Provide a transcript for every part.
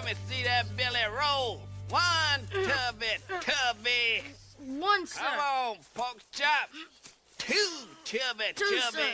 Let me see that belly roll. One tubby, tubby. One, sir. Come on, pork chop. Two tubby, Two, tubby. sir.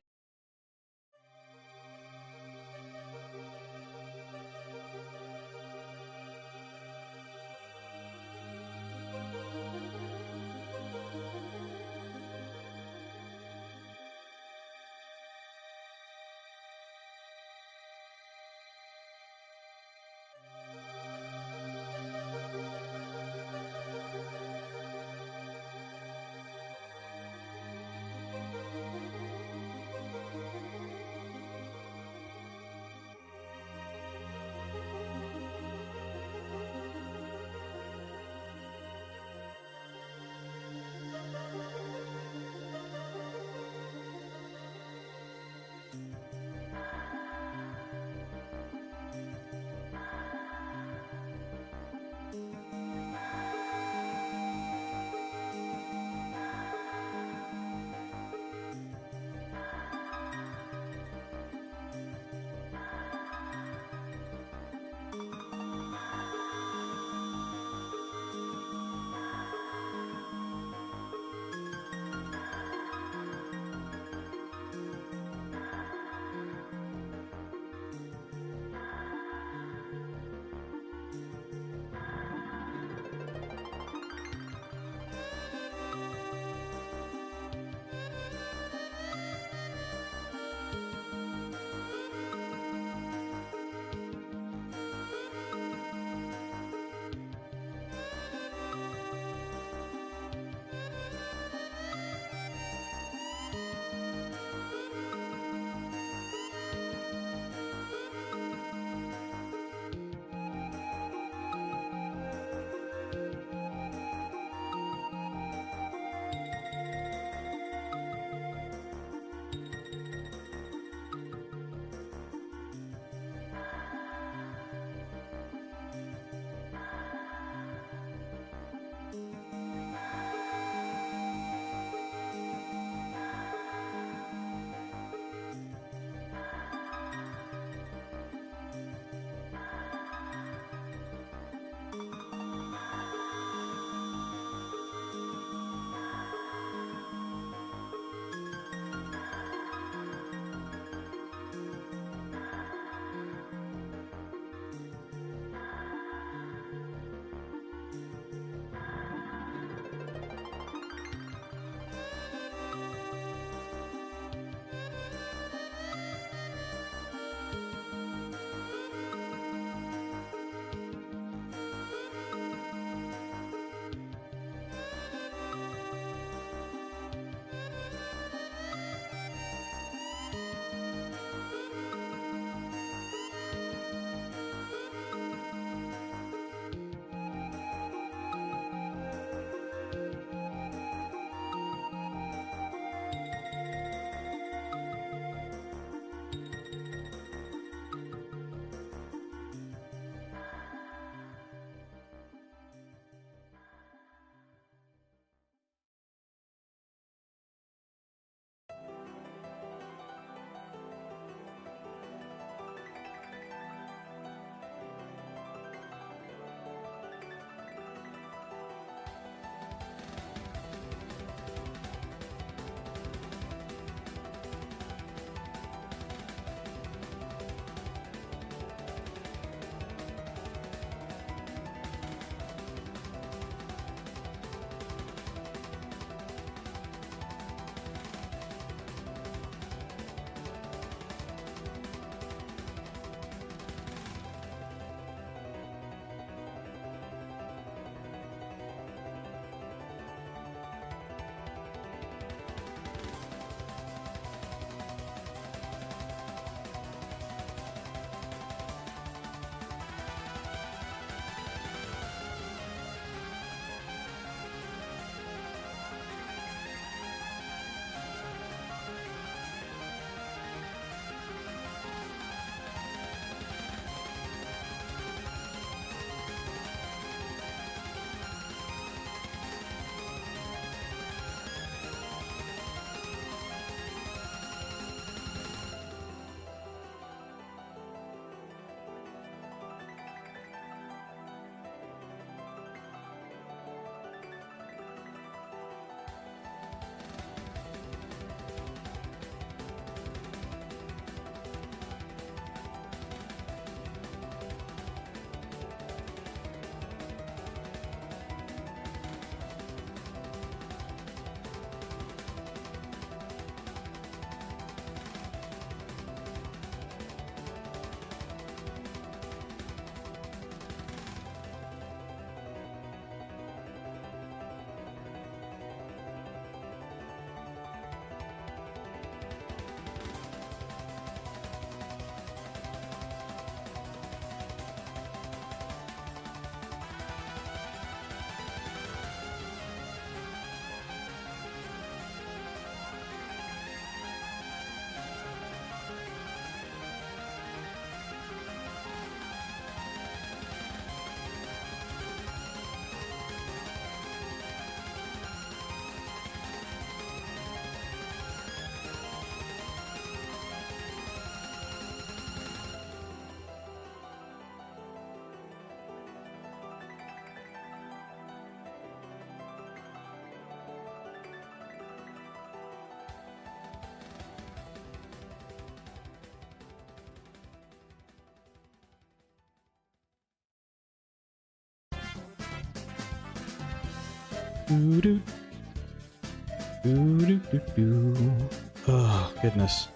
Oh, goodness.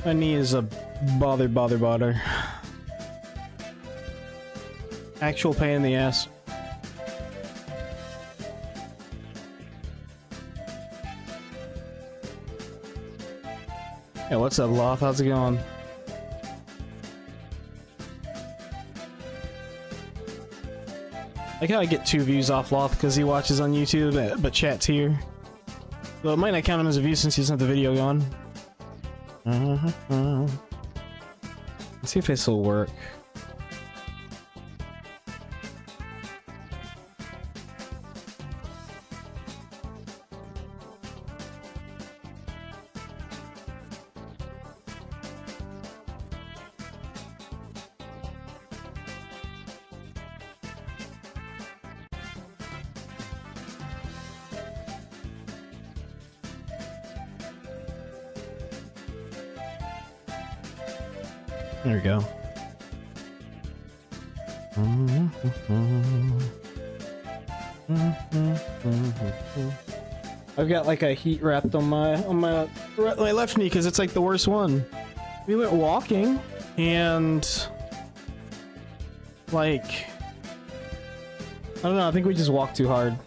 My knee is a bother. Actual pain in the ass. Yeah, what's up, Loth? How's it going? Like how I get 2 views off Loth because he watches on YouTube, but chats here. Well, it might not count him as a view since he's not the video gone. Let's see if this will work. There we go. I've got like a heat wrapped on my left knee because it's like the worst one. We went walking and like I don't know, I think we just walked too hard.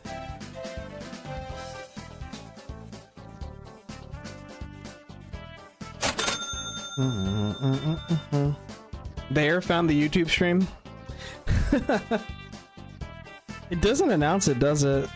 There, found the YouTube stream. It doesn't announce it, does it?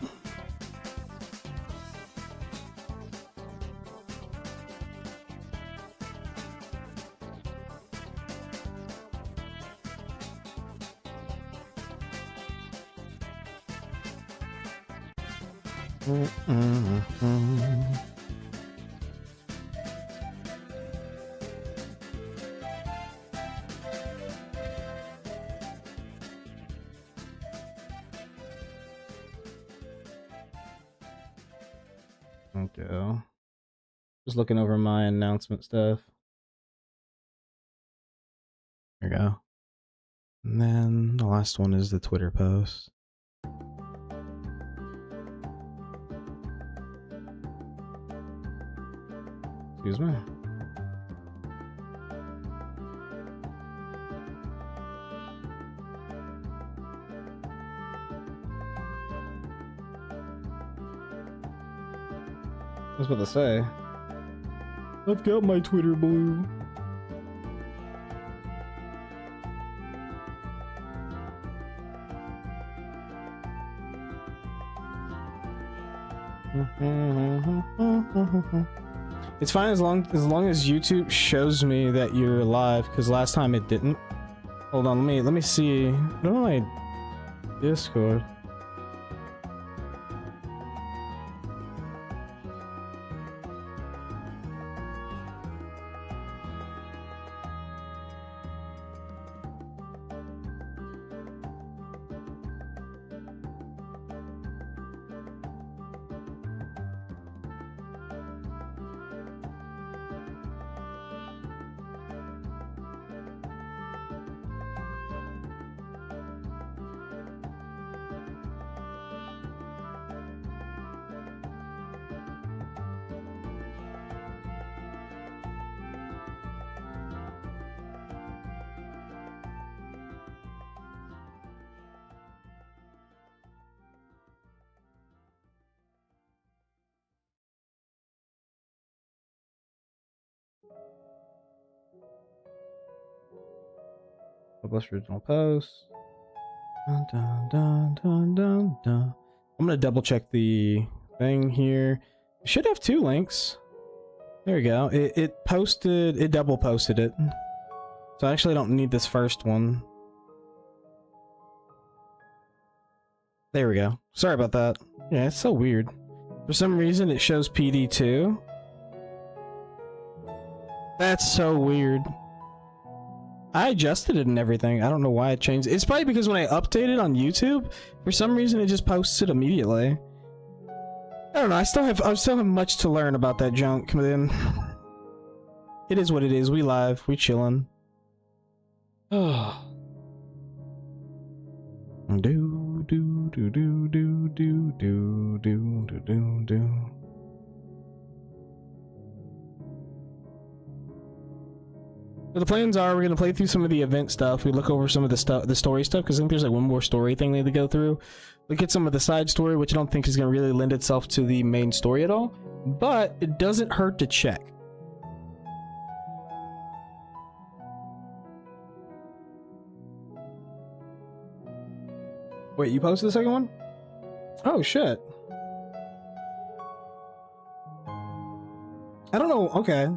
Okay. Just looking over my announcement stuff. There we go. And then the last one is the Twitter post. Excuse me. I was about to say, I've got my Twitter blue. It's fine as long as YouTube shows me that you're live, because last time it didn't. Hold on, let me see. I don't know my Discord. Publish original post. Dun, dun, dun, dun, dun, dun. I'm gonna double check the thing here. It should have 2 links. There we go. It double posted it. So I actually don't need this first one. There we go. Sorry about that. Yeah, it's so weird. For some reason it shows PD2. That's so weird. I adjusted it and everything. I don't know why it changed. It's probably because when I update it on YouTube, for some reason it just posts it immediately. I don't know. I still have much to learn about that junk. But then it is what it is. We live. We chillin'. Oh. Do do do do do do do do do do do. So the plans are we're gonna play through some of the event stuff. We look over some of the stuff, the story stuff, because I think there's like one more story thing we need to go through. Look at some of the side story, which I don't think is gonna really lend itself to the main story at all, but it doesn't hurt to check. Wait, you posted the second one? Oh shit. I don't know. Okay.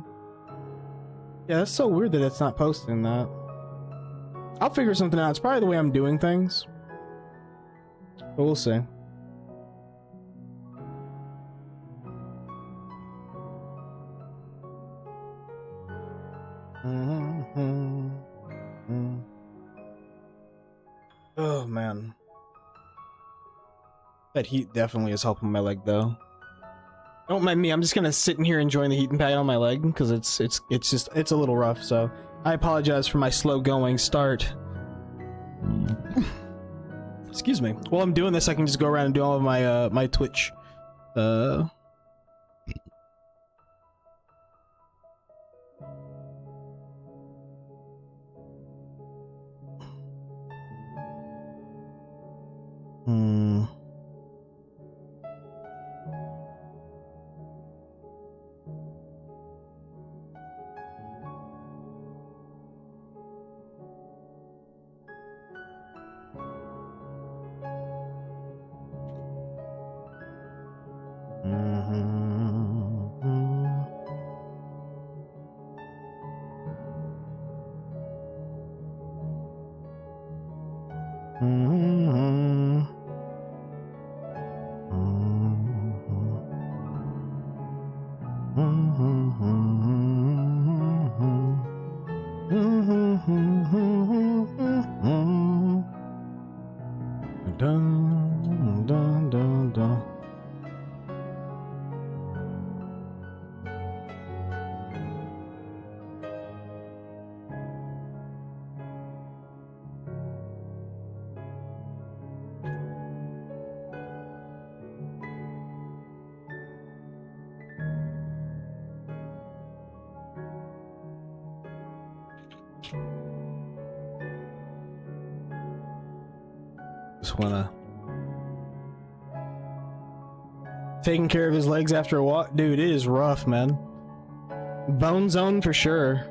Yeah, that's so weird that it's not posting that. I'll figure something out. It's probably the way I'm doing things. But we'll see. Oh man. That heat definitely is helping my leg though. Don't mind me, I'm just gonna sit in here enjoying the heat impact on my leg because it's a little rough, so I apologize for my slow going start. Excuse me. While I'm doing this, I can just go around and do all of my my Twitch dun, dun, dun, dun. Just wanna taking care of his legs after a walk. Dude, it is rough, man. Bone zone for sure.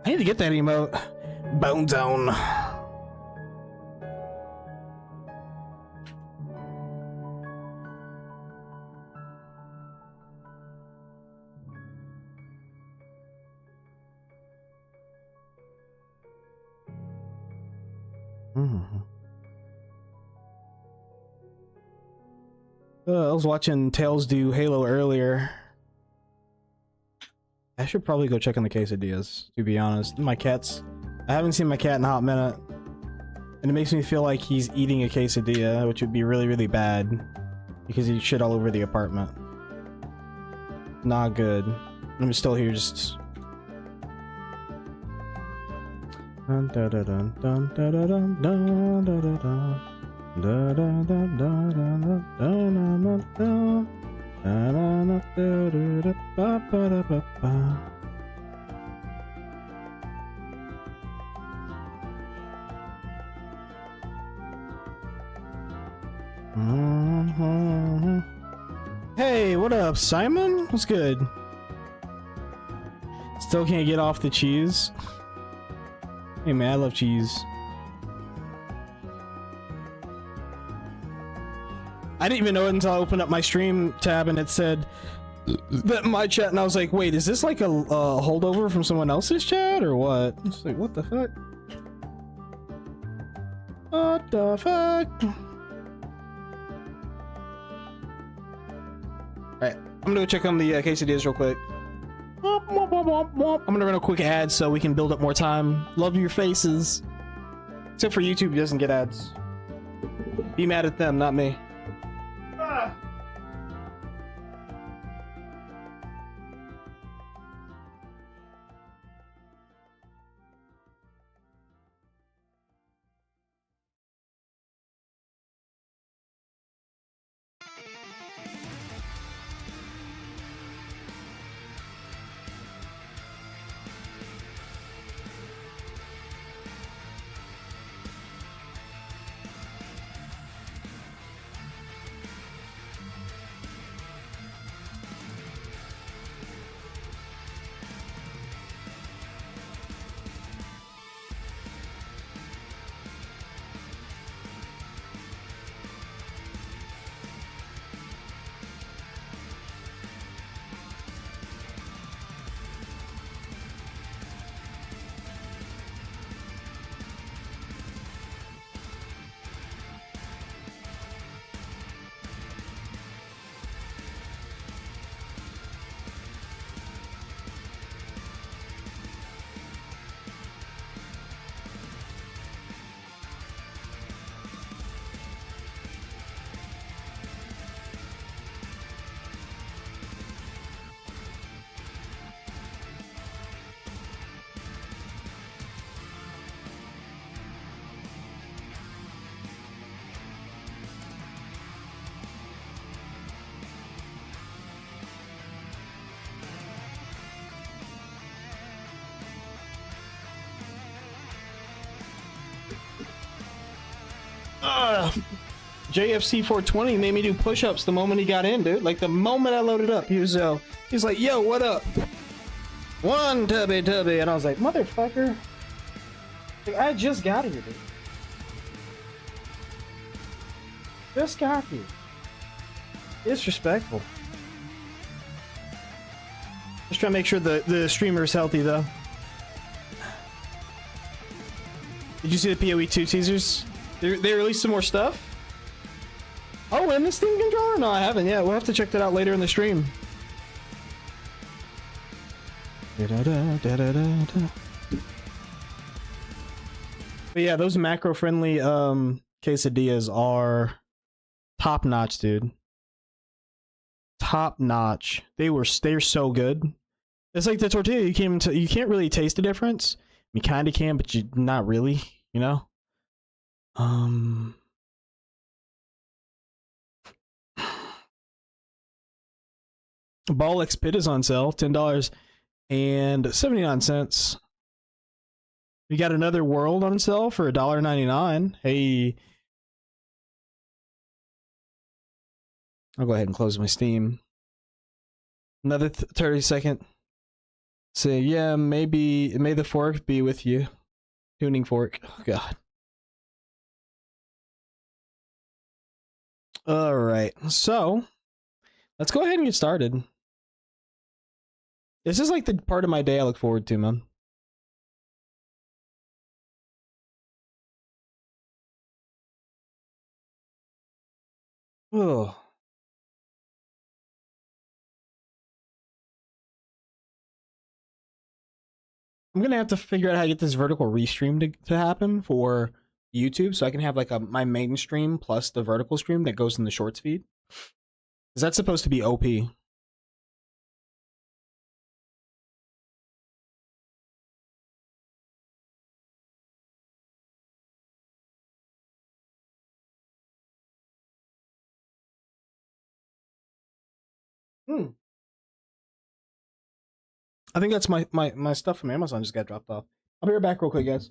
I need to get that emote. Bone zone. I was watching Tails do Halo earlier. I should probably go check on the quesadillas, to be honest. I haven't seen my cat in a hot minute. And it makes me feel like he's eating a quesadilla, which would be really, really bad. Because he shit all over the apartment. Not good. I'm still here just... Dun, dun, dun, dun, dun, dun, dun, dun, dun, dun, dun. Da da da da da da da da da da da. Hey, what up, Simon? What's good? Still can't get off the cheese. Hey man, I love cheese. I didn't even know it until I opened up my stream tab and it said that my chat, and I was like, wait, is this like a holdover from someone else's chat or what? It's like, what the fuck? What the fuck? Alright, I'm gonna go check on the quesadillas real quick. I'm gonna run a quick ad so we can build up more time. Love your faces. Except for YouTube, doesn't get ads. Be mad at them, not me. JFC 420 made me do push-ups the moment he got in, dude. Like the moment I loaded up, he was like, "Yo, what up? One tubby," and I was like, "Motherfucker!" Like, I just got here, dude. Just got here. Disrespectful. Just trying to make sure the streamer is healthy, though. Did you see the PoE 2 teasers? They released some more stuff? Oh, and the Steam controller? No, I haven't yet. We'll have to check that out later in the stream. But yeah, those macro-friendly quesadillas are top-notch, dude. Top-notch. They're so good. It's like the tortilla. You can't really taste the difference. You kind of can, but you not really. You know. Ball X Pit is on sale, $10.79. We got Another World on sale for $1.99. Hey, I'll go ahead and close my Steam. Another 30-second. Say, yeah, maybe, may the fork be with you. Tuning fork. Oh, God. Alright, so let's go ahead and get started. This is like the part of my day I look forward to, man. Oh. I'm gonna have to figure out how to get this vertical restream to happen for YouTube, so I can have like my main stream plus the vertical stream that goes in the shorts feed. Is that supposed to be OP? I think that's my stuff from Amazon just got dropped off. I'll be right back real quick, guys.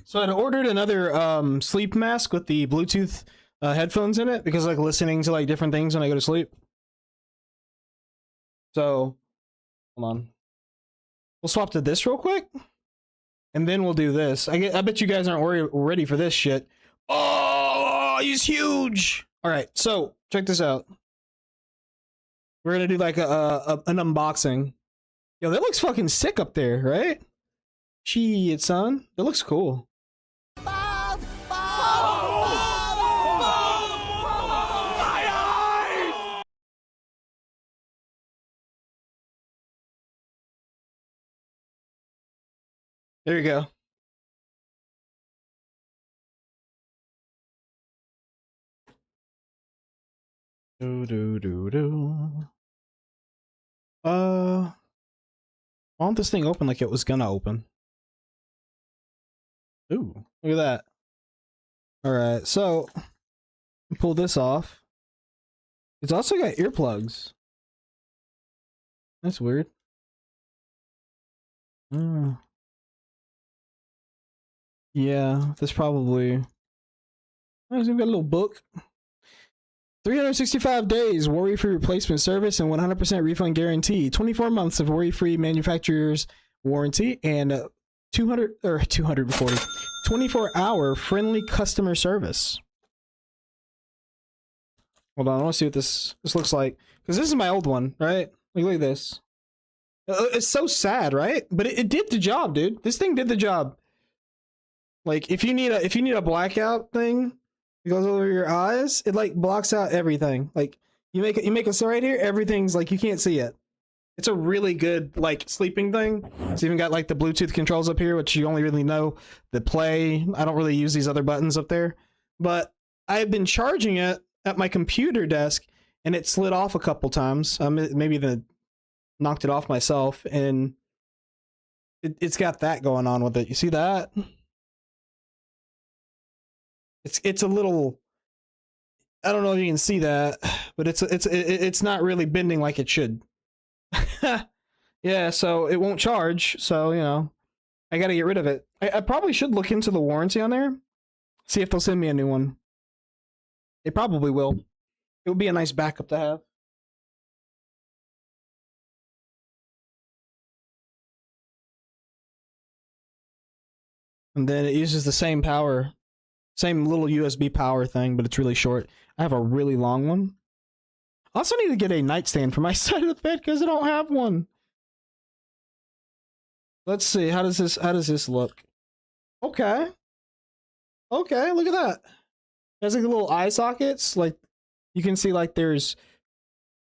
So I'd ordered another sleep mask with the Bluetooth headphones in it because I like listening to like different things when I go to sleep. So, hold on. We'll swap to this real quick, and then we'll do this. I bet you guys aren't ready for this shit. Oh, he's huge! All right, so check this out. We're gonna do like an unboxing. Yo, that looks fucking sick up there, right? Shit, son. That looks cool. There you go. I want this thing open like it was gonna open. Ooh, look at that. Alright, so pull this off. It's also got earplugs. That's weird. Yeah, that's probably. Oh, we've got a little book. 365 days worry-free replacement service and 100% refund guarantee. 24 months of worry-free manufacturer's warranty and 24-hour friendly customer service. Hold on, I want to see what this looks like, because this is my old one, right? Look at this. It's so sad, right? But it did the job, dude. This thing did the job. Like if you need a blackout thing, it goes over your eyes. It like blocks out everything. Like you make it so right here, everything's like you can't see it. It's a really good like sleeping thing. It's even got like the Bluetooth controls up here, which you only really know the play. I don't really use these other buttons up there, but I've been charging it at my computer desk, and it slid off a couple times. Maybe even knocked it off myself, and it's got that going on with it. You see that? It's a little. I don't know if you can see that, but it's not really bending like it should. Yeah, so it won't charge. So you know, I got to get rid of it. I probably should look into the warranty on there, see if they'll send me a new one. They probably will. It would be a nice backup to have. And then it uses the same power, same little USB power thing, but it's really short. I have a really long one. I also need to get a nightstand for my side of the bed because I don't have one. Let's see, how does this look? Okay. Okay, look at that. There's like little eye sockets. Like you can see like there's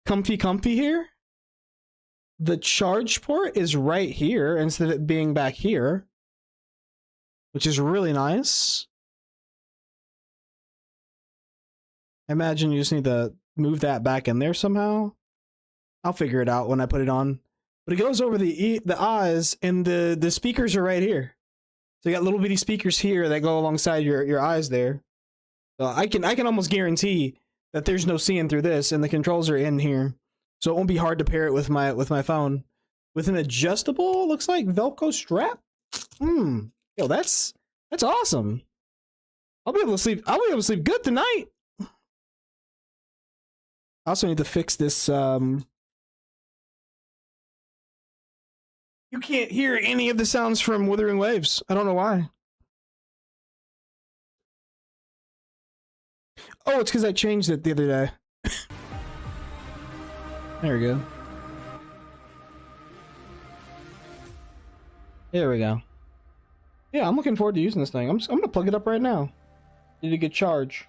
comfy here. The charge port is right here instead of it being back here, which is really nice. I imagine you just need to move that back in there somehow. I'll figure it out when I put it on. But it goes over the eyes, and the speakers are right here. So you got little bitty speakers here that go alongside your eyes there. So I can almost guarantee that there's no seeing through this, and the controls are in here. So it won't be hard to pair it with my phone. With an adjustable, looks like Velcro strap. Yo, that's awesome. I'll be able to sleep good tonight. I also need to fix this. You can't hear any of the sounds from Wuthering Waves. I don't know why. Oh, it's because I changed it the other day. There we go. There we go. Yeah, I'm looking forward to using this thing. I'm gonna plug it up right now. Need a good charge.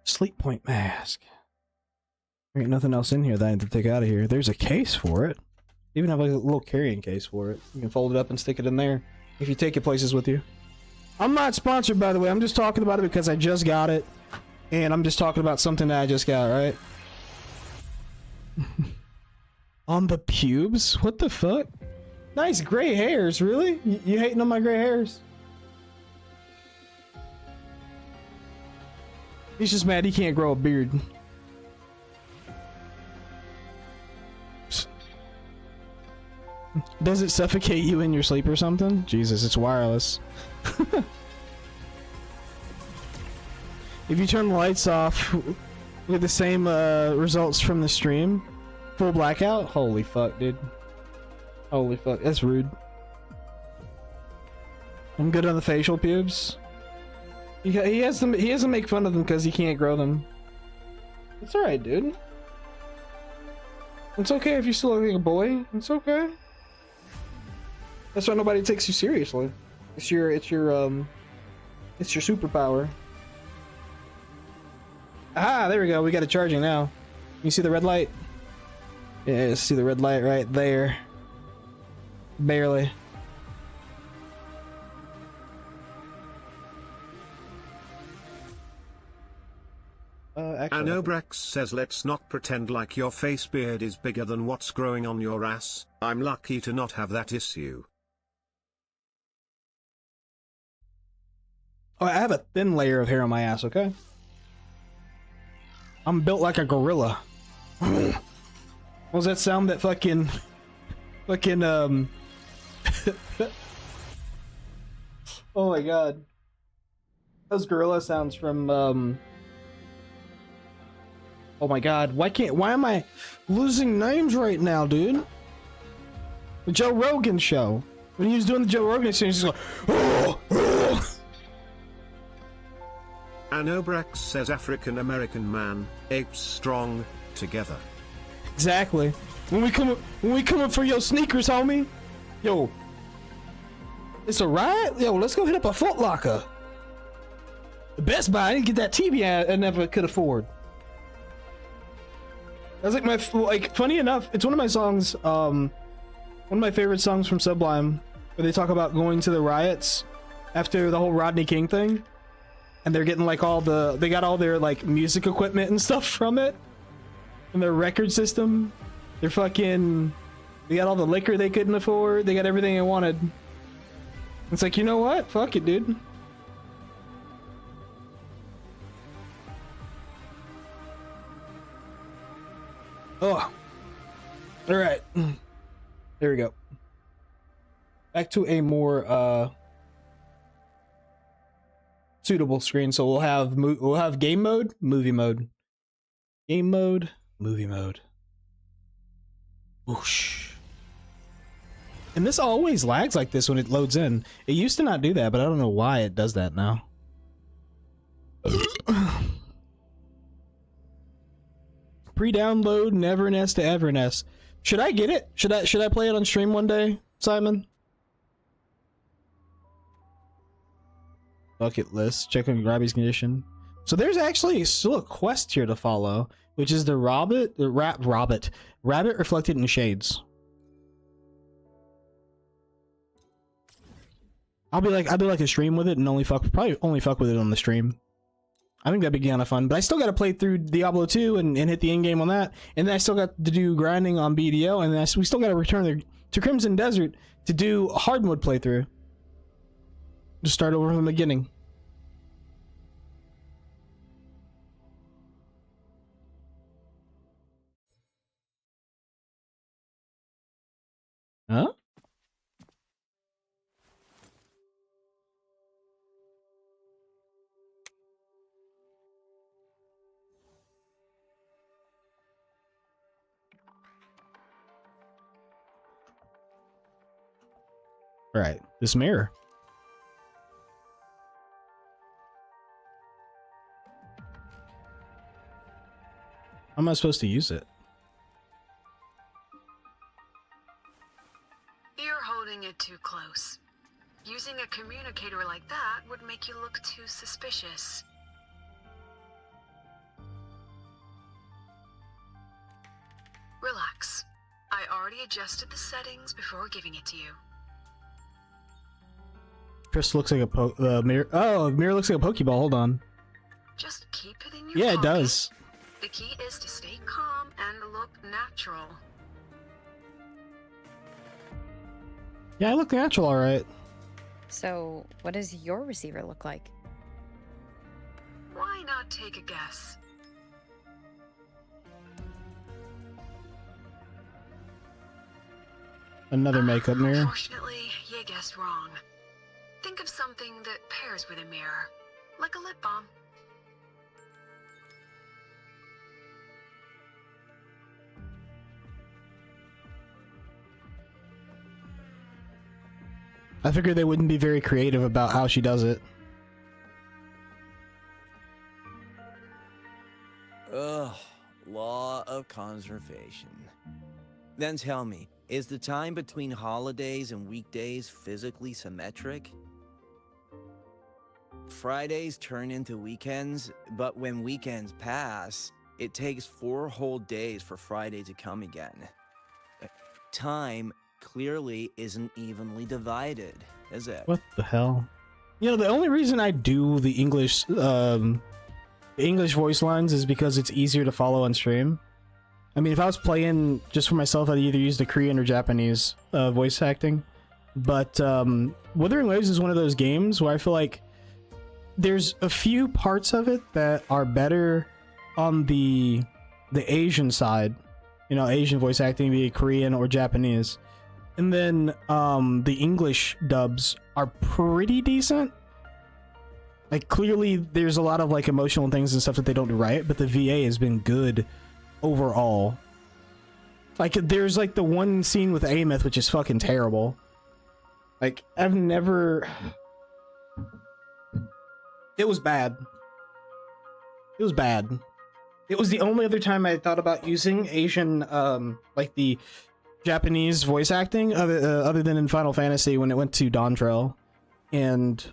Sleep point mask. There ain't nothing else in here that I need to take out of here. There's a case for it. Even have like a little carrying case for it. You can fold it up and stick it in there if you take it places with you. I'm not sponsored, by the way. I'm just talking about it because I just got it. And I'm just talking about something that I just got, right? On the pubes? What the fuck? Nice gray hairs, really? You hating on my gray hairs? He's just mad he can't grow a beard. Does it suffocate you in your sleep or something? Jesus, it's wireless. If you turn the lights off with the same results from the stream, full blackout? Holy fuck, dude. Holy fuck, that's rude. I'm good on the facial pubes. He has to make fun of them because he can't grow them. It's alright, dude. It's okay if you still look like a boy. It's okay. That's why nobody takes you seriously. It's your superpower. Ah, there we go. We got it charging now. You see the red light? Yeah, see the red light right there. Barely. Anobrax says let's not pretend like your face beard is bigger than what's growing on your ass. I'm lucky to not have that issue. Oh, I have a thin layer of hair on my ass, okay? I'm built like a gorilla. What was that sound that fucking oh my god. Those gorilla sounds from oh my god, why am I losing names right now, dude? The Joe Rogan show. When he was doing the Joe Rogan show, he's just like, oh. Anobrax says African American man, apes strong, together. Exactly. When we come up for your sneakers, homie. Yo. It's a riot? Yo, let's go hit up a Foot Locker. The Best Buy, I didn't get that TV I never could afford. That's like my funny enough, it's one of my songs, one of my favorite songs from Sublime, where they talk about going to the riots after the whole Rodney King thing, and they're getting like they got all their like music equipment and stuff from it, and their record system. They got all the liquor they couldn't afford. They got everything they wanted. It's like, you know what? Fuck it, dude. Oh. All right. There we go. Back to a more suitable screen. So we'll have game mode, movie mode. Game mode, movie mode. Whoosh. And this always lags like this when it loads in. It used to not do that, but I don't know why it does that now. Pre-download Neverness to Everness. Should I get it? Should I play it on stream one day, Simon? Bucket list. Check on Robbie's condition. So there's actually still a quest here to follow, which is the rabbit reflected in shades. I'll do like a stream with it and probably only fuck with it on the stream. I think that'd be kind of fun, but I still got to play through Diablo 2 and hit the end game on that, and then I still got to do grinding on BDO, and then we still got to return to Crimson Desert to do a hard mode playthrough. Just start over from the beginning. Huh? All right, this mirror. How am I supposed to use it? You're holding it too close. Using a communicator like that would make you look too suspicious. Relax. I already adjusted the settings before giving it to you. Crystal looks like a mirror. Oh, the mirror looks like a Pokeball. Hold on. Just keep it in your Yeah, pocket. it does. The key is to stay calm and look natural. Yeah, I look natural, all right. So, what does your receiver look like? Why not take a guess? Another makeup mirror. Unfortunately, you guessed wrong. Think of something that pairs with a mirror, like a lip balm. I figured they wouldn't be very creative about how she does it. Ugh, law of conservation. Then tell me, is the time between holidays and weekdays physically symmetric? Fridays turn into weekends, but when weekends pass, it takes 4 whole days for Friday to come again. Time clearly isn't evenly divided, is it? What the hell? You know, the only reason I do the English voice lines is because it's easier to follow on stream. I mean, if I was playing just for myself, I'd either use the Korean or Japanese voice acting. But Wuthering Waves is one of those games where I feel like there's a few parts of it that are better on the Asian side. You know, Asian voice acting, be it Korean or Japanese. And then the English dubs are pretty decent. Like, clearly there's a lot of like emotional things and stuff that they don't do right, but the VA has been good overall. Like, there's like the one scene with Ameth which is fucking terrible. Like, I've never... It was bad. It was bad. It was the only other time I thought about using Asian, like the Japanese voice acting, other than in Final Fantasy when it went to Dawntrail. And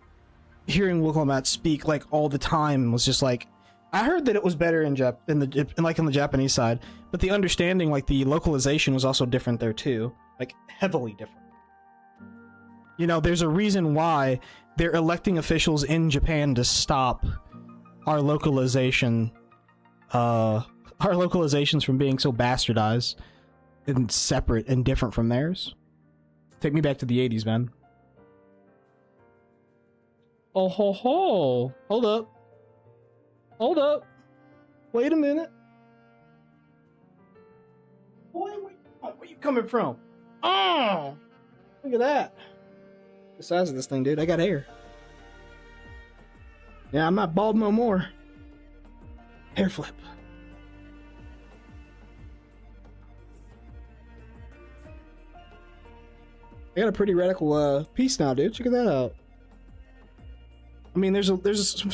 hearing Wookiee speak like all the time was just like, I heard that it was better in on the Japanese side, but the understanding, like the localization, was also different there too, like heavily different. You know, there's a reason why they're electing officials in Japan to stop our localizations from being so bastardized and separate and different from theirs. Take me back to the 80s, man. Oh ho ho! Hold up. Hold up. Wait a minute. Boy, where you coming from? Oh! Look at that. The size of this thing, dude. I got hair. Yeah, I'm not bald no more. Hair flip. I got a pretty radical piece now, dude. Check that out. I mean, there's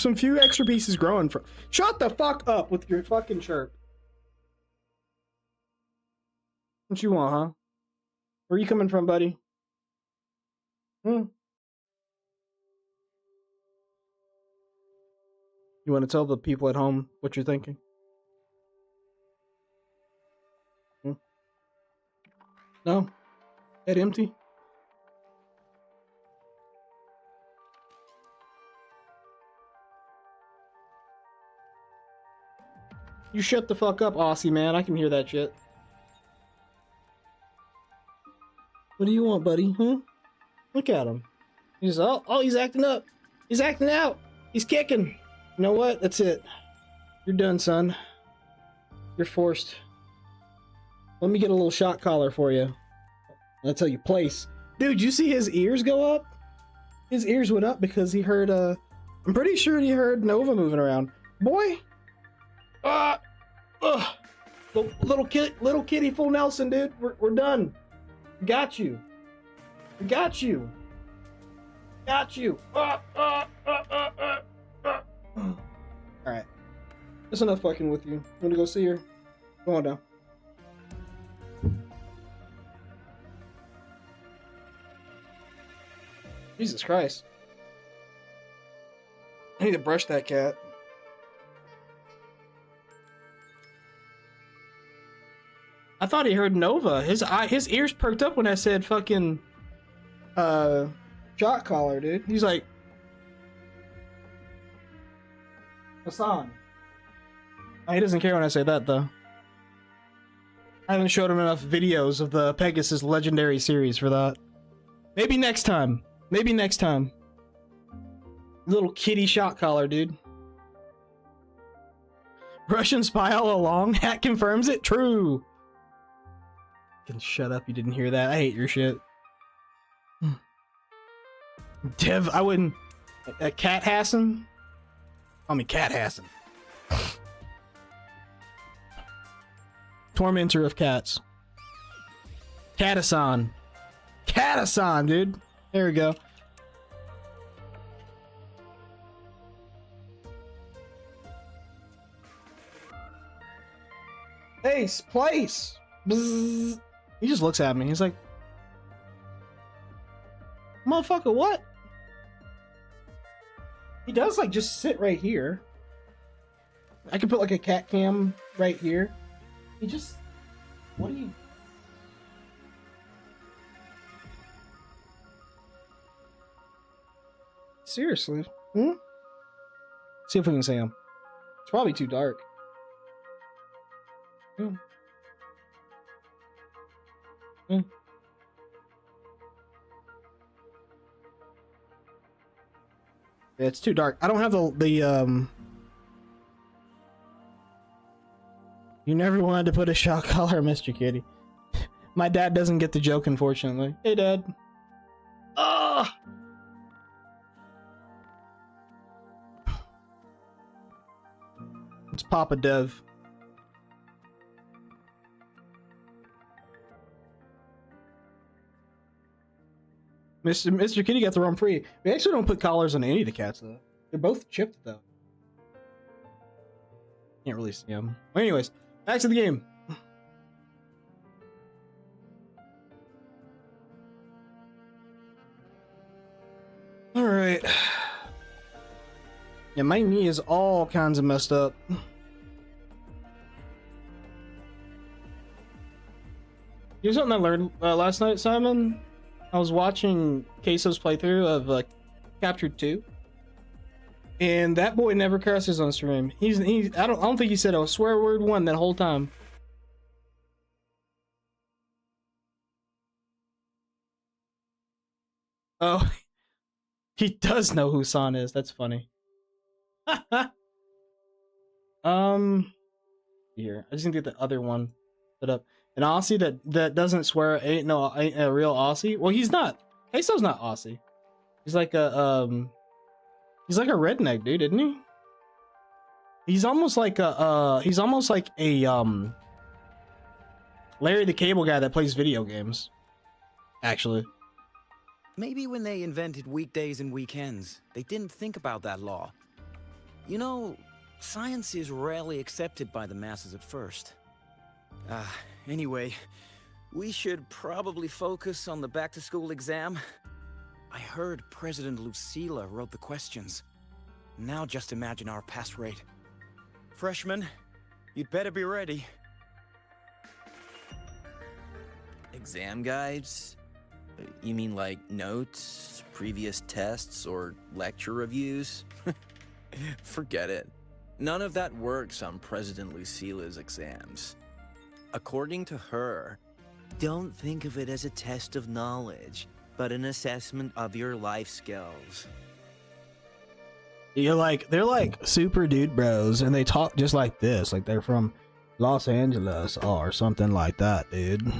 some few extra pieces growing from. Shut the fuck up with your fucking chirp. What you want, huh? Where you coming from, buddy? You want to tell the people at home what you're thinking? No? Head empty? You shut the fuck up, Aussie man. I can hear that shit. What do you want, buddy? Huh? Look at him. He's he's acting up. He's acting out. He's kicking. You know what? That's it. You're done, son. You're forced. Let me get a little shot collar for you. That's how you place. Dude, you see his ears go up? His ears went up because he heard, I'm pretty sure he heard Nova moving around. Boy! Little kitty full Nelson, dude. We're done. We got you. We got you. Got you. Alright. That's enough fucking with you. You wanna go see her? Go on down. Jesus Christ. I need to brush that cat. I thought he heard Nova. His ears perked up when I said fucking shot collar, dude. He's like, Hassan. Oh, he doesn't care when I say that though. I haven't showed him enough videos of the Pegasus Legendary series for that. Maybe next time. Maybe next time. Little kitty shot collar, dude. Russian spy all along. Hat confirms it. True. Can shut up. You didn't hear that. I hate your shit. Dev, I wouldn't. Cat Hassan? Call me Cat Hassan. Tormentor of cats. Catasan. Catasan, dude. There we go. Ace, place. Bzzz. He just looks at me. He's like, motherfucker, what? He does like just sit right here. I could put like a cat cam right here. He just, what are you? Seriously? See if we can see him. It's probably too dark. Yeah, it's too dark. I don't have the You never wanted to put a shock collar, Mr. Kitty. My dad doesn't get the joke, unfortunately. Hey, Dad. Ah! It's Papa Dev. Mr. Kitty got the roam free. We actually don't put collars on any of the cats, though. They're both chipped, though. Can't really see them. Well, anyways, back to the game. Alright. Yeah, my knee is all kinds of messed up. Here's something I learned last night, Simon. I was watching Queso's playthrough of Captured 2, and that boy never curses on stream. I don't think he said a swear word one that whole time. Oh, he does know who San is. That's funny. Here, I just need to get the other one set up. An Aussie that doesn't swear ain't a real Aussie. Well, he's not. Queso's not Aussie. He's like a redneck dude, isn't he? He's almost like a Larry the Cable Guy that plays video games. Actually. Maybe when they invented weekdays and weekends, they didn't think about that law. You know, science is rarely accepted by the masses at first. Anyway, we should probably focus on the back-to-school exam. I heard President Lucila wrote the questions. Now just imagine our pass rate. Freshmen, you'd better be ready. Exam guides? You mean like notes, previous tests, or lecture reviews? Forget it. None of that works on President Lucila's exams. According to her, don't think of it as a test of knowledge, but an assessment of your life skills. They're like super dude bros, and they talk just like this, like they're from Los Angeles or something like that, dude.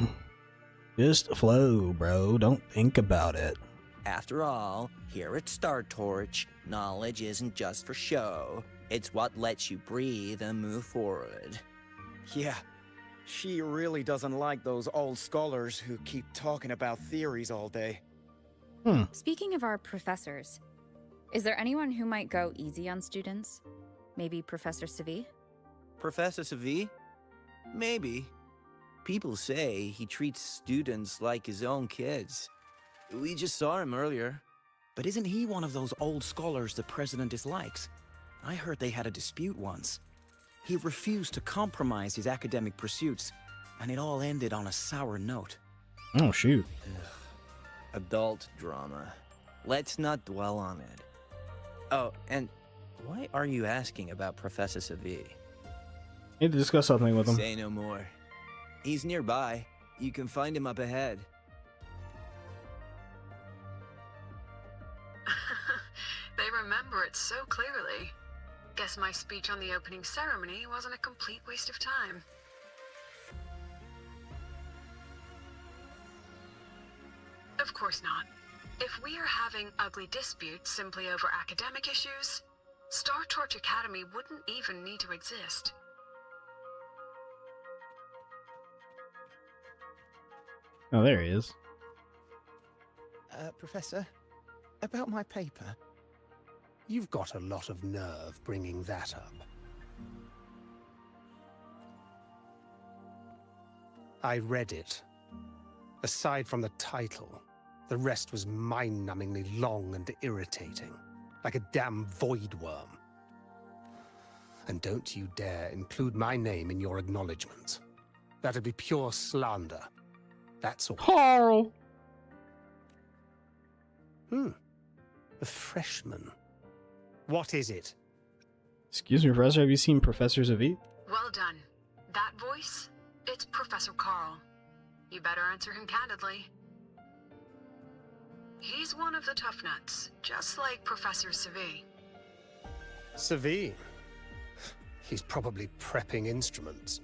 Just flow, bro. Don't think about it. After all, here at Star Torch, knowledge isn't just for show. It's what lets you breathe and move forward. Yeah, she really doesn't like those old scholars who keep talking about theories all day. Speaking of our professors, is there anyone who might go easy on students? Maybe Professor Savi? Professor Savi? Maybe. People say he treats students like his own kids. We just saw him earlier. But isn't he one of those old scholars the president dislikes? I heard they had a dispute once. He refused to compromise his academic pursuits, and it all ended on a sour note. Oh, shoot. Adult drama. Let's not dwell on it. Oh, and why are you asking about Professor Savi? Need to discuss something with him. Say no more. He's nearby. You can find him up ahead. They remember it so clearly. Guess my speech on the opening ceremony wasn't a complete waste of time. Of course not. If we are having ugly disputes simply over academic issues, Star Torch Academy wouldn't even need to exist. Oh, there he is. Professor, about my paper. You've got a lot of nerve bringing that up. I read it. Aside from the title, the rest was mind-numbingly long and irritating, like a damn void worm. And don't you dare include my name in your acknowledgements. That'd be pure slander. That's all. Carl! A freshman. What is it? Excuse me, Professor, have you seen Professor Savi? Well done. That voice? It's Professor Carl. You better answer him candidly. He's one of the tough nuts, just like Professor Savi. Savi? He's probably prepping instruments.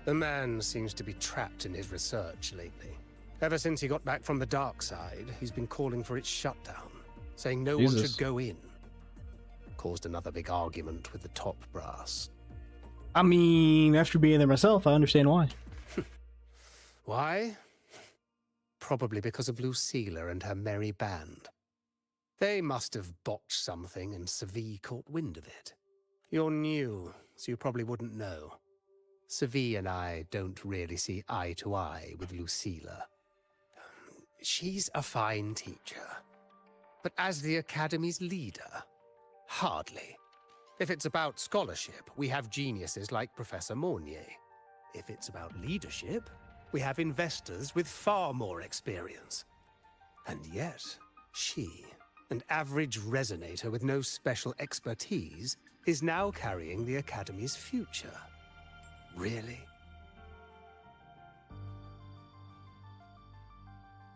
The man seems to be trapped in his research lately. Ever since he got back from the dark side, he's been calling for its shutdown, saying no one should go in. Caused another big argument with the top brass. I mean, after being there myself, I understand why. Why? Probably because of Lucila and her merry band. They must have botched something and Savi caught wind of it. You're new, so you probably wouldn't know. Savi and I don't really see eye to eye with Lucila. She's a fine teacher, but as the Academy's leader, hardly. If it's about scholarship, we have geniuses like Professor Mornier. If it's about leadership, we have investors with far more experience. And yet, she, an average resonator with no special expertise, is now carrying the Academy's future. Really?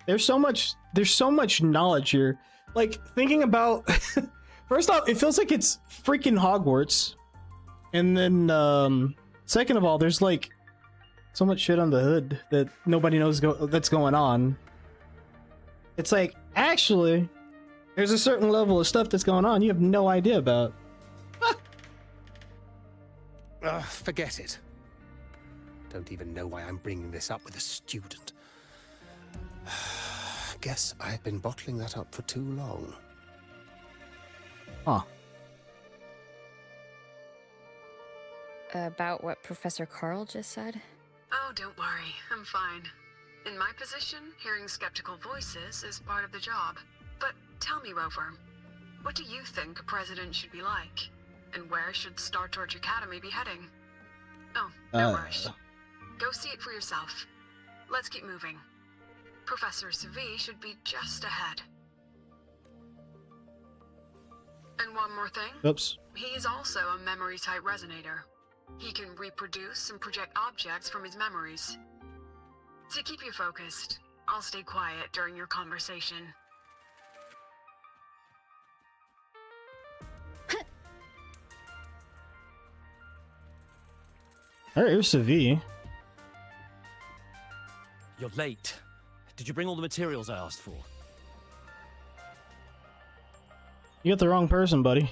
There's so much knowledge here. Like, thinking about first off, it feels like it's freaking Hogwarts. And then second of all, there's like so much shit on the hood that nobody knows that's going on. It's like, actually, there's a certain level of stuff that's going on you have no idea about. Forget it. Don't even know why I'm bringing this up with a student. Guess I've been bottling that up for too long. Huh. About what Professor Carl just said? Oh, don't worry. I'm fine. In my position, hearing skeptical voices is part of the job. But tell me, Rover, what do you think a president should be like? And where should Star Torch Academy be heading? Oh, no rush. Go see it for yourself. Let's keep moving. Professor Savi should be just ahead. And one more thing. Oops. He's also a memory-type resonator. He can reproduce and project objects from his memories. To keep you focused, I'll stay quiet during your conversation. Alright, here's Savi. You're late. Did you bring all the materials I asked for? You got the wrong person, buddy.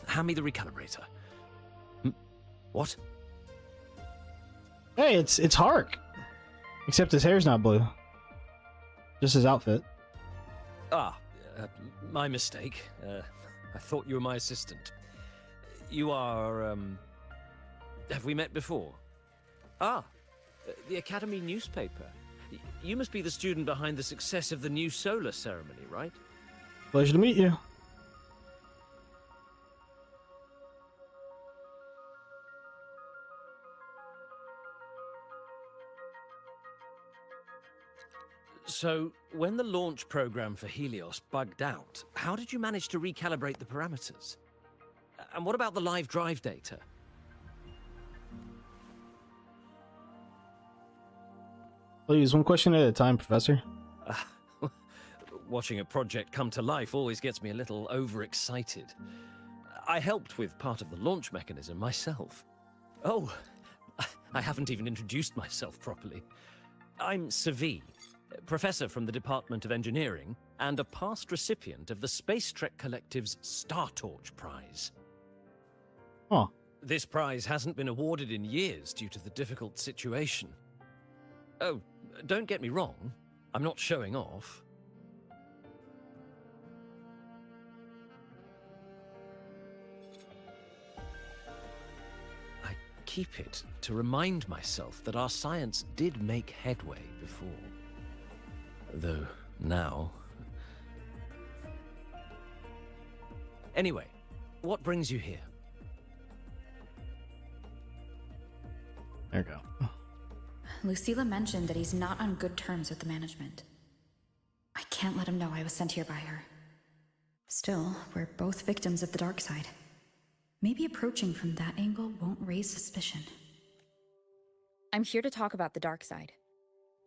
Hand me the recalibrator. What? Hey, it's Hark. Except his hair's not blue. Just his outfit. My mistake. I thought you were my assistant. You are, have we met before? The Academy newspaper. You must be the student behind the success of the new solar ceremony, right? Pleasure to meet you. So, when the launch program for Helios bugged out, how did you manage to recalibrate the parameters? And what about the live drive data? Please, one question at a time, Professor. Watching a project come to life always gets me a little overexcited. I helped with part of the launch mechanism myself. Oh, I haven't even introduced myself properly. I'm Savi, professor from the Department of Engineering, and a past recipient of the Space Trek Collective's Star Torch Prize. Huh. This prize hasn't been awarded in years due to the difficult situation. Oh, don't get me wrong, I'm not showing off. I keep it to remind myself that our science did make headway before. Though now... Anyway, what brings you here? There you go. Lucilla mentioned that he's not on good terms with the management. I can't let him know I was sent here by her. Still, we're both victims of the dark side. Maybe approaching from that angle won't raise suspicion. I'm here to talk about the dark side.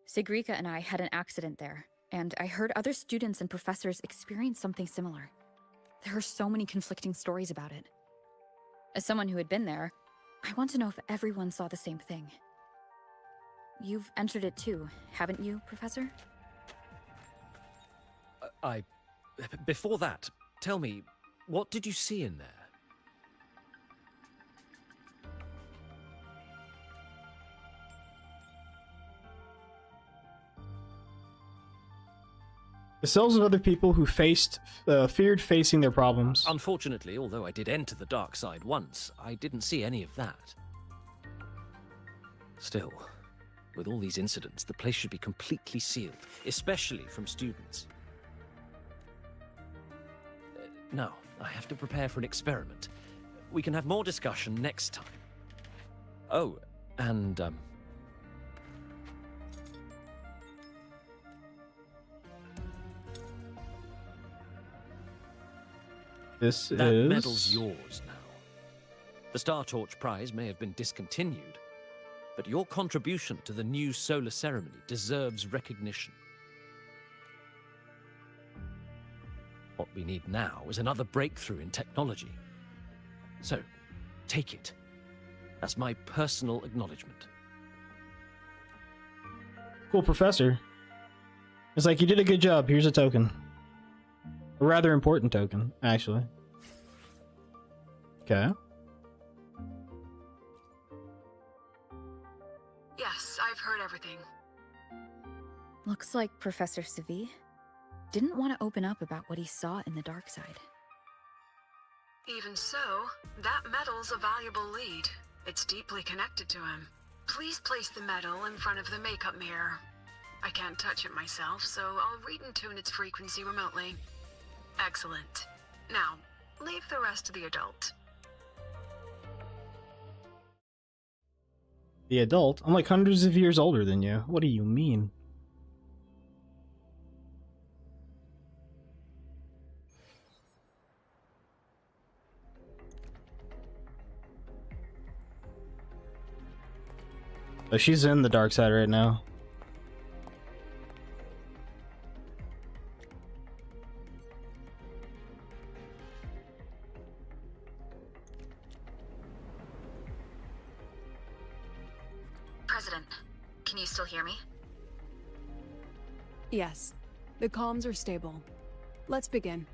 Sigrika and I had an accident there, and I heard other students and professors experience something similar. There are so many conflicting stories about it. As someone who had been there, I want to know if everyone saw the same thing. You've entered it too, haven't you, Professor? Before that, tell me, what did you see in there? The cells of other people who feared facing their problems. Unfortunately, although I did enter the dark side once, I didn't see any of that. Still, with all these incidents, the place should be completely sealed, especially from students. Now, I have to prepare for an experiment. we can have more discussion next time. Oh, and, This that is... medal's yours now. The Star Torch prize may have been discontinued, but your contribution to the new solar ceremony deserves recognition. What we need now is another breakthrough in technology. So, take it as my personal acknowledgement. Cool, Professor. It's like, you did a good job. Here's a token. A rather important token, actually. Okay. Yes, I've heard everything. Looks like Professor Savi didn't want to open up about what he saw in the dark side. Even so, that medal's a valuable lead. It's deeply connected to him. Please place the medal in front of the makeup mirror. I can't touch it myself, so I'll read and tune its frequency remotely. Excellent. Now, leave the rest to the adult. The adult? I'm like hundreds of years older than you. What do you mean? Oh, she's in the dark side right now. President, can you still hear me? Yes. The comms are stable. Let's begin.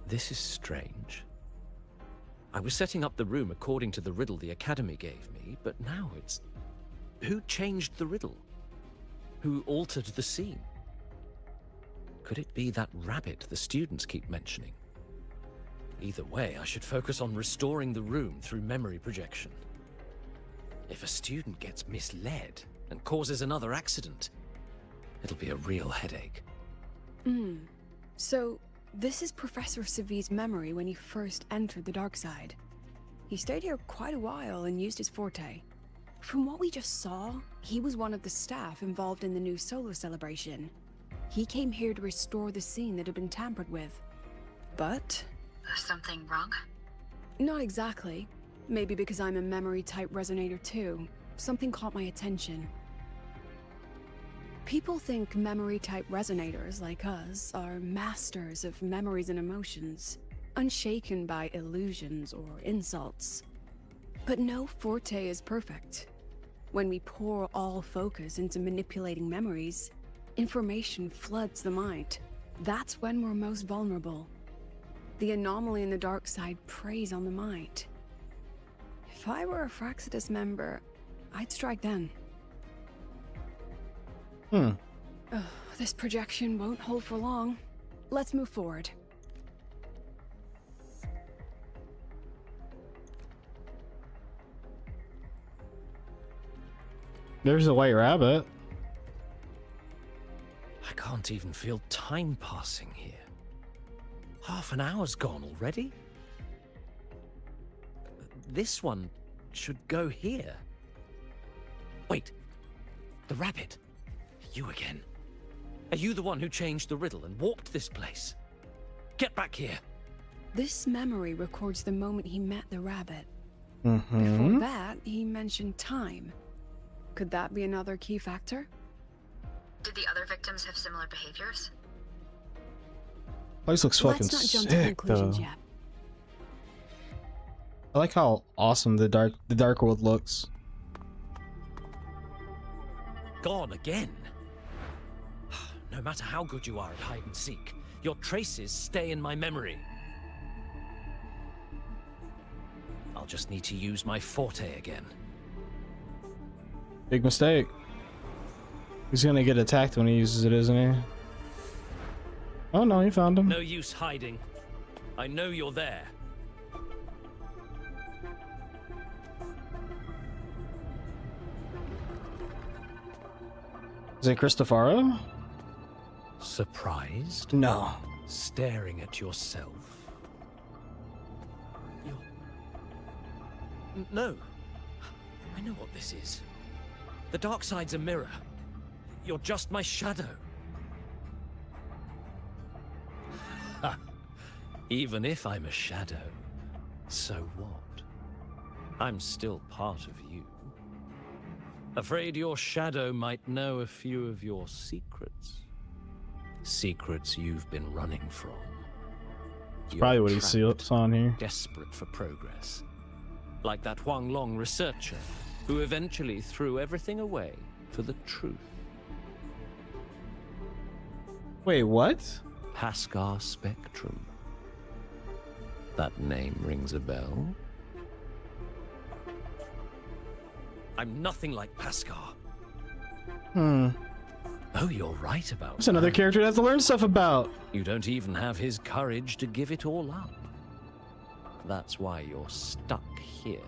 This is strange. I was setting up the room according to the riddle the Academy gave me, but now it's... Who changed the riddle? Who altered the scene? Could it be that rabbit the students keep mentioning? Either way, I should focus on restoring the room through memory projection. If a student gets misled and causes another accident, it'll be a real headache. So, this is Professor Savi's memory when he first entered the dark side. He stayed here quite a while and used his forte. From what we just saw, he was one of the staff involved in the new solar celebration. He came here to restore the scene that had been tampered with. But... Something wrong? Not exactly. Maybe because I'm a memory-type resonator too. Something caught my attention. People think memory-type resonators like us are masters of memories and emotions, unshaken by illusions or insults. But no forte is perfect. When we pour all focus into manipulating memories, information floods the mind. That's when we're most vulnerable. The anomaly in the dark side preys on the mind. If I were a Fraxidus member, I'd strike then. This projection won't hold for long. Let's move forward. There's a white rabbit. I can't even feel time passing here. Half an hour's gone already? This one should go here. Wait, the rabbit. You again. Are you the one who changed the riddle and warped this place? Get back here. This memory records the moment he met the rabbit. Mm-hmm. Before that, he mentioned time. Could that be another key factor? Did the other victims have similar behaviors? Place looks fucking Let's not jump to sick, conclusions though. yet. I like how awesome the dark world looks. Gone again. No matter how good you are at hide and seek, your traces stay in my memory. I'll just need to use my forte again. Big mistake. He's gonna get attacked when he uses it, isn't he? Oh no, he found him. No use hiding. I know you're there. Is it Cristofaro? Surprised? No. Staring at yourself? No. I know what this is. The dark side's a mirror. You're just my shadow. Ha! Even if I'm a shadow, so what? I'm still part of you. Afraid your shadow might know a few of your secrets. Secrets you've been running from. You're Probably what he trapped, saw on here. desperate for progress. Like that Huang Long researcher, who eventually threw everything away for the truth. Wait, what? Pascar Spectrum. That name rings a bell? I'm nothing like Pascar. Hmm. Oh, you're right about That's another that. character to have to learn stuff about. You don't even have his courage to give it all up. That's why you're stuck here,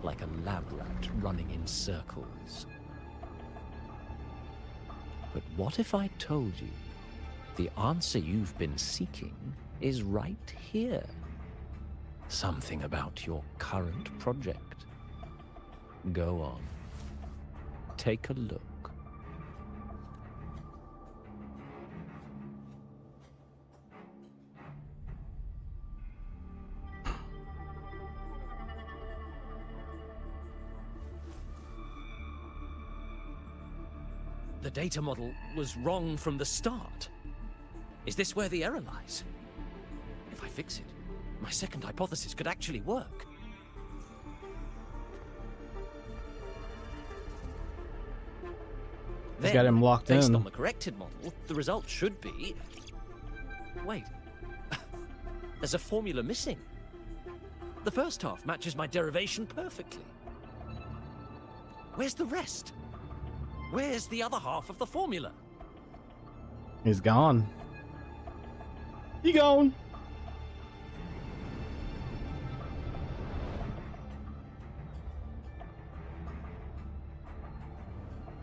like a lab rat running in circles. But what if I told you the answer you've been seeking is right here? Something about your current project. Go on. Take a look. The data model was wrong from the start. Is this where the error lies? If I fix it, my second hypothesis could actually work. He's got him locked based in. on the corrected model, the result should be... Wait. There's a formula missing. The first half matches my derivation perfectly. Where's the rest? Where's the other half of the formula? He's gone. He gone.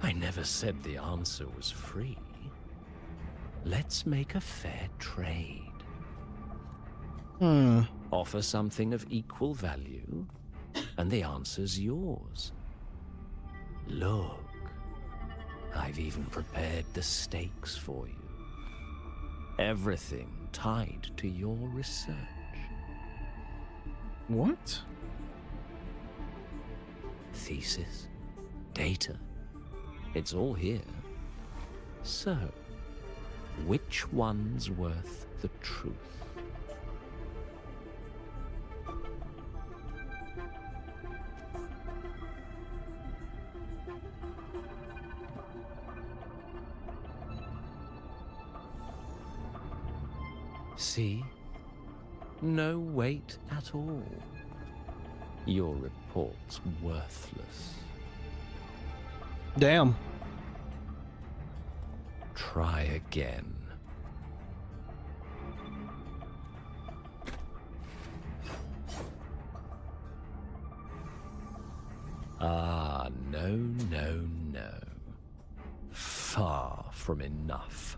I never said the answer was free. Let's make a fair trade. Offer something of equal value, and the answer's yours. Look, I've even prepared the stakes for you. Everything tied to your research. What? Thesis, data, it's all here. So, which one's worth the truth? See? No weight at all. Your report's worthless. Damn. Try again. Ah, no, no, no. Far from enough.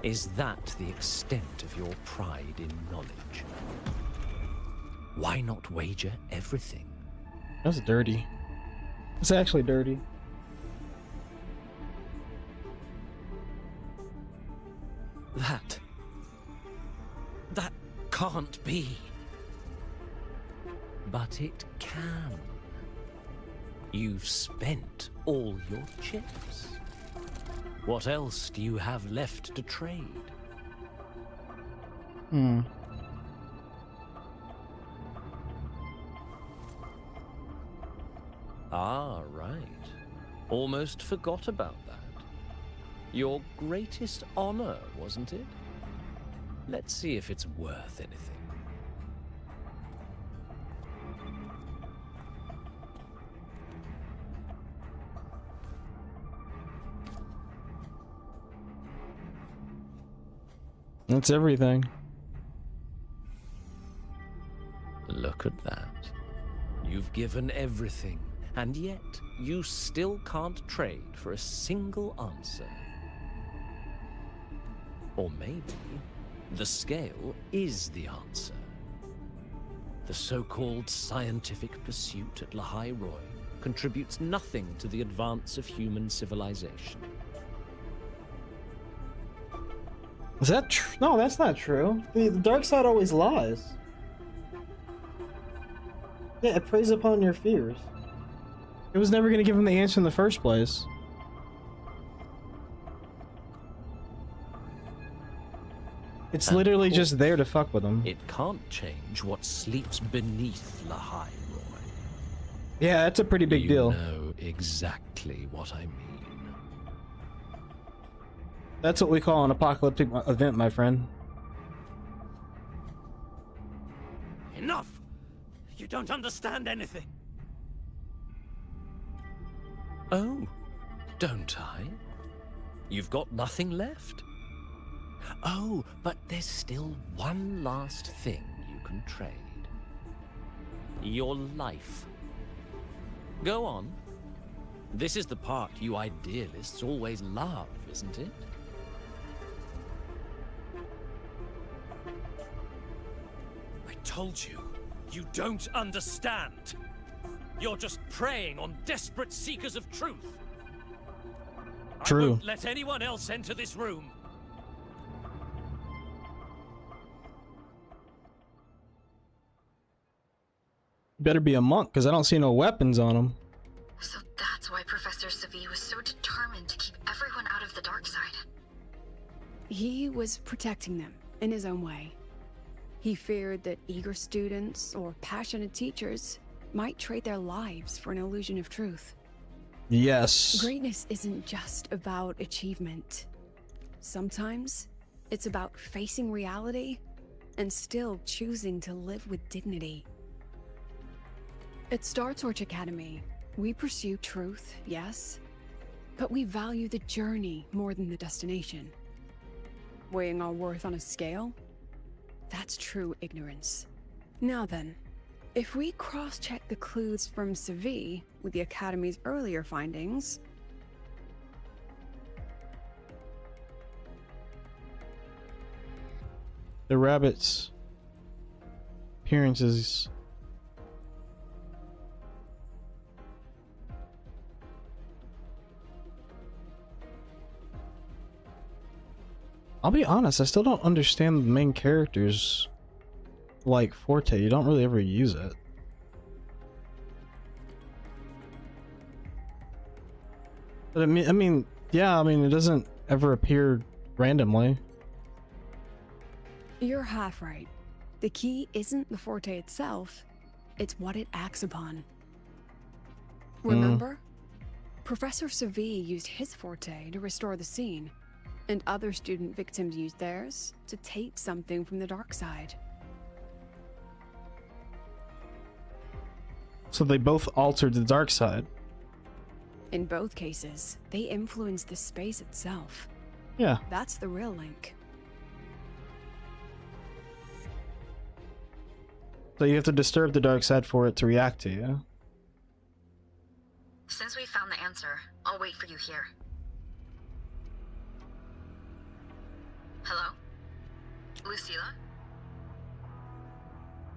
Is that the extent of your pride in knowledge? Why not wager everything? That's dirty. It's actually dirty. That can't be. But it can. You've spent all your chips. What else do you have left to trade? Ah, right. Almost forgot about that. Your greatest honor, wasn't it? Let's see if it's worth anything. That's everything. Look at that. You've given everything, and yet you still can't trade for a single answer. Or maybe the scale is the answer. The so-called scientific pursuit at Lahai Roy contributes nothing to the advance of human civilization. Is that true? No, that's not true. The dark side always lies. Yeah, it preys upon your fears. It was never going to give him the answer in the first place. It's literally just there to fuck with him. It can't change what sleeps beneath Lahai Roy. Yeah, that's a pretty big deal. You know exactly what I mean. That's what we call an apocalyptic event, my friend. Enough! You don't understand anything. Oh, don't I? You've got nothing left? Oh, but there's still one last thing you can trade. Your life. Go on. This is the part you idealists always love, isn't it? I told you, you don't understand. You're just preying on desperate seekers of truth. True. I won't let anyone else enter this room. Better be a monk, because I don't see no weapons on him. So that's why Professor Savi was so determined to keep everyone out of the dark side. He was protecting them in his own way. He feared that eager students or passionate teachers might trade their lives for an illusion of truth. Yes. Greatness isn't just about achievement. Sometimes it's about facing reality and still choosing to live with dignity. At Star Torch Academy, we pursue truth, yes, but we value the journey more than the destination. Weighing our worth on a scale? That's true ignorance. Now then, if we cross-check the clues from Savi with the Academy's earlier findings... The rabbit's appearances. I'll be honest, I still don't understand the main characters like Forte. You don't really ever use it. But I mean, yeah, I mean, it doesn't ever appear randomly. You're half right. The key isn't the Forte itself, it's what it acts upon. Remember? Professor Savi used his Forte to restore the scene, and other student victims used theirs to take something from the dark side. So they both altered the dark side. In both cases, they influenced the space itself. Yeah. That's the real link. So you have to disturb the dark side for it to react to you. Since we found the answer, I'll wait for you here. Hello? Lucilla?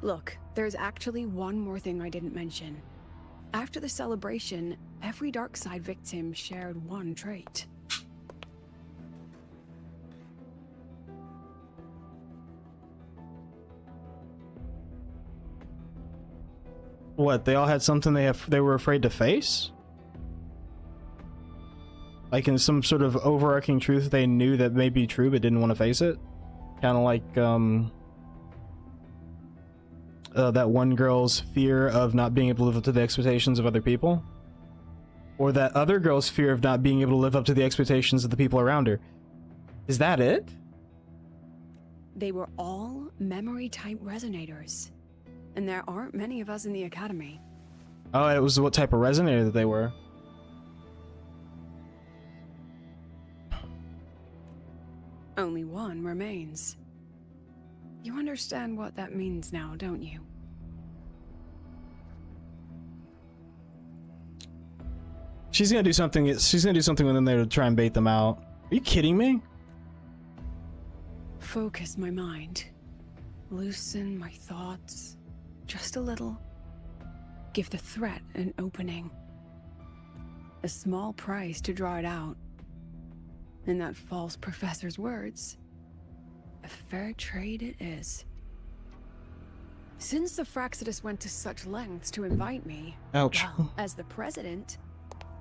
Look, there's actually one more thing I didn't mention. After the celebration, every dark side victim shared one trait. What, they all had something they were afraid to face? Like in some sort of overarching truth they knew that may be true but didn't want to face it? Kind of like that one girl's fear of not being able to live up to the expectations of other people? Or that other girl's fear of not being able to live up to the expectations of the people around her? Is that it? They were all memory-type resonators. And there aren't many of us in the Academy. Oh, it was what type of resonator that they were. Only one remains. You understand what that means now, don't you? She's gonna do something. She's gonna do something with them there to try and bait them out. Are you kidding me? focus my mind. Loosen my thoughts. Just a little. Give the threat an opening. A small price to draw it out. In that false professor's words, a fair trade it is. Since the Fraxidus went to such lengths to invite me, ouch. well, as the president,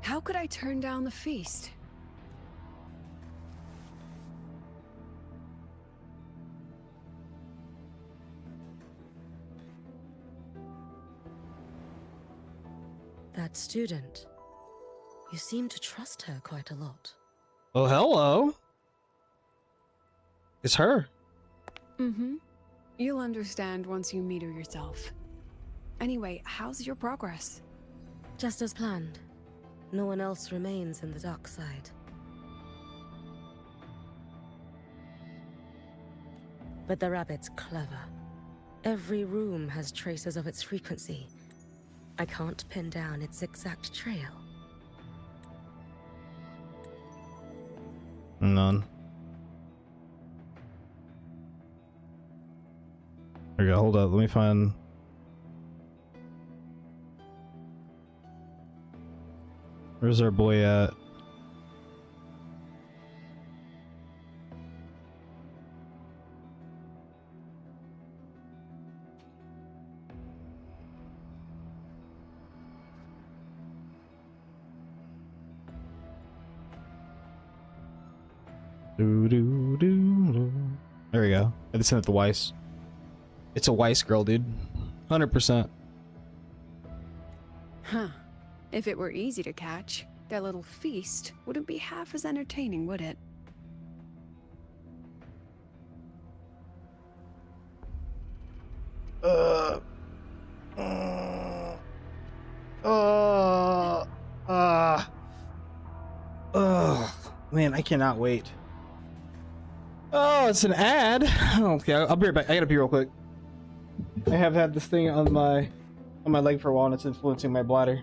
how could I turn down the feast? That student. You seem to trust her quite a lot. Oh, hello. It's her. Mm-hmm. You'll understand once you meet her yourself. Anyway, how's your progress? Just as planned. No one else remains in the dark side. But the rabbit's clever. Every room has traces of its frequency. I can't pin down its exact trail. None. There we go, hold up, let me find... Where's our boy at? There we go. I just sent it to Weiss. It's a Weiss girl, dude. 100%. Huh. If it were easy to catch, that little feast wouldn't be half as entertaining, would it? Man, I cannot wait. Oh, it's an ad. Okay, I'll be right back. I gotta pee real quick. I have had this thing on my leg for a while, and it's influencing my bladder.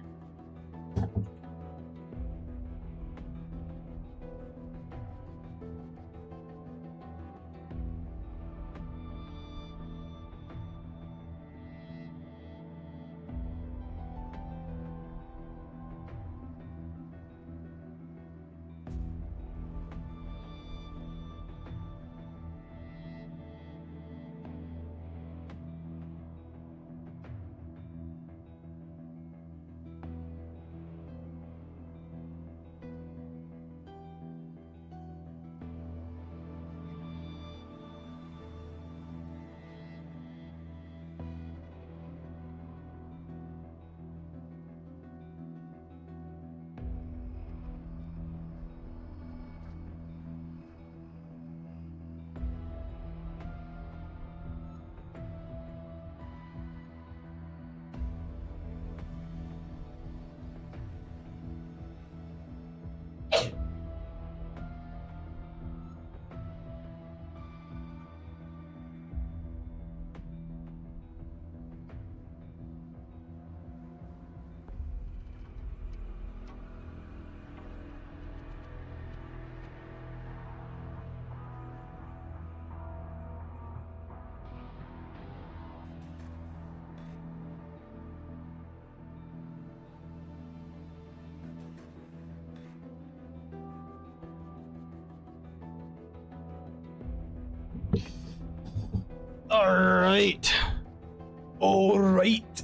All right.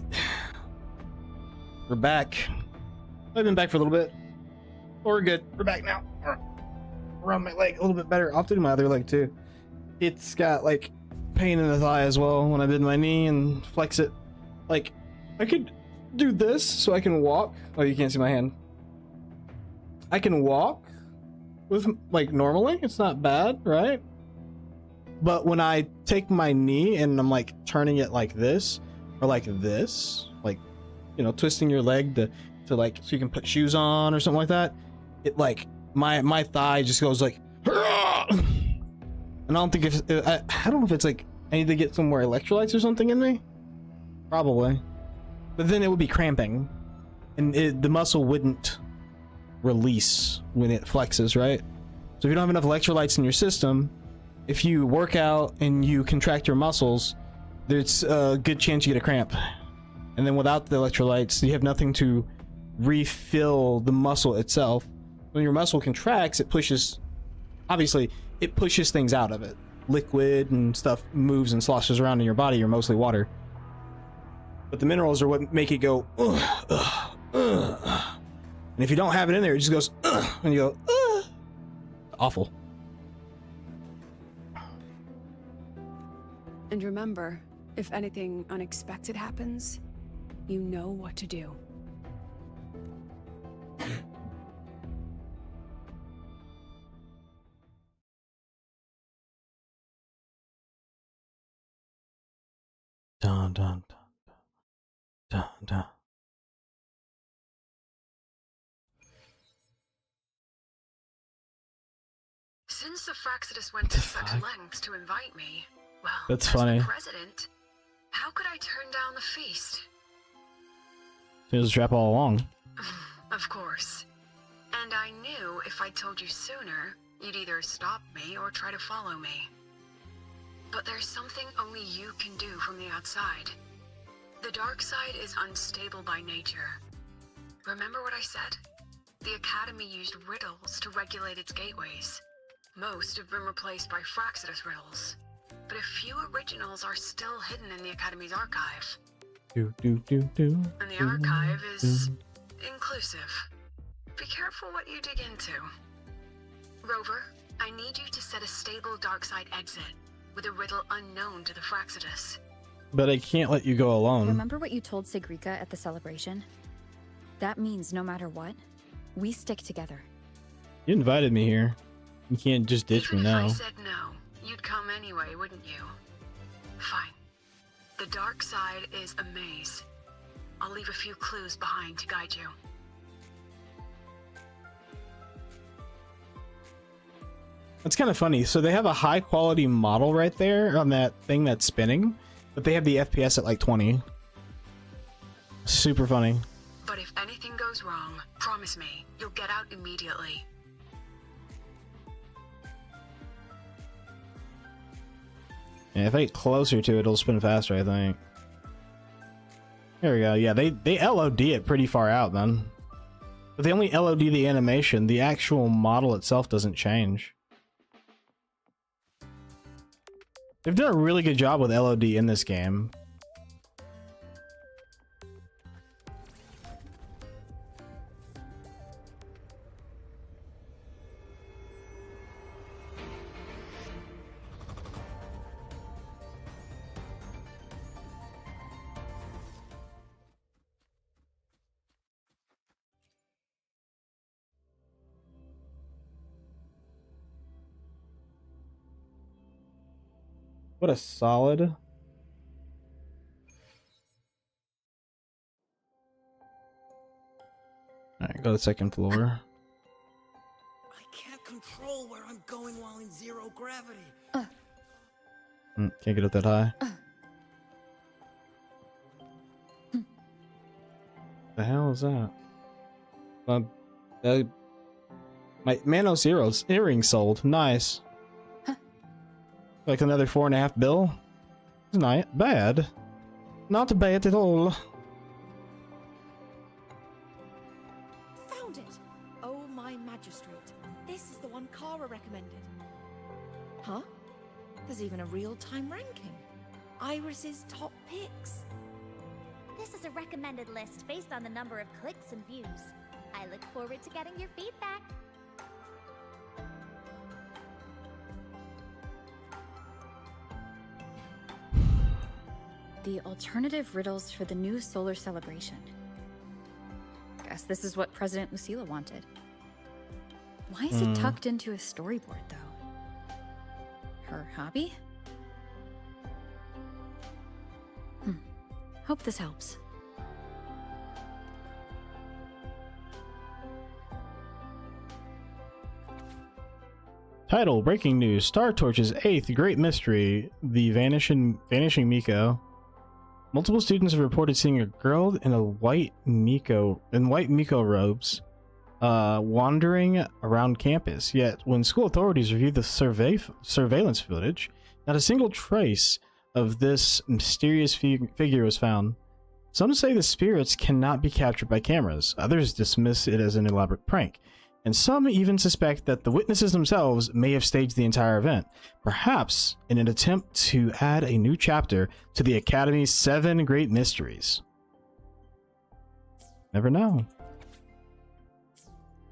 We're back. I've been back for a little bit. We're good. We're back now. Around my leg a little bit better. I'll have to do my other leg too. It's got like pain in the thigh as well when I bend my knee and flex it. Like I could do this so I can walk. Oh, you can't see my hand. I can walk with like normally. It's not bad, right? But when I take my knee and I'm like turning it like this, or like this, like, you know, twisting your leg to like, so you can put shoes on or something like that, it like, my thigh just goes like, and I don't think if, I don't know if it's like, I need to get some more electrolytes or something in me. Probably. But then it would be cramping. And the muscle wouldn't release when it flexes, right? So if you don't have enough electrolytes in your system, if you work out and you contract your muscles, there's a good chance you get a cramp. And then without the electrolytes, you have nothing to refill the muscle itself. When your muscle contracts, it pushes, obviously, it pushes things out of it. Liquid and stuff moves and sloshes around in your body. You're mostly water. But the minerals are what make it go, ugh, ugh, ugh. And if you don't have it in there, it just goes, ugh, and you go, ugh. Awful. And remember, if anything unexpected happens, you know what to do. Dun, dun, dun, dun, dun. Since the Fraxidus went to such lengths to invite me, well, That's as funny. the president, how could I turn down the feast? It was a trap all along. Of course. And I knew if I told you sooner, you'd either stop me or try to follow me. But there's something only you can do from the outside. The dark side is unstable by nature. Remember what I said? The Academy used riddles to regulate its gateways. Most have been replaced by Fraxidus riddles. But a few originals are still hidden in the Academy's archive. Do, do, do, do, And the archive is inclusive. Be careful what you dig into. Rover, I need you to set a stable dark side exit with a riddle unknown to the Fraxidus. But I can't let you go alone. Remember what you told Sigrika at the celebration? That means no matter what, we stick together. You invited me here. You can't just ditch me now. Even if I said no, you'd come anyway, wouldn't you? Fine. The dark side is a maze. I'll leave a few clues behind to guide you. That's kind of funny. So they have a high quality model right there on that thing that's spinning, but they have the FPS at like 20. Super funny. But if anything goes wrong, promise me, you'll get out immediately. Yeah, if I get closer to it, it'll spin faster, I think. There we go. Yeah, they LOD it pretty far out, then. But they only LOD the animation. The actual model itself doesn't change. They've done a really good job with LOD in this game. What a solid. Alright, go to the second floor. I can't control where I'm going while in zero gravity. Can't get up that high. The hell is that? My Mano Zero's earring sold. Nice. Like another 4.5 bill? It's not bad. Not bad at all. Found it! Oh, my magistrate. This is the one Kara recommended. Huh? There's even a real-time ranking. Iris's top picks. This is a recommended list based on the number of clicks and views. I look forward to getting your feedback. The alternative riddles for the new solar celebration. Guess this is what President Lucilla wanted. Why is it tucked into a storyboard, though? Her hobby? Hope this helps. Title: Breaking News. Star Torch's 8th Great Mystery, the Vanishing Miko. Multiple students have reported seeing a girl in white Miko robes wandering around campus. Yet, when school authorities reviewed the surveillance footage, not a single trace of this mysterious figure was found. Some say the spirits cannot be captured by cameras. Others dismiss it as an elaborate prank. And some even suspect that the witnesses themselves may have staged the entire event, perhaps in an attempt to add a new chapter to the Academy's 7 Great Mysteries. Never know.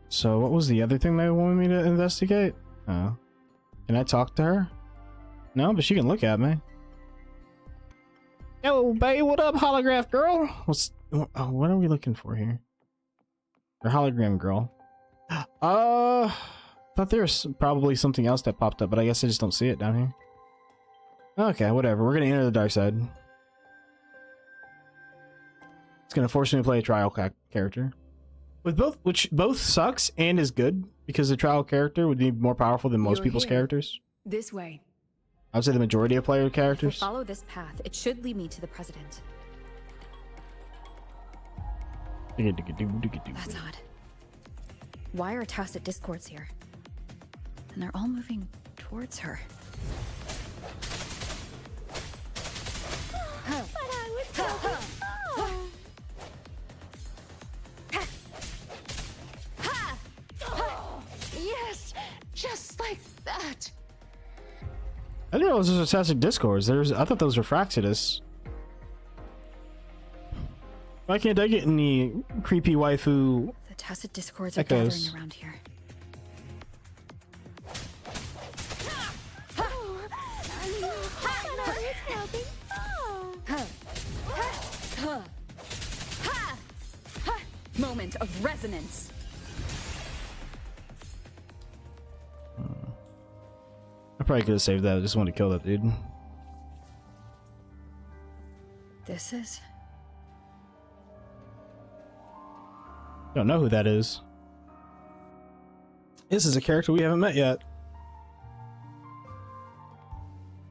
So what was the other thing they wanted me to investigate? Can I talk to her? No, but she can look at me. Yo, babe, what up, holograph girl? What are we looking for here? Or hologram girl? Thought there was probably something else that popped up, but I guess I just don't see it down here. Okay, whatever. We're gonna enter the dark side. It's gonna force me to play a trial character. With which both sucks and is good, because the trial character would be more powerful than most people's characters. This way. I would say the majority of player characters. If I follow this path, it should lead me to the president. That's odd. Why are tacit discords here? And they're all moving towards her. But I was so Yes, just like that. I didn't know those were tacit discords. I thought those were Fraxidus. Why can't I get any creepy waifu? The tacit discords are echoes gathering around here. Moment of resonance. I probably could have saved that. I just wanted to kill that dude. This is... Don't know who that is. This is a character we haven't met yet.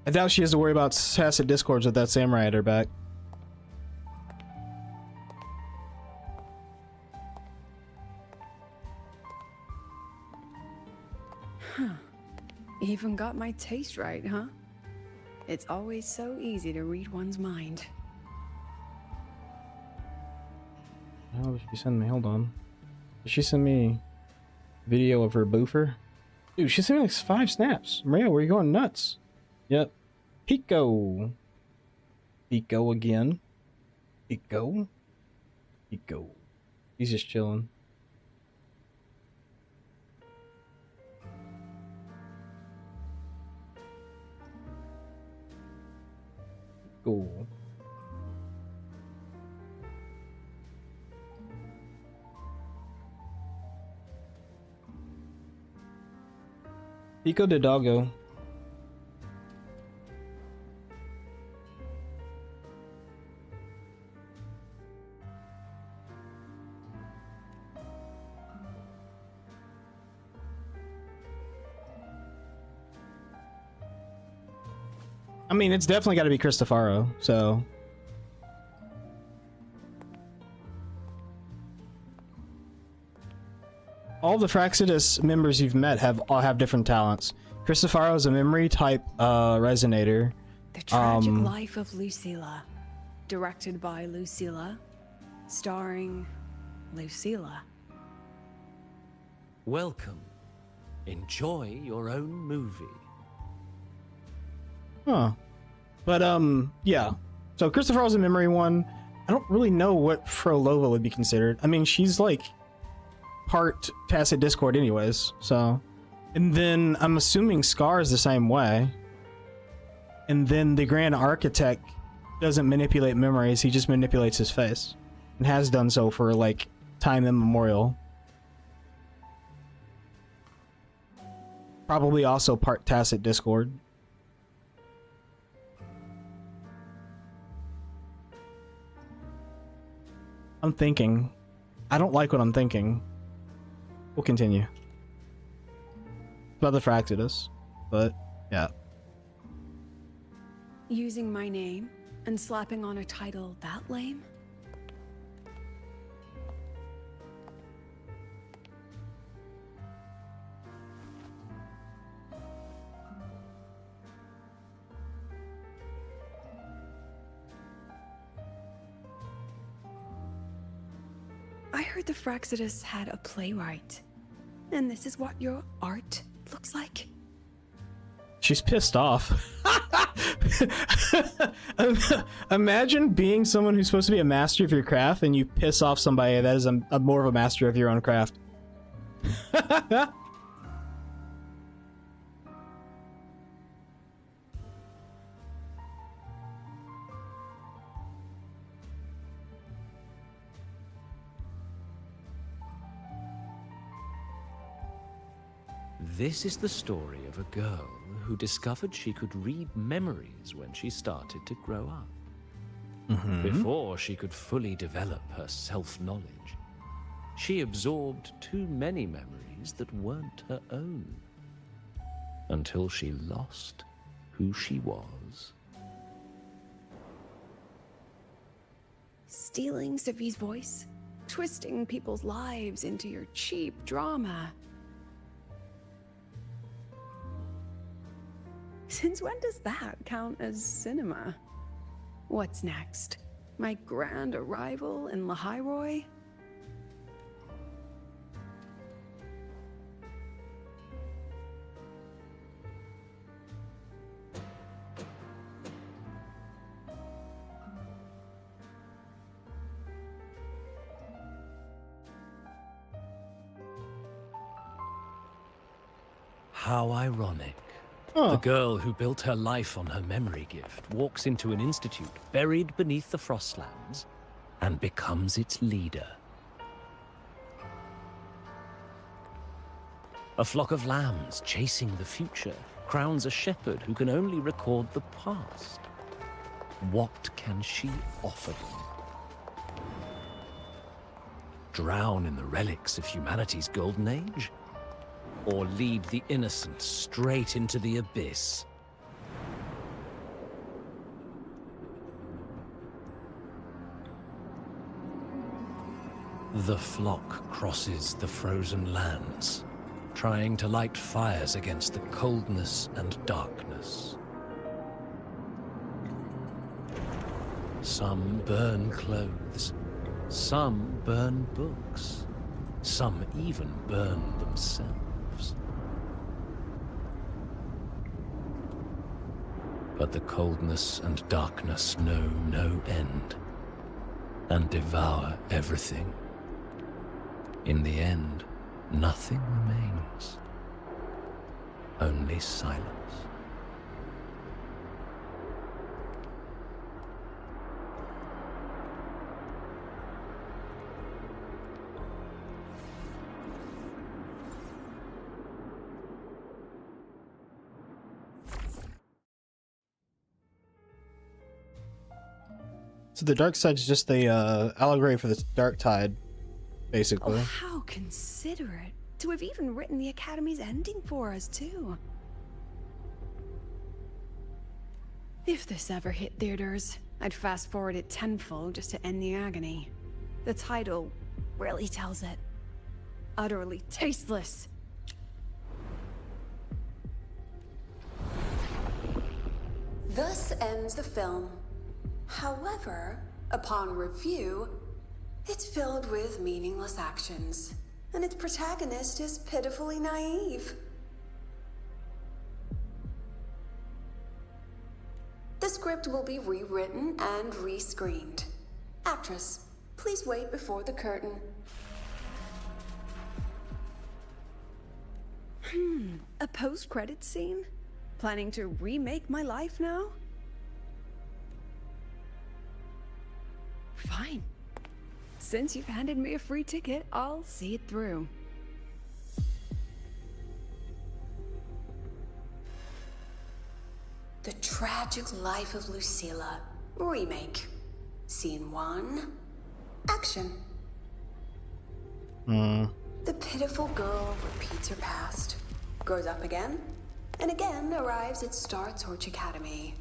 I doubt she has to worry about tacit discords with that samurai at her back. Even got my taste right, huh? It's always so easy to read one's mind. Oh, did she send me? Hold on. Did she send me a video of her boofer? Dude, she sent me like 5 snaps. Maria, where you going nuts? Yep. Pico. Pico again. Pico. Pico. He's just chilling. Cool. Pico de doggo. I mean, it's definitely got to be Cristofaro, so... All the Fraxidus members you've met all have different talents. Cristofaro is a memory type resonator. The Tragic Life of Lucilla. Directed by Lucilla. Starring Lucilla. Welcome. Enjoy your own movie. Huh. But, yeah. So Cristofaro's a memory one. I don't really know what Frolova would be considered. I mean, she's like part tacit discord anyways, so. And then I'm assuming Scar is the same way. And then the Grand Architect doesn't manipulate memories, he just manipulates his face. And has done so for like time immemorial. Probably also part tacit discord. I'm thinking. I don't like what I'm thinking. We'll continue. About the Fraxidus, but yeah. Using my name and slapping on a title that lame? I heard the Fraxidus had a playwright. And this is what your art looks like? She's pissed off. Imagine being someone who's supposed to be a master of your craft and you piss off somebody that is a more of a master of your own craft. This is the story of a girl who discovered she could read memories when she started to grow up. Before she could fully develop her self-knowledge, she absorbed too many memories that weren't her own, until she lost who she was. Stealing Savi's voice? Twisting people's lives into your cheap drama? Since when does that count as cinema? What's next? My grand arrival in Lahairoi? How ironic. The girl who built her life on her memory gift walks into an institute buried beneath the Frostlands and becomes its leader. A flock of lambs chasing the future crowns a shepherd who can only record the past. What can she offer them? Drown in the relics of humanity's golden age? Or lead the innocent straight into the abyss? The flock crosses the frozen lands, trying to light fires against the coldness and darkness. Some burn clothes, some burn books, some even burn themselves. But the coldness and darkness know no end, and devour everything. In the end, nothing remains. Only silence. So the dark side is just the allegory for the dark tide, basically. Oh, how considerate to have even written the Academy's ending for us, too. If this ever hit theaters, I'd fast forward it tenfold just to end the agony. The title really tells it. Utterly tasteless. Thus ends the film. However, upon review, it's filled with meaningless actions, and its protagonist is pitifully naive. The script will be rewritten and rescreened. Actress, please wait before the curtain. A post-credits scene? Planning to remake my life now? Fine. Since you've handed me a free ticket, I'll see it through. The Tragic Life of Lucilla. Remake. Scene 1. Action. The pitiful girl repeats her past, grows up again, and again arrives at Star Torch Academy,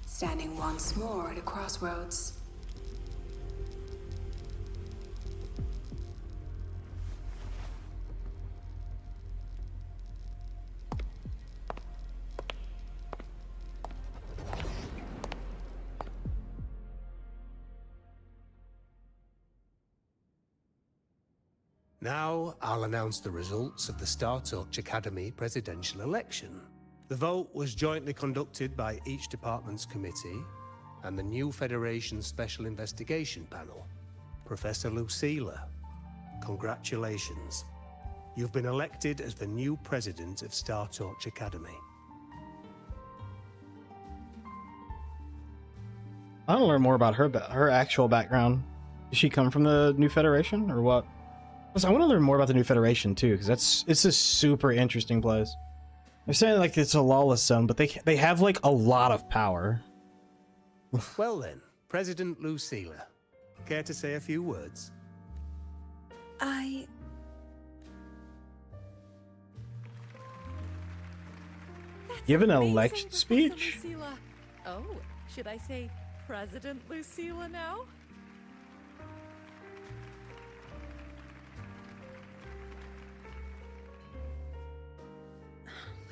standing once more at a crossroads. Now I'll announce the results of the StarTalk Academy presidential election. The vote was jointly conducted by each department's committee and the new Federation Special Investigation Panel. Professor Lucilla, congratulations. You've been elected as the new president of StarTalk Academy. I want to learn more about her actual background. Did she come from the New Federation or what? Plus, I want to learn more about the New Federation too, because it's a super interesting place. They're saying like it's a lawless zone, but they have like a lot of power. Well then, President Lucilla, care to say a few words? Give an election speech? Lucilla. Oh, should I say President Lucilla now?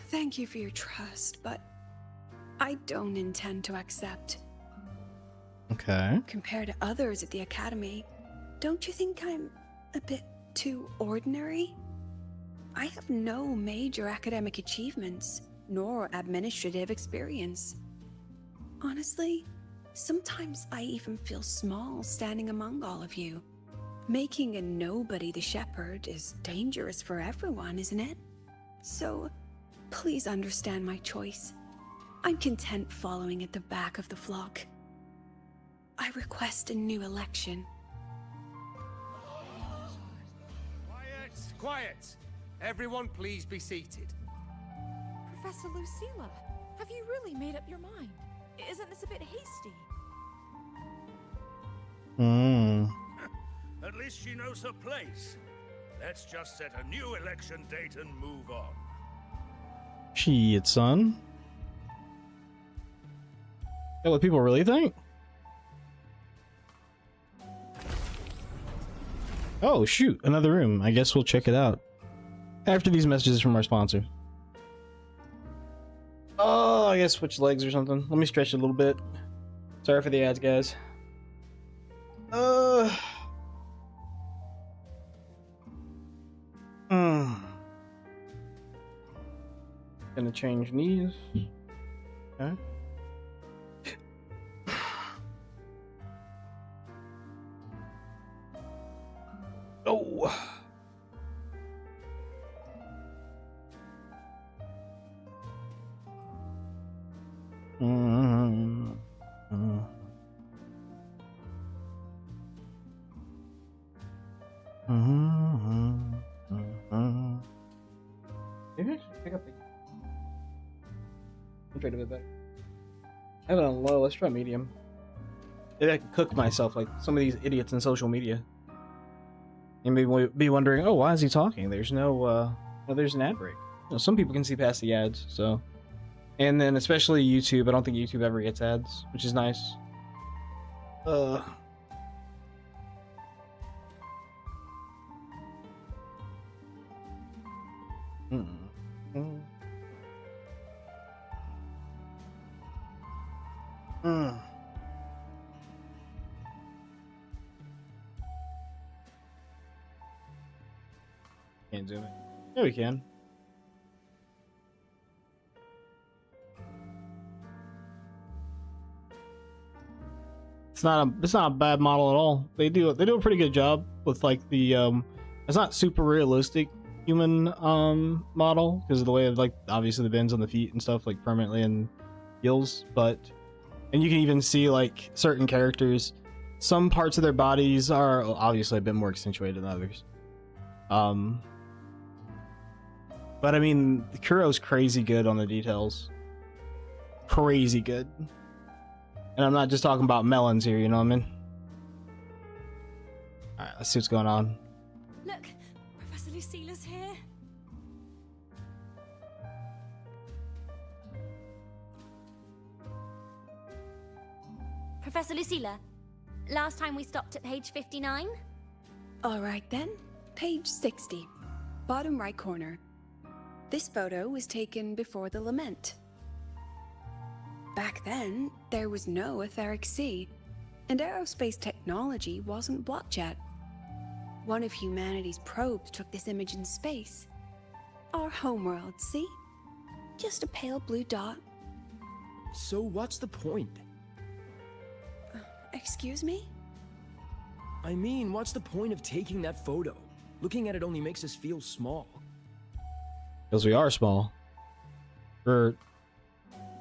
Thank you for your trust, but I don't intend to accept. Okay. Compared to others at the Academy, don't you think I'm a bit too ordinary? I have no major academic achievements, nor administrative experience. Honestly, sometimes I even feel small standing among all of you. Making a nobody the shepherd is dangerous for everyone, isn't it? So, please understand my choice. I'm content following at the back of the flock. I request a new election. Quiet! Quiet! Everyone please be seated. Professor Lucilla, have you really made up your mind? Isn't this a bit hasty? At least she knows her place. Let's just set a new election date and move on. Shit, son. That what people really think? Oh, shoot. Another room. I guess we'll check it out after these messages from our sponsor. Oh, I guess switch legs or something. Let me stretch it a little bit. Sorry for the ads, guys. Gonna change knees. Okay. Oh. Maybe I should pick up the... I'll try to do it better. I have it on low. Let's try medium. Maybe I can cook myself like some of these idiots in social media. You may be wondering, oh, why is he talking? There's no, there's an ad break. You know, some people can see past the ads, so. And then especially YouTube, I don't think YouTube ever gets ads, which is nice. Can't zoom it. Yeah, we can. It's not a bad model at all. They do a pretty good job with like the it's not super realistic human model because of the way of like obviously the bends on the feet and stuff like permanently and heels, and you can even see like certain characters, some parts of their bodies are obviously a bit more accentuated than others. But I mean, Kuro's crazy good on the details. Crazy good. And I'm not just talking about melons here, you know what I mean? Alright, let's see what's going on. Look, Professor Lucilla's here. Professor Lucilla, last time we stopped at page 59? Alright then, page 60, bottom right corner. This photo was taken before the lament. Back then, there was no etheric sea, and aerospace technology wasn't blocked yet. One of humanity's probes took this image in space. Our homeworld, see? Just a pale blue dot. So what's the point? Excuse me? I mean, what's the point of taking that photo? Looking at it only makes us feel small. Because we are small. We're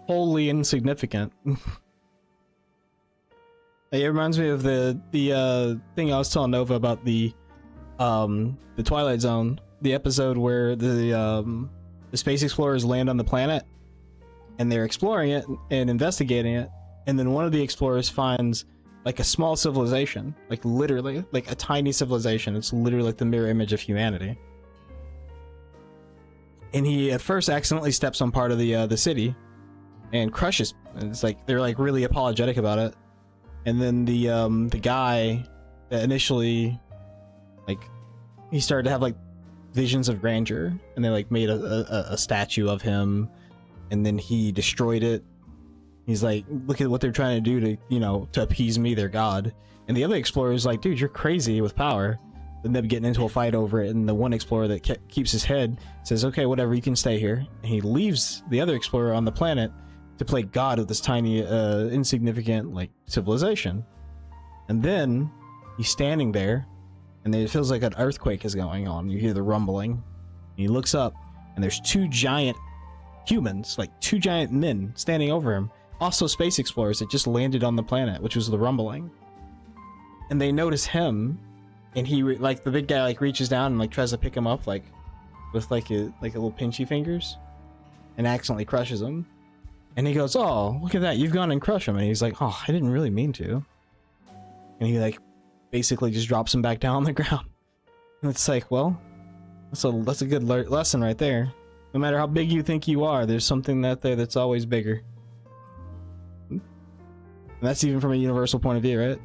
wholly insignificant. It reminds me of the thing I was telling Nova about the Twilight Zone, the episode where the space explorers land on the planet and they're exploring it and investigating it, and then one of the explorers finds like a small civilization, like literally like a tiny civilization. It's literally like the mirror image of humanity. And he at first accidentally steps on part of the city and crushes. It's like they're like really apologetic about it. And then the guy that initially, like, he started to have like visions of grandeur, and they like made a statue of him, and then he destroyed it. He's like, look at what they're trying to do to, you know, to appease me, their god. And the other explorer is like, dude, you're crazy with power. Then they're getting into a fight over it, and the one explorer that keeps his head says, okay, whatever, you can stay here. And he leaves the other explorer on the planet to play god of this tiny, insignificant, like, civilization. And then he's standing there, and it feels like an earthquake is going on. You hear the rumbling. And he looks up, and there's two giant humans, like two giant men, standing over him. Also space explorers that just landed on the planet, which was the rumbling. And they notice him, and he like the big guy like reaches down and like tries to pick him up like with like a little pinchy fingers, and accidentally crushes him. And he goes, "Oh, look at that! You've gone and crushed him." And he's like, "Oh, I didn't really mean to." And he like basically just drops him back down on the ground. And it's like, well, that's a good lesson right there. No matter how big you think you are, there's something out there that's always bigger. And that's even from a universal point of view, right?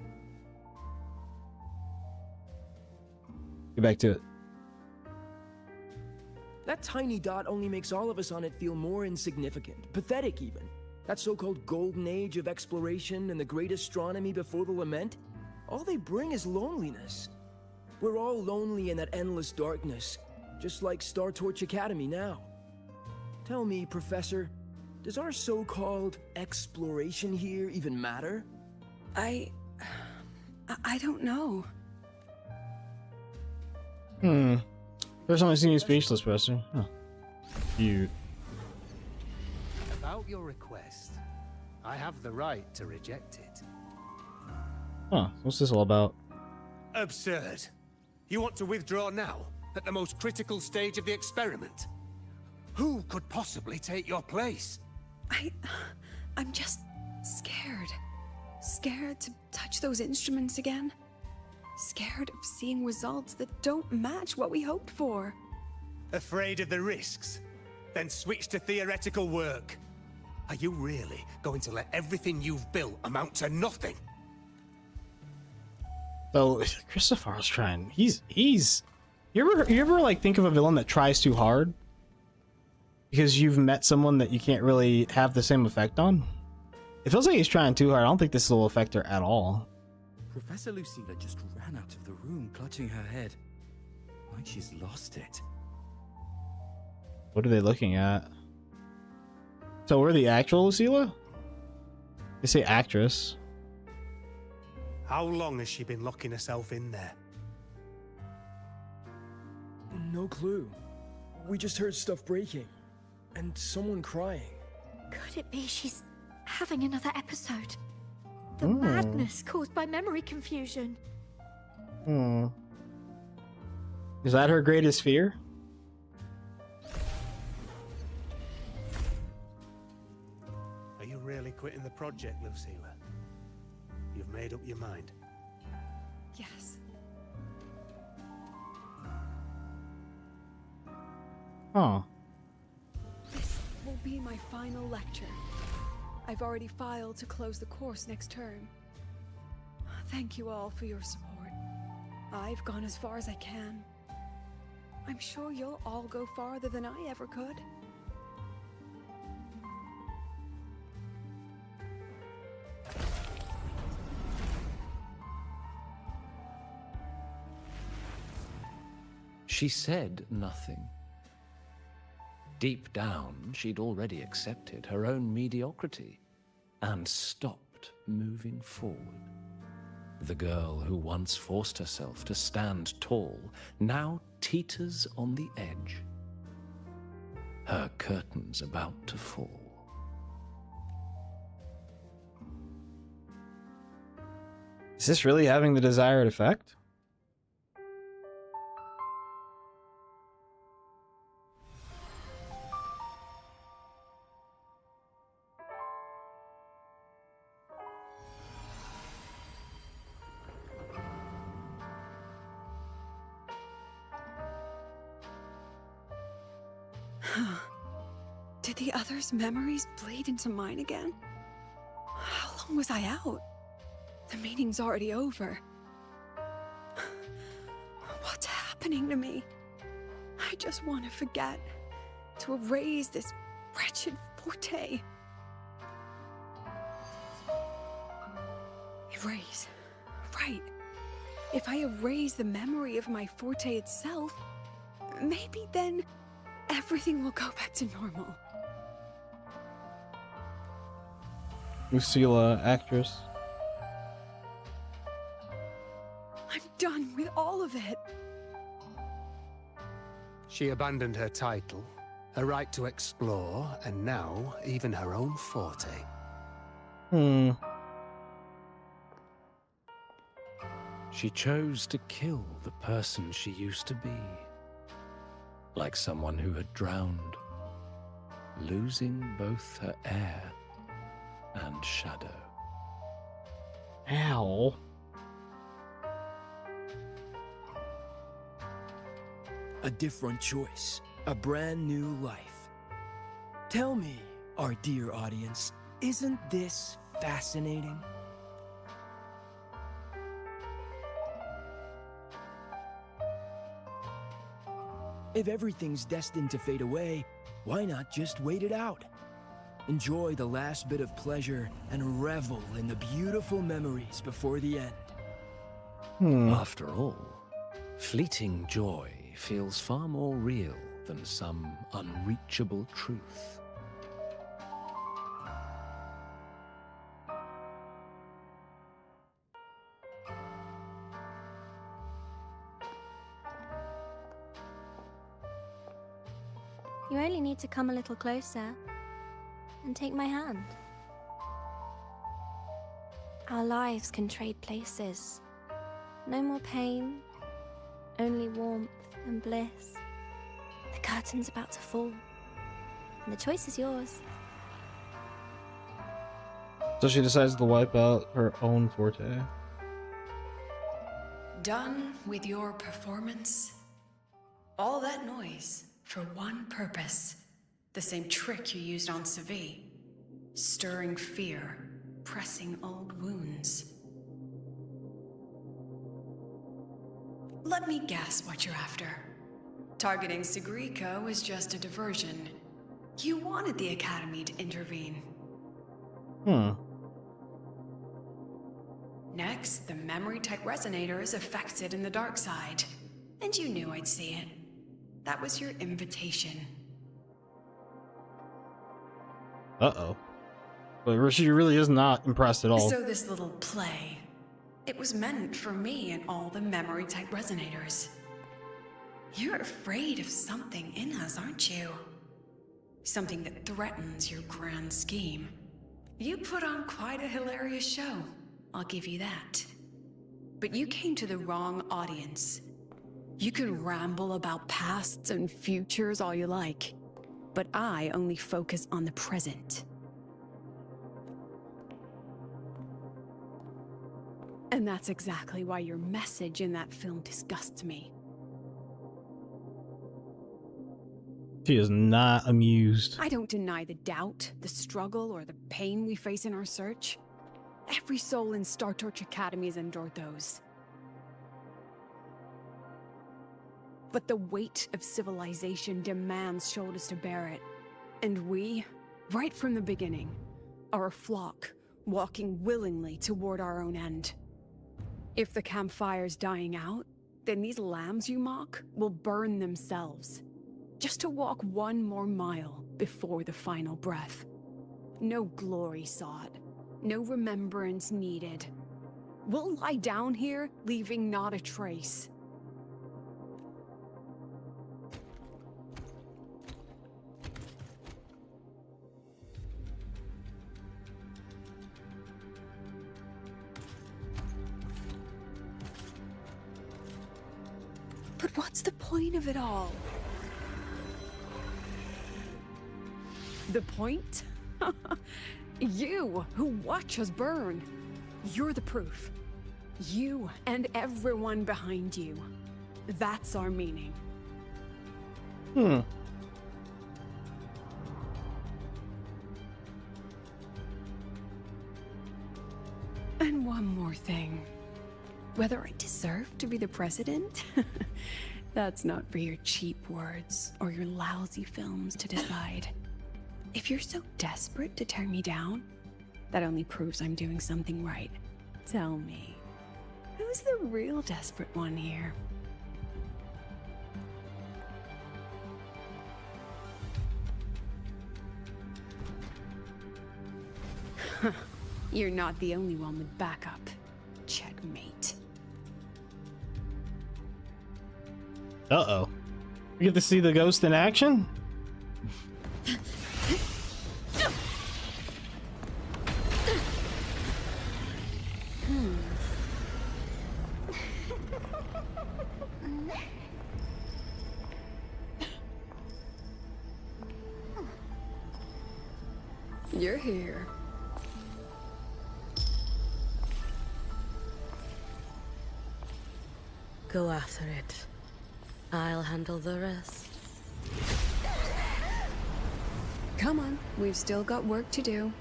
Get back to it. That tiny dot only makes all of us on it feel more insignificant, pathetic even. That so-called golden age of exploration and the great astronomy before the lament, all they bring is loneliness. We're all lonely in that endless darkness, just like Star Torch Academy now. Tell me, Professor, does our so-called exploration here even matter? I don't know. First time I've seen you speechless, Professor. Huh. Cute. About your request, I have the right to reject it. Huh, what's this all about? Absurd. You want to withdraw now, at the most critical stage of the experiment? Who could possibly take your place? I'm just scared. Scared to touch those instruments again. Scared of seeing results that don't match what we hoped for. Afraid of the risks? Then switch to theoretical work. Are you really going to let everything you've built amount to nothing? So Christopher's trying. He's. You ever like think of a villain that tries too hard? Because you've met someone that you can't really have the same effect on? It feels like he's trying too hard. I don't think this will affect her at all. Professor Lucilla just ran out of the room, clutching her head. Like she's lost it. What are they looking at? So we're the actual Lucilla? They say actress. How long has she been locking herself in there? No clue. We just heard stuff breaking. And someone crying. Could it be she's having another episode? The madness caused by memory confusion. Is that her greatest fear? Are you really quitting the project, Lucilla? You've made up your mind? Yes. Huh. This will be my final lecture. I've already filed to close the course next term. Thank you all for your support. I've gone as far as I can. I'm sure you'll all go farther than I ever could. She said nothing. Deep down, she'd already accepted her own mediocrity and stopped moving forward. The girl who once forced herself to stand tall now teeters on the edge. Her curtains about to fall. Is this really having the desired effect? Did the others' memories bleed into mine again? How long was I out? The meeting's already over. What's happening to me? I just want to forget. To erase this wretched forte. Erase. Right. If I erase the memory of my forte itself, maybe then everything will go back to normal. Lucilla, actress. I'm done with all of it. She abandoned her title, her right to explore, and now even her own forte. She chose to kill the person she used to be. Like someone who had drowned, losing both her air and shadow. Ow. A different choice, a brand new life. Tell me, our dear audience, isn't this fascinating? If everything's destined to fade away, why not just wait it out? Enjoy the last bit of pleasure and revel in the beautiful memories before the end. After all, fleeting joy feels far more real than some unreachable truth. You only need to come a little closer and take my hand. Our lives can trade places. No more pain, only warmth and bliss. The curtain's about to fall, and the choice is yours. So she decides to wipe out her own forte. Done with your performance? All that noise for one purpose. The same trick you used on Seville. Stirring fear, pressing old wounds. Let me guess what you're after. Targeting Sigrico was just a diversion. You wanted the Academy to intervene. Next, the memory-type Resonator is affected in the dark side. And you knew I'd see it. That was your invitation. Uh-oh. But she really is not impressed at all. So this little play, it was meant for me and all the memory-type Resonators. You're afraid of something in us, aren't you? Something that threatens your grand scheme. You put on quite a hilarious show, I'll give you that. But you came to the wrong audience. You can ramble about pasts and futures all you like, but I only focus on the present. And that's exactly why your message in that film disgusts me. She is not amused. I don't deny the doubt, the struggle, or the pain we face in our search. Every soul in Star Torch Academy has endured those. But the weight of civilization demands shoulders to bear it. And we, right from the beginning, are a flock, walking willingly toward our own end. If the campfire's dying out, then these lambs you mock will burn themselves, just to walk one more mile before the final breath. No glory sought, no remembrance needed. We'll lie down here, leaving not a trace. But what's the point of it all? The point? You, who watch us burn. You're the proof. You and everyone behind you. That's our meaning. And one more thing. Whether I deserve to be the president? That's not for your cheap words or your lousy films to decide. If you're so desperate to tear me down, that only proves I'm doing something right. Tell me, who's the real desperate one here? You're not the only one with backup. Checkmate. Uh-oh. We get to see the ghost in action? You're here. Go after it. I'll handle the rest. Come on, we've still got work to do.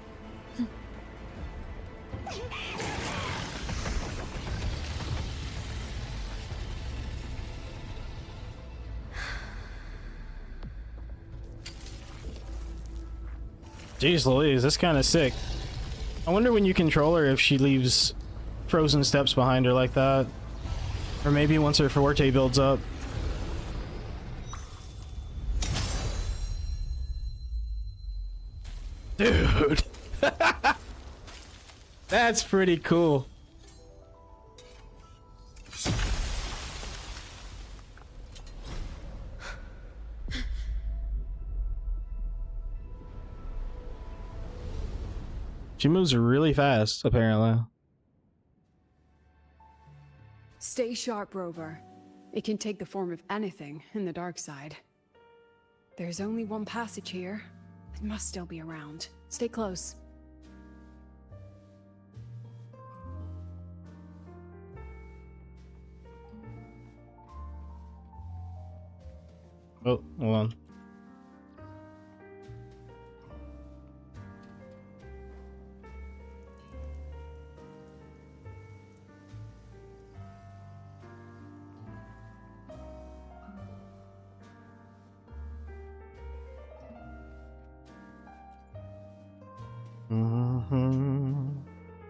Jeez Louise, that's kind of sick. I wonder when you control her if she leaves frozen steps behind her like that. Or maybe once her forte builds up. Dude. That's pretty cool. She moves really fast, apparently. Stay sharp, Rover. It can take the form of anything in the dark side. There's only one passage here. It must still be around. Stay close. Oh, hold on.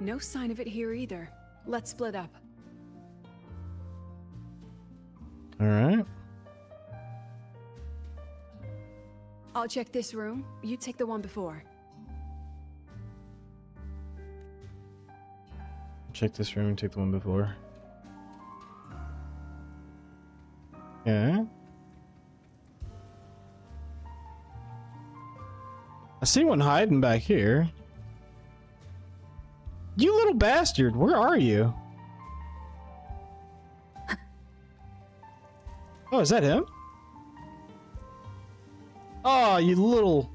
No sign of it here either. Let's split up. All right. I'll check this room. You take the one before. Check this room and take the one before. Yeah. I see one hiding back here. You little bastard, where are you? Oh, is that him? Oh, you little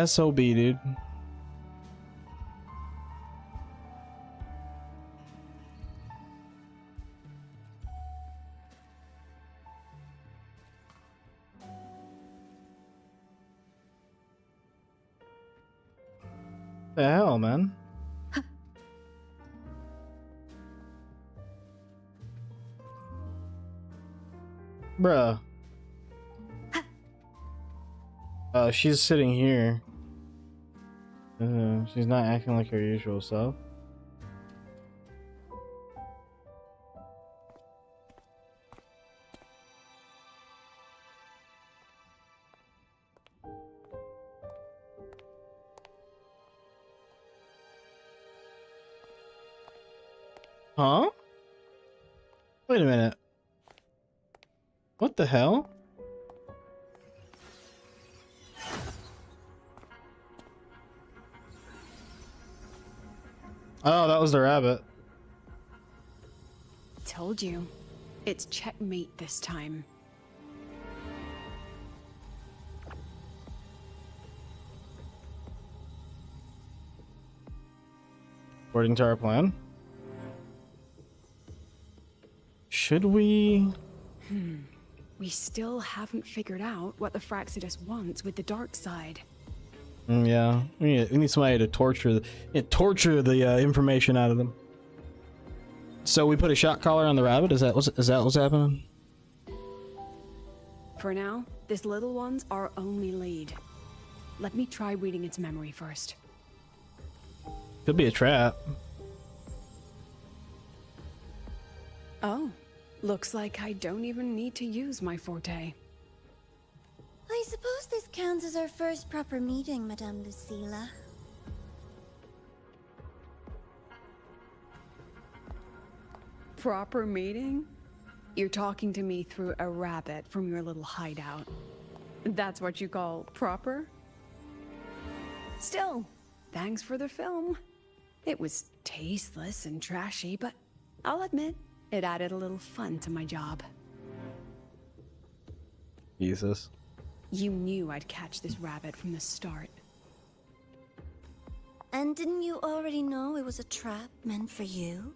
SOB, dude. The hell, man? Bruh. Oh, she's sitting here. She's not acting like her usual self. Huh? Wait a minute. What the hell? Oh, that was the rabbit. Told you. It's checkmate this time. According to our plan. Should we? We still haven't figured out what the Fraxidus wants with the dark side. Yeah, we need somebody to torture the information out of them. So we put a shock collar on the rabbit. Is that what's happening? For now, this little one's our only lead. Let me try reading its memory first. Could be a trap. Oh, looks like I don't even need to use my forte. I suppose this counts as our first proper meeting, Madame Lucilla. Proper meeting? You're talking to me through a rabbit from your little hideout. That's what you call proper? Still, thanks for the film. It was tasteless and trashy, but I'll admit, it added a little fun to my job. Jesus. You knew I'd catch this rabbit from the start. And didn't you already know it was a trap meant for you?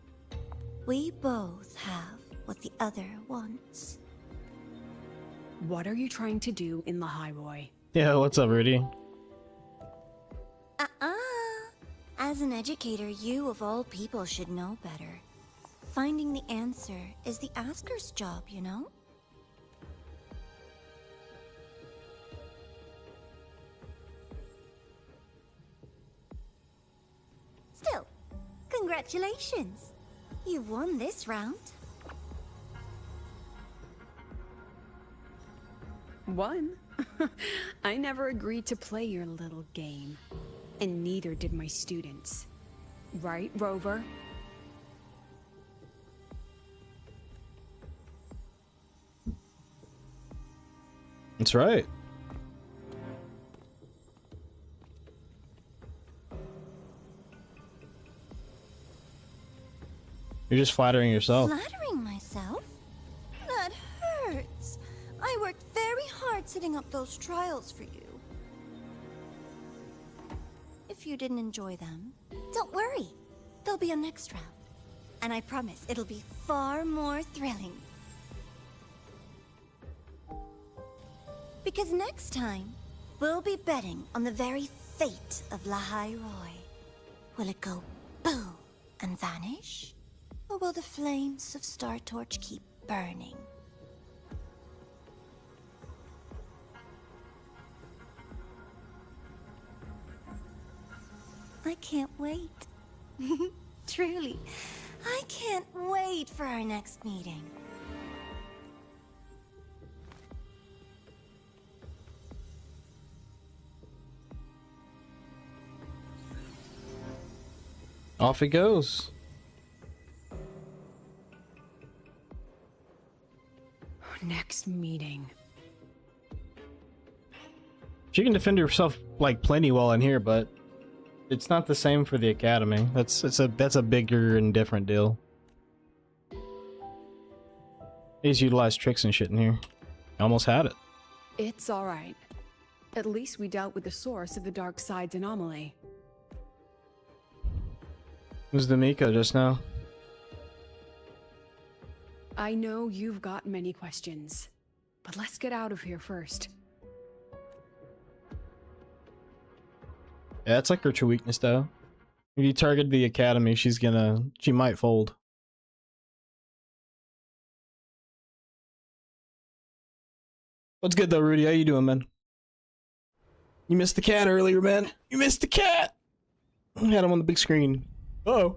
We both have what the other wants. What are you trying to do in the highway? Yeah, what's up, Rudy? As an educator, you of all people should know better. Finding the answer is the asker's job, you know? Still, congratulations. You've won this round. Won? I never agreed to play your little game. And neither did my students. Right, Rover? That's right. You're just flattering yourself. Flattering myself? That hurts. I worked very hard setting up those trials for you. If you didn't enjoy them, don't worry. There'll be a next round. And I promise it'll be far more thrilling. Because next time, we'll be betting on the very fate of Lahai Roy. Will it go boom and vanish? Or will the flames of Star Torch keep burning? I can't wait. Truly, I can't wait for our next meeting. Off it goes. Next meeting. She can defend herself like plenty well in here, but it's not the same for the academy. That's a bigger and different deal. He's utilized tricks and shit in here. Almost had it. It's alright. At least we dealt with the source of the dark side's anomaly. Who's the Miko just now? I know you've got many questions, but let's get out of here first. Yeah, that's like her true weakness though. If you target the academy, she might fold. What's good though, Rudy? How you doing, man? You missed the cat earlier, man. You missed the cat! I had him on the big screen. Uh-oh.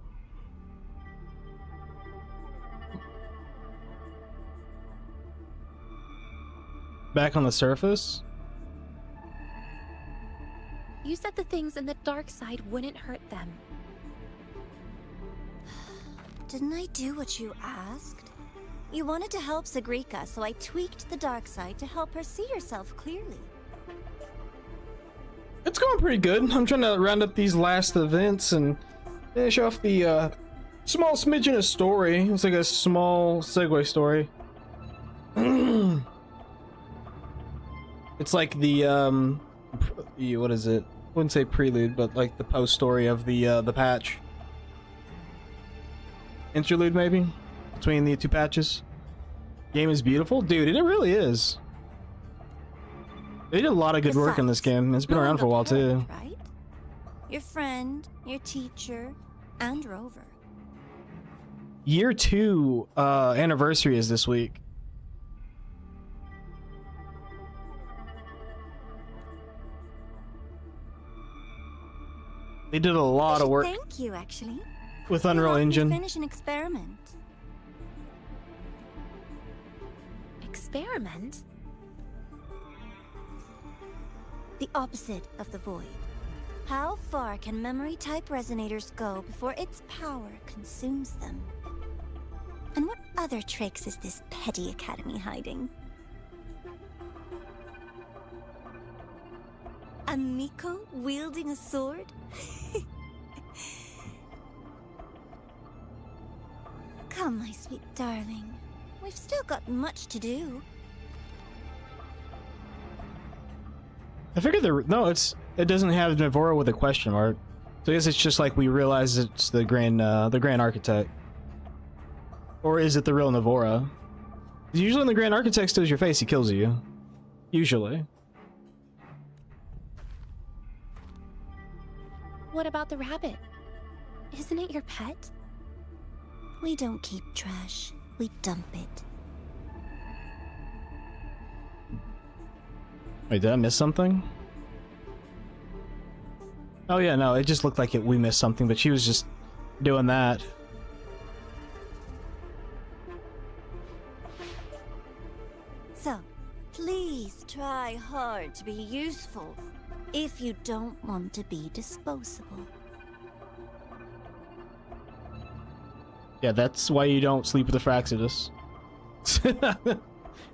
Back on the surface? You said the things in the dark side wouldn't hurt them. Didn't I do what you asked? You wanted to help Zagrika, so I tweaked the dark side to help her see herself clearly. It's going pretty good. I'm trying to round up these last events and finish off the small smidgen of story. It's like a small segue story. It's like the what is it? I wouldn't say prelude, but like the post story of the patch. Interlude maybe between the two patches. Game is beautiful, dude. It really is. They did a lot of good work on this game. It's been around for a while too. Right? Your friend, your teacher, and Rover. Year 2 anniversary is this week. They did a lot of work. Thank you, actually. With Unreal Engine. Finish an experiment. Experiment? The opposite of the void. How far can memory-type resonators go before its power consumes them? And what other tricks is this petty academy hiding? A Miko wielding a sword? Come, my sweet darling. We've still got much to do. I figured it doesn't have Navora with a question mark. So I guess it's just like we realize it's the Grand Architect. Or is it the real Navora? Usually when the Grand Architect steals your face, he kills you. Usually. What about the rabbit? Isn't it your pet? We don't keep trash. We dump it. Wait, did I miss something? Oh yeah, no, it just looked like we missed something, but she was just doing that. So, please try hard to be useful if you don't want to be disposable. Yeah, that's why you don't sleep with the Fraxidus.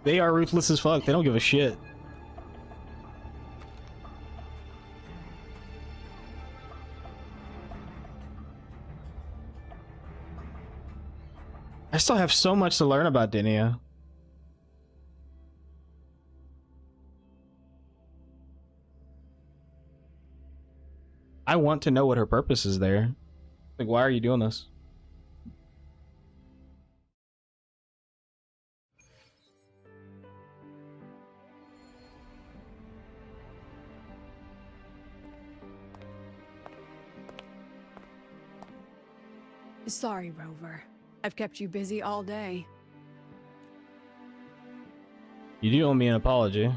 They are ruthless as fuck. They don't give a shit. I still have so much to learn about Dinia. I want to know what her purpose is there. Like, why are you doing this? Sorry, Rover. I've kept you busy all day. You do owe me an apology.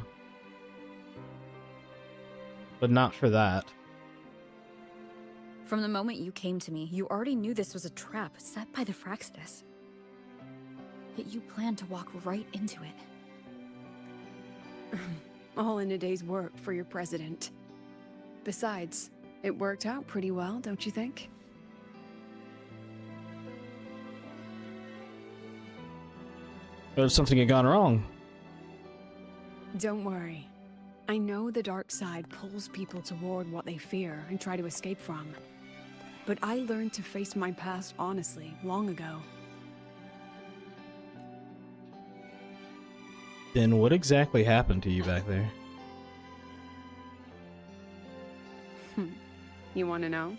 But not for that. From the moment you came to me, you already knew this was a trap set by the Fraxidus. Yet you planned to walk right into it. All in a day's work for your president. Besides, it worked out pretty well, don't you think? What if something had gone wrong? Don't worry. I know the dark side pulls people toward what they fear and try to escape from. But I learned to face my past honestly long ago. Then what exactly happened to you back there? You want to know?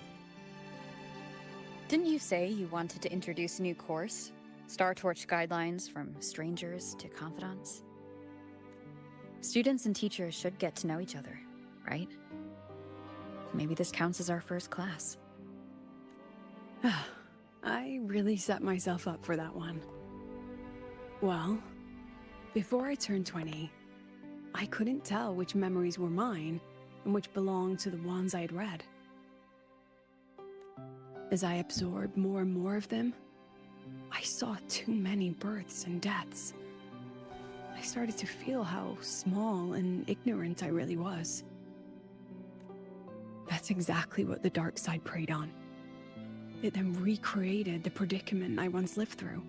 Didn't you say you wanted to introduce a new course? Star Torch guidelines from strangers to confidants? Students and teachers should get to know each other, right? Maybe this counts as our first class. I really set myself up for that one. Well, before I turned 20, I couldn't tell which memories were mine and which belonged to the ones I had read. As I absorbed more and more of them, I saw too many births and deaths. I started to feel how small and ignorant I really was. That's exactly what the dark side preyed on. It then recreated the predicament I once lived through.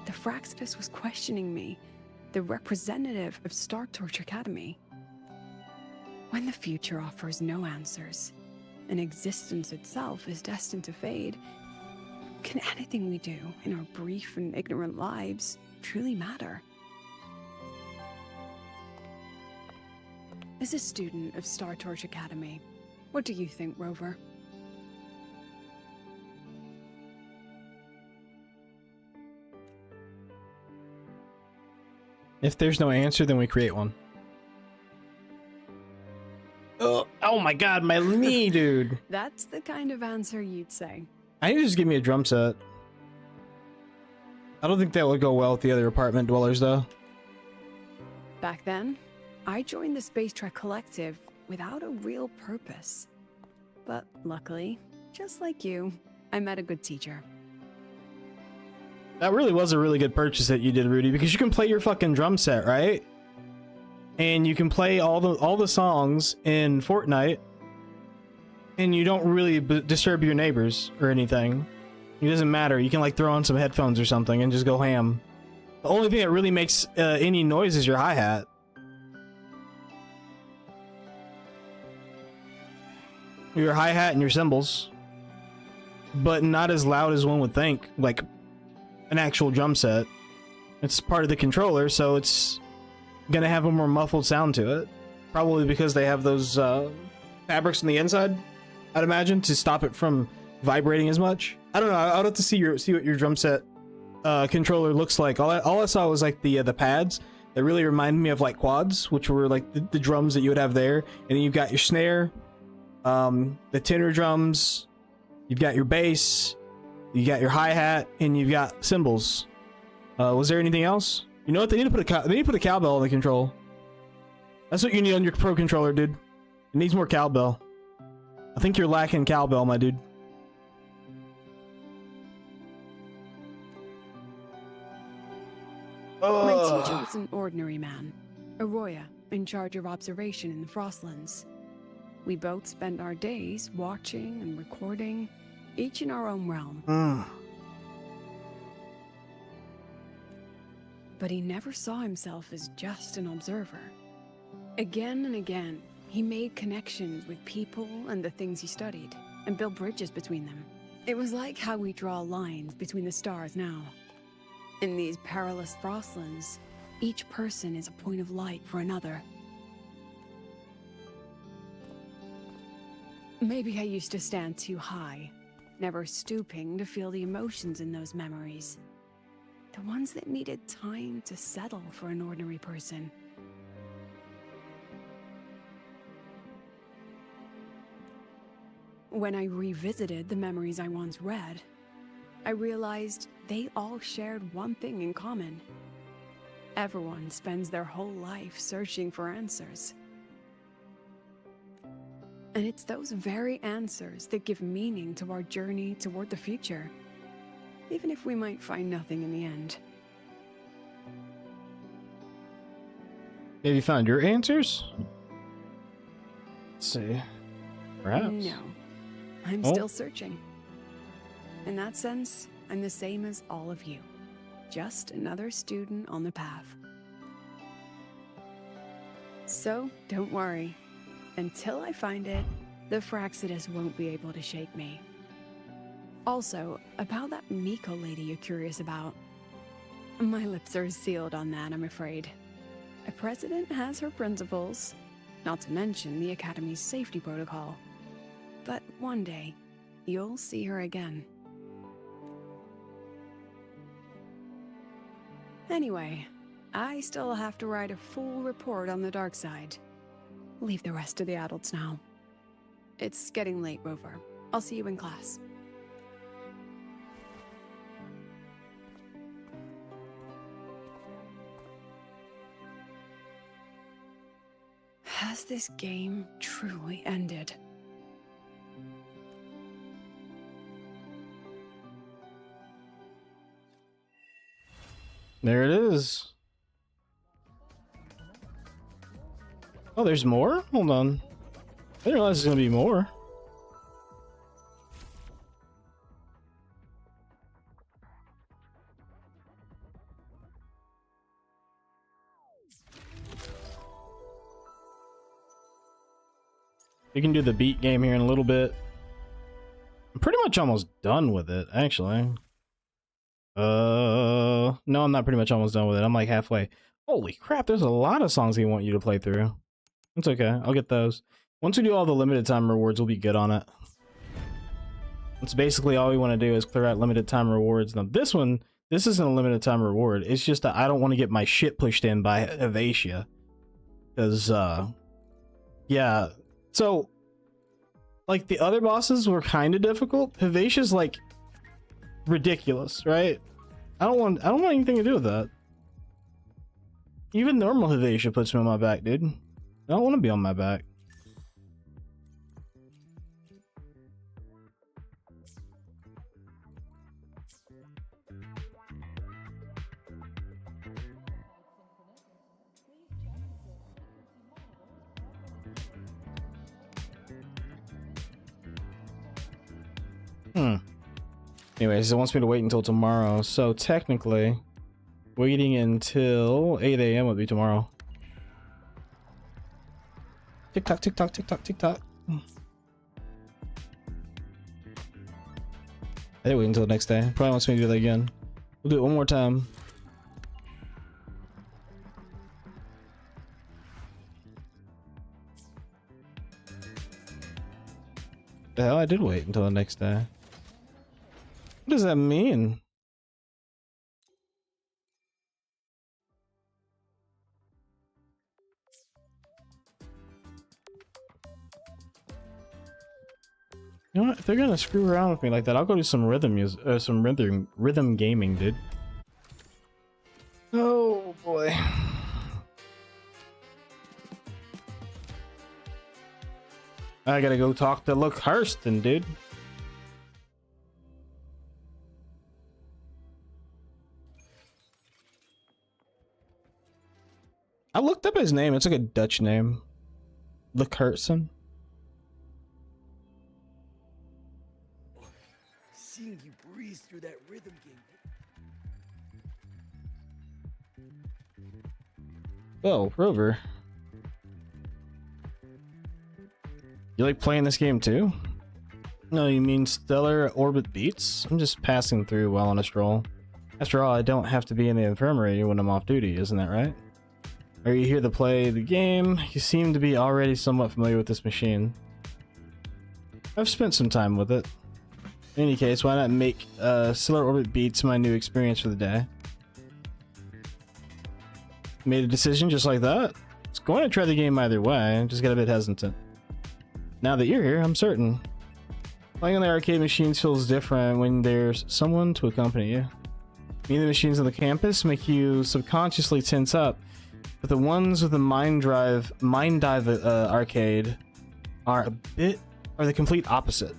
The Fraxidus was questioning me, the representative of Star Torch Academy. When the future offers no answers, and existence itself is destined to fade, can anything we do in our brief and ignorant lives truly matter? As a student of Star Torch Academy, what do you think, Rover? If there's no answer, then we create one. Oh my god, my knee, dude. That's the kind of answer you'd say. I need to just give me a drum set. I don't think that would go well with the other apartment dwellers, though. Back then, I joined the Space Trek Collective without a real purpose. But luckily, just like you, I met a good teacher. That really was a really good purchase that you did, Rudy, because you can play your fucking drum set, right? And you can play all the songs in Fortnite, and you don't really disturb your neighbors or anything. It doesn't matter. You can like throw on some headphones or something and just go ham. The only thing that really makes any noise is your hi-hat. Your hi-hat and your cymbals, but not as loud as one would think, like an actual drum set. It's part of the controller, so it's gonna have a more muffled sound to it, probably because they have those fabrics on the inside, I'd imagine, to stop it from vibrating as much. I don't know. I'd have to see what your drum set controller looks like. All I saw was like the pads that really reminded me of like quads, which were like the drums that you would have there, and then you've got your snare, the tenor drums, you've got your bass, you got your hi-hat, and you've got cymbals. Was there anything else? You know what? They need to put a cowbell on the control. That's what you need on your pro controller, dude. It needs more cowbell. I think you're lacking cowbell, my dude. My teacher was an ordinary man, Arroya, in charge of observation in the Frostlands. We both spent our days watching and recording, each in our own realm. But he never saw himself as just an observer. Again and again, he made connections with people and the things he studied, and built bridges between them. It was like how we draw lines between the stars now. In these perilous Frostlands, each person is a point of light for another. Maybe I used to stand too high, never stooping to feel the emotions in those memories. The ones that needed time to settle for an ordinary person. When I revisited the memories I once read, I realized they all shared one thing in common. Everyone spends their whole life searching for answers. And it's those very answers that give meaning to our journey toward the future, even if we might find nothing in the end. Have you found your answers? Let's see. Perhaps. No. I'm still searching. In that sense, I'm the same as all of you. Just another student on the path. So, don't worry. Until I find it, the Fraxidus won't be able to shake me. Also, about that Miko lady you're curious about. My lips are sealed on that, I'm afraid. A president has her principles, not to mention the Academy's safety protocol. But one day, you'll see her again. Anyway, I still have to write a full report on the dark side. Leave the rest to the adults now. It's getting late, Rover. I'll see you in class. Has this game truly ended? There it is. Oh, there's more? Hold on. I didn't realize there's gonna be more. We can do the beat game here in a little bit. I'm pretty much almost done with it, actually. No, I'm not pretty much almost done with it. I'm like halfway. Holy crap, there's a lot of songs they want you to play through. It's okay, I'll get those. Once we do all the limited time rewards, we'll be good on it. It's basically all we want to do is clear out limited time rewards. Now this one, this isn't a limited time reward. It's just that I don't want to get my shit pushed in by Avacia. Because, yeah. So, like, the other bosses were kind of difficult. Avacia's, like, ridiculous, right? I don't want anything to do with that. Even normal Avacia puts me on my back, dude. I don't want to be on my back. Anyways, it wants me to wait until tomorrow, so technically waiting until 8 a.m. would be tomorrow. Tick tock, tick tock, tick tock, tick tock. I didn't wait until the next day. Probably wants me to do that again. We'll do it one more time. The hell, I did wait until the next day. What does that mean? You know what? If they're gonna screw around with me like that, I'll go do some rhythm music, some rhythm gaming, dude. Oh boy. I gotta go talk to Luke Hurston, dude. I looked up his name. It's like a Dutch name. Luke Hurston. Seeing you breeze through that rhythm game. Oh, Rover. You like playing this game too? No, you mean Stellar Orbit Beats? I'm just passing through while on a stroll. After all, I don't have to be in the infirmary when I'm off duty, isn't that right? Are you here to play the game? You seem to be already somewhat familiar with this machine. I've spent some time with it. In any case, why not make Stellar Orbit Beats my new experience for the day? Made a decision just like that? I was going to try the game either way, just got a bit hesitant. Now that you're here, I'm certain. Playing on the arcade machines feels different when there's someone to accompany you. Many of the machines on the campus make you subconsciously tense up, but the ones with the Mind Dive arcade are the complete opposite.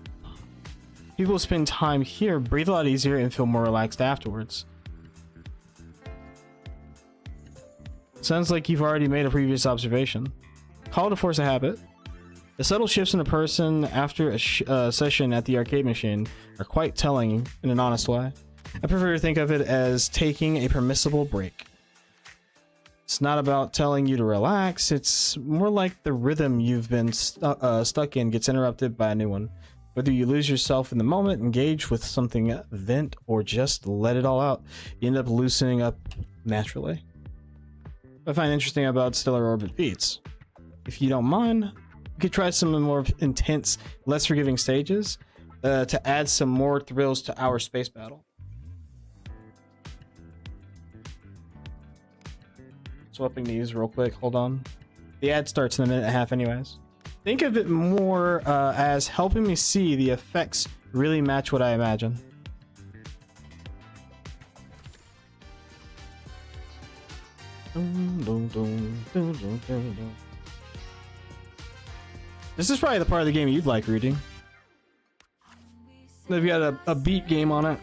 People who spend time here breathe a lot easier and feel more relaxed afterwards. Sounds like you've already made a previous observation. Call it a force of habit. The subtle shifts in a person after a session at the arcade machine are quite telling in an honest way. I prefer to think of it as taking a permissible break. It's not about telling you to relax, it's more like the rhythm you've been stuck in gets interrupted by a new one. Whether you lose yourself in the moment, engage with something, vent, or just let it all out, you end up loosening up naturally. What I find interesting about Stellar Orbit Beats, if you don't mind, we could try some more intense, less forgiving stages to add some more thrills to our space battle. Swapping these real quick, hold on. The ad starts in a minute and a half anyways. Think of it more as helping me see the effects really match what I imagine. This is probably the part of the game you'd like, Rudy. They've got a beat game on it.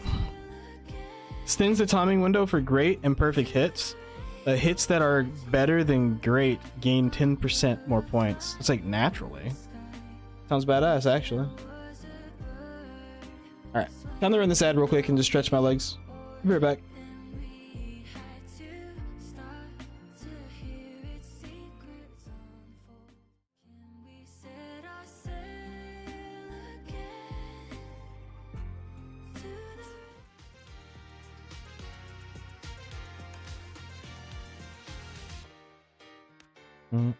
Extends the timing window for great and perfect hits. Hits that are better than great gain 10% more points. It's like naturally. Sounds badass, actually. Alright, time to run this ad real quick and just stretch my legs. Be right back. Oh.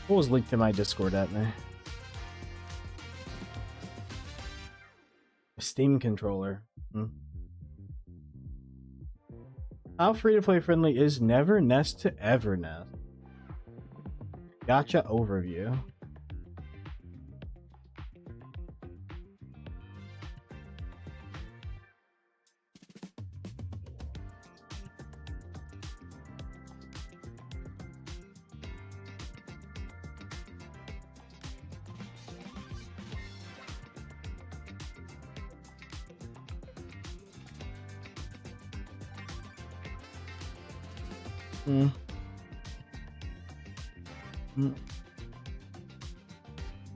What was leaked in my Discord at me? A Steam controller. How free-to-play friendly is Never Nest to Evernest? Gotcha overview.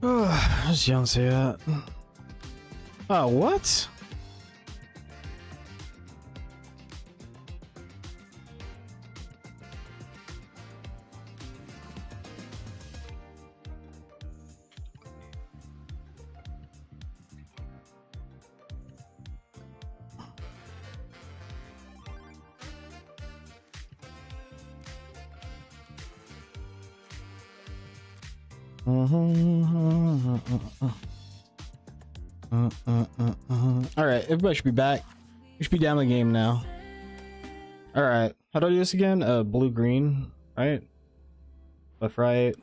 I just don't see that. Oh, what? Alright, everybody should be back. We should be down the game now. Alright, how do I do this again? Blue green, right? Left, right,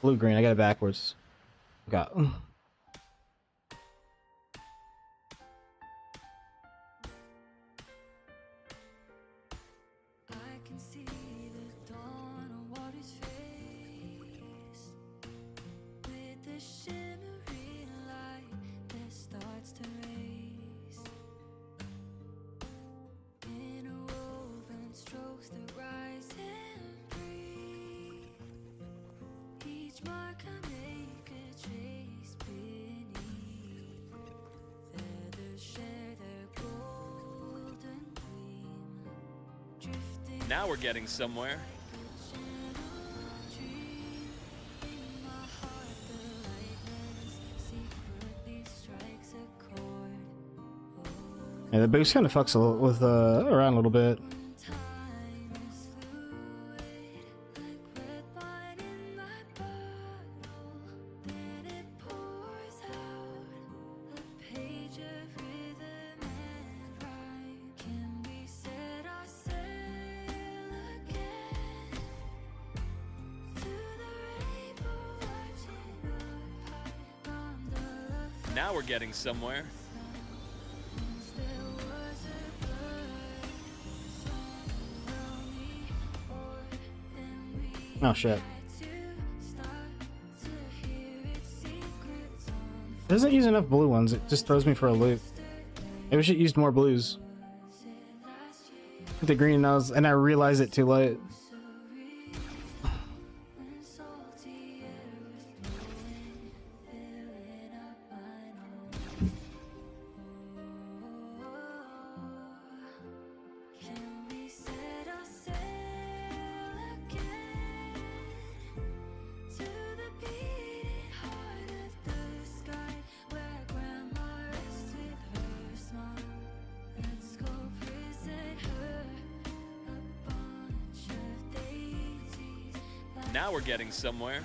blue green. I got it backwards. Got. Now we're getting somewhere. Yeah, the boost kind of fucks with around a little bit. Now we're getting somewhere. Oh shit. It doesn't use enough blue ones, it just throws me for a loop. I wish it used more blues. The green nose, and I realized it too late. Now we're getting somewhere.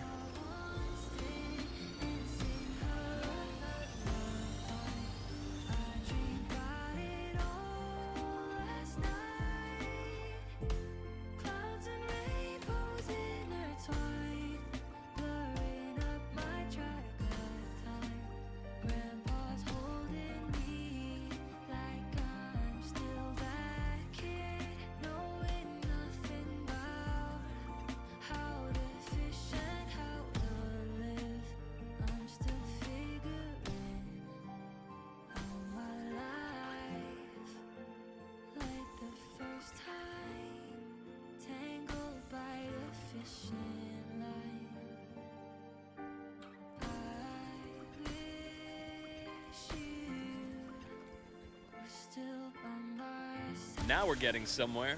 Now we're getting somewhere.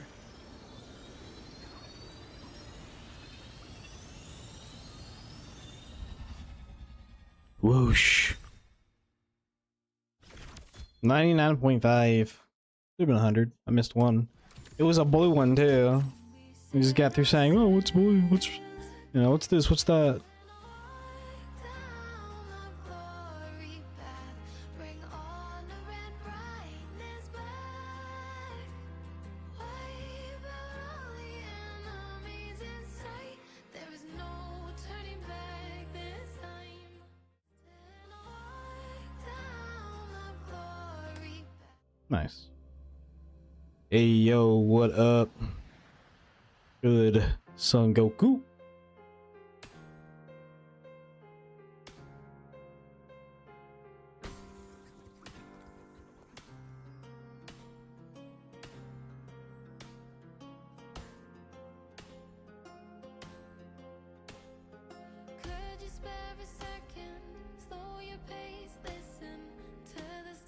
Whoosh. 99.5. Should have been 100. I missed one. It was a blue one too. We just got through saying, "Oh, what's blue? What's, you know, what's this? What's that?" Nice. Hey yo, what up? Good Son Goku.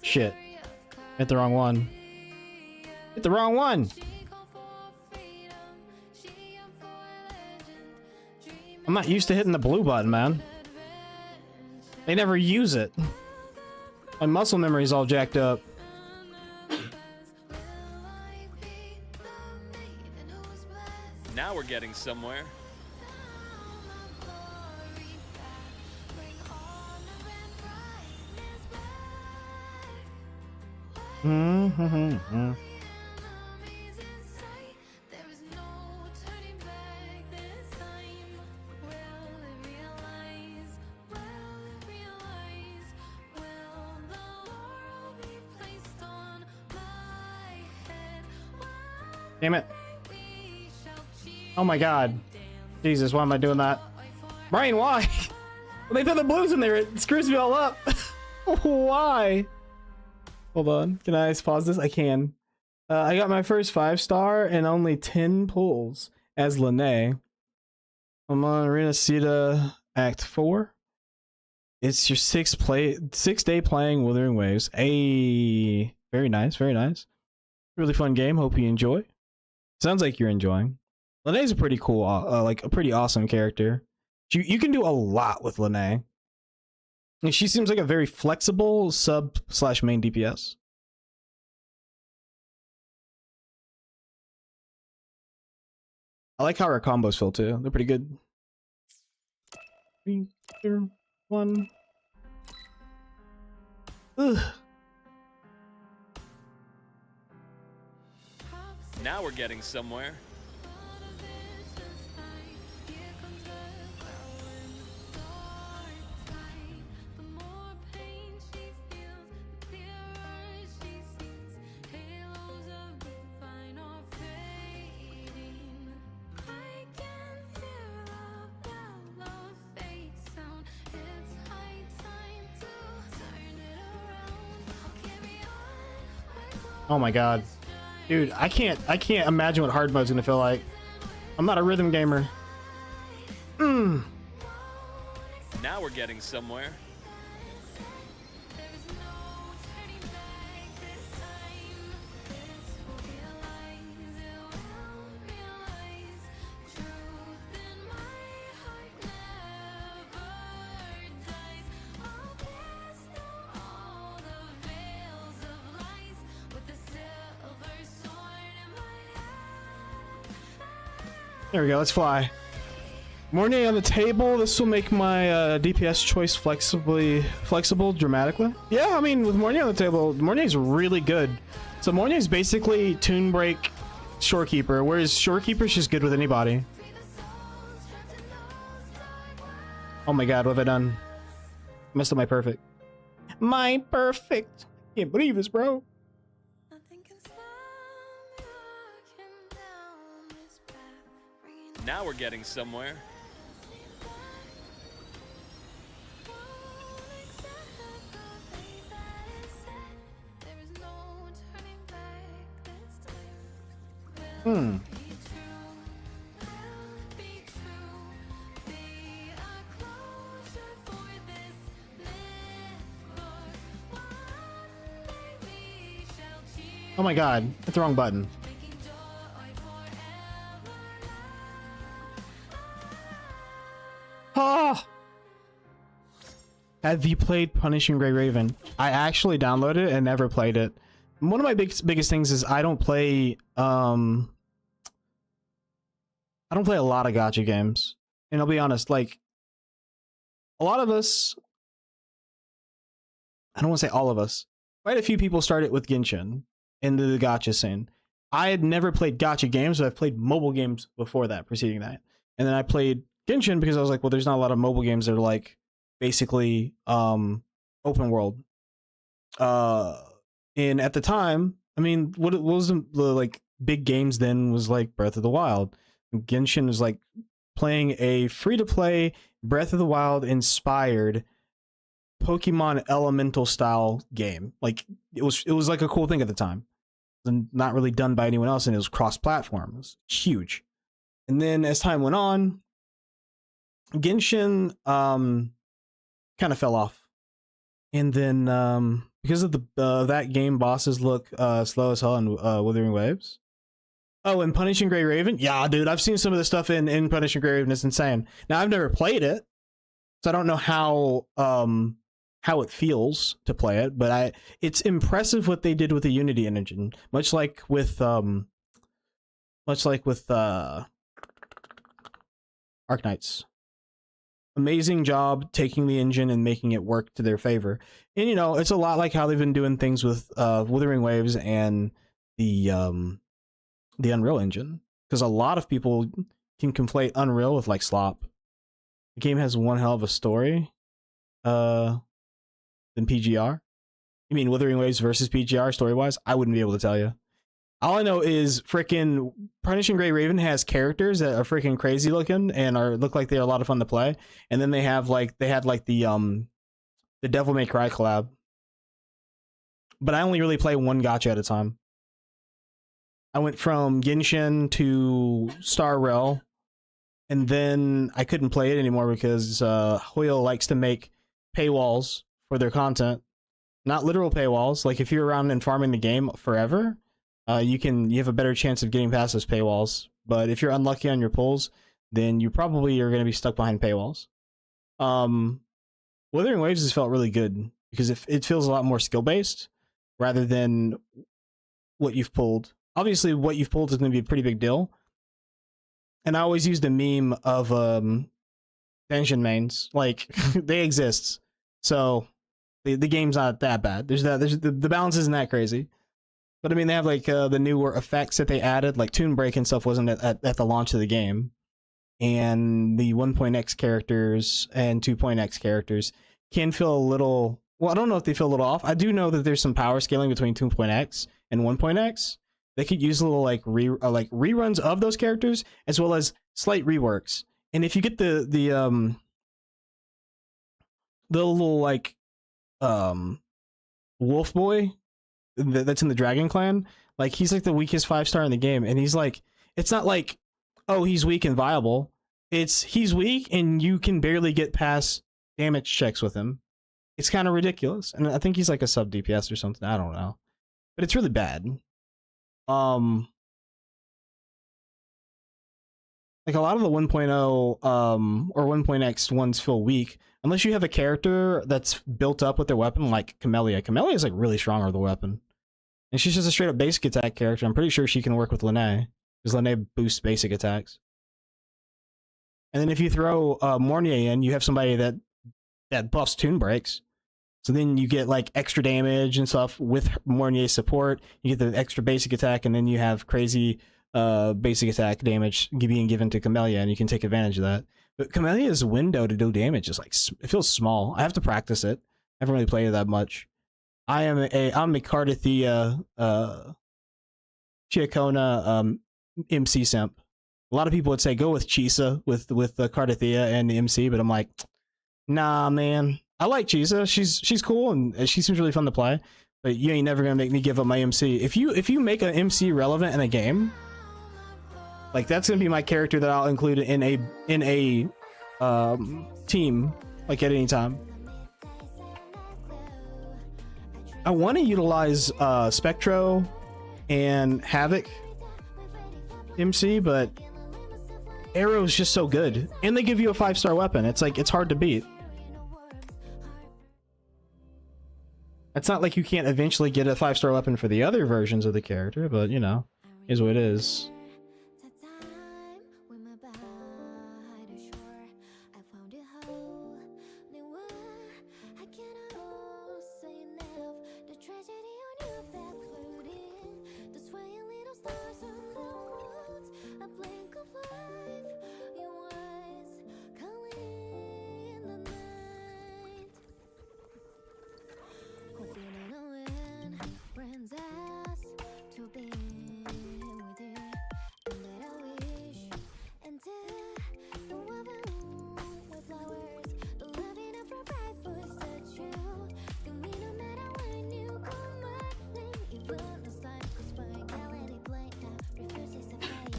Shit. Hit the wrong one. Hit the wrong one. I'm not used to hitting the blue button, man. They never use it. My muscle memory's all jacked up. Now we're getting somewhere. Damn it. Oh my god. Jesus, why am I doing that? Brian, why? When they put the blues in there, it screws me all up. Why? Hold on. Can I pause this? I can. I got my first 5-star and only 10 pulls as Lene. I'm on Arena Cita Act 4. It's your 6th day playing Wuthering Waves. Hey, very nice, very nice. Really fun game. Hope you enjoy. Sounds like you're enjoying. Lene's a pretty cool, like a pretty awesome character. You can do a lot with Lene. And she seems like a very flexible sub/main DPS. I like how her combos feel too. They're pretty good. 3, 2, 1. Ugh. Now we're getting somewhere. Oh my god. Dude, I can't imagine what hard mode's gonna feel like. I'm not a rhythm gamer. Now we're getting somewhere. There we go, let's fly. Morning on the table. This will make my DPS choice flexible dramatically. Yeah, I mean, with Morning on the table, Morning's really good. So Morning's basically Toon Break Shorekeeper, whereas Shorekeeper's just good with anybody. Oh my god, what have I done? Messed up my perfect. My perfect. Can't believe this, bro. Now we're getting somewhere. Oh my god, hit the wrong button. Oh! Have you played Punishing Gray Raven? I actually downloaded it and never played it. One of my biggest things is I don't play a lot of gacha games. And I'll be honest, like, a lot of us, I don't want to say all of us, quite a few people started with Genshin into the gacha scene. I had never played gacha games, but I've played mobile games before that, preceding that. And then I played Genshin because I was like, well, there's not a lot of mobile games that are like basically open world. And at the time, I mean, what was the like big games then was like Breath of the Wild. Genshin was like playing a free-to-play Breath of the Wild inspired Pokemon Elemental style game. Like it was like a cool thing at the time. And not really done by anyone else, and it was cross-platform. It was huge. And then as time went on, Genshin kind of fell off. And then because of the that game, bosses look slow as hell in Wuthering Waves. Oh, and Punishing Gray Raven? Yeah, dude, I've seen some of the stuff in Punishing Gray Raven. It's insane. Now, I've never played it, so I don't know how it feels to play it, but it's impressive what they did with the Unity engine. Much like with Arknights. Amazing job taking the engine and making it work to their favor. And you know, it's a lot like how they've been doing things with Wuthering Waves and the Unreal Engine, because a lot of people can conflate Unreal with like slop. The game has one hell of a story than PGR. You mean Wuthering Waves versus PGR story wise? I wouldn't be able to tell you. All I know is freaking Punishing Gray Raven has characters that are freaking crazy looking and look like they're a lot of fun to play. And then they had the Devil May Cry collab. But I only really play one gacha at a time. I went from Genshin to Star Rail, and then I couldn't play it anymore because Hoyle likes to make paywalls for their content. Not literal paywalls. Like if you're around and farming the game forever, you have a better chance of getting past those paywalls. But if you're unlucky on your pulls, then you probably are going to be stuck behind paywalls. Wuthering Waves has felt really good because it feels a lot more skill based rather than what you've pulled. Obviously, what you've pulled is going to be a pretty big deal. And I always use the meme of dungeon mains. Like, they exist. So, the game's not that bad. The balance isn't that crazy. But I mean, they have like the newer effects that they added. Like, Toon Break and stuff wasn't at the launch of the game. And the 1.x characters and 2.x characters can feel a little... Well, I don't know if they feel a little off. I do know that there's some power scaling between 2.x and 1.x. They could use a little like reruns of those characters as well as slight reworks. And if you get the little like wolf boy that's in the Dragon Clan, like he's like the weakest 5-star in the game, and he's like, it's not like, oh, he's weak and viable. It's he's weak and you can barely get past damage checks with him. It's kind of ridiculous. And I think he's like a sub DPS or something. I don't know. But it's really bad. Like a lot of the 1.0 or 1.x ones feel weak unless you have a character that's built up with their weapon, like Camellia. Camellia is like really strong with the weapon, and she's just a straight up basic attack character. I'm pretty sure she can work with Lene because Lene boosts basic attacks. And then if you throw Mornier in, you have somebody that buffs Toon Breaks. So then you get like extra damage and stuff with Mornier's support. You get the extra basic attack, and then you have crazy basic attack damage being given to Camellia, and you can take advantage of that. But Camelia's window to do damage is like, it feels small. I have to practice it. I haven't really played it that much. I'm a Cardathea Chiacona MC simp. A lot of people would say go with Chisa with the Cardathea and the MC, but I'm like, nah, man. I like Chisa. She's cool and she seems really fun to play. But you ain't never gonna make me give up my MC. If you make an MC relevant in a game, like that's gonna be my character that I'll include in a team, like at any time. I want to utilize Spectro and Havoc MC, but Arrow's just so good. And they give you a 5-star weapon. It's like, it's hard to beat. It's not like you can't eventually get a 5-star weapon for the other versions of the character, but you know, is what it is.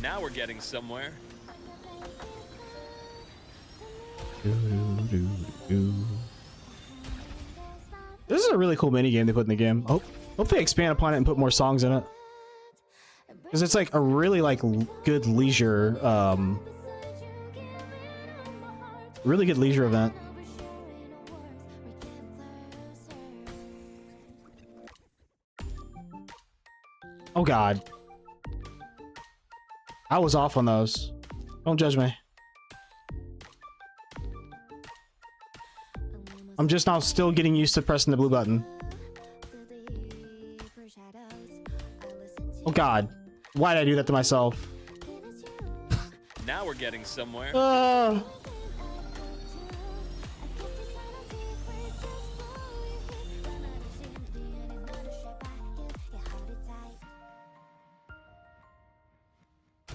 Now we're getting somewhere. This is a really cool mini game they put in the game. Hope they expand upon it and put more songs in it. Because it's like a really like good leisure, really good leisure event. Oh God. I was off on those. Don't judge me. I'm just now still getting used to pressing the blue button. Oh God. Why did I do that to myself? Now we're getting somewhere.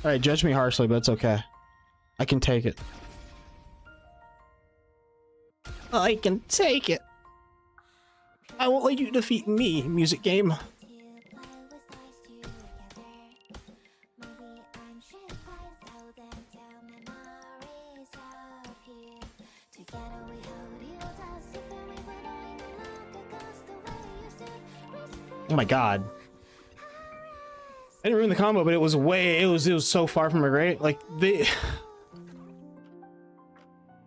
Alright, judge me harshly, but it's okay. I can take it. I can take it. I won't let you defeat me, music game. Oh my God. I didn't ruin the combo, but it was so far from a great. Like I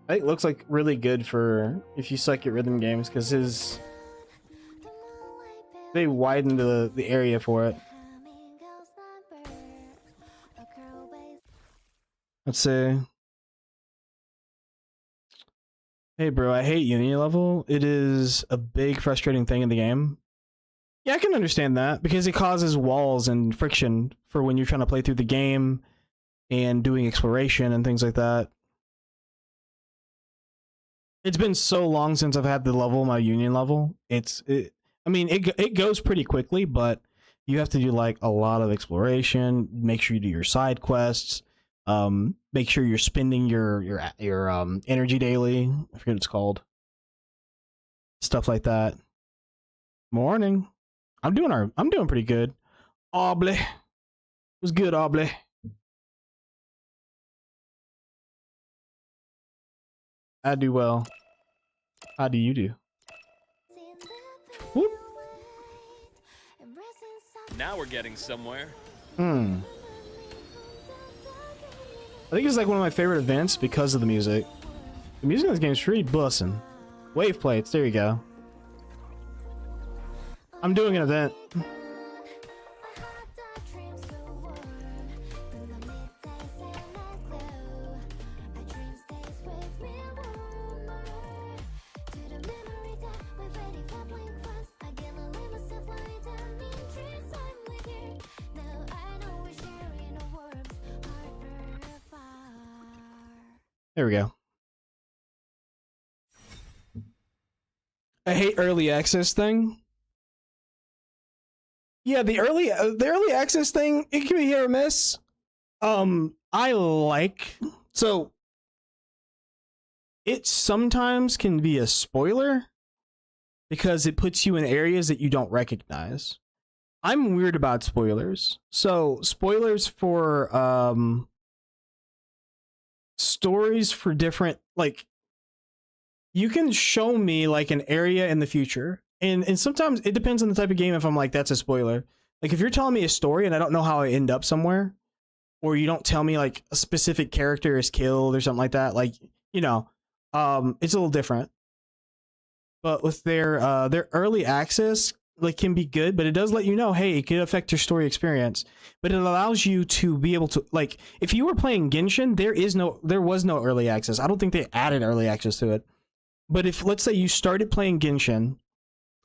think it looks like really good for if you suck at rhythm games, because they widened the area for it. Let's see. Hey bro, I hate Unity level. It is a big frustrating thing in the game. Yeah, I can understand that, because it causes walls and friction for when you're trying to play through the game and doing exploration and things like that. It's been so long since I've had the level, my Union level. I mean, it goes pretty quickly, but you have to do like a lot of exploration, make sure you do your side quests, make sure you're spending your energy daily. I forget what it's called. Stuff like that. Morning. I'm doing pretty good. Oble. It was good, Oble. I do well. How do you do? Whoop. Now we're getting somewhere. I think it's like one of my favorite events because of the music. The music in this game is pretty bussin'. Wave plates, there you go. I'm doing an event. There we go. I hate early access thing. Yeah, the early access thing, it can be hit or miss. So it sometimes can be a spoiler because it puts you in areas that you don't recognize. I'm weird about spoilers. So spoilers for stories for different, like, you can show me like an area in the future. And sometimes it depends on the type of game if I'm like, that's a spoiler. Like if you're telling me a story and I don't know how I end up somewhere, or you don't tell me like a specific character is killed or something like that, like, you know, it's a little different. But with their early access, like, can be good, but it does let you know, hey, it could affect your story experience. But it allows you to be able to, like, if you were playing Genshin, there was no early access. I don't think they added early access to it. But if, let's say, you started playing Genshin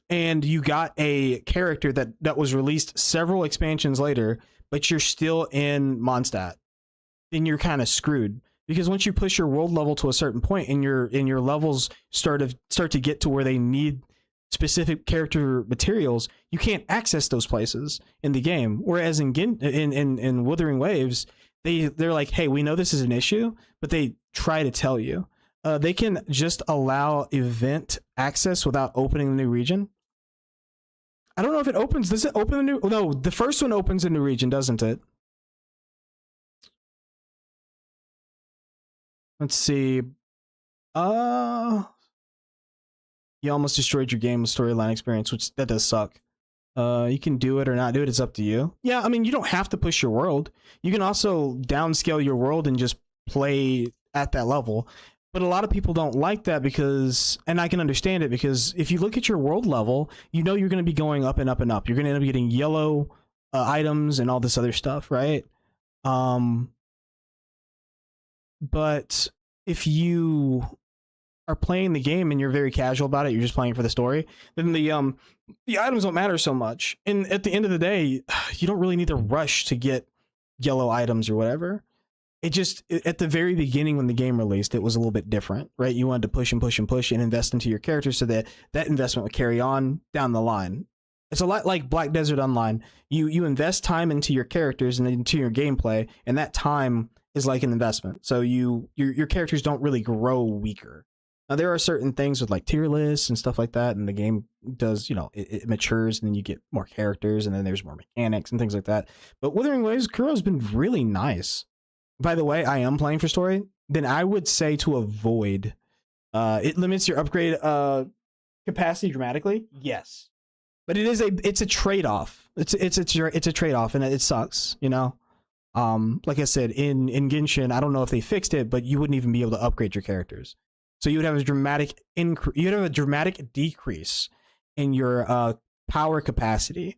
and you got a character that was released several expansions later, but you're still in Mondstadt, then you're kind of screwed. Because once you push your world level to a certain point and your levels start to get to where they need specific character materials, you can't access those places in the game. Whereas in Wuthering Waves, they're like, hey, we know this is an issue, but they try to tell you. They can just allow event access without opening the new region. I don't know if it opens. Does it open the new? No, the first one opens a new region, doesn't it? Let's see. You almost destroyed your game storyline experience, which that does suck. You can do it or not do it. It's up to you. Yeah, I mean, you don't have to push your world. You can also downscale your world and just play at that level. But a lot of people don't like that because, and I can understand it, because if you look at your world level, you know you're going to be going up and up and up. You're going to end up getting yellow items and all this other stuff, right? But if you are playing the game and you're very casual about it, you're just playing for the story, then the items don't matter so much. And at the end of the day, you don't really need to rush to get yellow items or whatever. It just, at the very beginning when the game released, it was a little bit different, right? You wanted to push and push and push and invest into your character so that that investment would carry on down the line. It's a lot like Black Desert Online. You invest time into your characters and into your gameplay, and that time is like an investment. So your characters don't really grow weaker. Now there are certain things with like tier lists and stuff like that, and the game does, you know, it matures, and then you get more characters, and then there's more mechanics and things like that. But Wuthering Waves, Kuro's been really nice. By the way, I am playing for story. Then I would say to avoid. It limits your upgrade capacity dramatically. Yes, but it's a trade off. It's a trade off, and it sucks, you know. Like I said, in Genshin, I don't know if they fixed it, but you wouldn't even be able to upgrade your characters. So you would have a dramatic decrease in your power capacity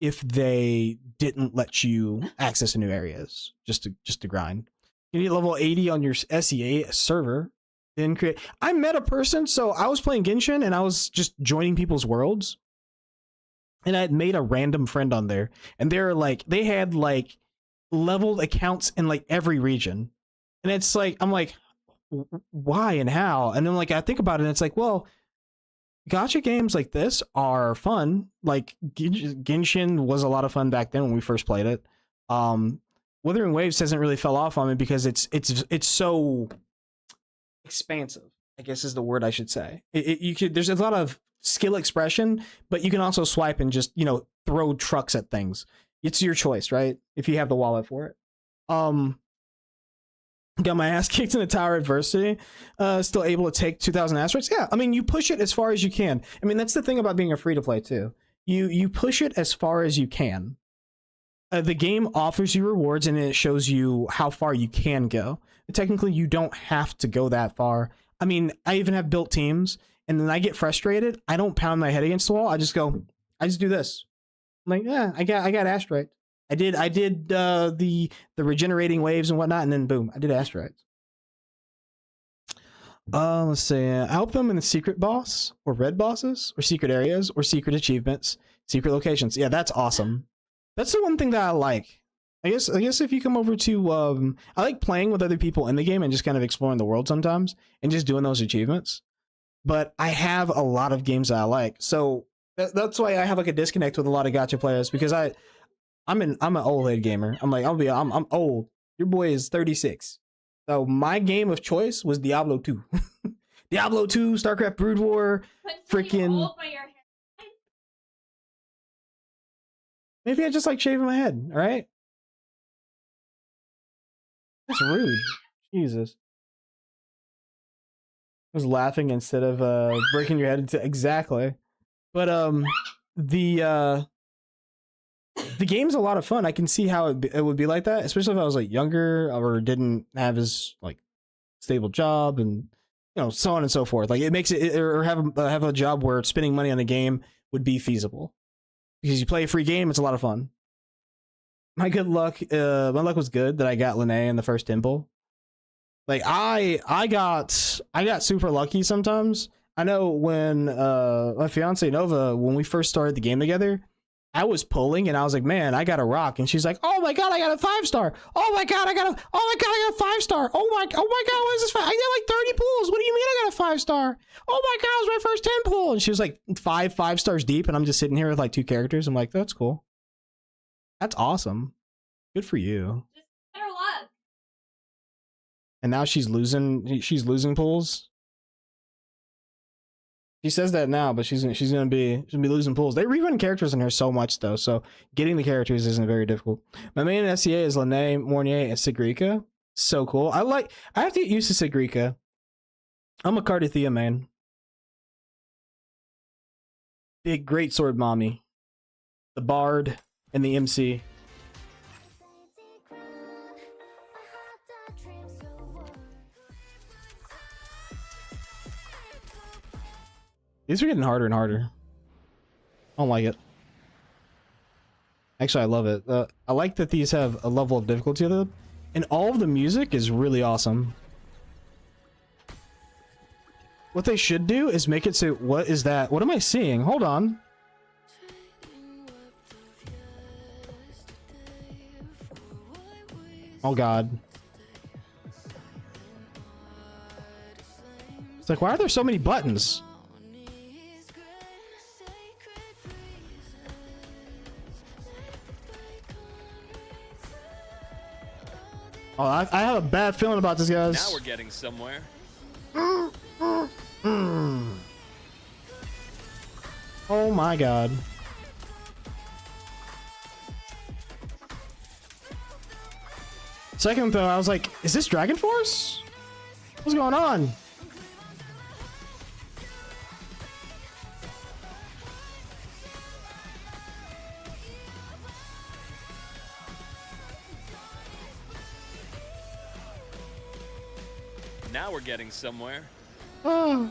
if they didn't let you access new areas just to grind. You need level 80 on your SEA server. Then create. I met a person, so I was playing Genshin and I was just joining people's worlds. And I had made a random friend on there, and they had like leveled accounts in like every region. And it's like, I'm like, why and how? And then like I think about it, and it's like, well, gacha games like this are fun. Like Genshin was a lot of fun back then when we first played it. Wuthering Waves hasn't really fell off on me because it's so expansive, I guess is the word I should say. There's a lot of skill expression, but you can also swipe and just, you know, throw trucks at things. It's your choice, right? If you have the wallet for it. Got my ass kicked in the Tower Adversity. Still able to take 2,000 asteroids. Yeah, I mean, you push it as far as you can. I mean, that's the thing about being a free-to-play, too. You push it as far as you can. The game offers you rewards, and it shows you how far you can go. But technically, you don't have to go that far. I mean, I even have built teams, and then I get frustrated. I don't pound my head against the wall. I just do this. I'm like, yeah, I got asteroids. I did the regenerating waves and whatnot, and then boom, I did asteroids. Let's see. Help them in the secret boss, or red bosses, or secret areas, or secret achievements, secret locations. Yeah, that's awesome. That's the one thing that I like. I guess if you come over to, I like playing with other people in the game and just kind of exploring the world sometimes, and just doing those achievements. But I have a lot of games that I like, so that's why I have like a disconnect with a lot of gacha players, because I'm an old head gamer. I'm old. Your boy is 36. So my game of choice was Diablo 2. Diablo 2, StarCraft Brood War, freaking. Maybe I just like shaving my head, all right? That's rude. Jesus. I was laughing instead of breaking your head into exactly. But the game's a lot of fun. I can see how it would be like that, especially if I was like younger or didn't have as like stable job and so on and so forth. Like it makes it, or have a job where spending money on a game would be feasible because you play a free game. It's a lot of fun. My luck was good that I got Linnea in the first temple. Like I got super lucky sometimes. I know when my fiance Nova, when we first started the game together, I was pulling and I was like, man, I got a rock. And she's like, oh my God, I got a 5-star. Oh my God, I got a 5-star. Oh my God, what is this? I got like 30 pulls. What do you mean I got a 5-star? Oh my God, it was my first 10 pull. And she was like 5 stars deep. And I'm just sitting here with like 2 characters. I'm like, that's cool. That's awesome. Good for you. Just better luck. And now she's losing pulls. She says that now, but she's gonna be losing pulls. They rerun characters in here so much though, so getting the characters isn't very difficult. My main SCA is Lene, Mornier, and Sigrika. So cool. I have to get used to Sigrika. I'm a Cardathea man. Big great sword mommy. The Bard and the MC. These are getting harder and harder. I don't like it. Actually, I love it. I like that these have a level of difficulty to them. And all of the music is really awesome. What they should do is make it so, what is that? What am I seeing? Hold on. Oh God. It's like, why are there so many buttons? Oh, I have a bad feeling about this, guys. Now we're getting somewhere. Oh my God. Second though, I was like, is this Dragon Force? What's going on? Now we're getting somewhere. Oh.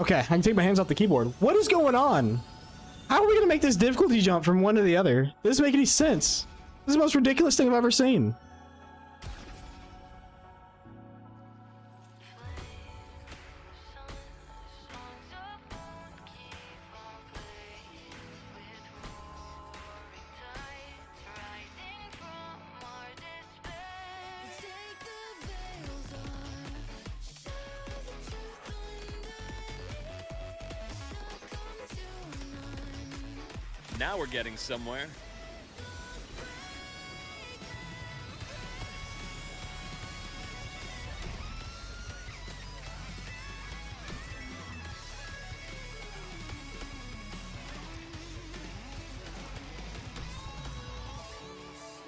Okay, I can take my hands off the keyboard. What is going on? How are we gonna make this difficulty jump from one to the other? This doesn't make any sense. This is the most ridiculous thing I've ever seen. Now we're getting somewhere.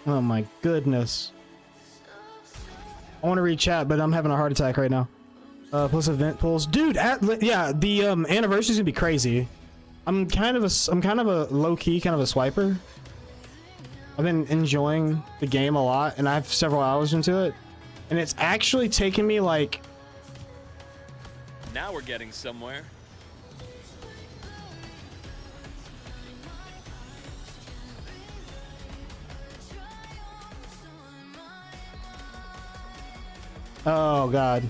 Oh my goodness. I want to read chat, but I'm having a heart attack right now. Plus event pulls. Dude, yeah, the anniversary's gonna be crazy. I'm kind of a low-key kind of a swiper. I've been enjoying the game a lot, and I have several hours into it. And it's actually taken me like... Now we're getting somewhere. Oh, God.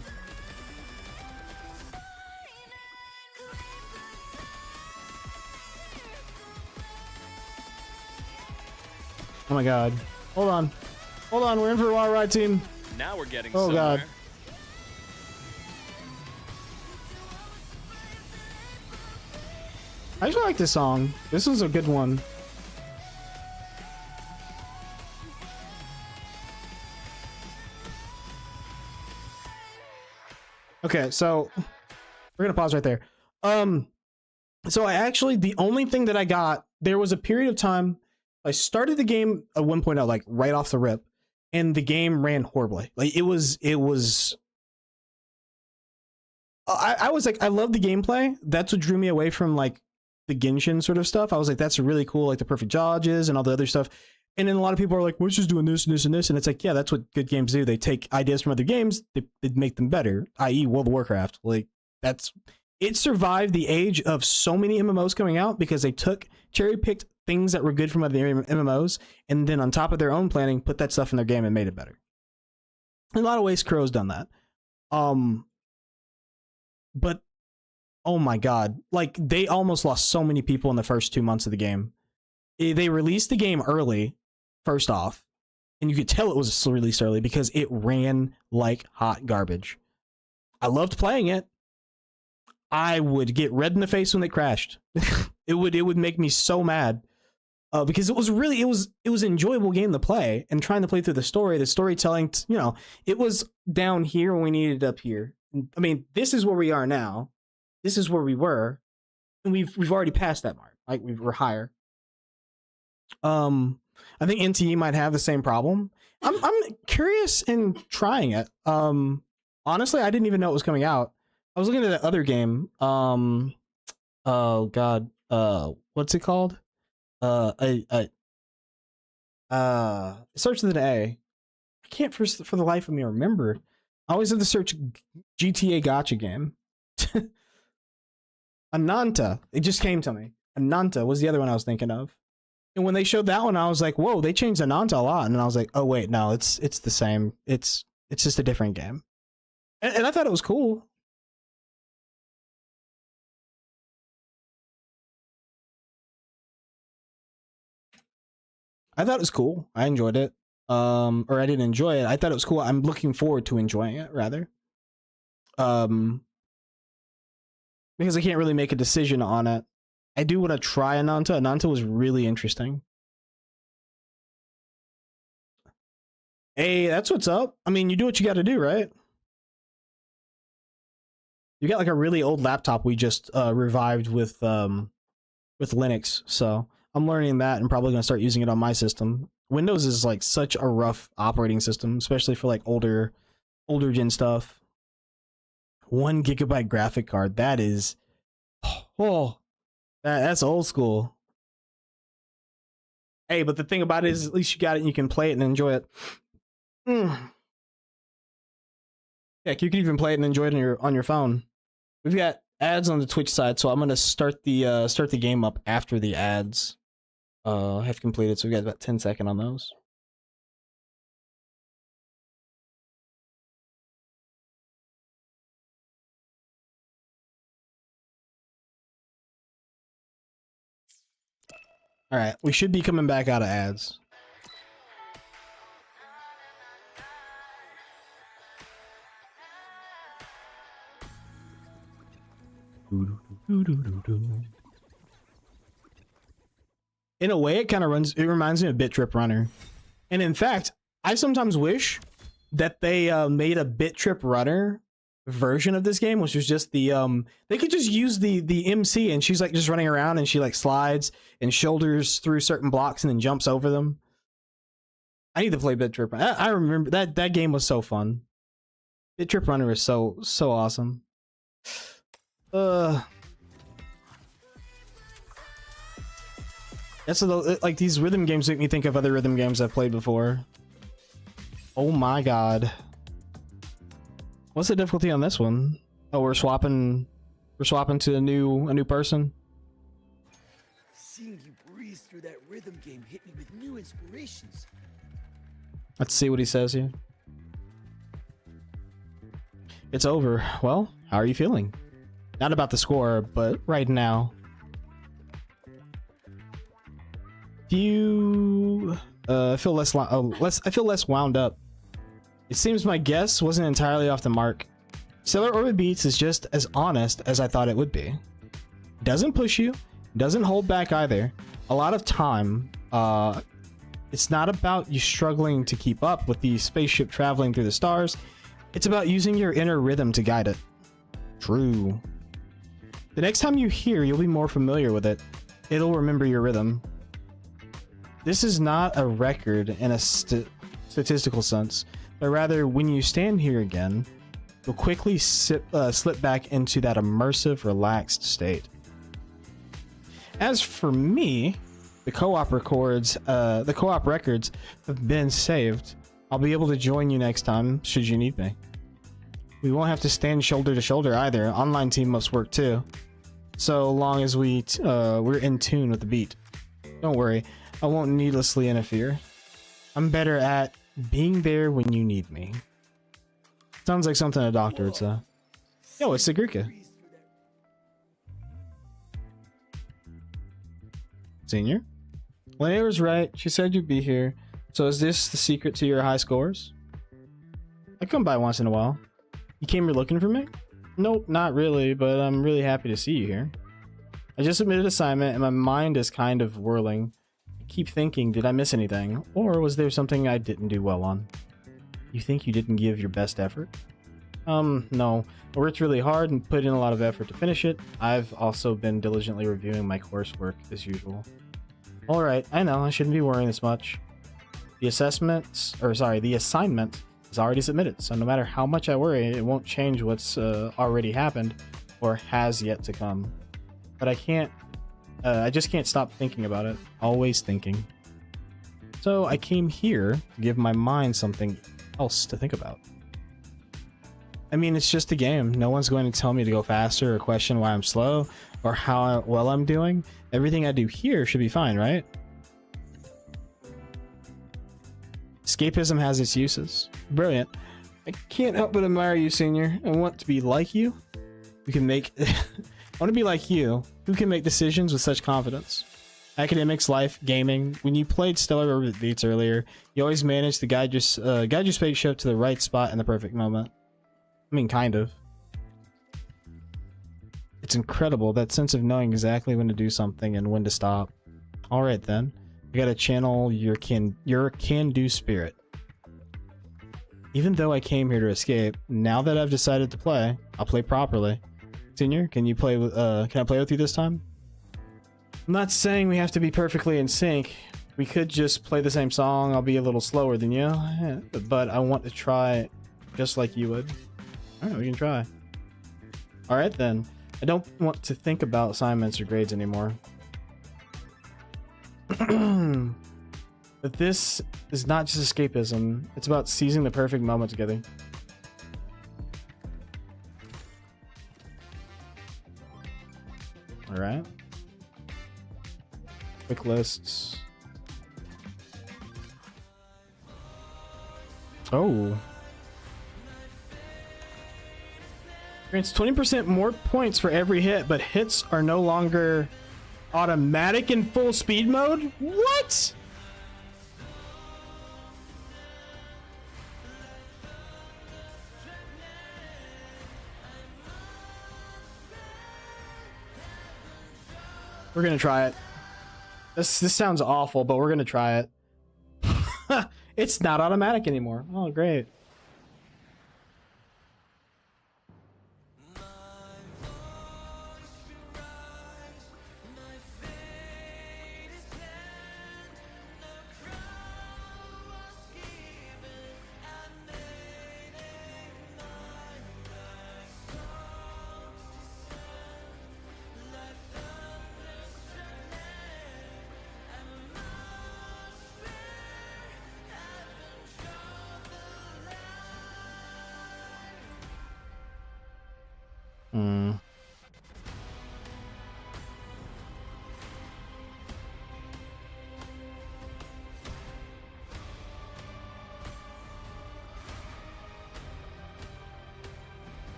Oh my God. Hold on. Hold on, we're in for a wild ride, team. Now we're getting somewhere. God. I actually like this song. This is a good one. Okay, so we're gonna pause right there. So I actually, the only thing that I got, there was a period of time I started the game at 1.0, like right off the rip, and the game ran horribly. Like it was I was like, I love the gameplay. That's what drew me away from like the Genshin sort of stuff. I was like, that's really cool, like the perfect dodges and all the other stuff. And then a lot of people are like, we're just doing this and this and this. And it's like, yeah, that's what good games do. They take ideas from other games, they make them better, i.e. World of Warcraft. Like, it survived the age of so many MMOs coming out because they cherry-picked things that were good from other MMOs, and then on top of their own planning, put that stuff in their game and made it better. In a lot of ways, Crow's done that. But, oh my god, like, they almost lost so many people in the first 2 months of the game. They released the game early, first off, and you could tell it was released early because it ran like hot garbage. I loved playing it. I would get red in the face when it crashed. it would make me so mad because it was an enjoyable game to play, and trying to play through the storytelling, you know, it was down here when we needed it up here. I mean, this is where we are now. This is where we were, and we've already passed that mark. Like, we're higher. I think NTE might have the same problem. I'm curious in trying it. Honestly, I didn't even know it was coming out. I was looking at that other game. Oh god. What's it called? It starts with an A. I can't for the life of me remember. I always have to search GTA Gacha game. Ananta. It just came to me. Ananta was the other one I was thinking of. And when they showed that one, I was like, whoa, they changed Ananta a lot. And I was like, oh wait, no, it's the same. It's just a different game. And I thought it was cool. I thought it was cool. I enjoyed it. Or I didn't enjoy it. I thought it was cool. I'm looking forward to enjoying it, rather. Because I can't really make a decision on it. I do want to try Ananta. Ananta was really interesting. Hey, that's what's up. I mean, you do what you got to do, right? You got like a really old laptop we just revived with Linux, so I'm learning that and probably gonna start using it on my system. Windows is like such a rough operating system, especially for like older gen stuff. 1 gigabyte graphic card. That is, that's old school. Hey, but the thing about it is, at least you got it and you can play it and enjoy it. Heck, you can even play it and enjoy it on your phone. We've got ads on the Twitch side, so I'm gonna start the game up after the ads have completed. So we got about 10 seconds on those. All right, we should be coming back out of ads. In a way, it reminds me of Bit Trip Runner. And in fact, I sometimes wish that they made a Bit Trip Runner version of this game, which was just the they could just use the MC, and she's like just running around and she like slides and shoulders through certain blocks and then jumps over them. I need to play Bit Trip Runner. I remember that game was so fun. Bit Trip Runner is so awesome. That's like these rhythm games make me think of other rhythm games I've played before. Oh my god. What's the difficulty on this one? Oh, we're swapping to a new person. Seeing you breeze through that rhythm game hit me with new inspirations. Let's see what he says here. It's over. Well, how are you feeling? Not about the score, but right now. I feel less wound up. It seems my guess wasn't entirely off the mark. Stellar Orbit Beats is just as honest as I thought it would be. Doesn't push you, doesn't hold back either. A lot of time, it's not about you struggling to keep up with the spaceship traveling through the stars. It's about using your inner rhythm to guide it. True. The next time you hear, you'll be more familiar with it. It'll remember your rhythm. This is not a record in a statistical sense, but rather when you stand here again, you'll quickly slip back into that immersive, relaxed state. As for me, the co-op records have been saved. I'll be able to join you next time should you need me. We won't have to stand shoulder to shoulder either. Online team ups work too, so long as we're in tune with the beat. Don't worry, I won't needlessly interfere. I'm better at being there when you need me. Sounds like something a doctor would say. Yo, it's Sigrika. Senior? Linnea was right. She said you'd be here. So is this the secret to your high scores? I come by once in a while. You came here looking for me? Nope, not really, but I'm really happy to see you here. I just submitted assignment and my mind is kind of whirling. I keep thinking, did I miss anything? Or was there something I didn't do well on? You think you didn't give your best effort? No. I worked really hard and put in a lot of effort to finish it. I've also been diligently reviewing my coursework as usual. Alright, I know, I shouldn't be worrying this much. The assignment is already submitted, so no matter how much I worry, it won't change what's already happened or has yet to come. But I just can't stop thinking about it. Always thinking. So I came here to give my mind something else to think about. I mean, it's just a game. No one's going to tell me to go faster or question why I'm slow or how well I'm doing. Everything I do here should be fine, right? Escapism has its uses. Brilliant. I can't help but admire you, Senior. I want to be like you. You can make... I want to be like you. Who can make decisions with such confidence? Academics, life, gaming. When you played Stellar Beats earlier, you always managed to guide your spaceship to the right spot in the perfect moment. I mean, kind of. It's incredible, that sense of knowing exactly when to do something and when to stop. Alright then. I gotta channel your can-do spirit. Even though I came here to escape, now that I've decided to play, I'll play properly. Senior, can I play with you this time? I'm not saying we have to be perfectly in sync. We could just play the same song. I'll be a little slower than you, but I want to try just like you would. Alright, we can try. Alright then. I don't want to think about assignments or grades anymore. But this is not just escapism. It's about seizing the perfect moment together. Alright. Quick lists. Oh. Grants 20% more points for every hit, but hits are no longer automatic in full speed mode? What? We're gonna try it. This sounds awful, but we're gonna try it. It's not automatic anymore. Oh, great.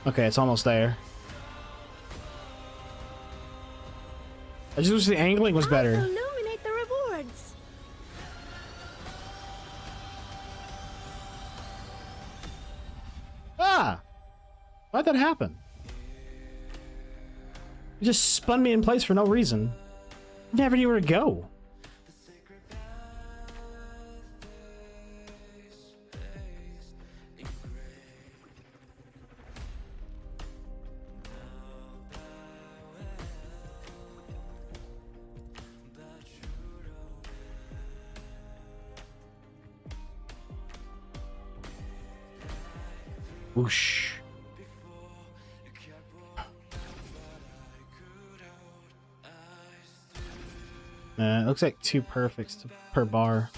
Okay, it's almost there. I just wish the angling was better. Illuminate the rewards. Ah! Why'd that happen? You just spun me in place for no reason. I didn't have anywhere to go. Whoosh. It looks like 2 perfects per bar.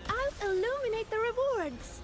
I'll illuminate the rewards.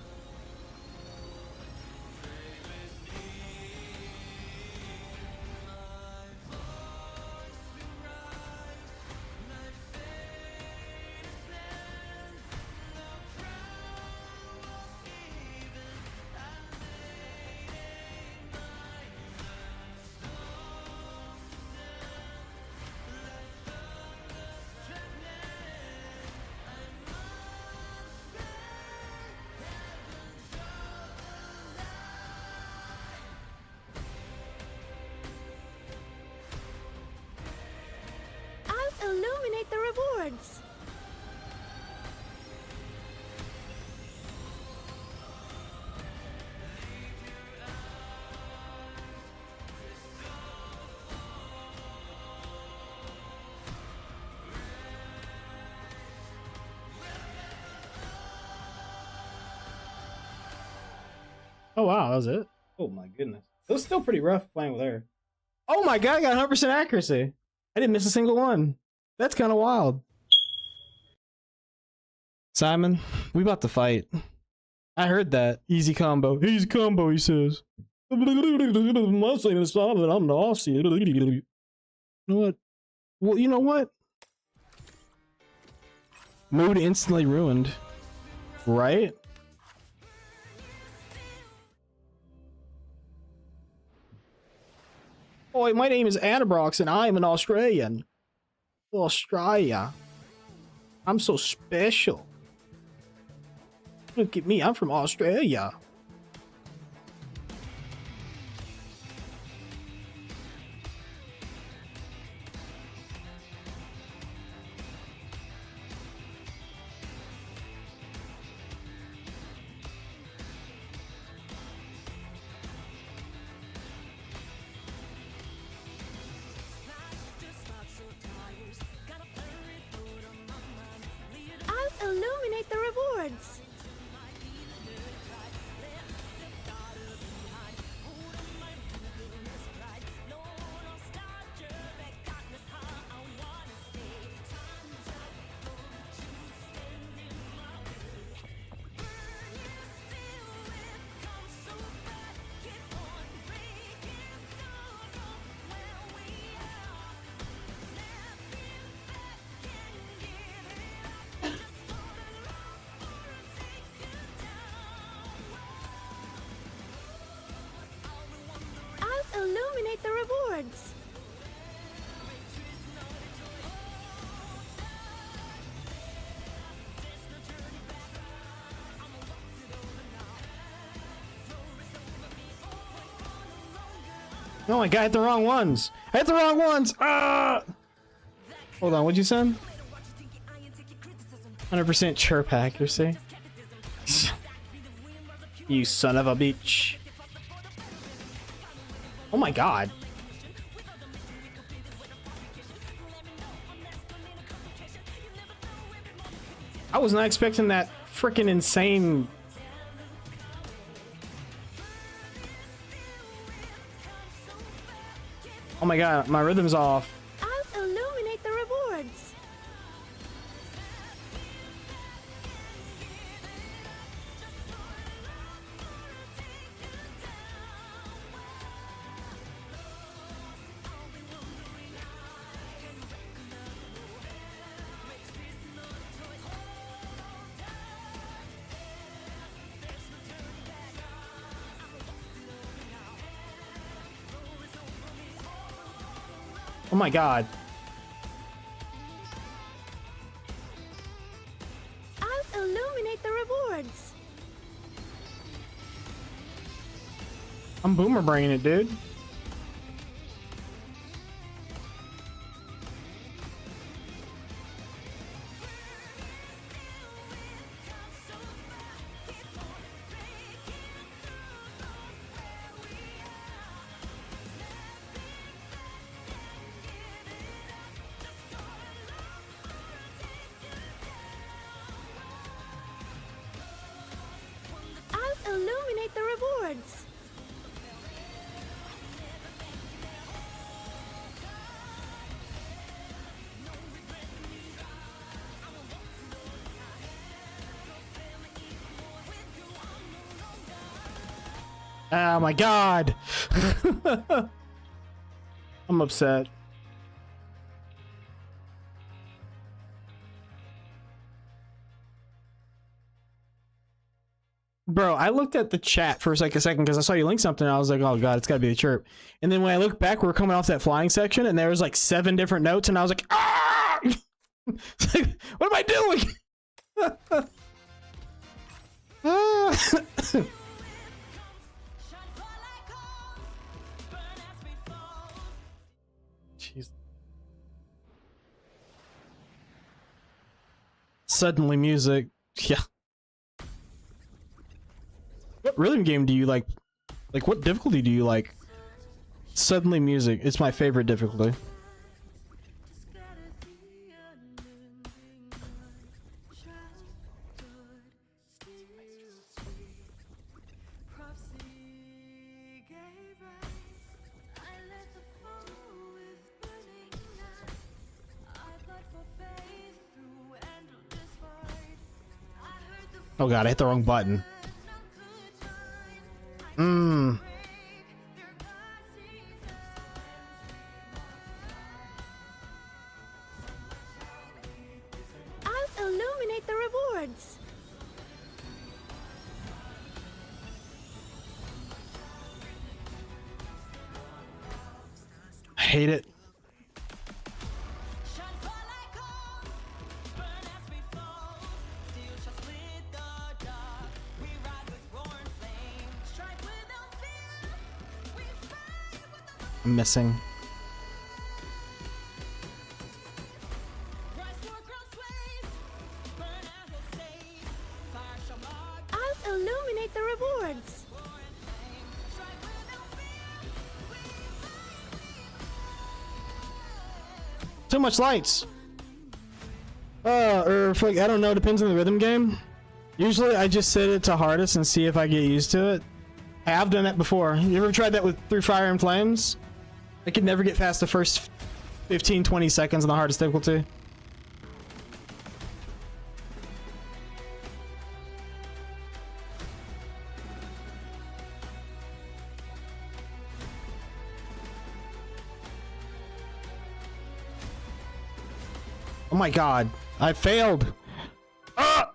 Illuminate the rewards. Oh wow, that was it? Oh my goodness. It was still pretty rough playing with her. Oh my god, I got 100% accuracy. I didn't miss a single one. That's kind of wild. Simon, we about to fight. I heard that. Easy combo. Easy combo, he says. I'm the off seed. You know what? Well, you know what? Mood instantly ruined. Right? Boy, my name is Anabrox and I'm an Australian. Australia. I'm so special. Look at me, I'm from Australia. I'll illuminate the rewards. Illuminate the rewards. Oh my god, I hit the wrong ones. I hit the wrong ones. Ah! Hold on, what'd you send? 100% chirp accuracy. You son of a bitch. Oh my god. I was not expecting that freaking insane. Oh my god, my rhythm's off. I'll illuminate the rewards. Oh my god. I'll illuminate the rewards. I'm boomer bringing it, dude. I'll illuminate the rewards. Oh my god. I'm upset. Bro, I looked at the chat for like a second because I saw you link something and I was like, oh god, it's gotta be the chirp. And then when I looked back, we were coming off that flying section and there was like 7 different notes and I was like, ah! It's like, what am I doing? Jeez. Suddenly music. Yeah. What rhythm game do you like? Like, what difficulty do you like? Suddenly music. It's my favorite difficulty. Oh god, I hit the wrong button. I'll illuminate the rewards. I hate it. I'm missing. I'll illuminate the rewards. Too much lights. Or if, like, I don't know, depends on the rhythm game. Usually I just set it to hardest and see if I get used to it. I have done that before. You ever tried that with Through Fire and Flames? I could never get past the first 15-20 seconds on the hardest difficulty. Oh my god, I failed. Ah!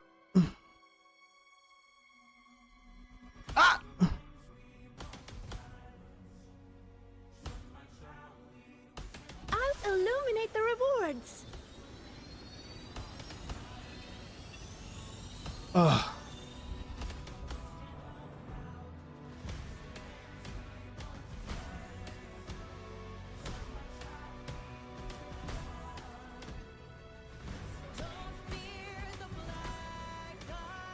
Ah! I'll illuminate the rewards. Ugh.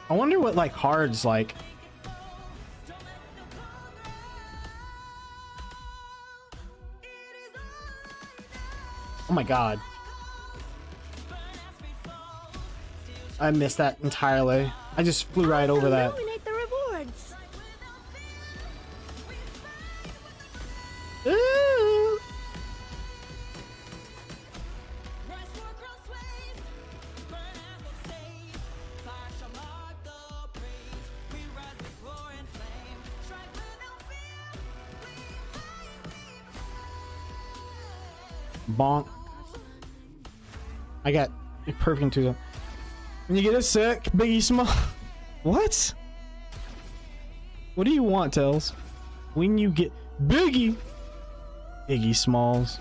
I wonder what like hard's like. Oh my god. I missed that entirely. I just flew right over that. Illuminate the rewards. Ooh. Bonk. I got perfect into them. When you get a sick, Biggie Small. What? What do you want, Tails? When you get Biggie Smalls.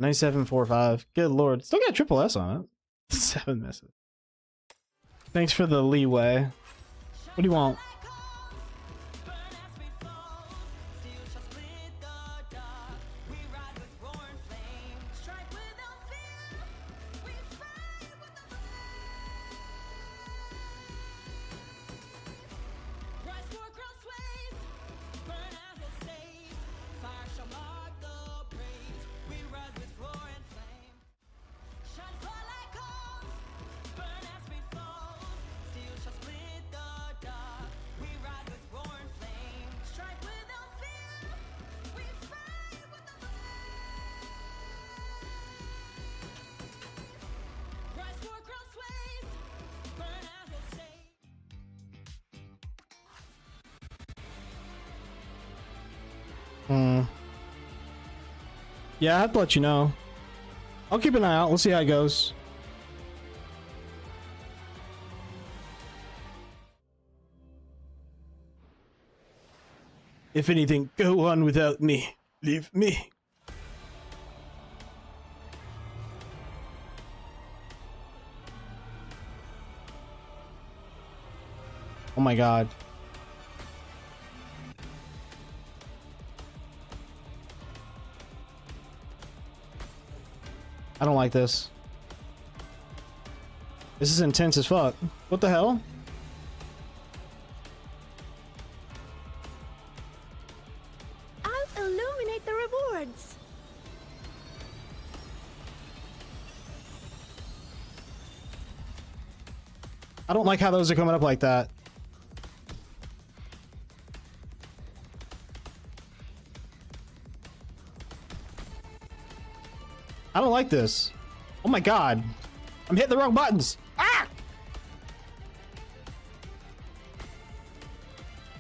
9745. Good lord. Still got triple S on it. 7 misses. Thanks for the leeway. What do you want? Yeah, I have to let you know. I'll keep an eye out. We'll see how it goes. If anything, go on without me. Leave me. Oh my god. I don't like this. This is intense as fuck. What the hell? I'll illuminate the rewards. I don't like how those are coming up like that. I don't like this. Oh my god. I'm hitting the wrong buttons. Ah!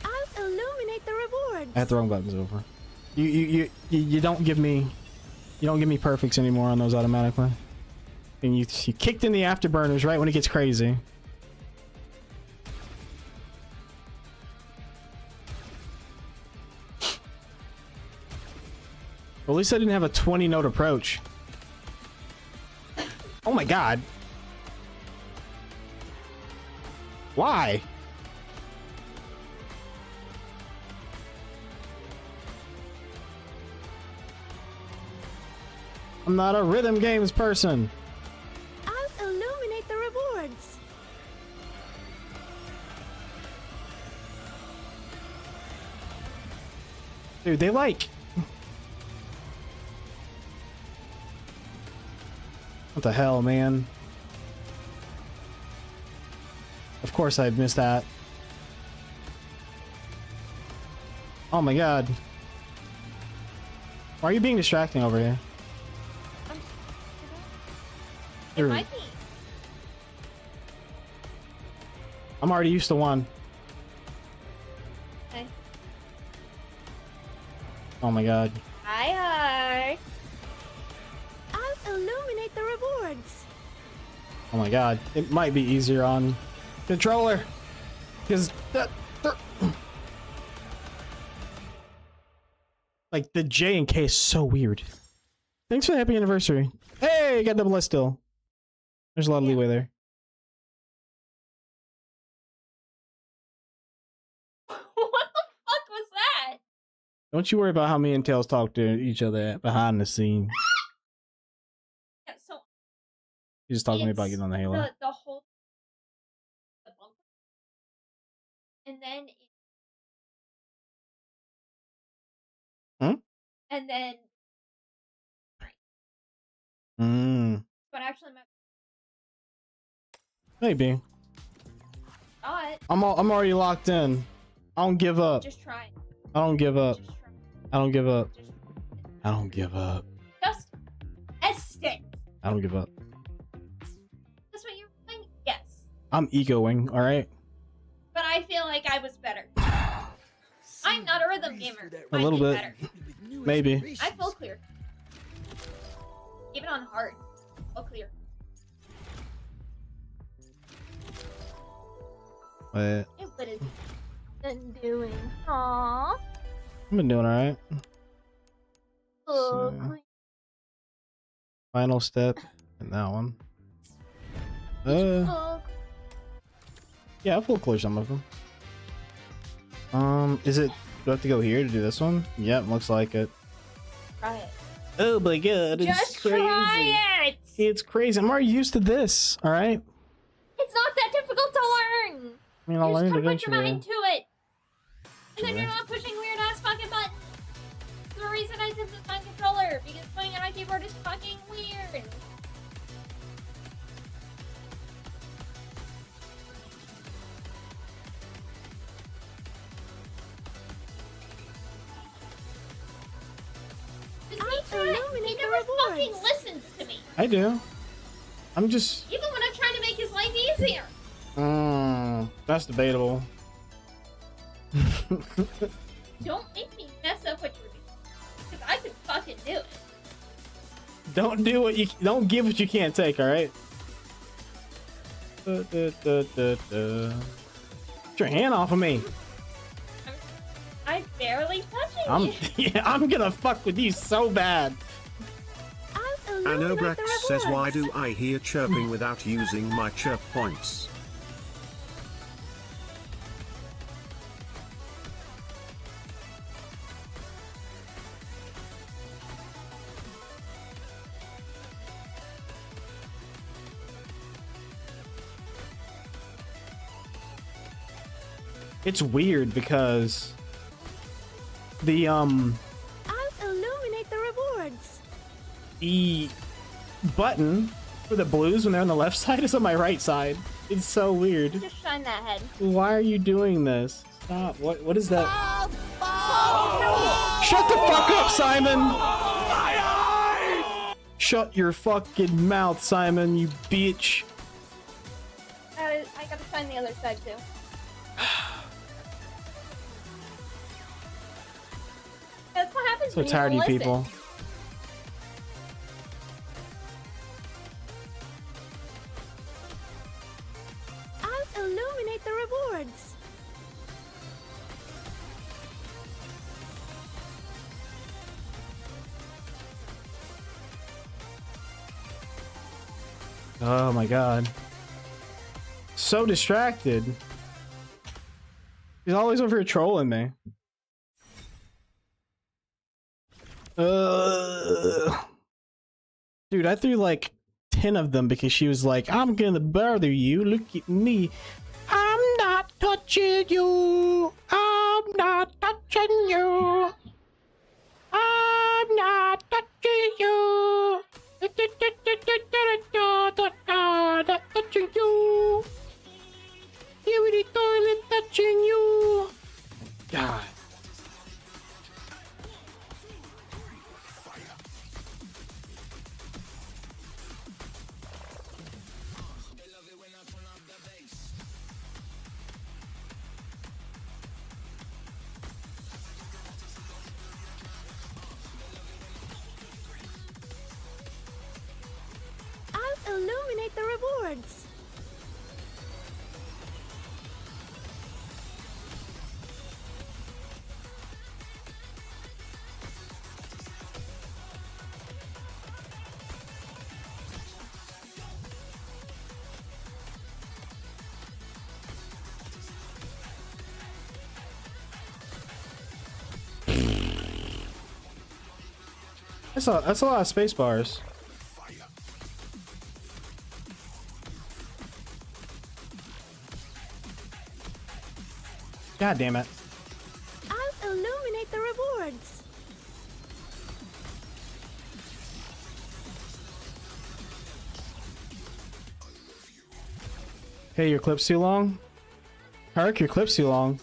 I'll illuminate the rewards. I hit the wrong buttons over. You don't give me perfects anymore on those automatically. And you kicked in the afterburners right when it gets crazy. Well, at least I didn't have a 20 note approach. Oh my god. Why? I'm not a rhythm games person. I'll illuminate the rewards. Dude, they like... What the hell, man? Of course I'd miss that. Oh my god. Why are you being distracting over here? It might be. I'm already used to one. Okay. Oh my god. Hi. I'll illuminate the rewards. Oh my god. It might be easier on controller. Because that... Like, the J and K is so weird. Thanks for the happy anniversary. Hey, got double S still. There's a lot of leeway there. What the fuck was that? Don't you worry about how me and Tails talk to each other behind the scene. Yeah, so He's just talking to me about getting on the Halo. the whole bumper. And then and then but actually my Maybe. thought I'm already locked in. I don't give up. just try. I don't give up. I don't give up. I don't give up. Just test it. I don't give up. That's what you're doing? Yes. I'm egoing, alright? But I feel like I was better. I'm not a rhythm gamer. A little bit. Better. Maybe. I full clear. Even on hard. Full clear. What? What is been doing? Aww. I've been doing alright. Oh, So, final step in that one. Yeah, I full clear some of them. Is it... Do I have to go here to do this one? Yep, looks like it. Try it. Oh my god, it's Just crazy. try it! It's crazy. I'm already used to this, alright? It's not that difficult to learn! I mean, I'll learn it Just put your eventually. mind to it! And then you're not pushing weird ass fucking buttons! That's the reason I did this on controller, because putting it on keyboard is fucking weird! He never fucking listens to me! I do. I'm just... Even when I'm trying to make his life easier! That's debatable. Don't make me mess up what you're doing. I could fucking do it. Don't give what you can't take, alright? Get your hand off of me. I'm barely touching you. Yeah, I'm gonna fuck with you so bad. Anobrex says, why do I hear chirping without using my chirp points? It's weird because the I'll illuminate the rewards. the button for the blues when they're on the left side is on my right side. It's so weird. Just shine that head. Why are you doing this? Stop. What is that? Shut the fuck up, Simon! Shut your fucking mouth, Simon, you bitch. I gotta shine the other side too. That's what happens So when tired of you you don't listen. people. I'll illuminate the rewards. Oh my god. So distracted. He's always over here trolling me. Dude, I threw like 10 of them because she was like, I'm gonna bother you. Look at me. I'm not touching you. I'm not touching you. I'm not touching you. Not touching you. Here in the toilet touching you. God. I'll illuminate the rewards. That's a lot of space bars. God damn it. I'll illuminate the rewards. Hey, your clip's too long? Herc, your clip's too long.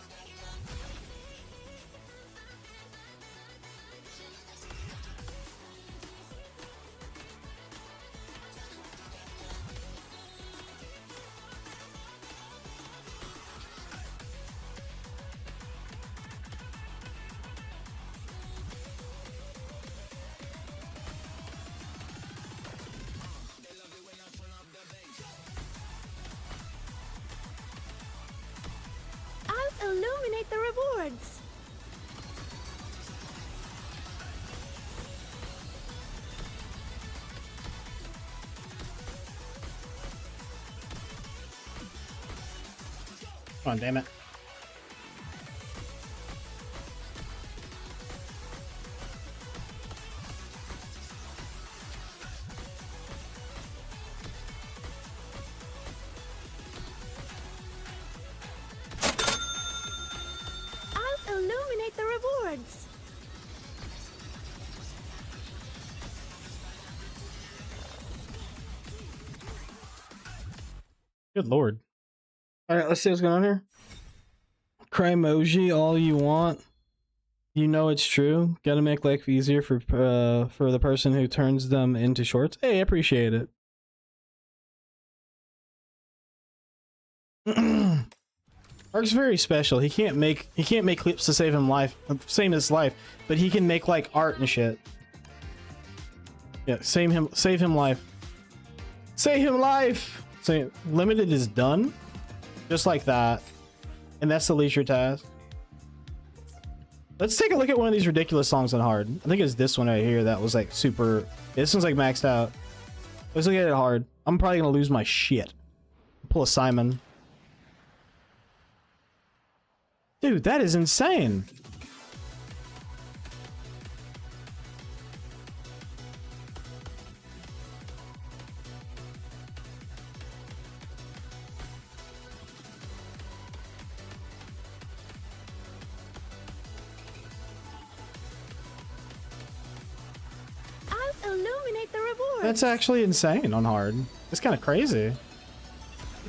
I'll illuminate the rewards. Come on, damn it. I'll illuminate the rewards. Good lord. Alright, let's see what's going on here. Cry emoji all you want. You know it's true. Gotta make life easier for the person who turns them into shorts. Hey, I appreciate it. Ark's very special. He can't make clips to save his life, but he can make like art and shit. Yeah, save him life. Save him life! So limited is done. Just like that. And that's the leisure task. Let's take a look at one of these ridiculous songs on hard. I think it's this one right here that was like super... This one's like maxed out. Let's look at it hard. I'm probably gonna lose my shit. Pull a Simon. Dude, that is insane. That's actually insane on hard. It's kind of crazy.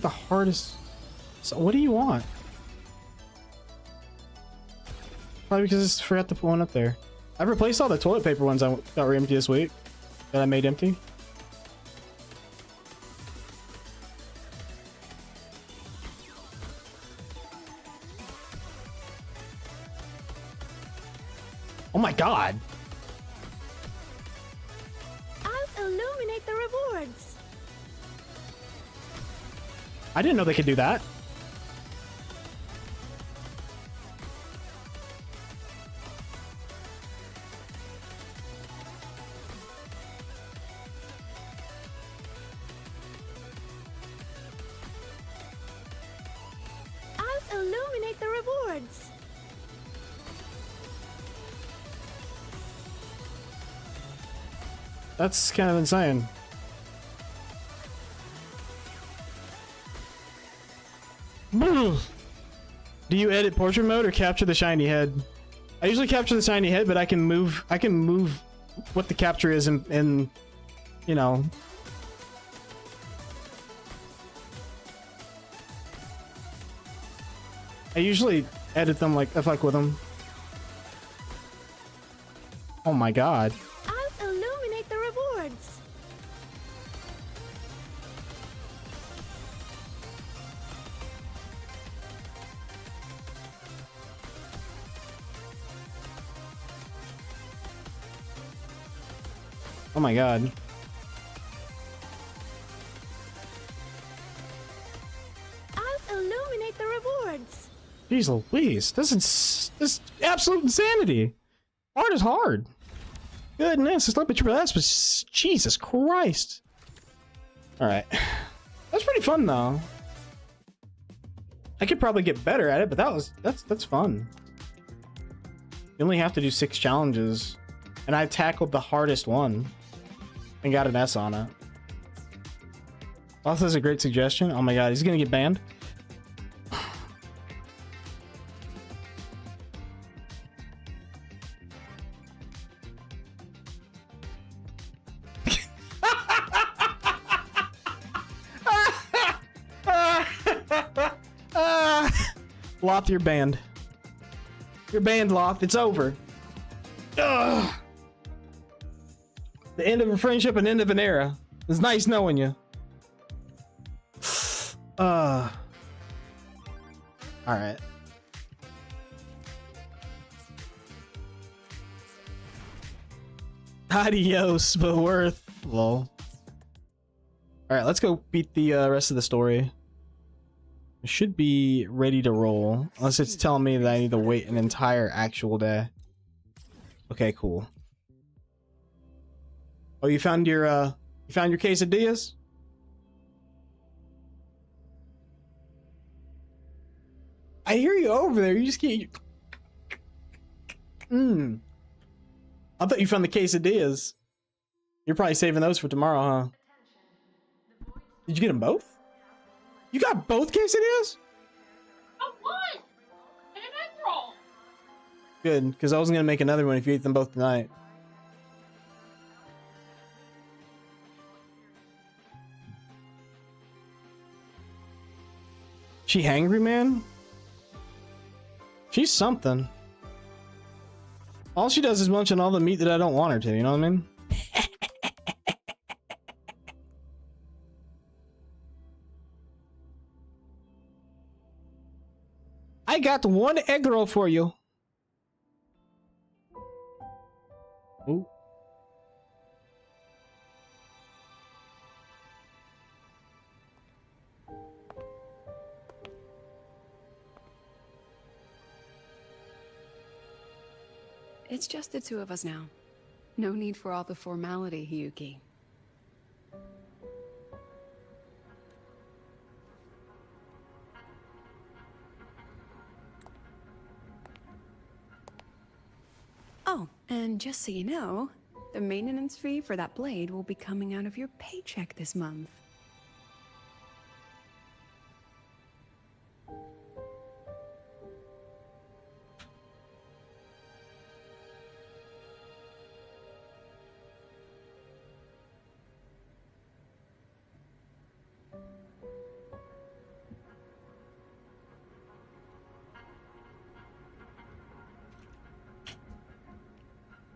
The hardest... So what do you want? Probably because I forgot to put one up there. I've replaced all the toilet paper ones that were empty this week. That I made empty. Oh my god! Illuminate the rewards. I didn't know they could do that. I'll illuminate the rewards. That's kind of insane. Do you edit portrait mode or capture the shiny head? I usually capture the shiny head, but I can move what the capture is in you know. I usually edit them like if I with them. Oh my god. I'll illuminate the rewards. Oh my god. I'll illuminate the rewards. Jeez Louise, this is absolute insanity. Hard is hard. Goodness, it's not but triple S, but Jesus Christ. Alright. That's pretty fun though. I could probably get better at it, but that's fun. You only have to do 6 challenges. And I tackled the hardest one. And got an S on it. Also, that's a great suggestion. Oh my god, he's gonna get banned. Loth, you're banned. You're banned, Loth. It's over. Ugh. The end of a friendship and end of an era. It's nice knowing you. Alright. Adios, but worth. Lol. Alright, let's go beat the rest of the story. I should be ready to roll. Unless it's telling me that I need to wait an entire actual day. Okay, cool. Oh, you found your quesadillas? I hear you over there. You just can't. I thought you found the quesadillas. You're probably saving those for tomorrow, huh? Did you get them both? You got both quesadillas? What? And an egg roll. Good, because I wasn't gonna make another one if you ate them both tonight. She hangry, man? She's something. All she does is munch on all the meat that I don't want her to, you know what I mean? I got one egg roll for you. Ooh. It's just the two of us now. No need for all the formality, Hyuki. Oh, and just so you know, the maintenance fee for that blade will be coming out of your paycheck this month.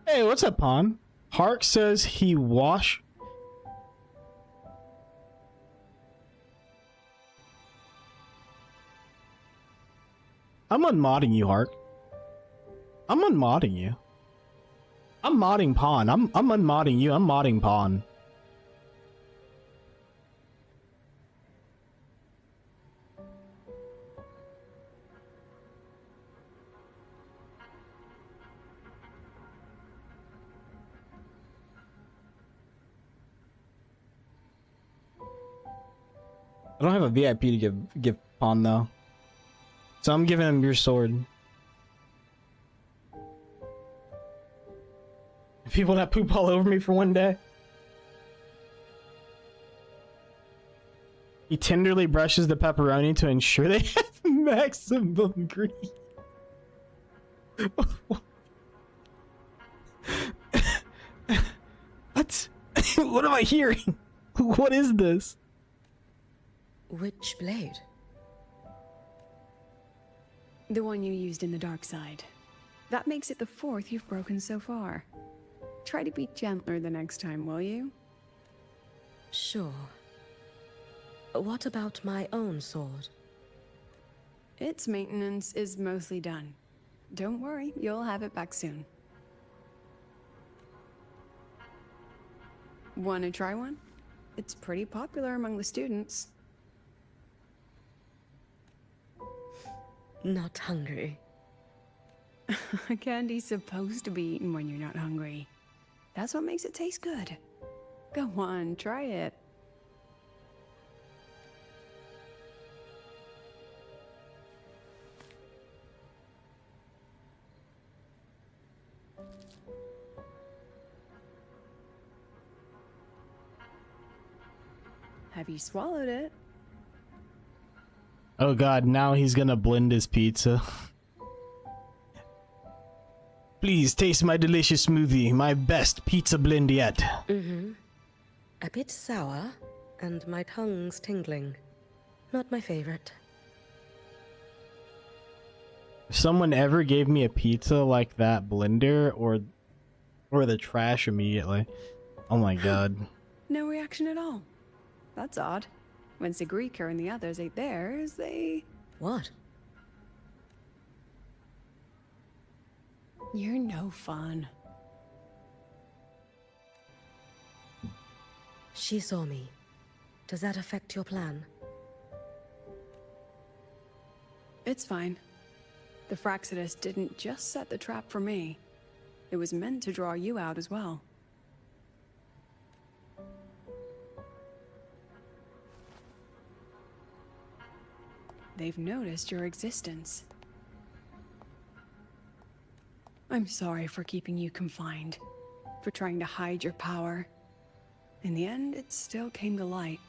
Hey, what's up, Pon? Hark says he wash. I'm unmodding you, Hark. I'm unmodding you. I'm modding Pon. I'm unmodding you. I'm modding Pon. I don't have a VIP to give Pon though, so I'm giving him your sword. People that poop all over me for one day. He tenderly brushes the pepperoni to ensure they have maximum grease. What? What am I hearing? What is this? Which blade? The one you used in the dark side. That makes it the 4th you've broken so far. Try to be gentler the next time, will you? Sure. What about my own sword? Its maintenance is mostly done. Don't worry, you'll have it back soon. Wanna try one? It's pretty popular among the students. Not hungry. Candy's supposed to be eaten when you're not hungry. That's what makes it taste good. Go on, try it. Have you swallowed it? Oh god, now he's gonna blend his pizza. Please taste my delicious smoothie, my best pizza blend yet. Mm-hmm. A bit sour, and my tongue's tingling. Not my favorite. If someone ever gave me a pizza like that blender or the trash immediately. Oh my god. No reaction at all. That's odd. When Sigrika and the others ate theirs, they... What? You're no fun. She saw me. Does that affect your plan? It's fine. The Fraxidus didn't just set the trap for me. It was meant to draw you out as well. They've noticed your existence. I'm sorry for keeping you confined, for trying to hide your power. In the end, it still came to light.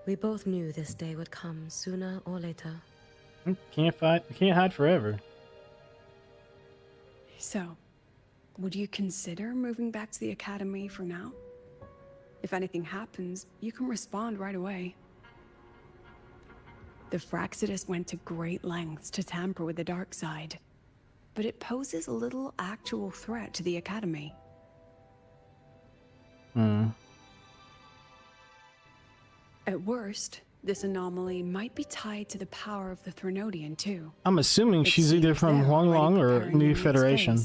We both knew this day would come sooner or later. Can't hide forever. So, would you consider moving back to the academy for now? If anything happens, you can respond right away. The Fraxidus went to great lengths to tamper with the dark side, but it poses a little actual threat to the academy. Hmm. At worst, This anomaly might be tied to the power of the Threnodian, too. I'm assuming she's either from Huanglong or New Federation.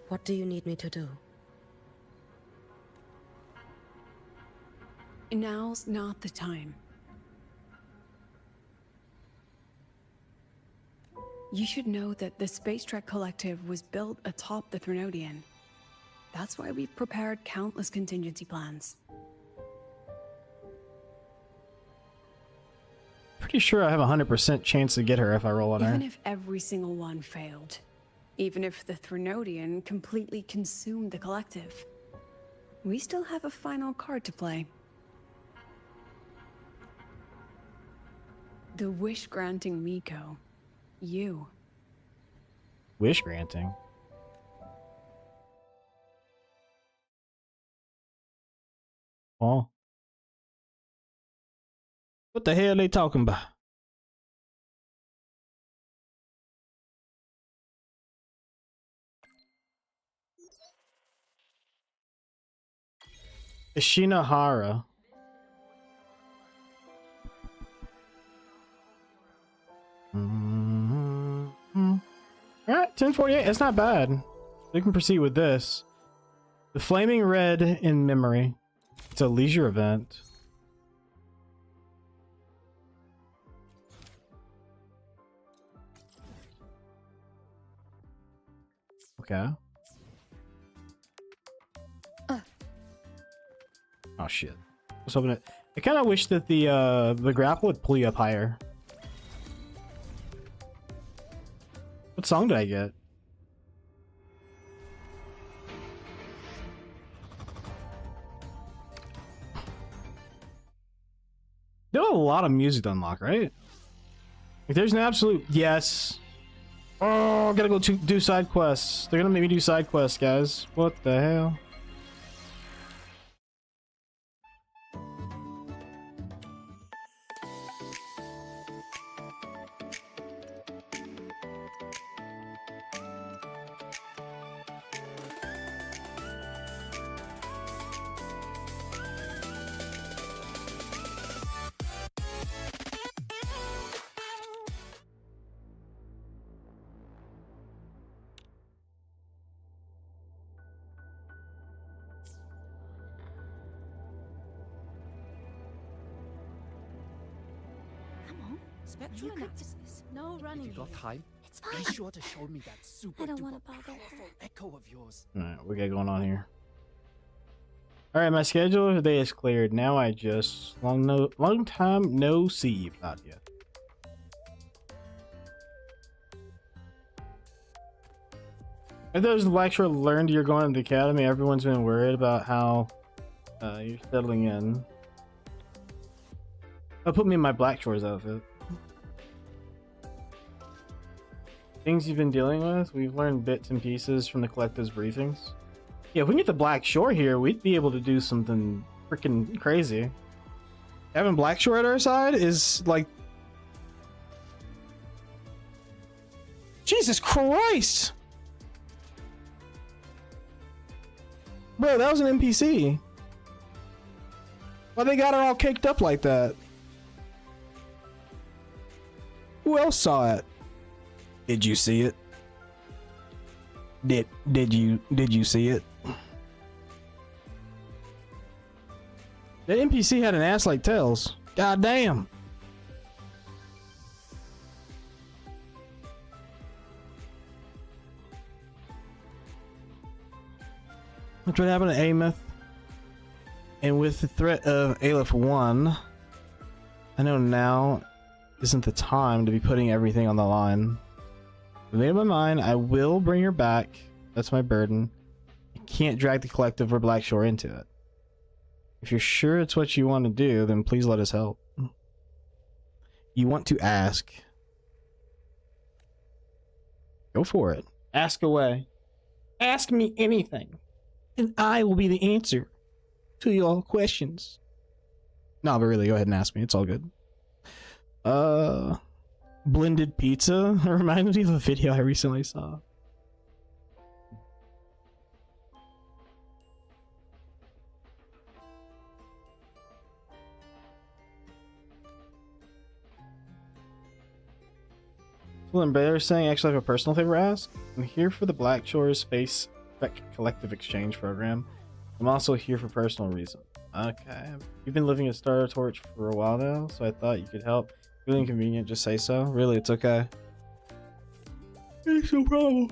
What do you need me to do? Now's not the time. You should know that the Space Trek Collective was built atop the Threnodian. That's why we've prepared countless contingency plans. Pretty sure I have a 100% chance to get her if I roll on her. Even if every single one failed, even if the Threnodian completely consumed the Collective, we still have a final card to play. The wish-granting Miko. You. Wish granting? Oh. What the hell are they talking about? Ishinahara. Alright, 1048. It's not bad. We can proceed with this. The Flaming Red in Memory. It's a leisure event. Okay. Oh shit. I was hoping it. I kind of wish that the grapple would pull you up higher. What song did I get? There are a lot of music to unlock, right? Like, there's an absolute yes. Oh, gotta go do side quests. They're gonna make me do side quests, guys. What the hell? Spectral analysis. No running. If you got time, It's be fine. sure to show me that super I don't duper wanna bother. powerful echo of yours. Alright, what we got going on here? Alright, my schedule of the day is cleared. Now I just long time no see, Claudia. If those Blackshore learned you're going to the academy, everyone's been worried about how you're settling in. Oh, put me in my Blackshores outfit. Things you've been dealing with? We've learned bits and pieces from the collective's briefings. Yeah, if we can get the Black Shore here, we'd be able to do something freaking crazy. Having Black Shore at our side is like... Jesus Christ! Bro, that was an NPC. Why they got her all caked up like that? Who else saw it? Did you see it? Did you see it? That NPC had an ass like Tails. God damn. That's what happened to Ameth. And with the threat of Aleph 1, I know now isn't the time to be putting everything on the line. I made up my mind. I will bring her back. That's my burden. I can't drag the collective or Blackshore into it. If you're sure it's what you want to do, then please let us help. You want to ask? Go for it. Ask away. Ask me anything, and I will be the answer to your questions. No, but really, go ahead and ask me. It's all good. Blended pizza reminded me of a video I recently saw. Well, and Bear saying, actually, I have a personal favor to ask. I'm here for the Black Shores Space Spec Collective Exchange Program. I'm also here for personal reasons. Okay. You've been living at Star Torch for a while now, so I thought you could help. Really inconvenient, just say so. Really, it's okay. It's no problem.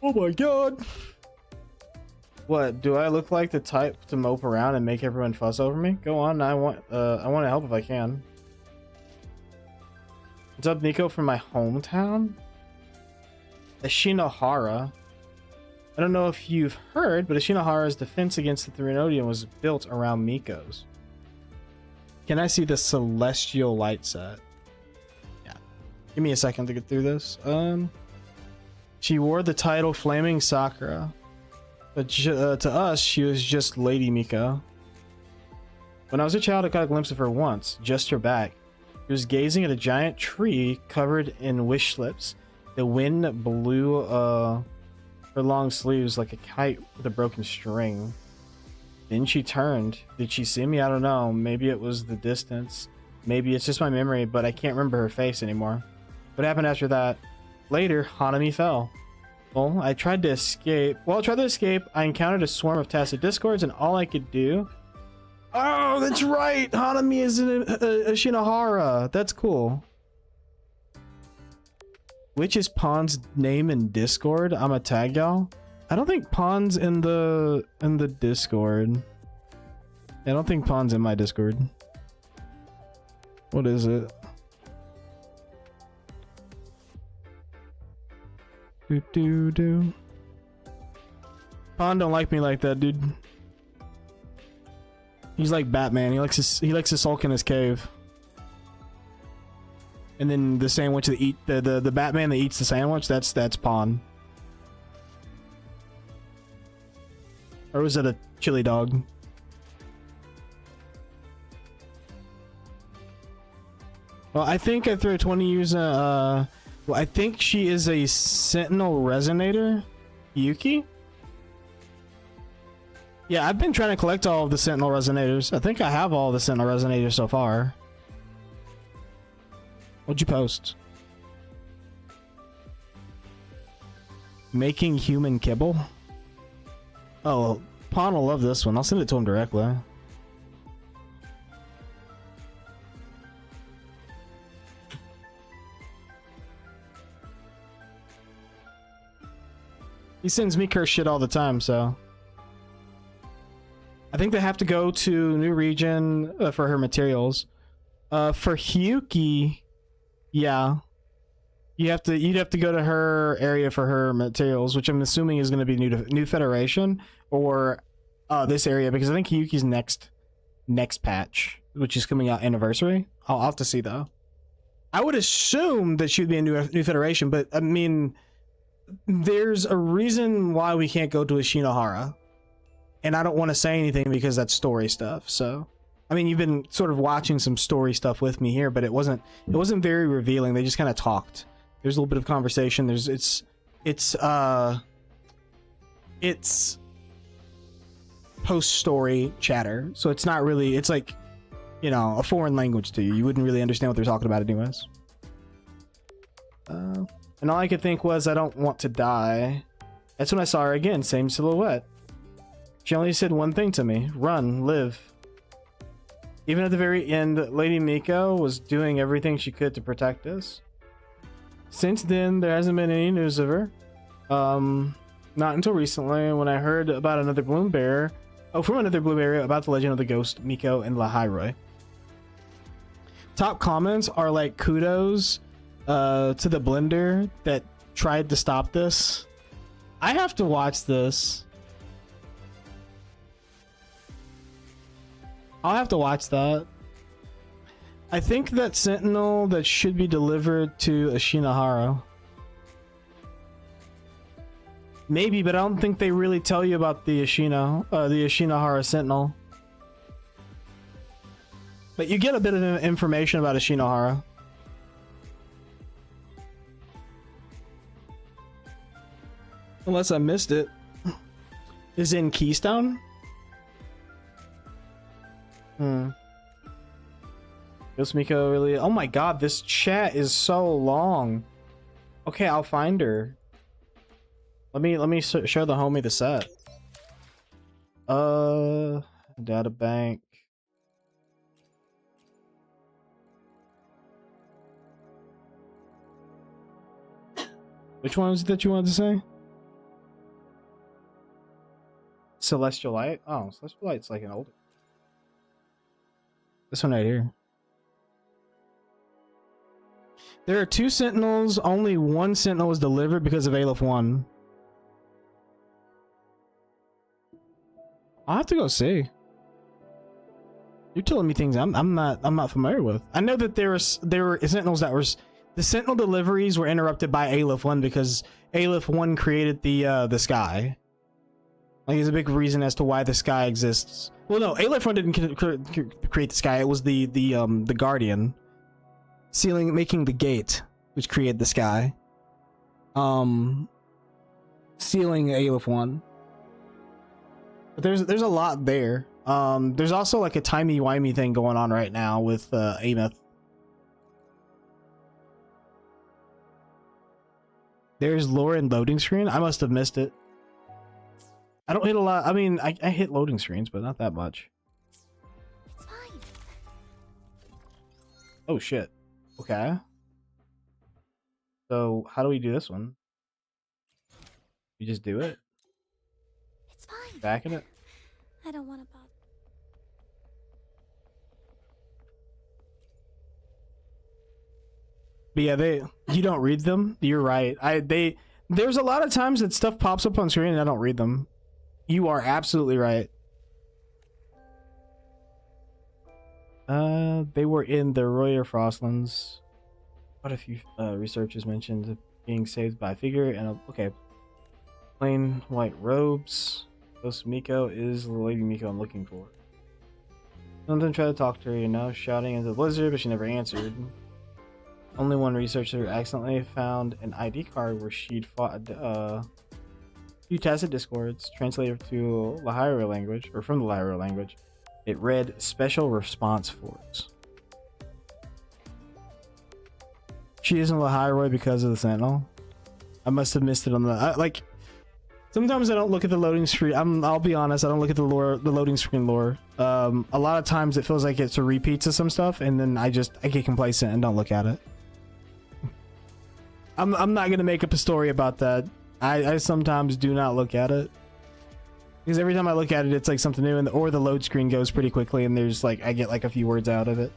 Oh my god. What, do I look like the type to mope around and make everyone fuss over me? Go on, I want to help if I can. What's up, Nico, from my hometown? Ashinohara. I don't know if you've heard, but Ashinohara's defense against the Threnodium was built around Miko's. Can I see the celestial light set? Yeah. Give me a second to get through this. She wore the title Flaming Sakura. But to us, she was just Lady Miko. When I was a child, I caught a glimpse of her once, just her back. She was gazing at a giant tree covered in wish slips. The wind blew her long sleeves like a kite with a broken string. Then she turned. Did she see me? I don't know. Maybe it was the distance. Maybe it's just my memory, but I can't remember her face anymore. What happened after that? Later, Hanami fell. Well, I tried to escape. I encountered a swarm of tacit discords, and all I could do... Oh, that's right! Hanami is in Ashinohara. That's cool. Which is Pawn's name in Discord? I'm a tag y'all. I don't think Pawn's in the Discord. I don't think Pawn's in my Discord. What is it? Do. Pawn don't like me like that, dude. He's like Batman. He likes to sulk in his cave. And then the sandwich that the Batman that eats the sandwich, that's Pawn. Or was it a chili dog? Well, I think I threw 20 years well, I think she is a Sentinel Resonator. Yuki? Yeah, I've been trying to collect all of the Sentinel Resonators. I think I have all the Sentinel Resonators so far. What'd you post? Making human kibble? Oh, Pawn will love this one. I'll send it to him directly. He sends me cursed shit all the time, so... I think they have to go to new region for her materials. For Hyuki, yeah. You'd have to go to her area for her materials, which I'm assuming is going to be new Federation or this area, because I think Hyuki's next patch, which is coming out anniversary. I'll have to see though. I would assume that she'd be in new Federation, but I mean, there's a reason why we can't go to Ashinohara. And I don't want to say anything because that's story stuff. So, I mean, you've been sort of watching some story stuff with me here, but it wasn't very revealing. They just kind of talked. There's a little bit of conversation. It's post-story chatter. So it's not really, it's like, you know, a foreign language to you. You wouldn't really understand what they're talking about anyways. And all I could think was, I don't want to die. That's when I saw her again, same silhouette. She only said one thing to me: run, live. Even at the very end, Lady Miko was doing everything she could to protect us. Since then, there hasn't been any news of her. Not until recently, when I heard about another Bloom Bearer. Oh, from another Bloom Bearer about the legend of the ghost Miko and Lahairoi. Top comments are like kudos to the blender that tried to stop this. I have to watch this. I'll have to watch that. I think that Sentinel that should be delivered to Ashinohara. Maybe, but I don't think they really tell you about the Ashinohara Sentinel. But you get a bit of information about Ashinohara. Unless I missed it. Is it in Keystone? Ghost Miko really... Oh my god, this chat is so long. Okay, I'll find her. Let me show the homie the set. Data bank. Which one was it that you wanted to say? Celestial Light? Oh, Celestial Light's like an older. This one right here. There are 2 Sentinels. Only 1 Sentinel was delivered because of Aleph 1. I'll have to go see. You're telling me things I'm not familiar with. I know that there were Sentinels that were the Sentinel deliveries were interrupted by Aleph 1 because Aleph 1 created the sky. Like, it's a big reason as to why the sky exists. Well, no, Aleph 1 didn't create the sky. It was the Guardian making the gate, which created the sky. Sealing Aleph 1. But there's a lot there. There's also like a timey-wimey thing going on right now with Ameth. There's lore and loading screen. I must have missed it. I don't hit a lot. I mean, I hit loading screens, but not that much. It's fine. Oh shit. Okay. So how do we do this one? You just do it? It's fine. Back in it? I don't want to bother. But yeah, you don't read them. You're right. There's a lot of times that stuff pops up on screen and I don't read them. You are absolutely right. They were in the Royer Frostlands. Quite a few researchers mentioned being saved by a figure and okay. Plain white robes. Ghost Miko is the Lady Miko I'm looking for. Something tried to talk to her, shouting into the blizzard, but she never answered. Only one researcher accidentally found an ID card where she'd fought few tacit discords translated to Lahairo language, or from the Lahairo language. It read Special Response Force. She isn't Lahairo because of the Sentinel. I must have missed it on the sometimes I don't look at the loading screen. I'll be honest, I don't look at the loading screen lore. A lot of times it feels like it's a repeat of some stuff, and then I get complacent and don't look at it. I'm not gonna make up a story about that. I sometimes do not look at it because every time I look at it, it's like something new, or the load screen goes pretty quickly, and there's like I get like a few words out of it.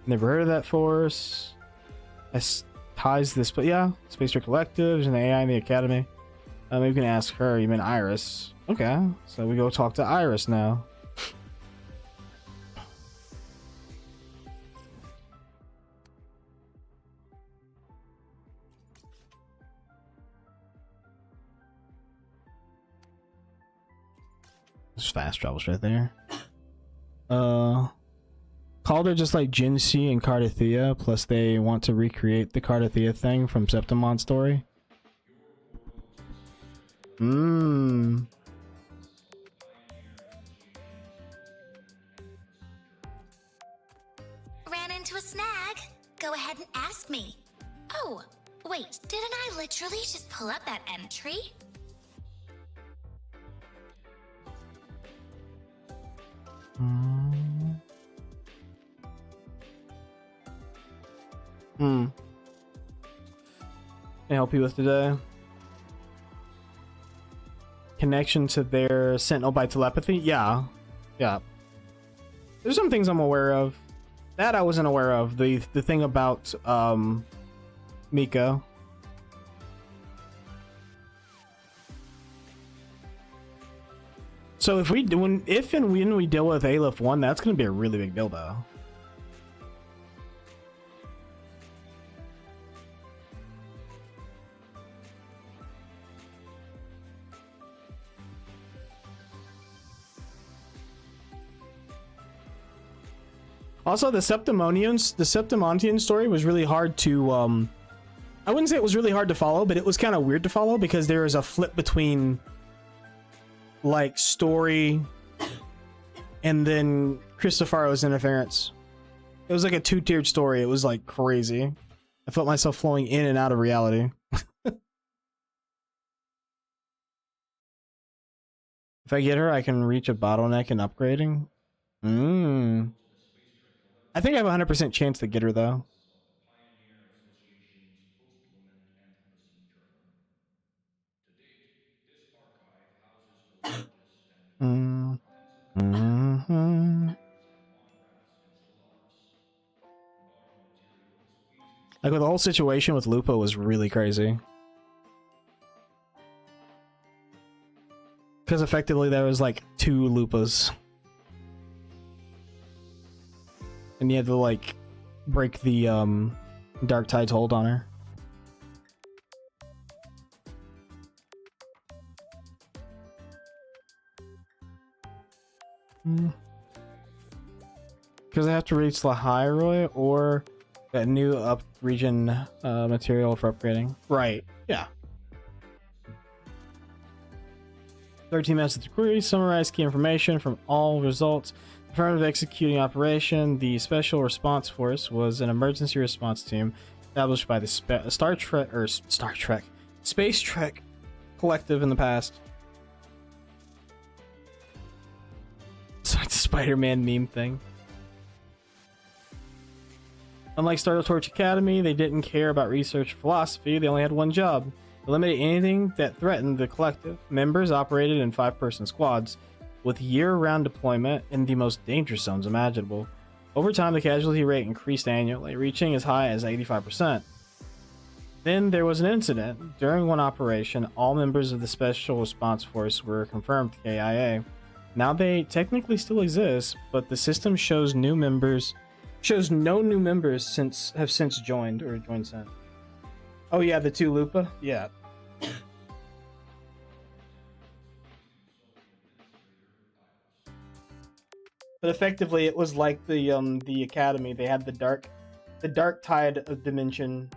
Never heard of that force. Ties this, but yeah, Space Trek Collectives and the AI in the Academy. Maybe we can ask her. You mean Iris? Okay, so we go talk to Iris now. There's fast travels right there. Calder just like Jinxie and Cardathea, plus they want to recreate the Cardathea thing from Septimon story. Ran into a snag. Go ahead and ask me. Oh, wait, didn't I literally just pull up that entry? Can I help you with today? Connection to their Sentinel by telepathy? Yeah. There's some things I'm aware of. That I wasn't aware of. The thing about Miko. So if and when we deal with Aleph 1, that's gonna be a really big deal though. Also, the Septimontian story was really hard to, I wouldn't say it was really hard to follow, but it was kind of weird to follow because there is a flip between, like, story and then Cristofaro's interference. It was like a two-tiered story. It was like crazy. I felt myself flowing in and out of reality. If I get her, I can reach a bottleneck in upgrading. I think I have a 100% chance to get her though. Like the whole situation with Lupo was really crazy. Because effectively there was like 2 Lupas. And you had to like break the Dark Tide's hold on her. Because I have to reach Lahairoi or that new up region material for upgrading. Right, yeah. 13 minutes of the query, summarize key information from all results. Affirmative executing operation. The Special Response Force was an emergency response team established by the Space Trek Collective in the past. It's like the Spider-Man meme thing. Unlike Star Torch Academy, they didn't care about research or philosophy. They only had one job: eliminate anything that threatened the collective. Members operated in 5-person squads with year-round deployment in the most dangerous zones imaginable. Over time, the casualty rate increased annually, reaching as high as 85%. Then there was an incident. During one operation, all members of the Special Response Force were confirmed KIA. Now they technically still exist, but the system shows no new members have since joined or joined since. Oh yeah, the 2 Lupa? Yeah. But effectively, it was like the Academy. They had the dark tide of dimension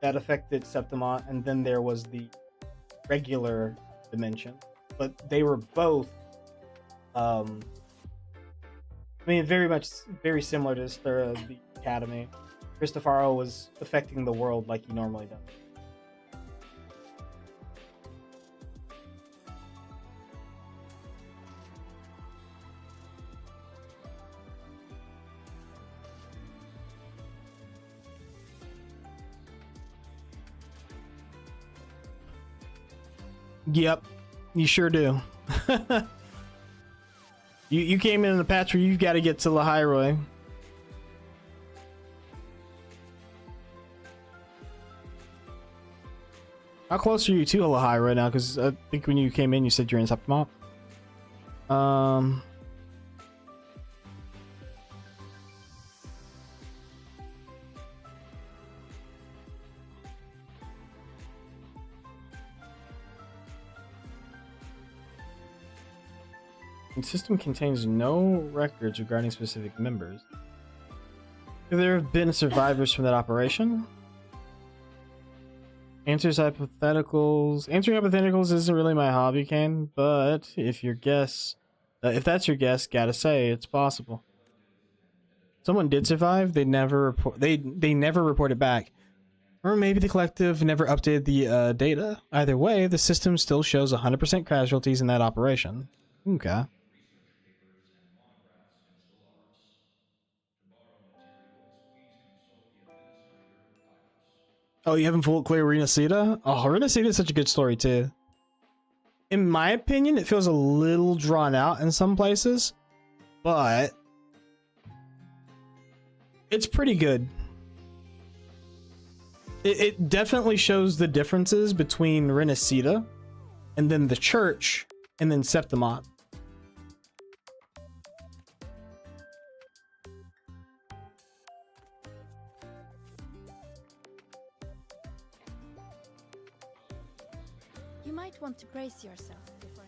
that affected Septimont, and then there was the regular dimension. But they were both, I mean, very similar to the Academy. Cristofaro was affecting the world like he normally does. Yep, you sure do. You came in the patch where you've got to get to Lahairoi. How close are you to Lahairoi now? Because I think when you came in, you said you're in Septimont. The system contains no records regarding specific members. Could there have been survivors from that operation? Answers hypotheticals. Answering hypotheticals isn't really my hobby, Kane, but if that's your guess, gotta say it's possible. Someone did survive. They never reported back, or maybe the collective never updated the data. Either way, the system still shows 100% casualties in that operation. Okay. Oh, you haven't full clear Renacida? Oh, Renacida is such a good story too. In my opinion, it feels a little drawn out in some places, but it's pretty good. It definitely shows the differences between Renacida and then the church and then Septimont. Want to brace yourself before.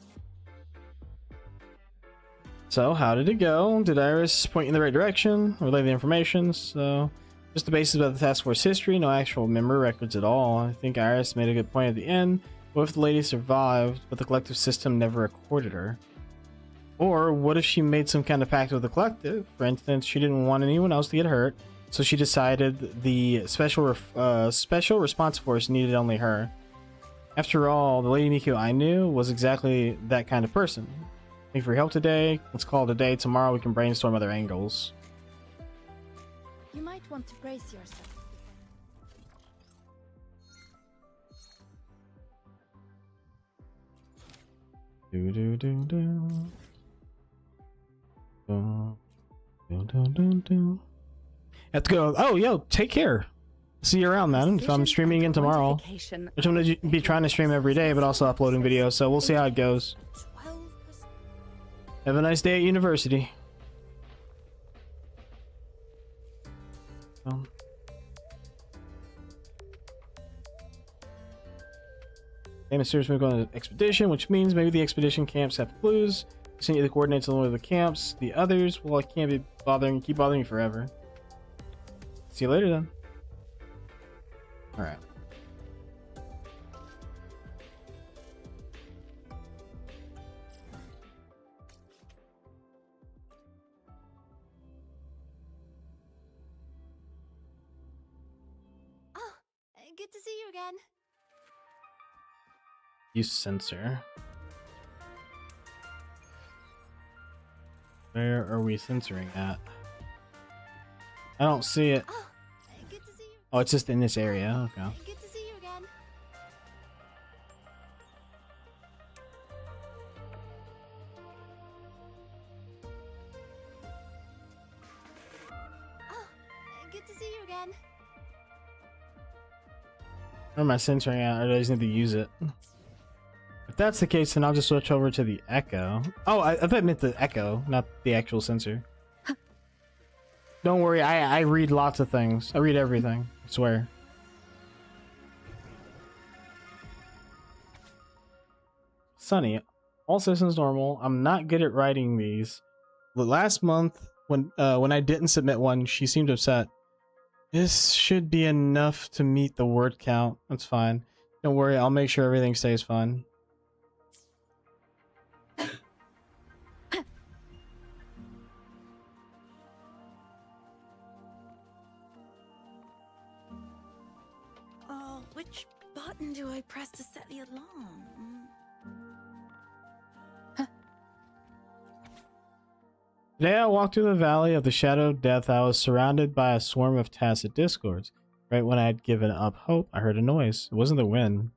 So, how did it go? Did Iris point you in the right direction? Relay the information? So, just the basis of the task force history, no actual memory records at all. I think Iris made a good point at the end. What if the lady survived, but the collective system never recorded her? Or what if she made some kind of pact with the collective? For instance, she didn't want anyone else to get hurt, so she decided the special response force needed only her. After all, the Lady Miko I knew was exactly that kind of person. Thank you for your help today. Let's call it a day. Tomorrow we can brainstorm other angles. You might want to brace yourself. Do do do do. Do do do do. Have to go. Oh, yo, take care. See you around, man. If I'm streaming again tomorrow, which I'm gonna be trying to stream every day, but also uploading videos. So we'll see how it goes. Have a nice day at university. Hey, mysterious move on an expedition, which means maybe the expedition camps have clues. Send you the coordinates along with the camps. The others, well, I can't be keep bothering you forever. See you later then. Alright. Oh, good to see you again. Use sensor. Where are we censoring at? I don't see it. Oh, good to see you. Oh, it's just in this area. Okay. Good to see you again. Oh, good to see you again. Where am I censoring at? Or do I just need to use it? If that's the case, then I'll just switch over to the echo. Oh, I thought I meant the echo, not the actual sensor. Don't worry, I read lots of things. I read everything, I swear. Sunny, all systems normal. I'm not good at writing these. The last month, when I didn't submit one, she seemed upset. This should be enough to meet the word count. That's fine. Don't worry, I'll make sure everything stays fun. Which button do I press to set the alarm? Today I walked through the valley of the shadow of death. I was surrounded by a swarm of tacit discords. Right when I had given up hope, I heard a noise. It wasn't the wind,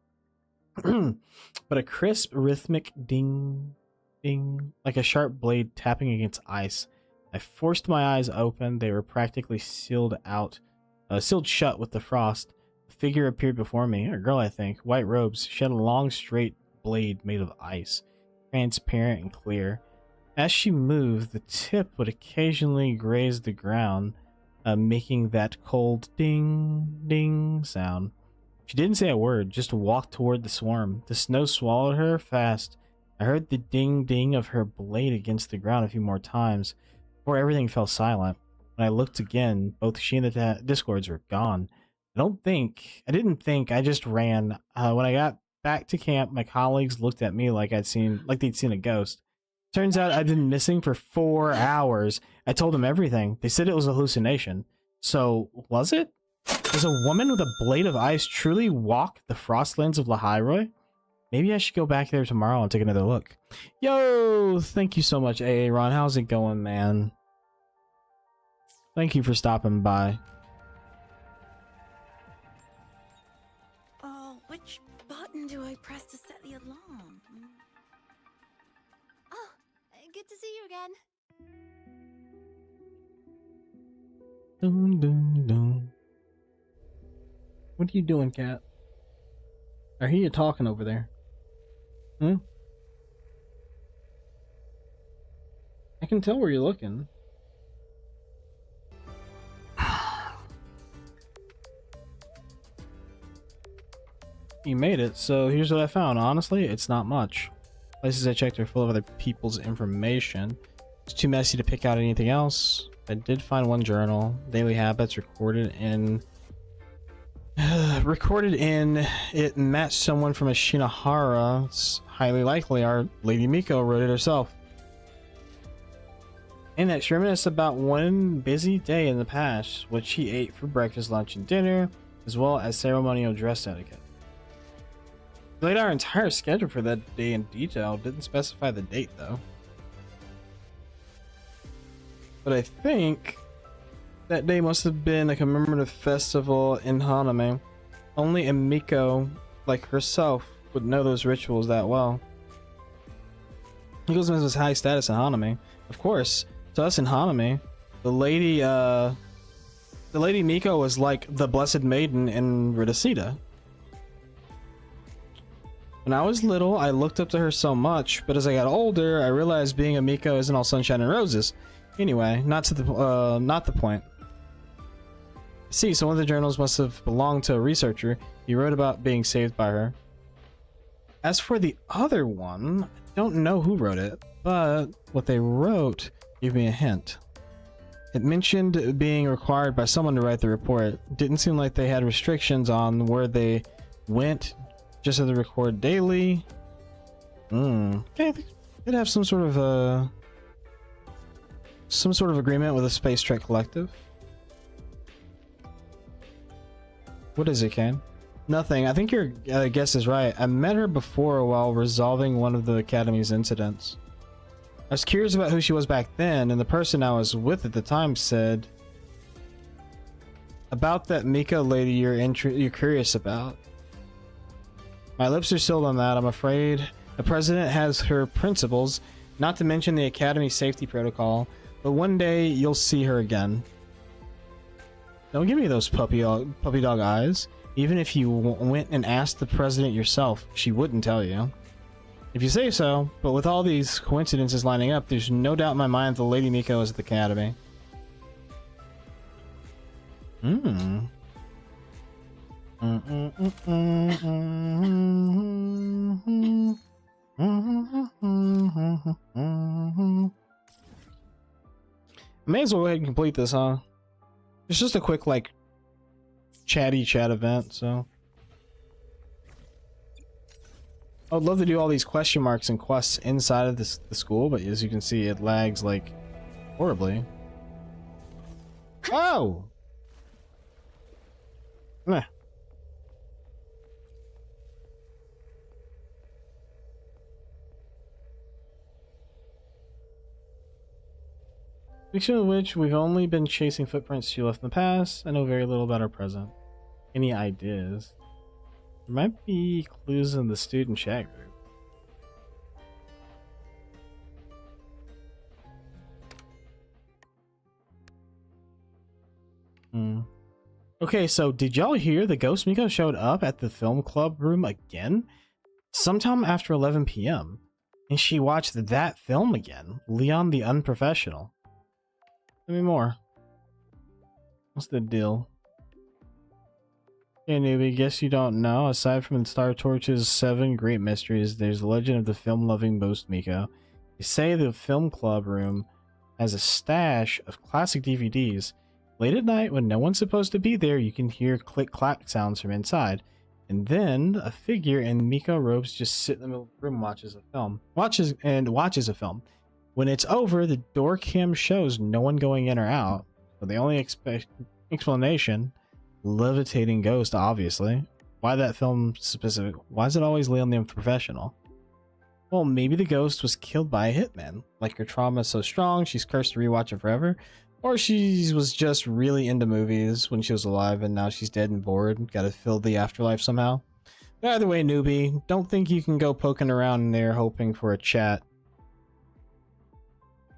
but a crisp, rhythmic ding, ding, like a sharp blade tapping against ice. I forced my eyes open. They were practically sealed shut with the frost. A figure appeared before me, a girl, I think, white robes. She had a long, straight blade made of ice, transparent and clear. As she moved, the tip would occasionally graze the ground, making that cold ding, ding sound. She didn't say a word, just walked toward the swarm. The snow swallowed her fast. I heard the ding, ding of her blade against the ground a few more times, before everything fell silent. When I looked again, both she and the discords were gone. I didn't think, I just ran. When I got back to camp, my colleagues looked at me like they'd seen a ghost. Turns out I'd been missing for 4 hours. I told them everything. They said it was a hallucination. So, was it? Does a woman with a blade of ice truly walk the frostlands of Lahairoi? Maybe I should go back there tomorrow and take another look. Yo, thank you so much, AA Ron. How's it going, man? Thank you for stopping by. Oh, which button do I press to set the alarm? Oh, good to see you again. Dun, dun, dun. What are you doing, cat? I hear you talking over there. Hmm? I can tell where you're looking. You made it, so here's what I found. Honestly, it's not much. Places I checked are full of other people's information. It's too messy to pick out anything else. I did find one journal, Daily Habits, recorded in it matched someone from Ashinahara. It's highly likely our Lady Miko wrote it herself. And that she reminisced about one busy day in the past, what she ate for breakfast, lunch, and dinner, as well as ceremonial dress etiquette. We laid our entire schedule for that day in detail, didn't specify the date though. But I think that day must have been a commemorative festival in Haname. Only a Miko like herself would know those rituals that well. Miko's was high status in Haname. Of course, to us in Haname, the lady Miko was like the Blessed Maiden in Ridacita. When I was little, I looked up to her so much, but as I got older, I realized being a Miko isn't all sunshine and roses. Anyway, not the point. See, so one of the journals must have belonged to a researcher. He wrote about being saved by her. As for the other one, I don't know who wrote it, but what they wrote gave me a hint. It mentioned being required by someone to write the report. Didn't seem like they had restrictions on where they went, just had to record daily. Okay, they'd have some sort of agreement with a Space Trek collective. What is it, Kane? Nothing. I think your guess is right. I met her before while resolving one of the Academy's incidents. I was curious about who she was back then, and the person I was with at the time said about that Miko lady you're curious about. My lips are sealed on that. I'm afraid the president has her principles, not to mention the Academy safety protocol, but one day you'll see her again. Don't give me those puppy dog eyes. Even if you went and asked the president yourself, she wouldn't tell you. If you say so, but with all these coincidences lining up, there's no doubt in my mind the Lady Miko is at the Academy. May as well go ahead and complete this, huh? It's just a quick, like, chatty chat event, so. I would love to do all these question marks and quests inside of the school, but as you can see, it lags, like, horribly. Oh! Meh. Speaking of which, we've only been chasing footprints she left in the past. I know very little about her present. Any ideas? There might be clues in the student chat group. Okay, so did y'all hear the Ghost Miko showed up at the film club room again? Sometime after 11 p.m. And she watched that film again, Leon the Unprofessional. Tell me more. What's the deal? Hey newbie, guess you don't know. Aside from Star Torch's 7 great mysteries, there's the legend of the film-loving Ghost Miko. They say the film club room has a stash of classic DVDs. Late at night, when no one's supposed to be there, you can hear click-clack sounds from inside. And then a figure in Miko robes just sit in the middle of the room and watches a film. When it's over, the door cam shows no one going in or out. So the only explanation, levitating ghost, obviously. Why that film specific? Why is it always Leon the Unprofessional? Well, maybe the ghost was killed by a hitman. Like her trauma is so strong, she's cursed to rewatch it forever. Or she was just really into movies when she was alive and now she's dead and bored. Gotta fill the afterlife somehow. But either way, newbie, don't think you can go poking around in there hoping for a chat.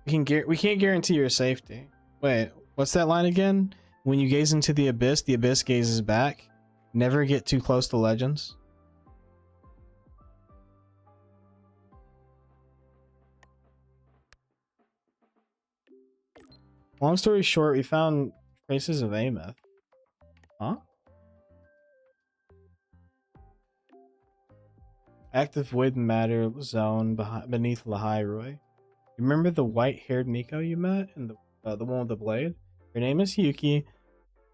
We can't guarantee your safety. Wait, what's that line again? When you gaze into the abyss gazes back. Never get too close to legends. Long story short, we found traces of Ameth. Huh? Active void matter zone beneath Lahai. Remember the white-haired Miko you met and the one with the blade? Her name is Yuki.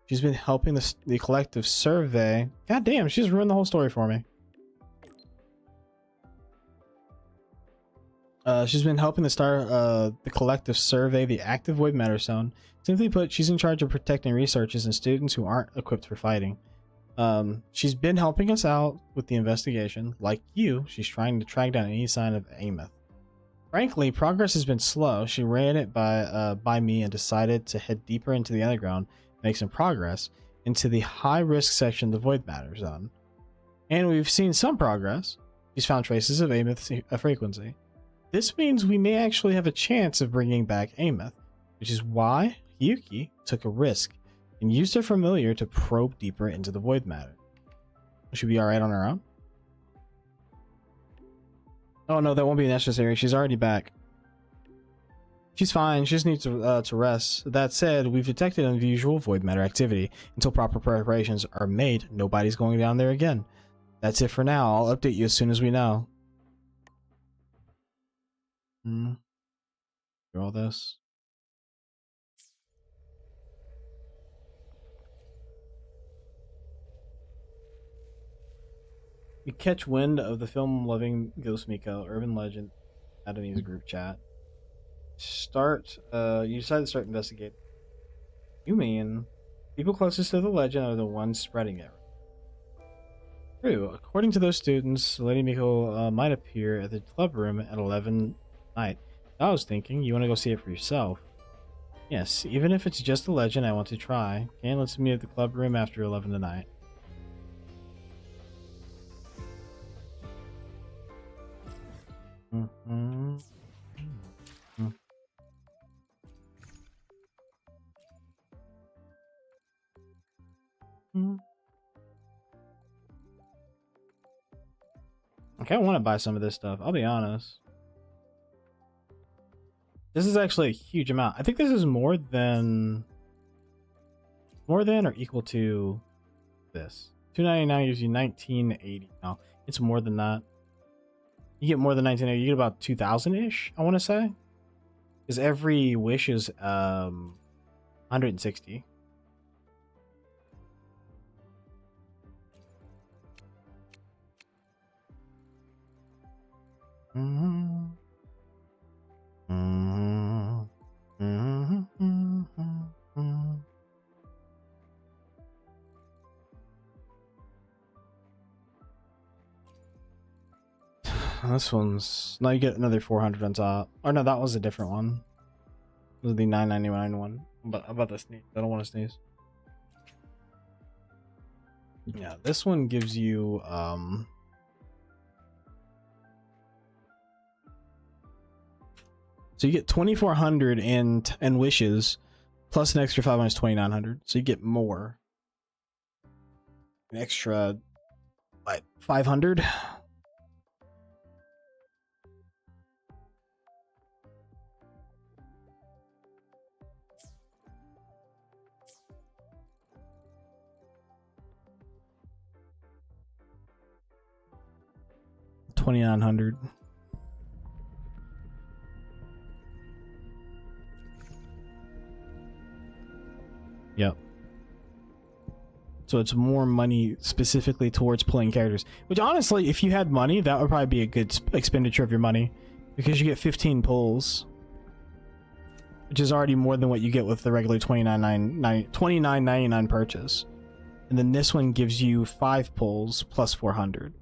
She's been helping the collective survey. God damn, she just ruined the whole story for me. She's been helping the collective survey the active void matter zone. Simply put, she's in charge of protecting researchers and students who aren't equipped for fighting. She's been helping us out with the investigation. Like you, she's trying to track down any sign of Ameth. Frankly, progress has been slow. She ran it by me and decided to head deeper into the underground, make some progress into the high-risk section of the void matter zone. And we've seen some progress. She's found traces of Ameth's frequency. This means we may actually have a chance of bringing back Ameth, which is why Yuki took a risk and used her familiar to probe deeper into the void matter. Should be alright on her own? Oh no, that won't be necessary. She's already back. She's fine. She just needs to rest. That said, we've detected unusual void matter activity. Until proper preparations are made, nobody's going down there again. That's it for now. I'll update you as soon as we know. Do all this. You catch wind of the film-loving Ghost Miko, urban legend, Academy's group chat. You decide to start investigating. You mean people closest to the legend are the ones spreading it? True. According to those students, Lady Miko might appear at the club room at 11 night. I was thinking, you want to go see it for yourself? Yes, even if it's just a legend, I want to try. Okay, let's meet at the club room after 11 tonight. Okay, I want to buy some of this stuff. I'll be honest. This is actually a huge amount. I think this is more than or equal to this. $2.99 gives you $19.80. No, it's more than that. You get more than $19.80. You get about 2,000-ish, I want to say. Because every wish is 160. This one's now you get another 400 on top. Or no, that was a different one. This was the $9.99 one. But how about the sneeze? I don't want to sneeze. Yeah, this one gives you so you get 2,400 in wishes, plus an extra 5 minus 2,900. So you get more. An extra, what, 500? $2,900. Yep. So it's more money specifically towards pulling characters. Which honestly, if you had money, that would probably be a good expenditure of your money. Because you get 15 pulls. Which is already more than what you get with the regular $29.99 purchase. And then this one gives you 5 pulls plus 400.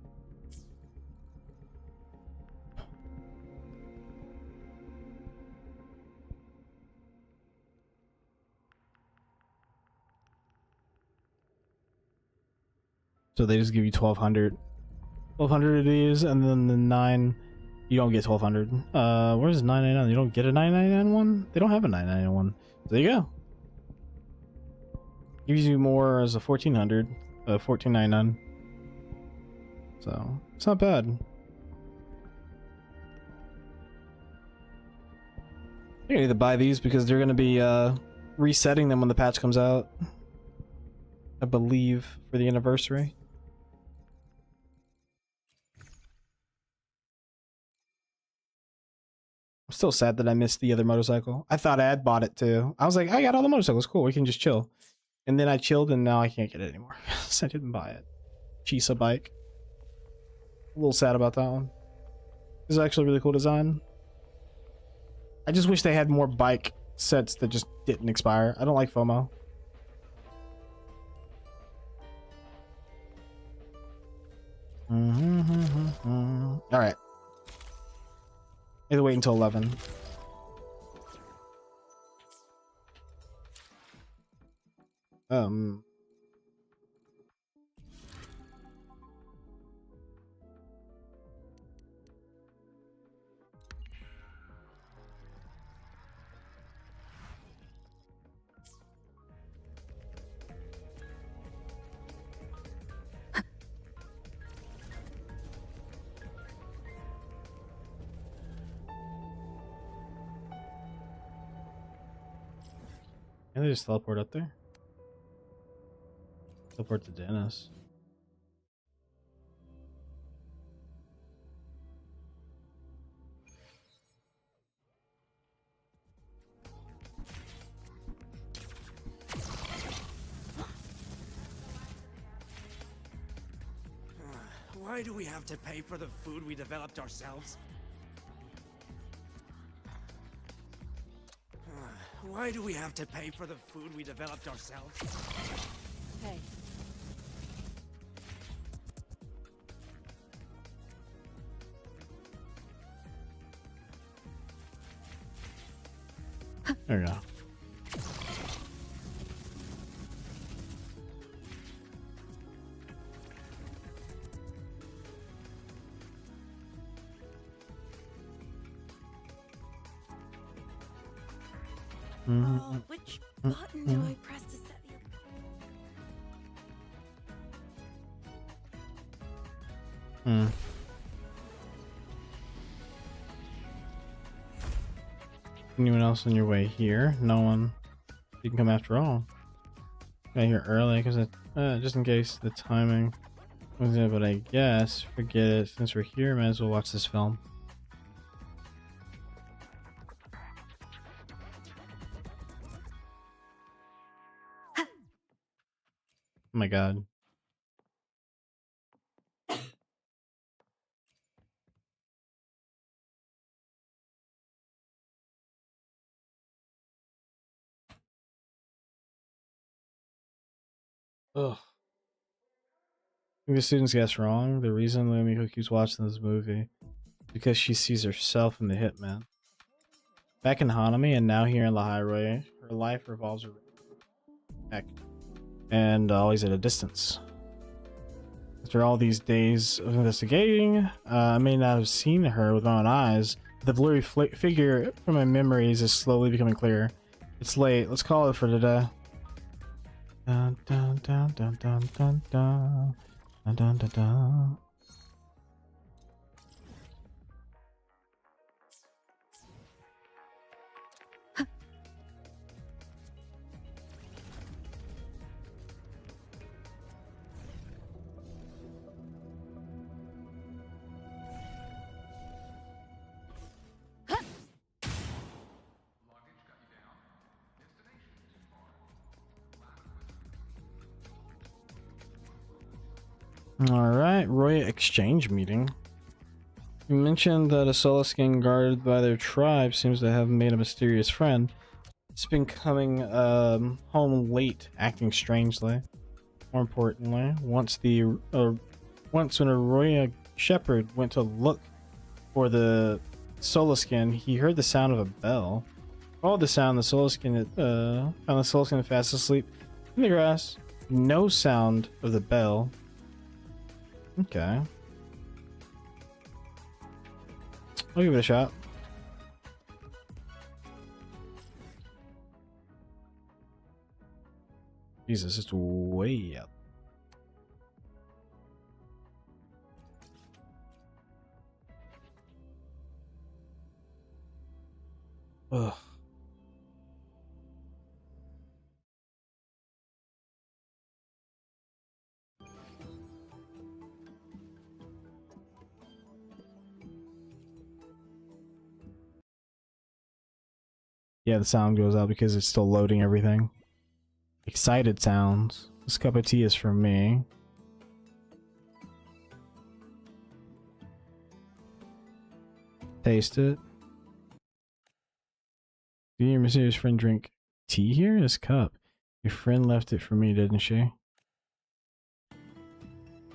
So they just give you 1,200. 1,200 of these, and then the 9, you don't get 1,200. Where's 999? You don't get a 999 one? They don't have a 999 one. So there you go. Gives you more as a 1,400. 1,499. So, it's not bad. You need to buy these because they're going to be resetting them when the patch comes out. I believe for the anniversary. I'm still sad that I missed the other motorcycle. I thought I had bought it too. I was like, I got all the motorcycles. Cool, we can just chill. And then I chilled and now I can't get it anymore. So I didn't buy it. Chisa bike. A little sad about that one. This is actually a really cool design. I just wish they had more bike sets that just didn't expire. I don't like FOMO. All right. Either wait until 11. Can they just teleport up there? Teleport to Dennis. Why do we have to pay for the food we developed ourselves? Why do we have to pay for the food we developed ourselves? Hey. There we go. Which button do I press to set the... Anyone else on your way here? No one. You can come after all. Got here early because just in case the timing was it, but I guess forget it. Since we're here, might as well watch this film. Oh my god. Ugh. I think the students guessed wrong. The reason Lumiko keeps watching this movie because she sees herself in the hitman. Back in Hanami and now here in Lahairoi, her life revolves around back and always at a distance. After all these days of investigating, I may not have seen her with my own eyes. The blurry figure from my memories is slowly becoming clearer. It's late. Let's call it for today. Dun, dun, dun, dun, dun, dun, dun. Dun, dun, dun, dun. Alright, Roya exchange meeting. You mentioned that a Solaskin guarded by their tribe seems to have made a mysterious friend. It's been coming home late, acting strangely. More importantly, once when a Roya shepherd went to look for the Solaskin, he heard the sound of a bell. Followed the sound, the Solaskin found the Solaskin fast asleep in the grass. No sound of the bell. Okay. I'll give it a shot. Jesus, it's way up. Ugh. Yeah, the sound goes up because it's still loading everything. Excited sounds. This cup of tea is for me. Taste it. Did your mysterious friend drink tea here? This cup. Your friend left it for me, didn't she?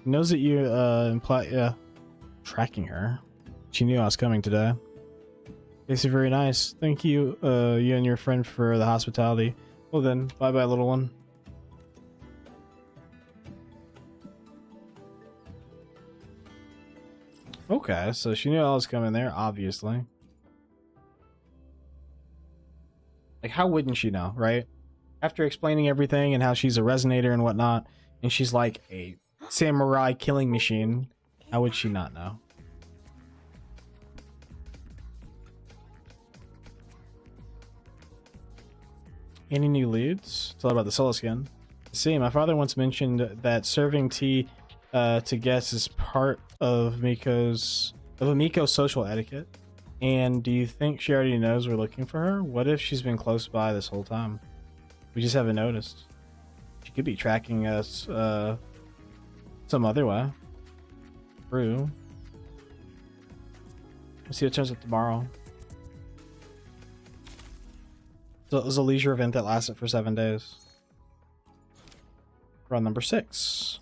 Knows that you tracking her. She knew I was coming today. Tasted very nice. Thank you, you and your friend for the hospitality. Well then, bye bye, little one. Okay, so she knew I was coming there, obviously. Like, how wouldn't she know, right? After explaining everything and how she's a resonator and whatnot, and she's like a samurai killing machine, how would she not know? Any new leads? Tell about the soul skin. See, my father once mentioned that serving tea to guests is part of a Miko social etiquette. And do you think she already knows we're looking for her? What if she's been close by this whole time? We just haven't noticed. She could be tracking us some other way. True. We'll see what turns up tomorrow. So it was a leisure event that lasted for 7 days. Run number 6.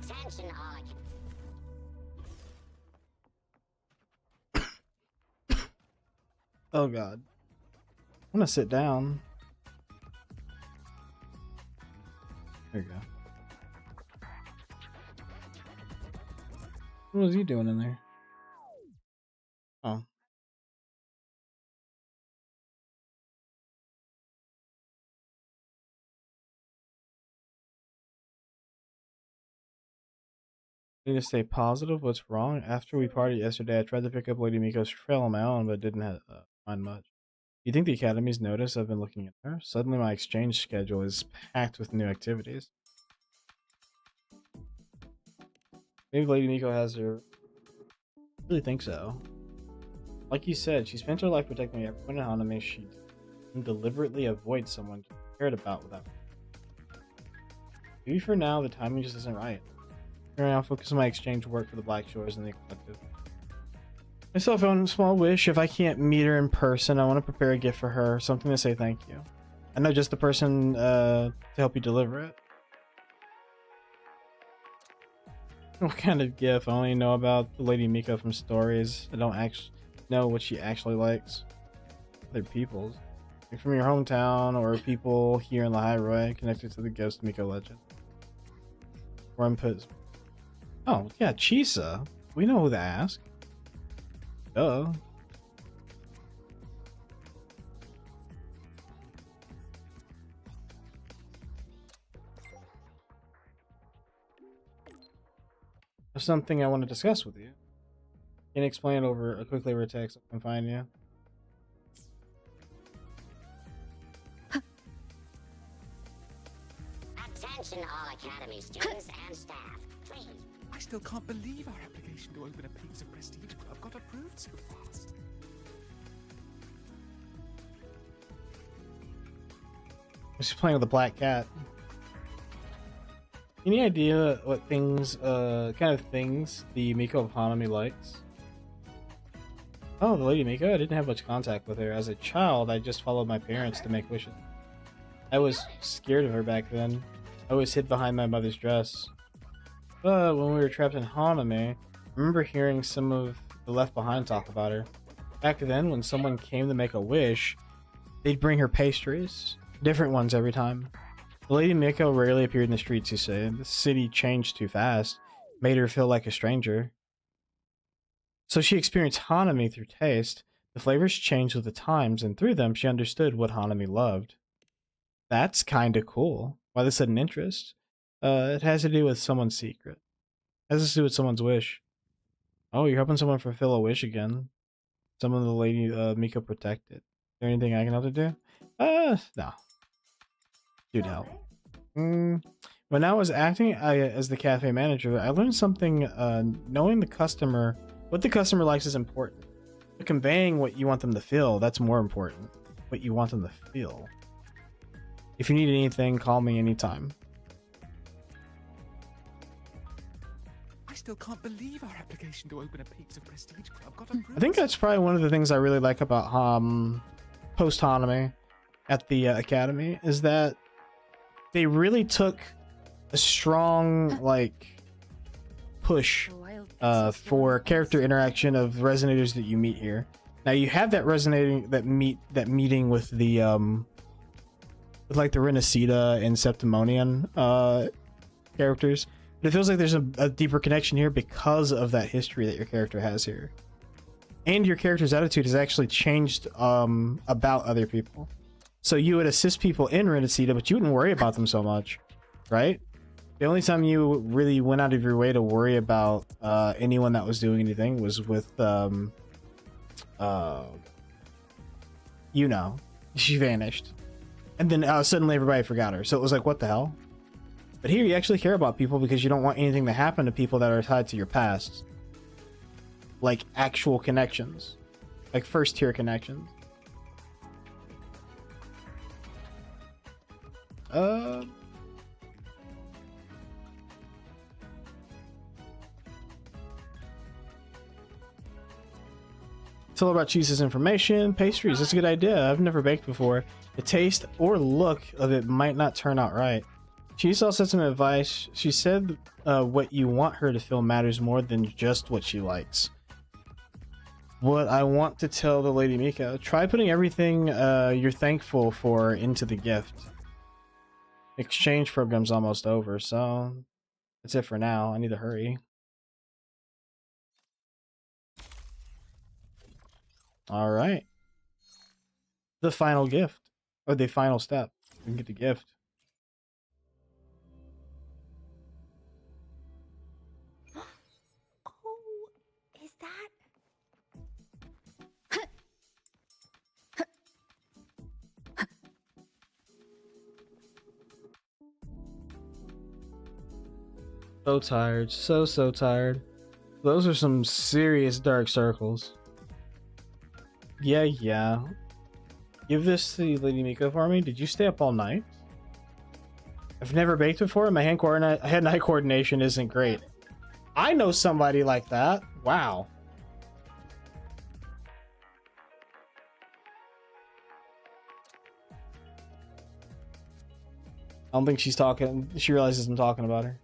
Attention all. Oh god. I'm gonna sit down. There you go. What was he doing in there? Oh. Need to stay positive. What's wrong? After we partied yesterday, I tried to pick up Lady Miko's trail on my own, but didn't find much. You think the Academy's noticed I've been looking at her? Suddenly my exchange schedule is packed with new activities. Maybe Lady Miko has her... I really think so. Like you said, she spent her life protecting everyone in Haname. She deliberately avoids someone she cared about without... Maybe for now, the timing just isn't right. I'll focus on my exchange work for the Black Shores and the Collective. I still have a small wish. If I can't meet her in person, I want to prepare a gift for her. Something to say thank you. I know just the person to help you deliver it. What kind of gift? I only know about Lady Miko from stories. I don't actually know what she actually likes. Other people's. Like from your hometown or people here in Lahairoi connected to the Ghost Miko legend. Or inputs. Oh, yeah, Chisa. We know who to ask. Duh. There's something I want to discuss with you. Can you explain over quickly over text? I can find you. Attention all Academy students and staff. Please. I still can't believe our application to open a Pigs of Prestige Club got approved so fast. She's playing with a black cat. Any idea what things, kind of things the Miko of Hanami likes? Oh, the Lady Miko? I didn't have much contact with her. As a child, I just followed my parents to make wishes. I was scared of her back then. I always hid behind my mother's dress. But when we were trapped in Hanami, I remember hearing some of the Left Behind talk about her. Back then, when someone came to make a wish, they'd bring her pastries. Different ones every time. The Lady Miko rarely appeared in the streets, you say. The city changed too fast, made her feel like a stranger. So she experienced Hanami through taste. The flavors changed with the times, and through them she understood what Hanami loved. That's kinda cool. Why the sudden interest? It has to do with someone's secret. It has to do with someone's wish. Oh, you're helping someone fulfill a wish again. Someone the Lady Miko protected. Is there anything I can help to do? No. Dude, help. When I was acting as the cafe manager, I learned something. Knowing the customer, what the customer likes is important. But conveying what you want them to feel, that's more important. What you want them to feel. If you need anything, call me anytime. I still can't believe our application to open a Peaks of Prestige club got approved. I think that's probably one of the things I really like about post-autonomy at the academy is that they really took a strong like push for character interaction of resonators that you meet here. Now you have that meeting with the with like the Renacida and Septimonian characters. But it feels like there's a deeper connection here because of that history that your character has here. And your character's attitude has actually changed about other people. So you would assist people in Renacida, but you wouldn't worry about them so much, right? The only time you really went out of your way to worry about anyone that was doing anything was with, you know, she vanished. And then suddenly everybody forgot her. So it was like, what the hell? But here you actually care about people because you don't want anything to happen to people that are tied to your past. Like actual connections. Like first tier connections. Tell her about cheese's information. Pastries, that's a good idea. I've never baked before. The taste or look of it might not turn out right. Cheese also said some advice. She said what you want her to feel matters more than just what she likes. What I want to tell the Lady Mika, try putting everything you're thankful for into the gift. Exchange program's almost over, so that's it for now. I need to hurry. All right. The final gift, or the final step. We can get the gift. Is that... So tired, so tired. Those are some serious dark circles. Yeah. Give this to Lady Miko for me. Did you stay up all night? I've never baked before. My hand-eye coordination isn't great. I know somebody like that. Wow. I don't think she's talking. She realizes I'm talking about her.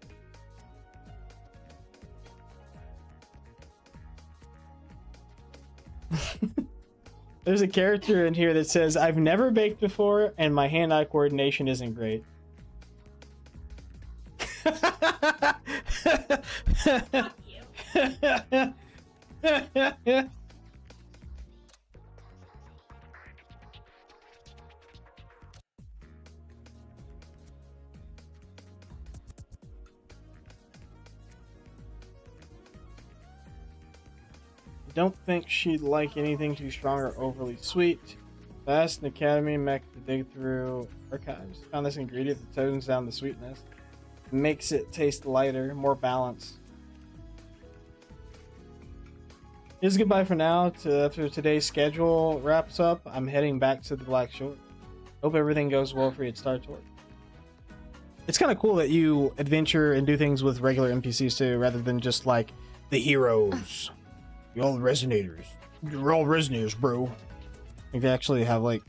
There's a character in here that says, I've never baked before and my hand-eye coordination isn't great. Don't think she'd like anything too strong or overly sweet. Fast and Academy mech to dig through archives. Found this ingredient that tones down the sweetness. Makes it taste lighter, more balanced. Here's goodbye for now. After today's schedule wraps up, I'm heading back to the Black Shore. Hope everything goes well for you at Star Tour. It's kind of cool that you adventure and do things with regular NPCs too, rather than just like the heroes. All the Resonators. You're all Resonators, bro. Like they actually have like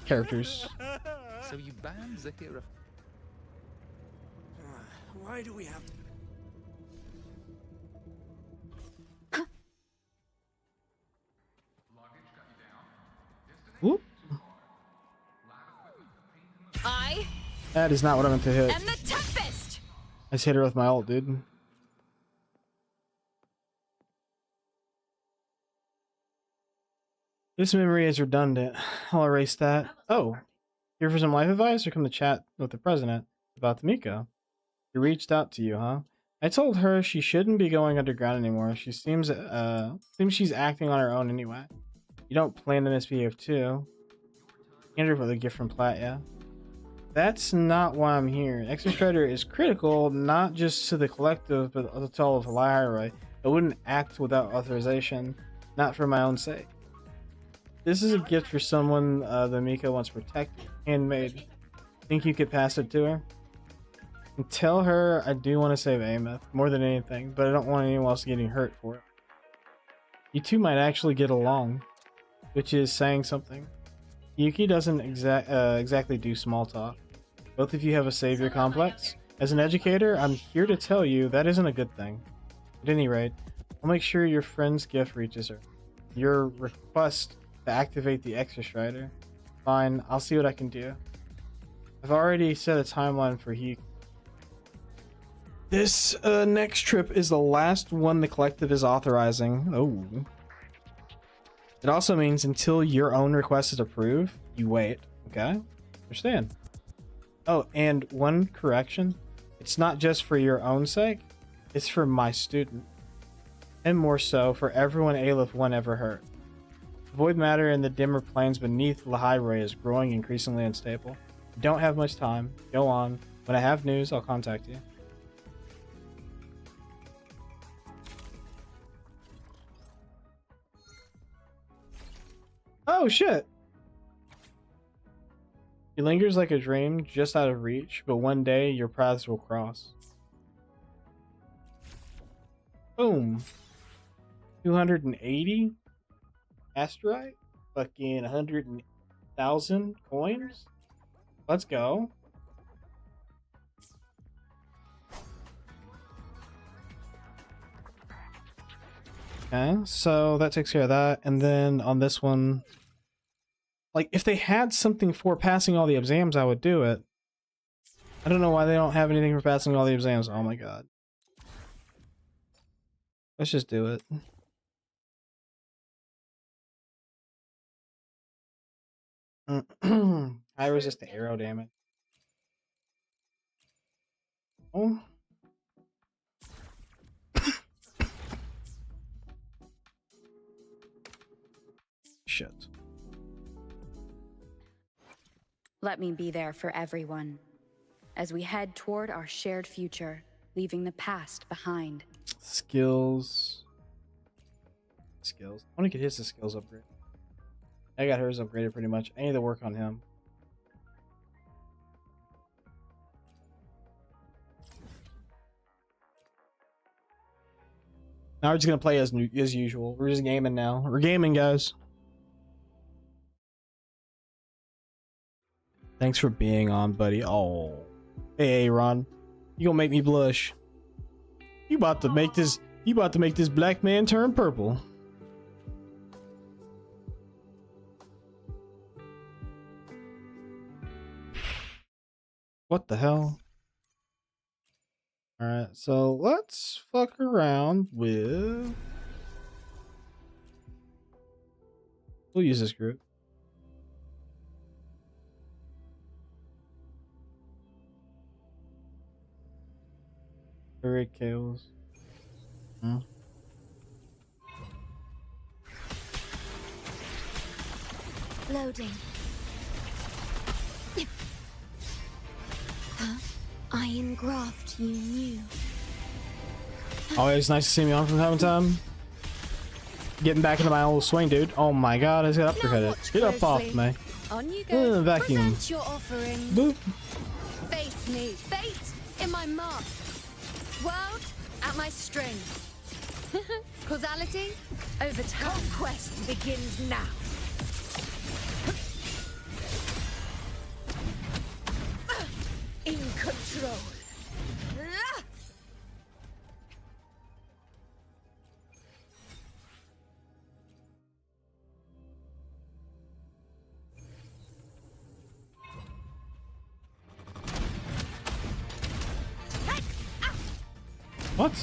characters. So you banned the hero. Why do we have to... Whoop. That is not what I meant to hit. And the Tempest! I just hit her with my ult, dude. This memory is redundant. I'll erase that. Oh, here for some life advice or come to chat with the president about the Miko? He reached out to you, huh? I told her she shouldn't be going underground anymore. She seems she's acting on her own anyway. You don't plan to misbehave too. Andrew for the gift from Platt, yeah. That's not why I'm here. Extra Strider is critical, not just to the collective, but to all of Lyra. I wouldn't act without authorization, not for my own sake. This is a gift for someone the Miko wants protected. Handmade. Think you could pass it to her? And tell her I do want to save Ameth more than anything, but I don't want anyone else getting hurt for it. You two might actually get along, which is saying something. Yuki doesn't exactly do small talk. Both of you have a savior complex. As an educator, I'm here to tell you that isn't a good thing. At any rate, I'll make sure your friend's gift reaches her. Your request to activate the Extra Strider. Fine, I'll see what I can do. I've already set a timeline for Yuki. This next trip is the last one the collective is authorizing. Oh. It also means until your own request is approved, you wait. Okay? Understand. Oh, and one correction. It's not just for your own sake. It's for my student. And more so, for everyone Aleph 1 ever hurt. Void matter in the dimmer planes beneath Lahairoi is growing increasingly unstable. Don't have much time. Go on. When I have news, I'll contact you. Oh shit! He lingers like a dream, just out of reach, but one day your paths will cross. Boom. 280 asteroid? Fucking 100,000 coins? Let's go. Okay, so that takes care of that. And then on this one, like, if they had something for passing all the exams, I would do it. I don't know why they don't have anything for passing all the exams. Oh my god. Let's just do it. I resist the arrow damage. Oh. Shit. Let me be there for everyone as we head toward our shared future, leaving the past behind. Skills. I want to get his skills upgraded. I got hers upgraded pretty much. I need to work on him. Now we're just gonna play as usual. We're just gaming now. We're gaming, guys. Thanks for being on, buddy. Oh, hey, Ron, you gonna make me blush? You about to make this? You about to make this black man turn purple? What the hell? All right, so let's fuck around with. We'll use this group. Very chaos. Hmm. Loading. Huh? Iron graft you knew. Always nice to see me on from time to time. Getting back into my old swing, dude. Oh my god, I just got uppercutted. Get up off me. On you go. Vacuum. Present your offerings. Boop. Face me. Fate in my mark. World at my string. Causality over time. Conquest begins now. In control. What?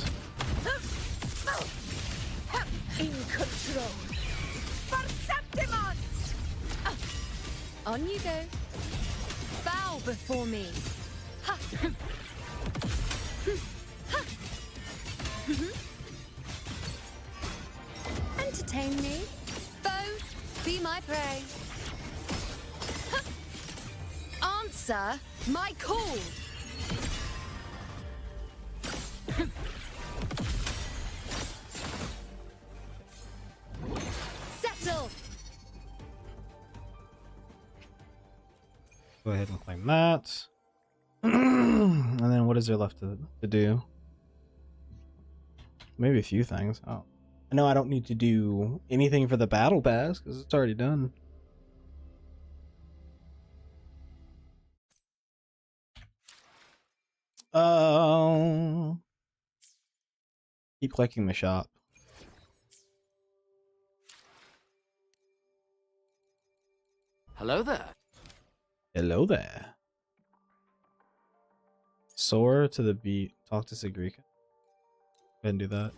In control. Perceptimons! On you go. Bow before me. Ha. Entertain me. Foes, be my prey. Answer my call. Settle. Go ahead and claim that. And then what is there left to do? Maybe a few things. Oh, I know I don't need to do anything for the battle pass because it's already done. Keep collecting the shop. Hello there. Hello there. Soar to the beat. Talk to Sigrika. Go ahead and do that.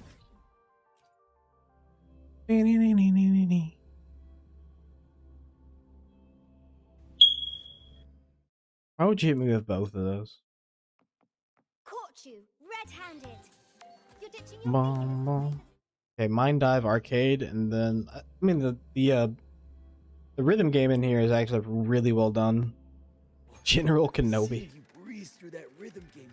Why would you hit me with both of those? Caught you, red-handed. You're ditching your Bum, bum. Okay, Mind Dive Arcade, and then I mean the rhythm game in here is actually really well done. General Kenobi. You breeze through that rhythm game.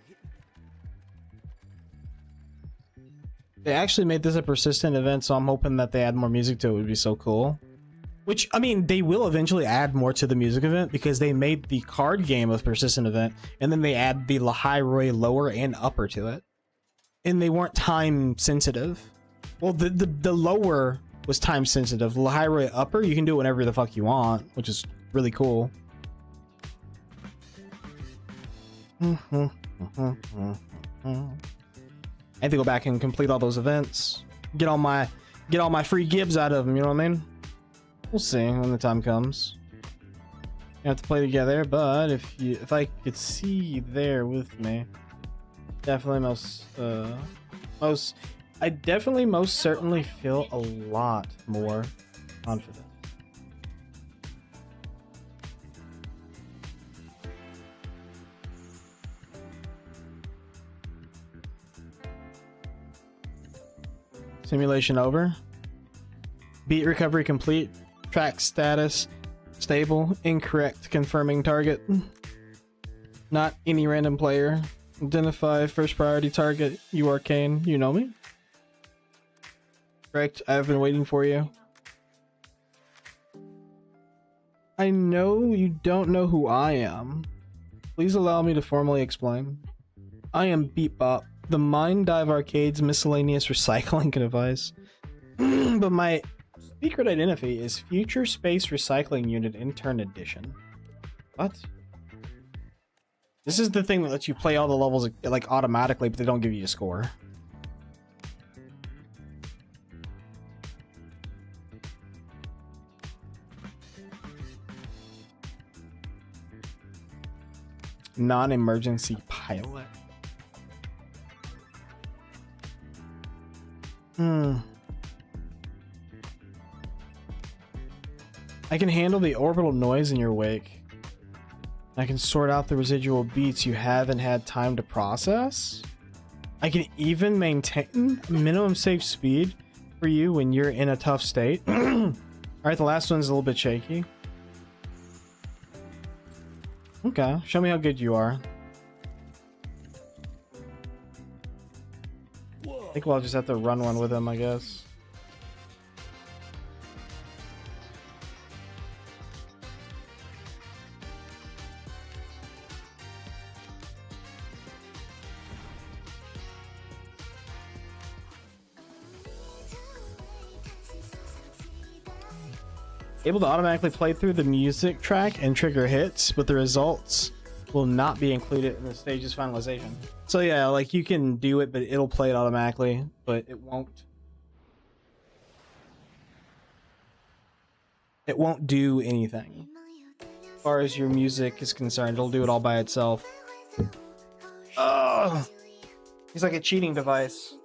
They actually made this a persistent event, so I'm hoping that they add more music to it. It would be so cool. Which, I mean, they will eventually add more to the music event because they made the card game a persistent event, and then they add the Lahai lower and upper to it. And they weren't time sensitive. Well, the lower was time sensitive. Lahai upper, you can do it whenever the fuck you want, which is really cool. I have to go back and complete all those events. Get all my free gibs out of them, you know what I mean? We'll see when the time comes. You have to play together, but if I could see you there with me, definitely I definitely most certainly feel a lot more confident. Simulation over. Beat recovery complete. Track status stable. Incorrect confirming target. Not any random player. Identify first priority target. You Arcane. You know me? Correct. I've been waiting for you. I know you don't know who I am. Please allow me to formally explain. I am Beatbop, the Mind Dive Arcade's miscellaneous recycling device. But my secret identity is Future Space Recycling Unit Intern Edition. What? This is the thing that lets you play all the levels like automatically, but they don't give you a score. Non-emergency pilot. I can handle the orbital noise in your wake. I can sort out the residual beats you haven't had time to process. I can even maintain minimum safe speed for you when you're in a tough state. Alright, the last one's a little bit shaky. Okay, show me how good you are. I think we'll just have to run one with him, I guess. Able to automatically play through the music track and trigger hits, but the results will not be included in the stage's finalization. So yeah, like you can do it, but it'll play it automatically, but it won't. It won't do anything. As far as your music is concerned, it'll do it all by itself. Ugh! He's like a cheating device.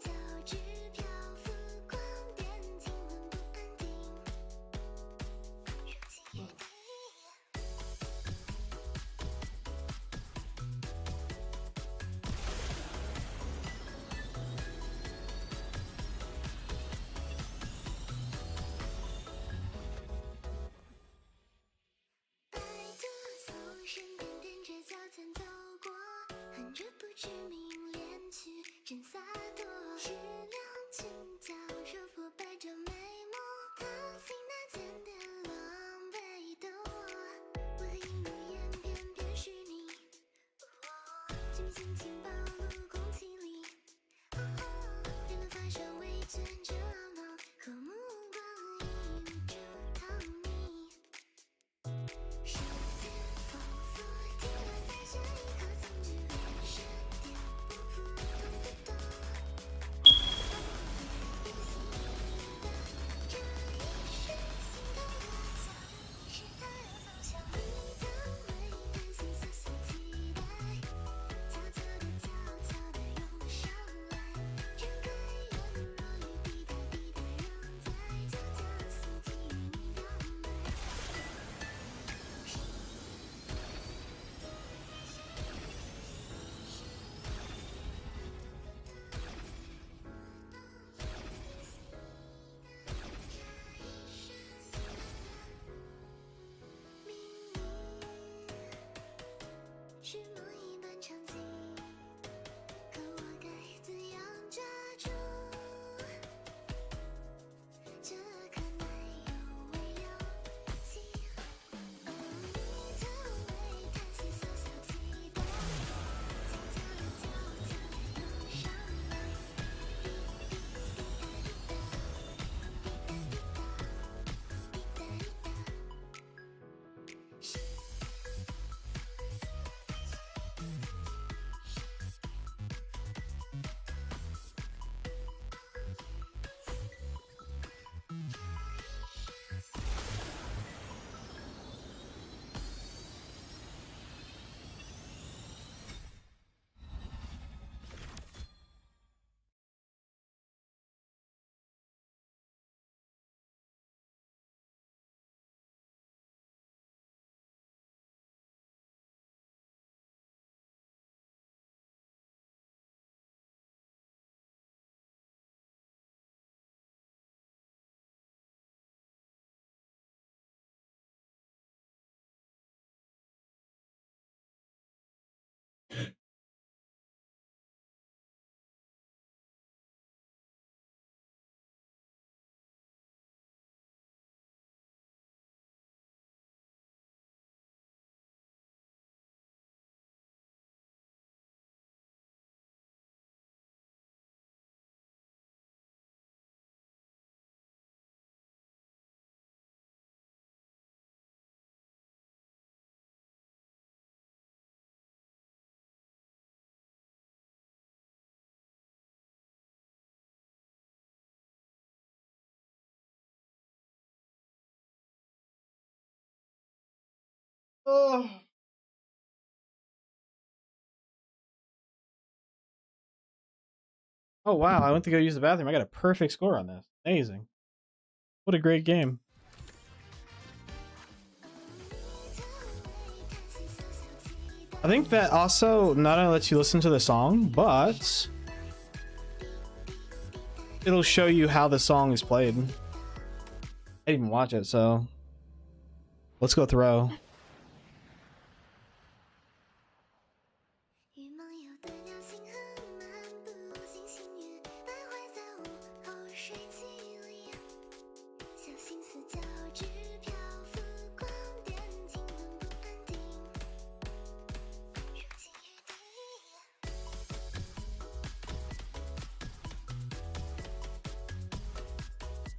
Oh. Oh wow, I went to go use the bathroom. I got a perfect score on this. Amazing. What a great game. I think that also not only lets you listen to the song, but it'll show you how the song is played. I didn't even watch it, so let's go throw.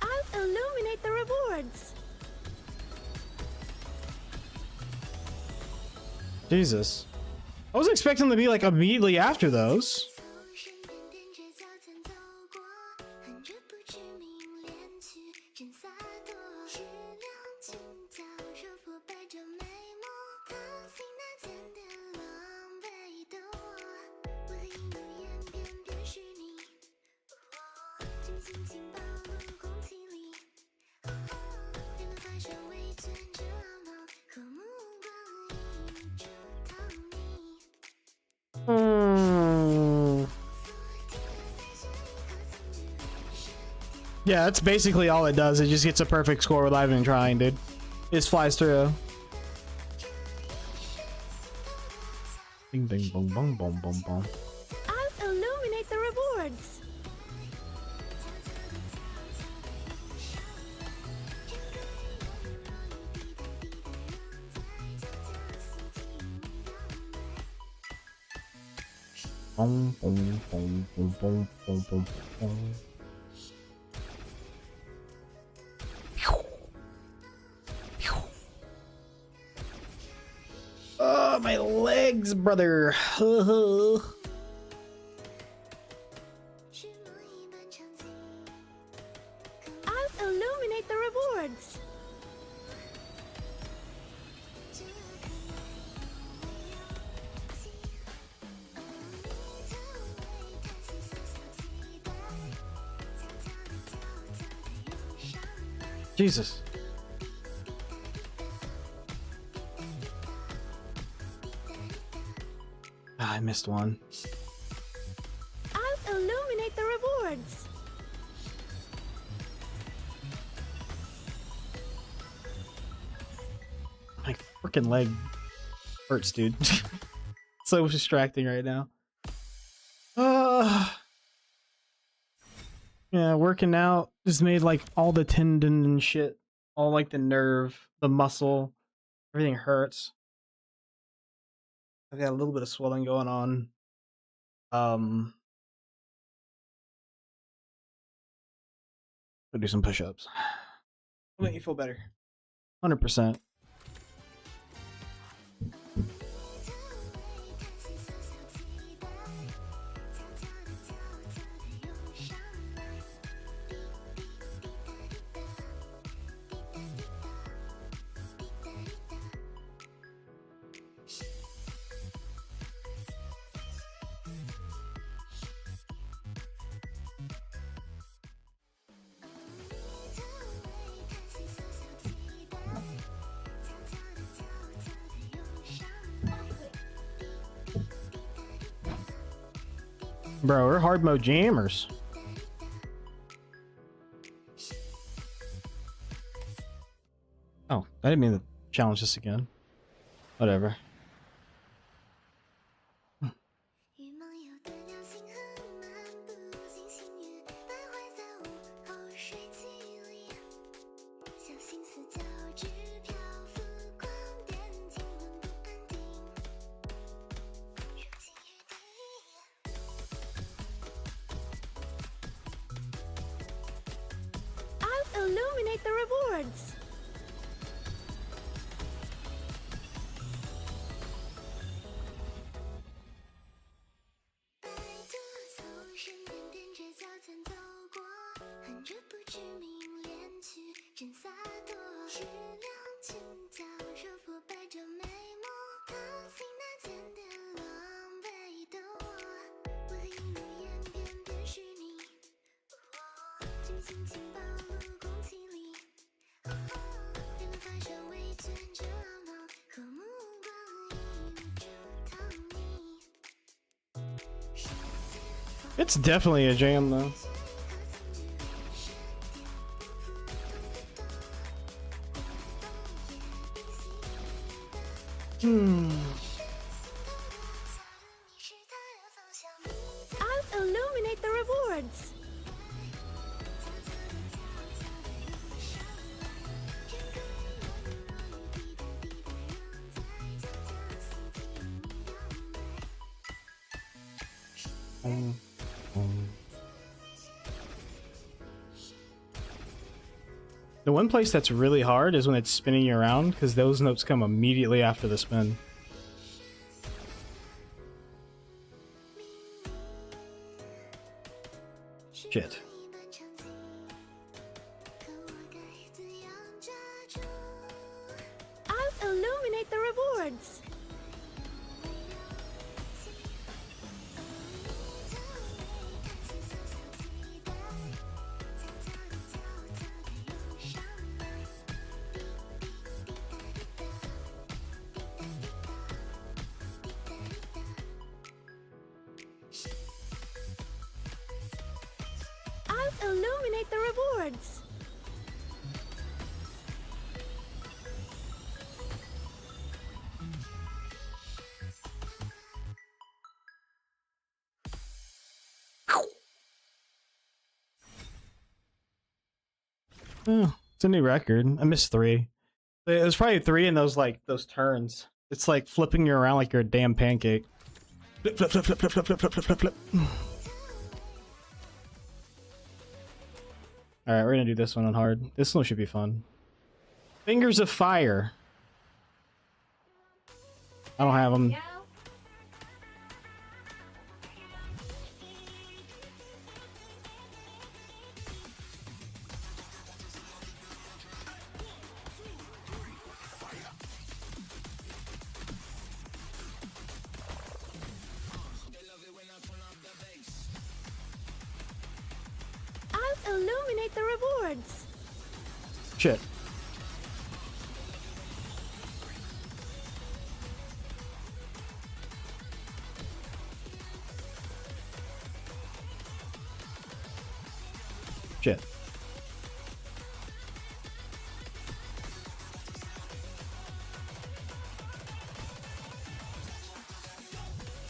I'll illuminate the rewards. Jesus. I was expecting them to be like immediately after those. Yeah, that's basically all it does. It just gets a perfect score without even trying, dude. It just flies through. Bing, bing, boom, boom, boom, boom, boom. I'll illuminate the rewards. Boom, boom, boom, boom, boom, boom, boom, boom. Oh, my legs, brother. I'll illuminate the rewards. Jesus. Ah, I missed one. I'll illuminate the rewards. My freaking leg hurts, dude. So distracting right now. Yeah, working out just made like all the tendon and shit, all like the nerve, the muscle, everything hurts. I've got a little bit of swelling going on. I'll do some push-ups. It'll make you feel better. 100%. Bro, we're hard mode jammers. Oh, I didn't mean to challenge this again. Whatever. I'll illuminate the rewards. It's definitely a jam though. I'll illuminate the rewards. The one place that's really hard is when it's spinning you around, because those notes come immediately after the spin. Shit. I'll illuminate the rewards. I'll illuminate the rewards. Oh, it's a new record. I missed 3. It was probably 3 in those those turns. It's like flipping you around like you're a damn pancake. Flip, flip, flip, flip, flip, flip, flip, flip, flip, flip. Alright, we're gonna do this one on hard. This one should be fun. Fingers of Fire. I don't have them. I'll illuminate the rewards. Shit. Shit.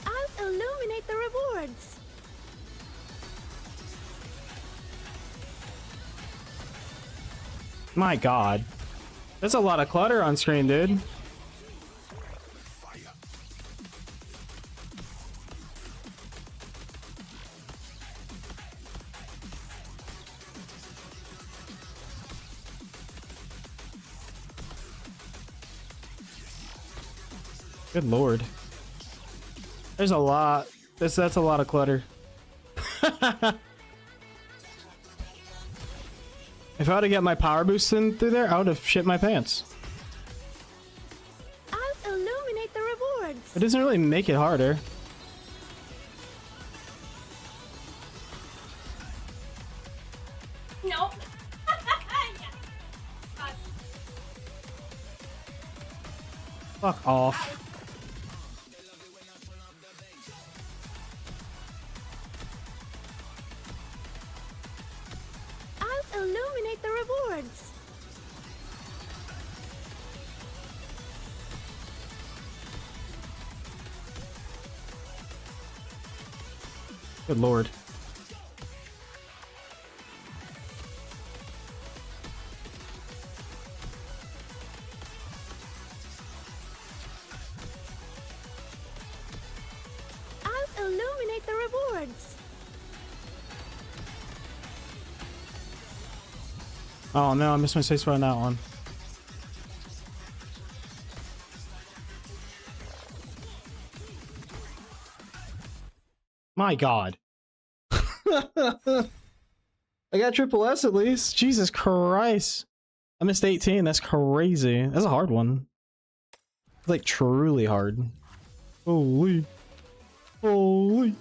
I'll illuminate the rewards. My god. That's a lot of clutter on screen, dude. Good lord. There's a lot. That's a lot of clutter. If I would have got my power boost in through there, I would have shit my pants. I'll illuminate the rewards. It doesn't really make it harder. No. Fuck off. I'll illuminate the rewards. Good lord. I'll illuminate the rewards. Oh no, I missed my spacebar on that one. My god. I got triple S at least. Jesus Christ. I missed 18. That's crazy. That's a hard one. It's like truly hard. Holy. Holy.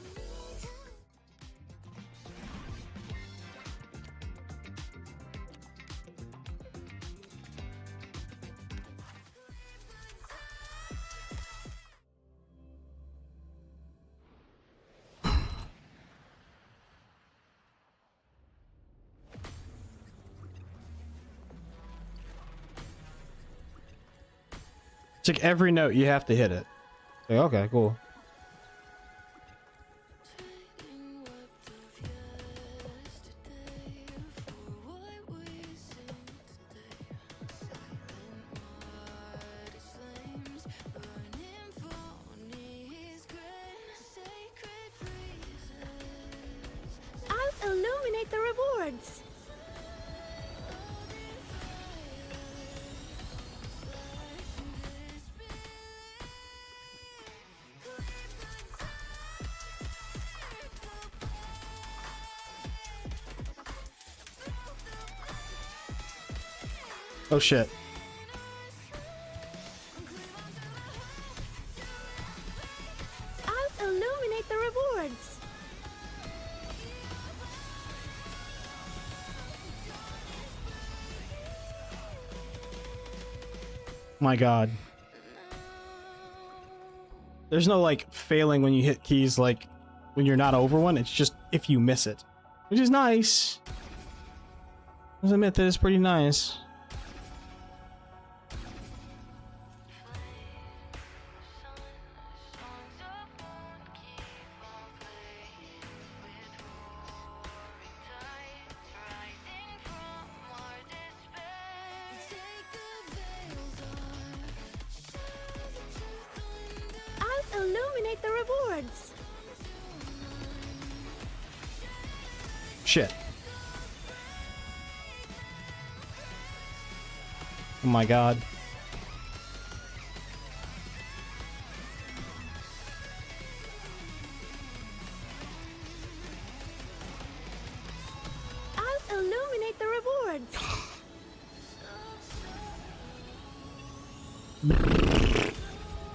It's like every note you have to hit it. Like, okay, cool. I'll illuminate the rewards. Oh shit. I'll illuminate the rewards. My god. There's no like failing when you hit keys like when you're not over one, it's just if you miss it. Which is nice. I'll admit that it's pretty nice. I'll illuminate the rewards. Shit. Oh my god. I'll illuminate the rewards.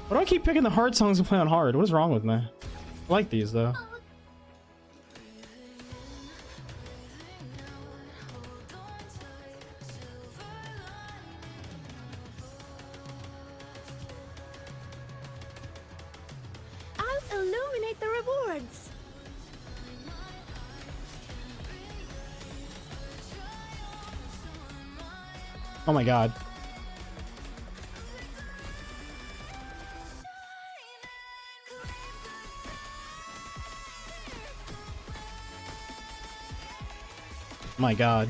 Why do I keep picking the hard songs to play on hard? What is wrong with me? I like these though. I'll illuminate the rewards. Oh my god. My god.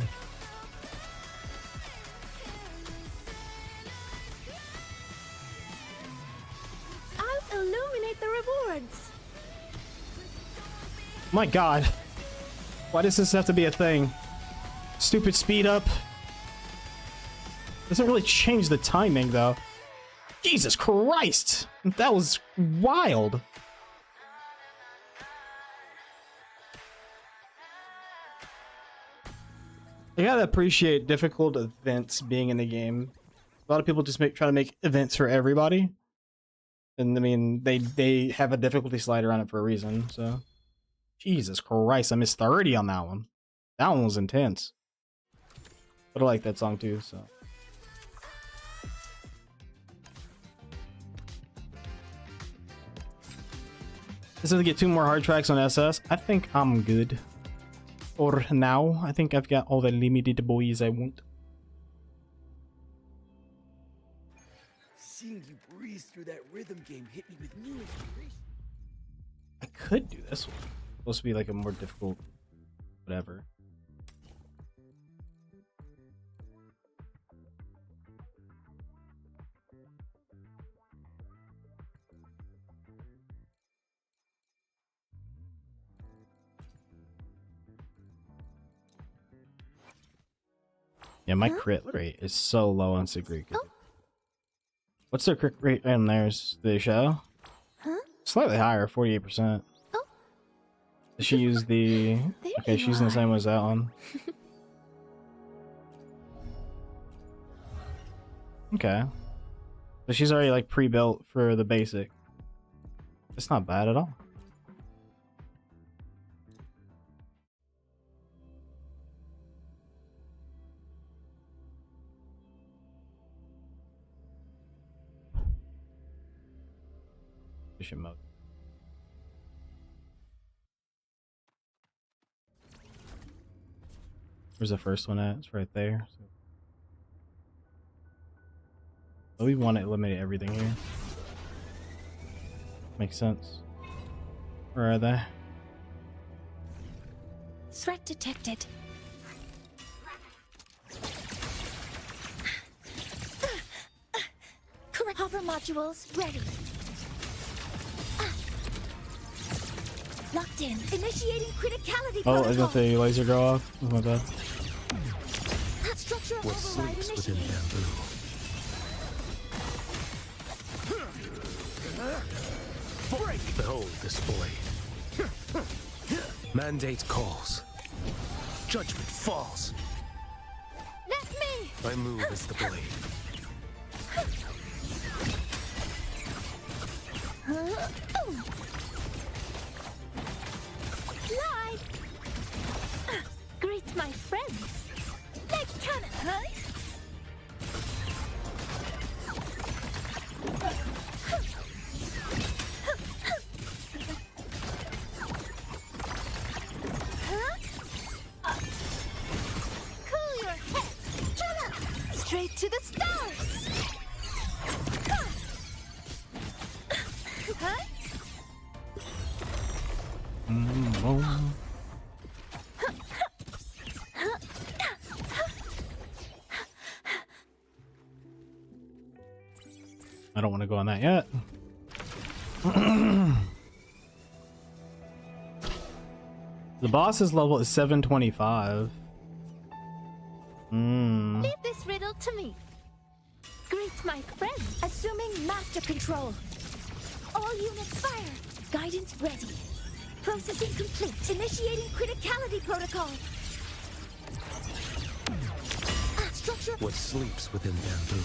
I'll illuminate the rewards. My god. Why does this have to be a thing? Stupid speed up. Doesn't really change the timing though. Jesus Christ! That was wild. I gotta appreciate difficult events being in the game. A lot of people just try to make events for everybody. And I mean, they have a difficulty slider on it for a reason, so. Jesus Christ, I missed 30 on that one. That one was intense. But I like that song too, so. This is to get 2 more hard tracks on SS. I think I'm good. For now, I think I've got all the limited boys I want. Seeing you breeze through that rhythm game hit me with new inspiration. I could do this one. It's supposed to be like a more difficult whatever. Yeah, my crit rate is so low on Sigrid. What's their crit rate in theirs? They show? Huh? Slightly higher, 48%. Oh. Does she use the... Okay, she's in the same way as that one. Okay. But she's already like pre-built for the basic. It's not bad at all. Mission mode. Where's the first one at? It's right there. So. But we want to eliminate everything here. Makes sense. Where are they? Threat detected. Correct. Hover modules ready. Locked in. Initiating criticality Oh, I was protocol. gonna say laser go off. Oh my bad. Structural What override sleeps within initiated. bamboo? Behold this blade. Mandate calls. Judgment falls. Let me. I move as the blade. Slide. Greet my friends. Leg cannon, huh? Cool your head. Straight to the stars. Huh? I don't want to go on that yet. The boss's level is 725. Leave this riddle to me. Greet my friends. Assuming master control. All units fire. Guidance ready. Processing complete. Initiating criticality protocol. Structure. What sleeps within bamboo?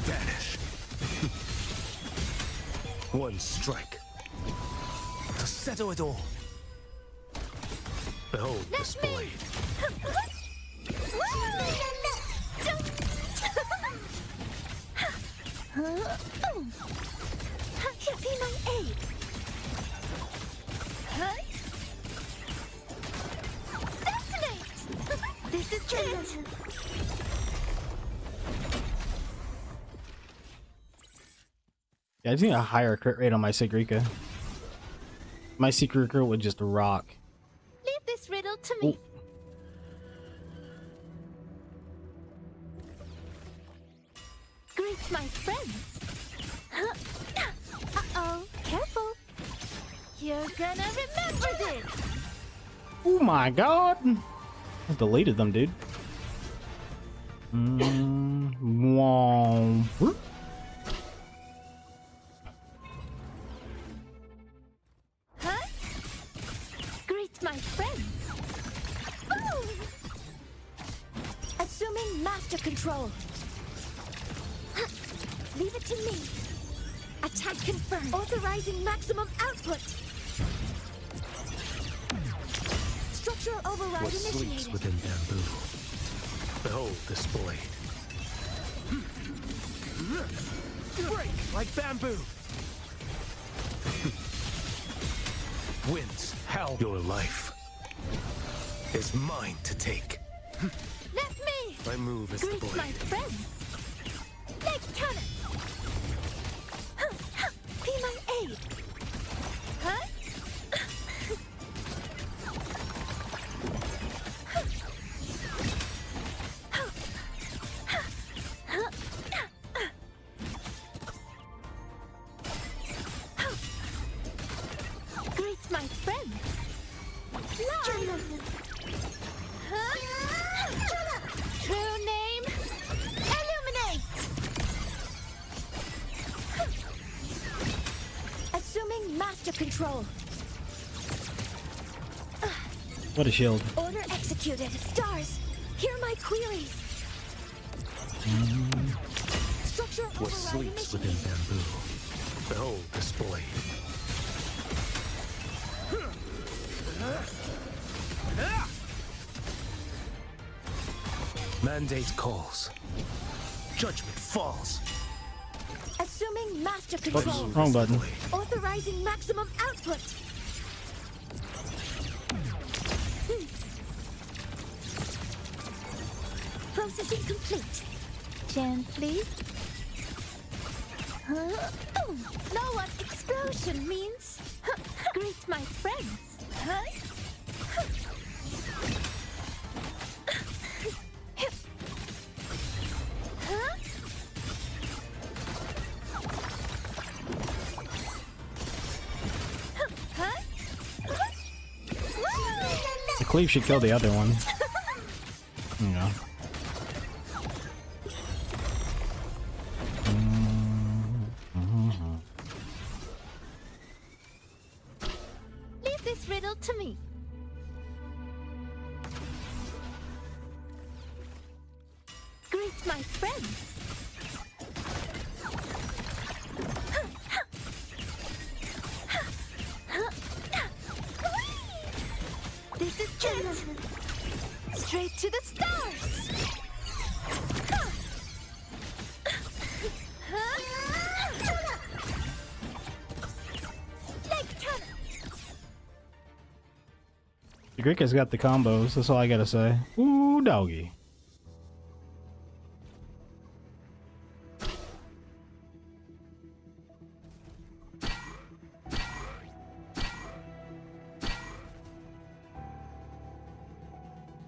Vanish. One strike to settle it all. Behold this blade. Be my aid. Detonate. This is it. Yeah, I just need a higher crit rate on my Sigrika. My Sigrika would just rock. Leave this riddle to me. Greet my friends. Uh-oh, careful. You're gonna remember this. Oh my god! I deleted them, dude. Wow. Huh? Greet my friends. Boom! Assuming master control. Leave it to me. Attack confirmed. Authorizing maximum output. Structural override What initiated. sleeps within bamboo? Behold this blade. Break like bamboo. Winds, howl. Your life is mine to take. Let me. I move as the Greet blade. my friends. Leg cannon. Be my aid. Huh? Greet my friends. Slide. True name. Illuminate. Assuming master control. What a shield. Order executed. Stars, hear my queries. Structure What override sleeps within bamboo? Behold this blade. Mandate calls. Judgment falls. Assuming master control. Oops, wrong button. Authorizing maximum output. Processing complete. Gently. Oh, know what explosion means? Greet my friends. The cleave should kill the other one. There you go. Leave this riddle to me. Greet my friends. This is it. Straight to the stars. The Greek has got the combos, that's all I gotta say. Ooh, doggy.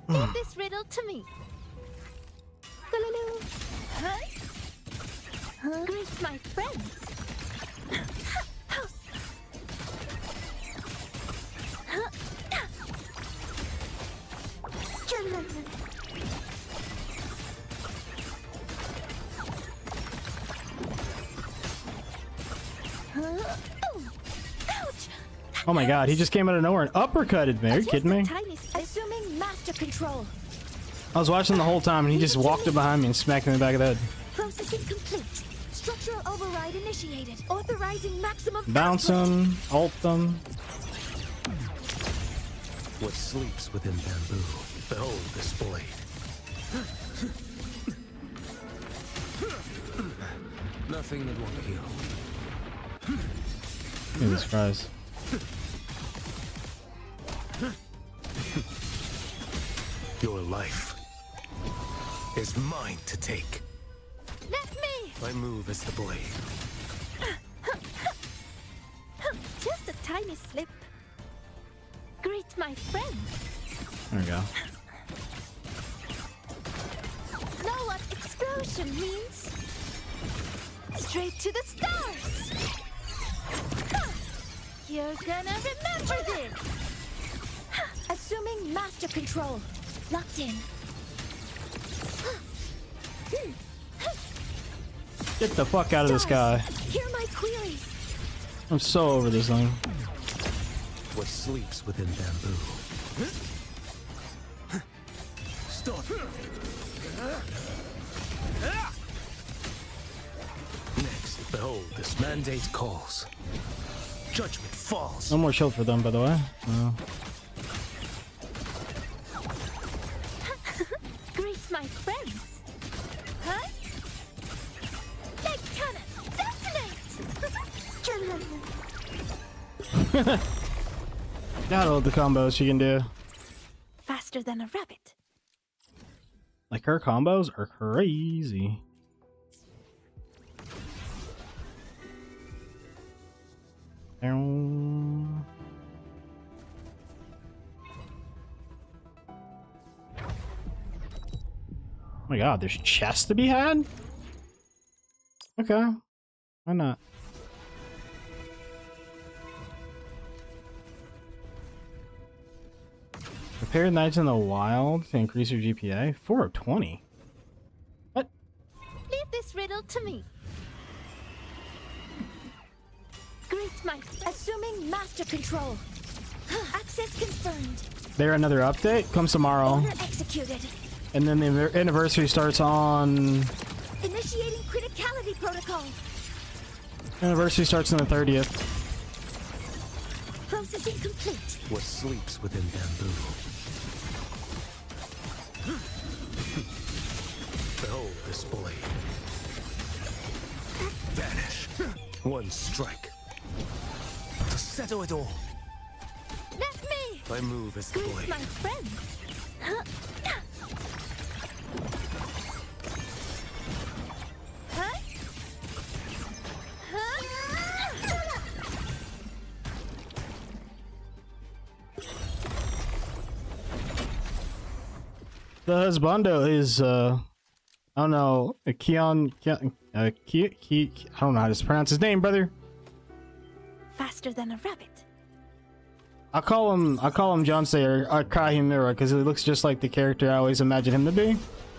Leave this riddle to me. Greet my friends. Oh my god, he just came out of nowhere and uppercutted me. Are you kidding me? Assuming master control. I was watching the whole time and he just walked up behind me and smacked me in the back of the head. Processing complete. Structural override initiated. Authorizing maximum. Bounce him, ult them. What sleeps within bamboo? Behold this blade. Nothing that won't heal. Jesus Christ. Your life is mine to take. Let me. My move is the blade. Just a tiny slip. Greet my friends. There we go. Know what explosion means? Straight to the stars. You're gonna remember this. Assuming master control. Locked in. Get the fuck out of the sky. Hear my queries. I'm so over this thing. What sleeps within bamboo? Stop. Next, behold, this mandate calls. Judgment falls. No more shield for them, by the way. No. Greet my friends. Huh? Leg cannon, detonate! Got all the combos she can do. Faster than a rabbit. Like her combos are crazy. Oh my god, there's chests to be had? Okay. Why not? Prepare nights in the wild to increase your GPA? 4 of 20. What? Leave this riddle to me. Greet my assuming master control. Access confirmed. There another update? Comes tomorrow. Order executed. And then the anniversary starts on... Initiating criticality protocol. Anniversary starts on the 30th. Processing complete. What sleeps within bamboo? Behold this blade. Vanish. One strike. To settle it all. Let me. My move is the Greet blade. my friends. The husbando is I don't know, Keon, I don't know how to pronounce his name, brother. Faster than a rabbit. I'll call him Jonsei or Kai Himura because he looks just like the character I always imagine him to be.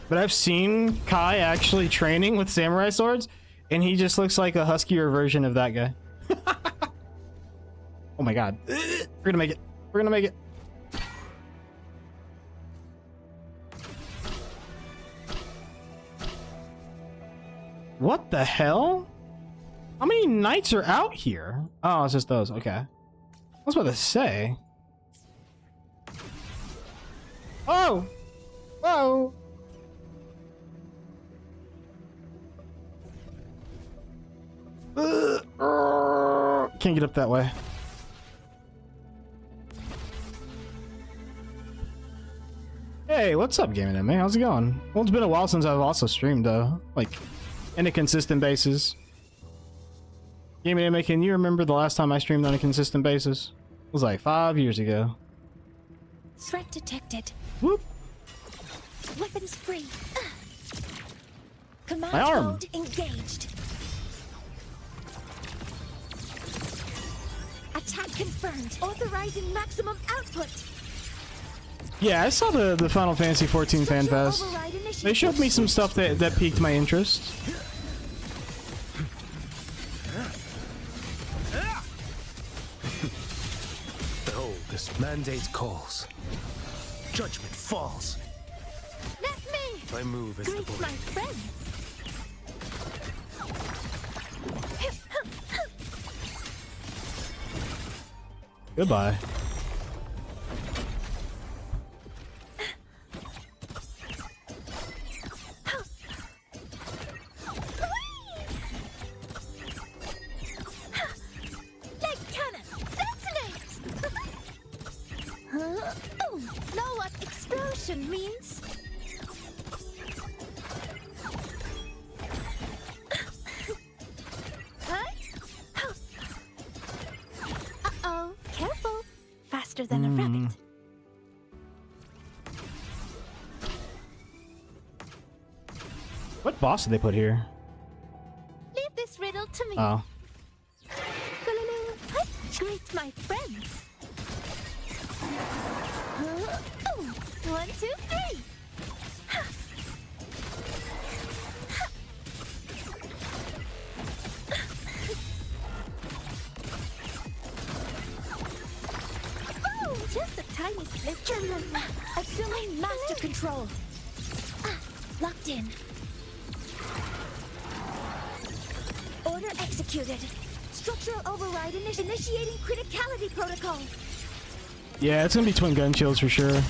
But I've seen Kai actually training with samurai swords, and he just looks like a huskier version of that guy. Oh my god. We're gonna make it. We're gonna make it. What the hell? How many knights are out here? Oh, it's just those. Okay. I was about to say. Oh! Whoa! Can't get up that way. Hey, what's up, Gaming Anime? How's it going? Well, it's been a while since I've also streamed, like, in a consistent basis. Gaming Anime, can you remember the last time I streamed on a consistent basis? It was like 5 years ago. Threat detected. Whoop. Weapons free. Command My arm. mode engaged. Attack confirmed. Authorizing maximum output. Yeah, I saw the Final Fantasy 14 Fan Fest. They showed me some stuff that piqued my interest. Behold, this mandate calls. Judgment falls. Let me. I move as the Greet boy. my friends. Goodbye. Leg cannon. Detonate. Oh, know what explosion means? Uh-oh, careful. Faster than a rabbit. What boss did they put here? Leave this riddle to me. Oh. Greet my friends. Oh, 1, 2, 3. Oh, just a tiny slip. Assuming master control. Locked in. Order executed. Structural override initiating criticality protocol. Yeah, it's gonna be twin gun shields for sure.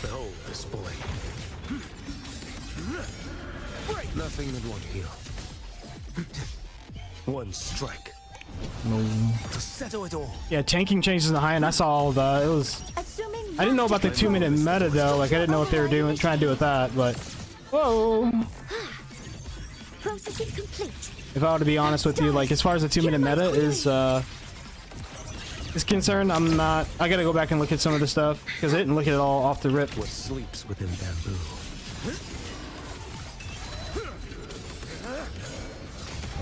Behold this boy. Nothing that won't heal. One strike. To settle it all. Yeah, tanking changes in the high end. I saw all of that. It was. I didn't know about the 2-minute meta though. Like I didn't know what they were doing, trying to do with that. But whoa. Processing complete. If I were to be honest with you, like as far as the 2-minute meta is concerned, I'm not. I gotta go back and look at some of the stuff because I didn't look at it all off the rip. What sleeps within bamboo?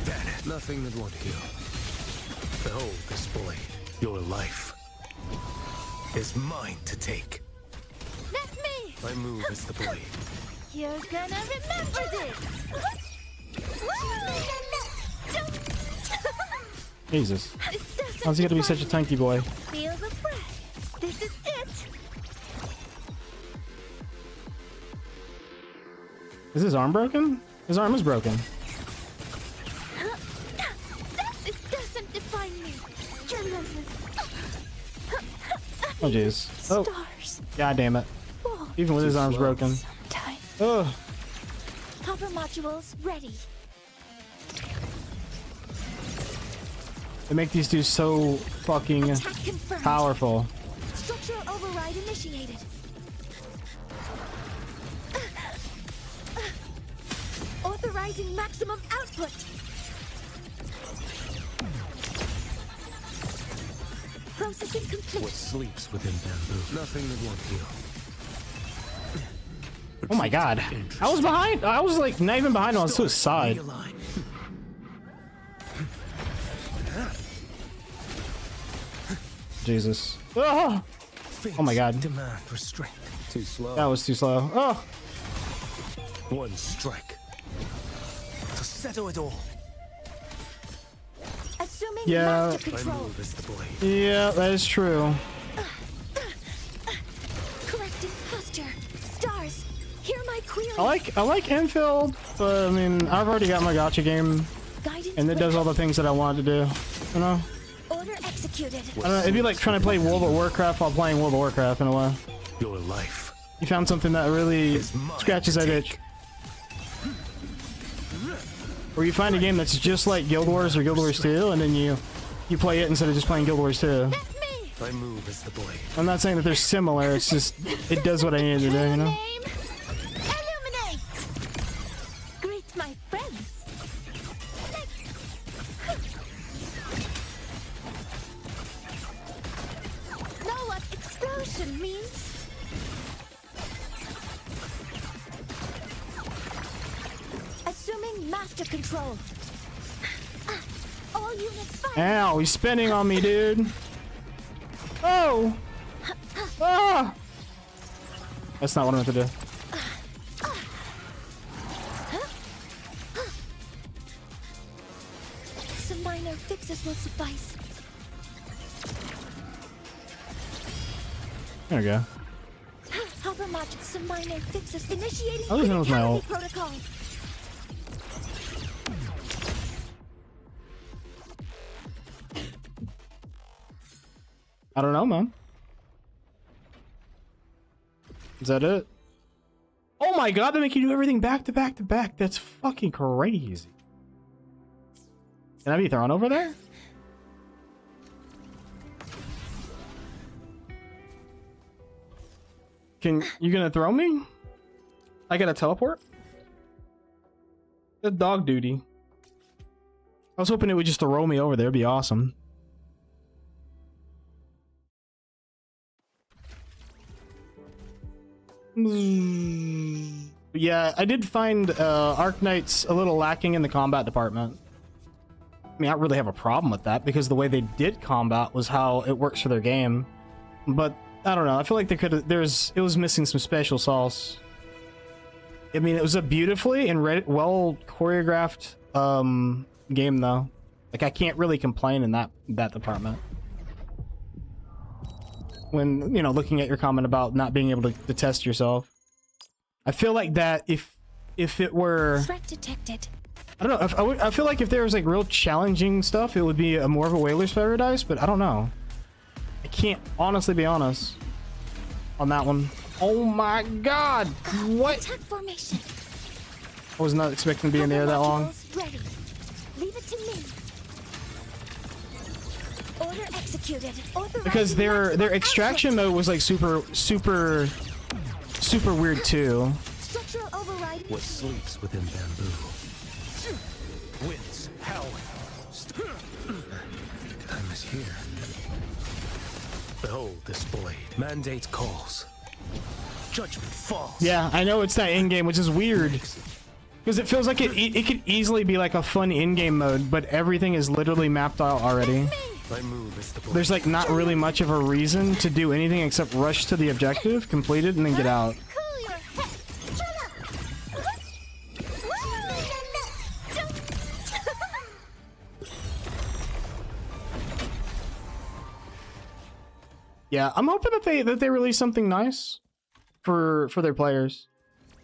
Dead. Nothing that won't heal. Behold this blade. Your life is mine to take. Let me. I move as the blade. You're gonna remember this. Jesus. How's he gonna be such a tanky boy? Feel the breath. This is it. Is his arm broken? His arm is broken. It doesn't define me. Oh jeez. Oh. God damn it. Even with his arms broken. Ugh. Cover modules ready. They make these dudes so fucking powerful. Structural override initiated. Authorizing maximum output. Processing complete. What sleeps within bamboo? Nothing that won't heal. Oh my god. I was behind. I was like not even behind. I was to his side. Jesus. Oh, oh my god. Demand restraint. Too slow. That was too slow. Oh. One strike. To settle it all. Assuming Yeah. master control. move is the blade. Yeah, that is true. Correcting posture. Stars, hear my query. I like infield, but I mean I've already got my gotcha game, Guidance and it does all the things that I wanted to do. You know. Order executed. I don't know, it'd be like trying to play World of Warcraft while playing World of Warcraft in a way. Your life. You found something that really scratches that itch. Or you find a game that's just like Guild Wars or Guild Wars 2, and then you play it instead of just playing Guild Wars 2. I move as the blade. I'm not saying that they're similar, it's just, it does what I need to do, you know? Illuminate. Greet my friends. Know what explosion means? Assuming master control. All units fire. Ow, he's spinning on me, dude. Oh! Ah! That's not what I meant to do. Some minor fixes will suffice. There we go. Hover magic, some minor fixes. Initiating I was in with my ult. protocol. I don't know, man. Is that it? Oh my god, they make you do everything back to back to back. That's fucking crazy. Can I be thrown over there? You gonna throw me? I gotta teleport? The dog duty. I was hoping it would just throw me over there. It'd be awesome. Yeah, I did find Arknights a little lacking in the combat department. I mean, I don't really have a problem with that because the way they did combat was how it works for their game. But I don't know. I feel like they could have. It was missing some special sauce. I mean, it was a beautifully and well choreographed game, though. Like I can't really complain in that department. When, you know, looking at your comment about not being able to test yourself. I feel like that if it were... Threat detected. I don't know. I feel like if there was like real challenging stuff, it would be more of a whaler's paradise, but I don't know. I can't honestly be honest on that one. Oh my god! What? Attack formation. I was not expecting to be in the air that long. Ready. Leave it to me. Order executed. Because their extraction mode was like super weird too. Structural override. What sleeps within bamboo? Winds howling. Time is here. Behold this blade. Mandate calls. Judgment falls. Yeah, I know it's that in-game, which is weird. Because it feels like it could easily be like a fun in-game mode, but everything is literally mapped out already. There's like not really much of a reason to do anything except rush to the objective, complete it, and then get out. Yeah, I'm hoping that they release something nice for their players.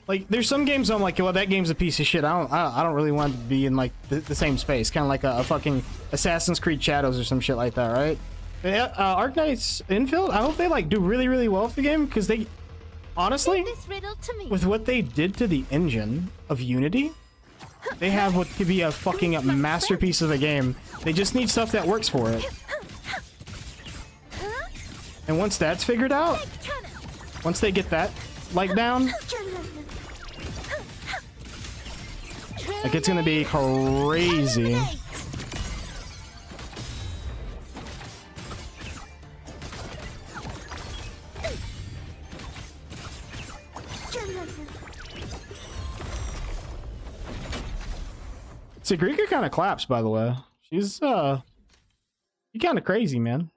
Like, there's some games I'm like, well, that game's a piece of shit. I don't really want to be in like the same space, kind of like a fucking Assassin's Creed Shadows or some shit like that, right? But yeah, Arknights Infield, I hope they like do really well with the game, because they honestly, with what they did to the engine of Unity, they have what could be a fucking masterpiece of a game. They just need stuff that works for it. And once that's figured out, once they get that like down, like it's gonna be crazy. Sigrika kind of claps, by the way. She's kind of crazy, man.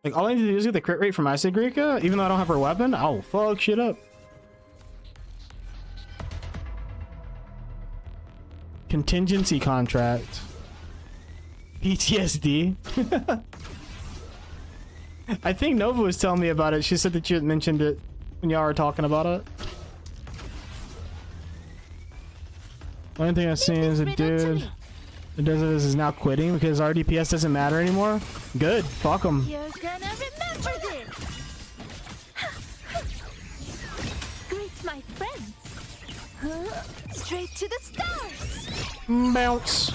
Like, all I need to do is get the crit rate from my Sigrika, even though I don't have her weapon. I'll fuck shit up. Contingency contract. PTSD. I think Nova was telling me about it. She said that you had mentioned it when y'all were talking about it. One thing I've seen is a dude that does this is now quitting because RDPS doesn't matter anymore. Good. Fuck him. You're gonna remember this. Greet my friends. Straight to the stars. Bounce.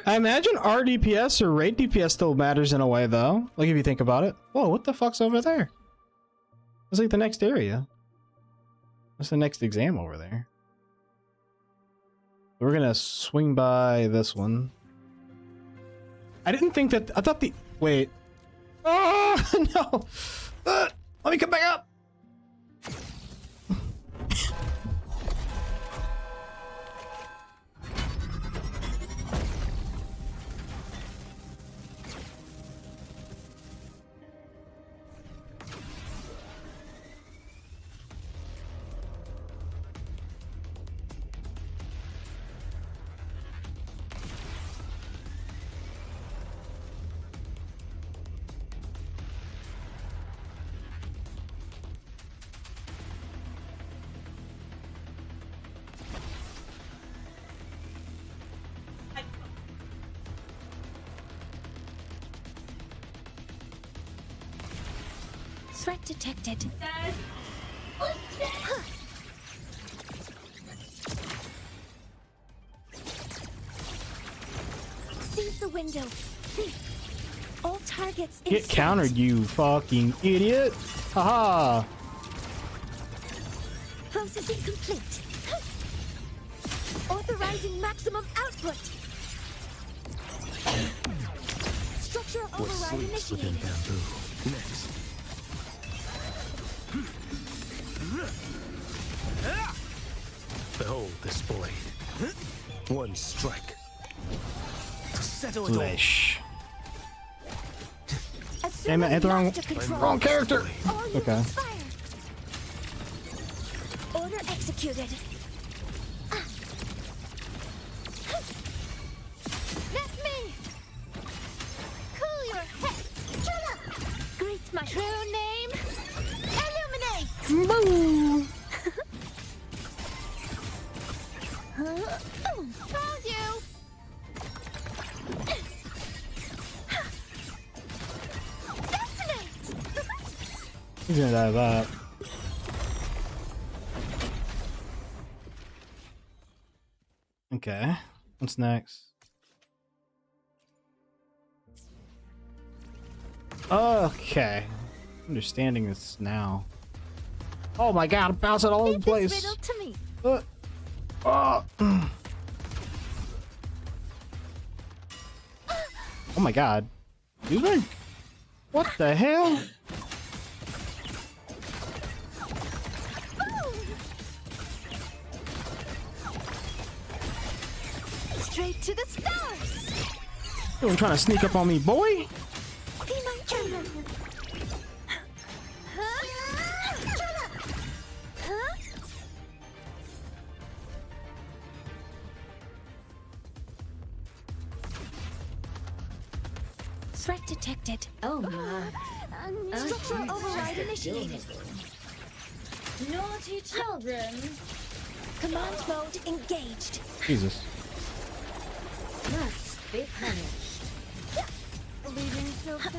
I imagine RDPS or raid DPS still matters in a way, though. Like, if you think about it. Whoa, what the fuck's over there? It's like the next area. What's the next exam over there? We're gonna swing by this one. I didn't think that... I thought the... Wait. Oh, no! Let me come back up! Threat detected. Seize the window. All targets. Get countered, you fucking idiot! Haha! Processing complete. Authorizing maximum output. Structural override initiated. Next. Behold this blade. One strike. Settle it all. Flesh. Damn it, I hit the wrong character! Okay. Order executed. Let me cool your head. Greet my true name. Illuminate. Boo. Told you. Detonate. He's gonna die of that. Okay. What's next? Okay. Understanding this now. Oh my god, I'm bouncing all over the place. Riddle to me. Oh my god. Excuse me? What the hell? Straight to the stars. You trying to sneak up on me, boy? Be my children. Threat detected. Oh my. Structural override initiated. Naughty children. Command mode engaged. Jesus. Must be punished. Leaving so bad.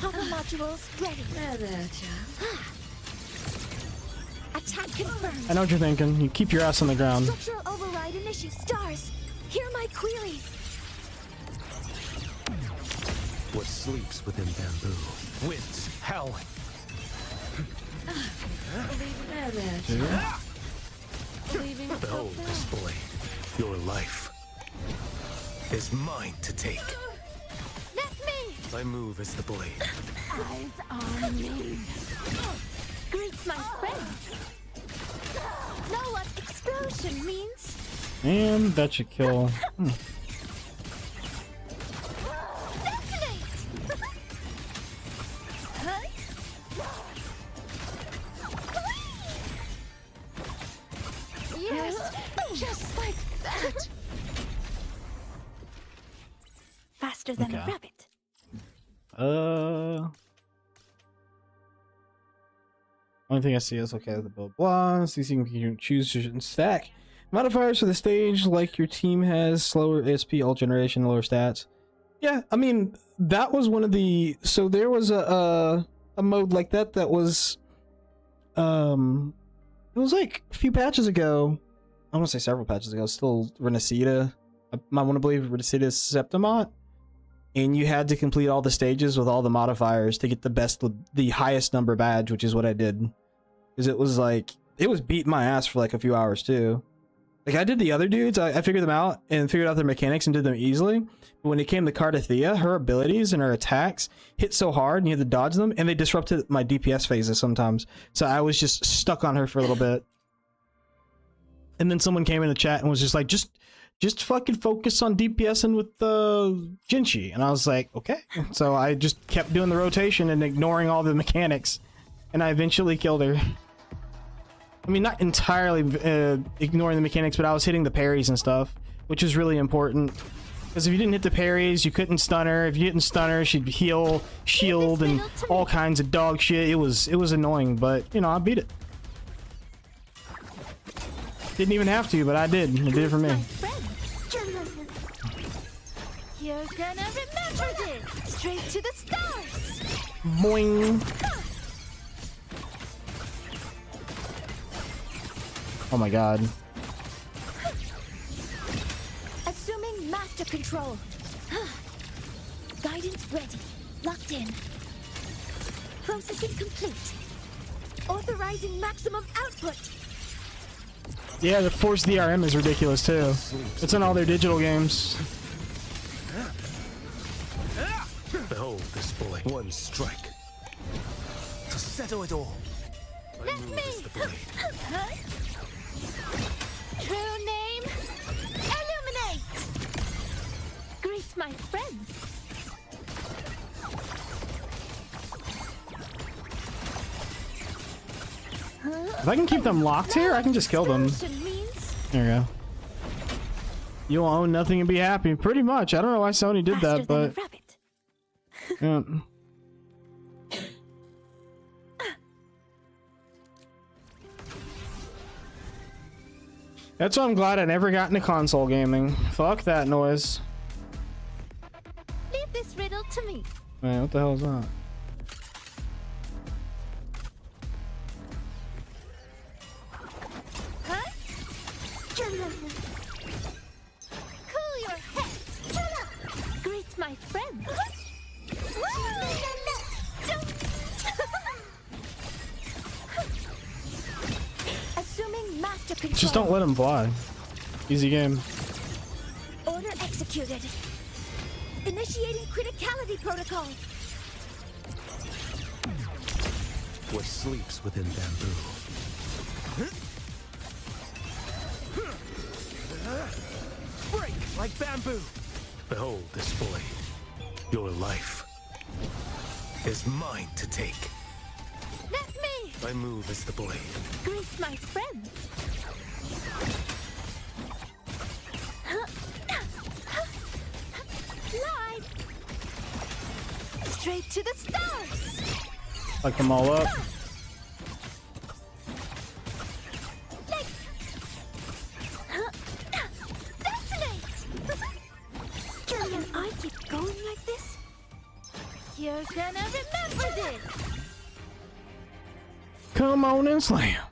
Papa modules ready. There, child. Attack confirmed. I know what you're thinking. You keep your ass on the ground. Structural override initiate. Stars, hear my queries. What sleeps within bamboo? Winds howling. Behold this blade. Your life is mine to take. Let me. I move as the blade. Eyes on me. Greet my friends. Know what explosion means? And that should kill. Yes, just like that. Faster than a rabbit. Only thing I see is okay. The build blah. So you can choose and stack modifiers for the stage, like your team has slower ASP, alt generation, lower stats. Yeah, I mean that was one of the. So there was a mode like that that was it was like a few patches ago. I want to say several patches ago. Still Renacida. I want to believe Renacida Septimot. And you had to complete all the stages with all the modifiers to get the highest number badge, which is what I did. Because it was like, it was beating my ass for like a few hours too. Like I did the other dudes, I figured them out and figured out their mechanics and did them easily. But when it came to Cardathea, her abilities and her attacks hit so hard and you had to dodge them, and they disrupted my DPS phases sometimes. So I was just stuck on her for a little bit. And then someone came in the chat and was just like, just fucking focus on DPSing with Jinchi. And I was like, okay. So I just kept doing the rotation and ignoring all the mechanics. And I eventually killed her. I mean, not entirely ignoring the mechanics, but I was hitting the parries and stuff, which is really important. Because if you didn't hit the parries, you couldn't stun her. If you didn't stun her, she'd heal, shield, and all kinds of dog shit. It was annoying, but, you know, I beat it. Didn't even have to, but I did. It did it for me. You're gonna remember this. Straight to the stars. Boing. Oh my god. Assuming master control. Guidance ready. Locked in. Processing complete. Authorizing maximum output. Yeah, the Force DRM is ridiculous too. It's in all their digital games. Behold this blade. One strike to settle it all. Let me. True name. Illuminate. Greet my friends. If I can keep them locked here, I can just kill them. There we go. You'll own nothing and be happy. Pretty much. I don't know why Sony did that, but... Yeah. That's why I'm glad I never got into console gaming. Fuck that noise. Leave this riddle to me. Man, what the hell is that? Cool your head. Greet my friends. Assuming master control. Just don't let him fly. Easy game. Order executed. Initiating criticality protocol. What sleeps within bamboo? Break like bamboo. Behold this blade. Your life is mine to take. Let me. I move as the blade. Greet my friends. Live. Straight to the stars. Fuck them all up. Can I keep going like this? You're gonna remember this! Come on and slam.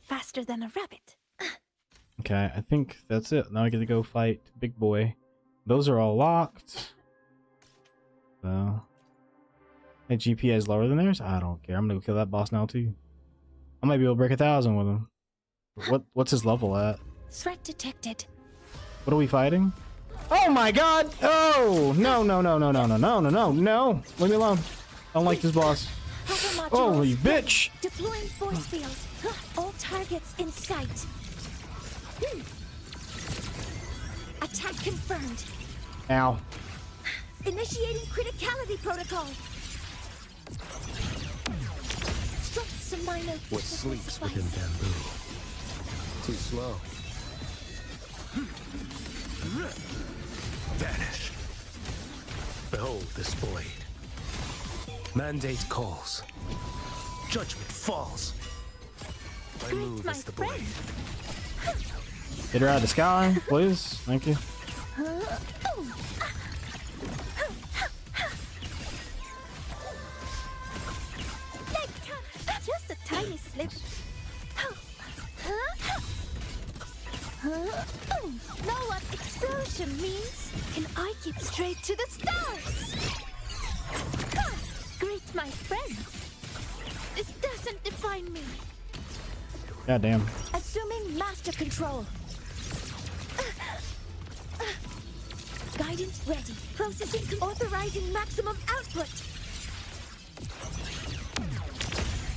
Faster than a rabbit. Okay, I think that's it. Now I get to go fight Big Boy. Those are all locked. So, my GPA is lower than theirs. I don't care. I'm gonna go kill that boss now too. I might be able to break 1,000 with him. What's his level at? Threat detected. What are we fighting? Oh my god! Oh no no no no no no no no no no! Leave me alone. I don't like this boss. Oh, you bitch! Deploying force field. All targets in sight. Attack confirmed. Ow. Initiating criticality protocol. Struck some minor. What sleeps within bamboo? Too slow. Vanish. Behold this blade. Mandate calls. Judgment falls. My move is the blade. Get her out of the sky, please. Thank you. Just a tiny slip. Know what explosion means? Can I keep straight to the stars? Great, my friends. This doesn't define me. God damn. Assuming master control. Guidance ready. Processing. Authorizing maximum output.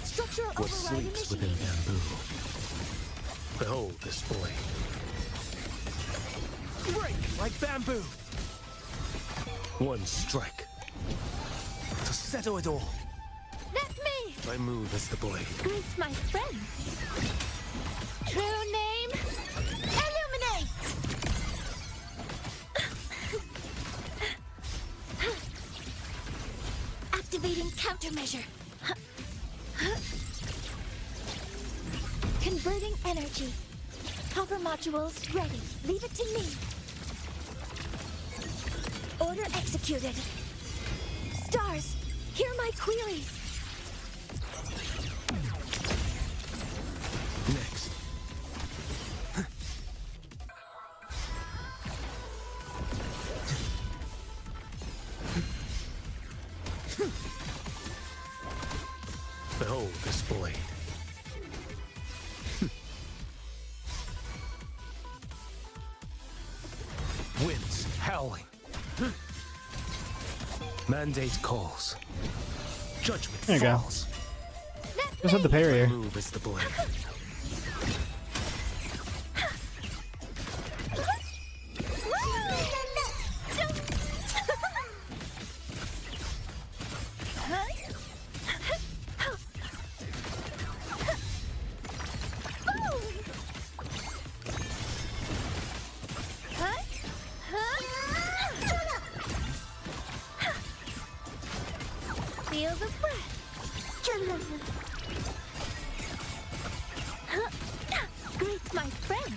Structural What override sleeps within bamboo? Behold this blade. Break like bamboo. One strike to settle it all. Let me. My move is the blade. Greet my friends. True name. Illuminate. Activating countermeasure. Converting energy. Copper modules ready. Leave it to me. Order executed. Stars, hear my queries. Next. Behold this blade. Winds howling. Mandate calls. Judgment There you go. falls. Just have the parry here. Move is the blade. Feel the breath. Greet my friend.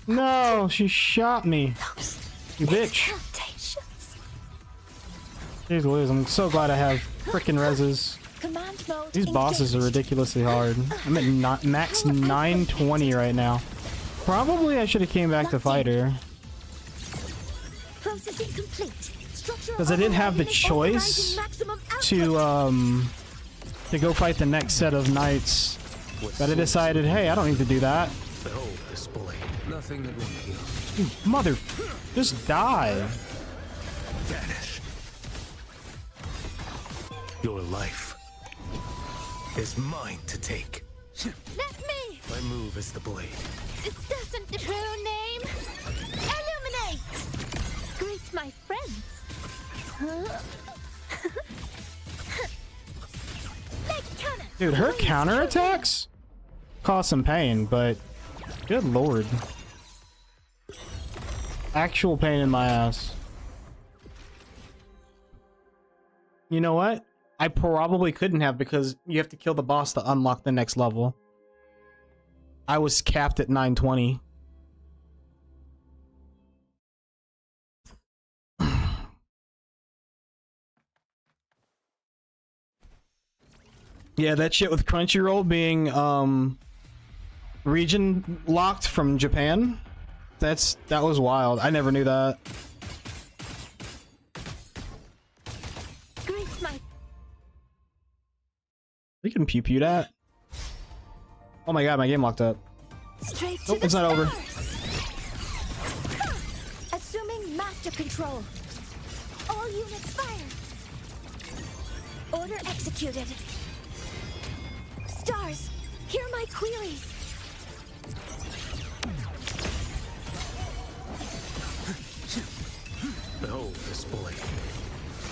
No, she shot me. You bitch. Jeez Louise, I'm so glad I have frickin' reses. Command mode. These bosses are ridiculously hard. I'm at max 920 right now. Probably I should have came back to fight her. Processing complete. Because I did have the choice to go fight the next set of knights. But I decided, hey, I don't need to do that. Behold this blade. Nothing that will kill. You mother, just die. Vanish. Your life is mine to take. Let me. My move is the blade. This doesn't the true name. Illuminate. Greet my friends. Dude, her counterattacks cause some pain, but good lord. Actual pain in my ass. You know what? I probably couldn't have because you have to kill the boss to unlock the next level. I was capped at 920. Yeah, that shit with Crunchyroll being region locked from Japan. That was wild. I never knew that. We can pew pew that. Oh my god, my game locked up. Straight Nope, it's not over. Assuming master control. All units fire. Order executed. Stars, hear my queries. Behold this boy.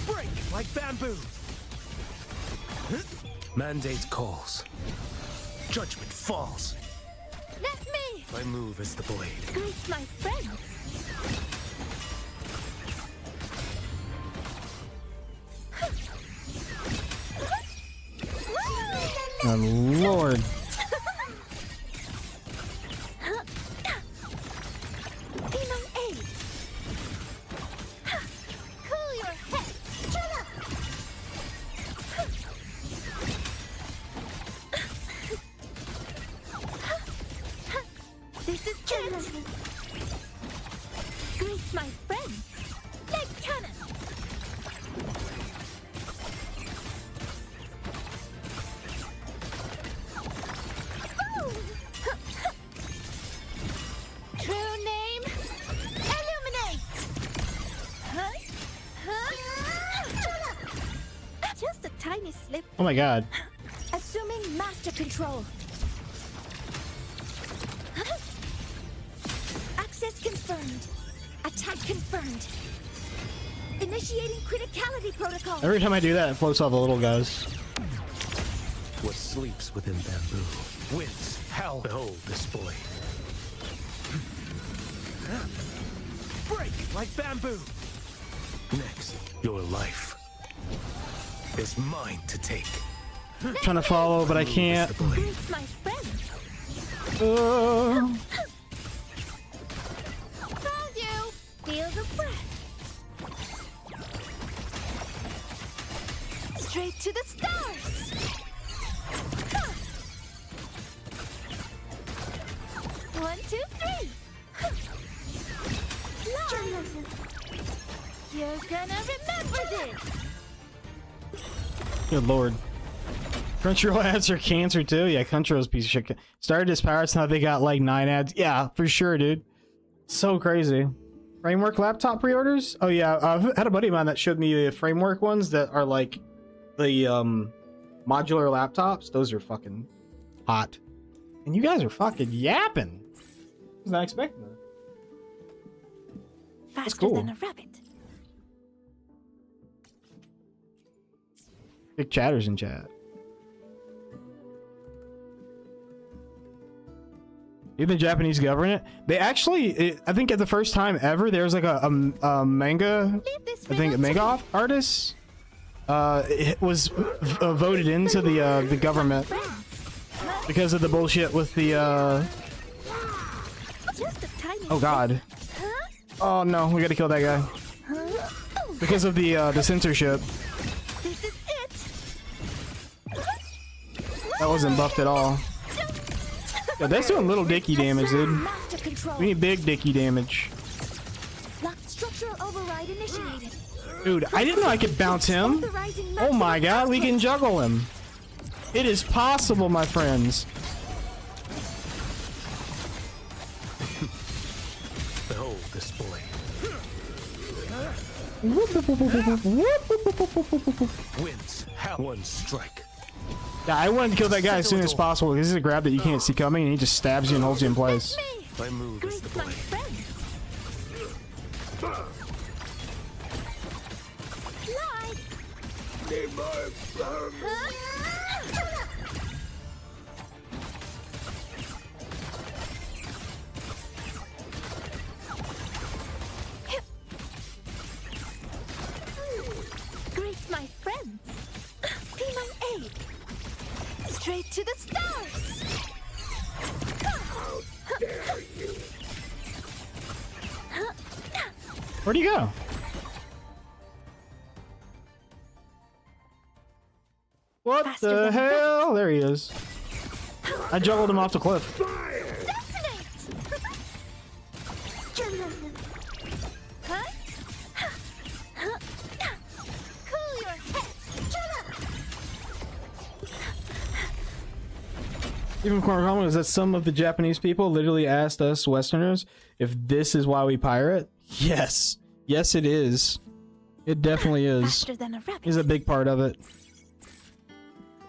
Break like bamboo. Mandate calls. Judgment falls. Let me! I move as the blade. Greet my friends. Oh lord. Cool your head. Shut up. This is it. Greet my friends. Leg cannon. True name, illuminate. Just a tiny slip. Oh my god. Assuming master control. Access confirmed. Attack confirmed. Initiating criticality protocol. Every time I do that, it floats off the little guys. What sleeps within bamboo wins hell. Behold this boy. Break like bamboo. Next, your life is mine to take. Trying to follow, but I can't. Greet my friends. Found you. Feel the breath. Straight to the stars. Huh. 1, 2, 3. Fly. You're gonna remember this. Good lord. Crunchyroll ads are cancer too? Yeah, Crunchyroll's a piece of shit. Started as pirates, now they got like 9 ads. Yeah, for sure, dude. So crazy. Framework laptop pre-orders? Oh yeah, I've had a buddy of mine that showed me the framework ones that are like the modular laptops. Those are fucking hot. And you guys are fucking yapping. I was not expecting that. That's Faster cool. than a rabbit. Big chatters in chat. Even the Japanese government, they actually, I think at the first time ever, there's like a manga, I think a manga artist, it was voted into the government because of the bullshit with the, oh god. Oh no, we gotta kill that guy. Because of the censorship. This is it. That wasn't buffed at all. Yo, that's doing little dicky damage, dude. Master control. We need big dicky damage. Locked structural override initiated. Dude, I didn't know I could bounce him. Oh my god, we can juggle him. It is possible, my friends. Behold this boy. Wins hell. One strike. Yeah, I wanted to kill that guy as soon as possible. This is a grab that you can't see coming, and he just stabs you and holds you in place. My move is the blade. Greet my friends. Be my aid. Straight to the stars. How dare you? Where'd he go? What the hell? Oh, there he is. I juggled him off the cliff. Cool your head. Even comment is that some of the Japanese people literally asked us Westerners if this is why we pirate. Yes. Yes, it is. It definitely is. Faster than a rabbit. Is a big part of it.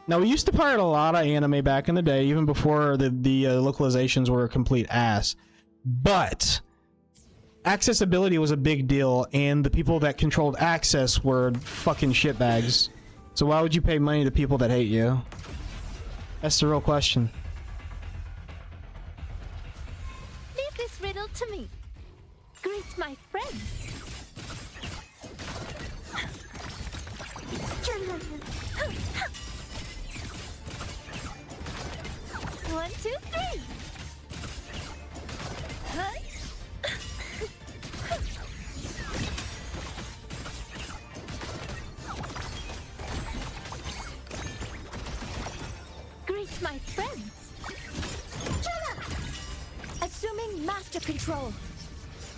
Now, we used to pirate a lot of anime back in the day, even before the localizations were a complete ass. But accessibility was a big deal, and the people that controlled access were fucking shitbags. So why would you pay money to people that hate you? That's the real question. Leave this riddle to me. Greet my friends. 1, 2, 3. Huh? Greet my friends. Assuming master control.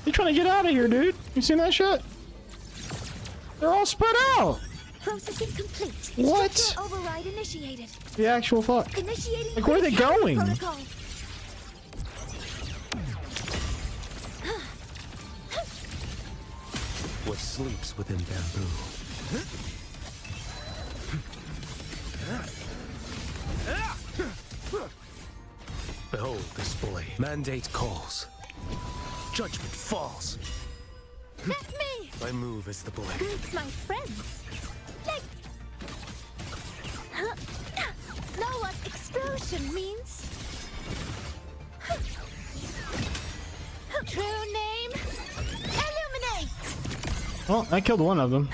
You're trying to get out of here, dude. You seen that shit? They're all spread out. Processing complete. What? Structural override initiated. The actual fuck. Initiating Like, where are they going? protocol. What sleeps within bamboo? Behold this boy. Mandate calls. Judgment falls. Let me. My move is the blade. Greet my friends. Like. Know what explosion means? True name. Illuminate. Well, I killed one of them.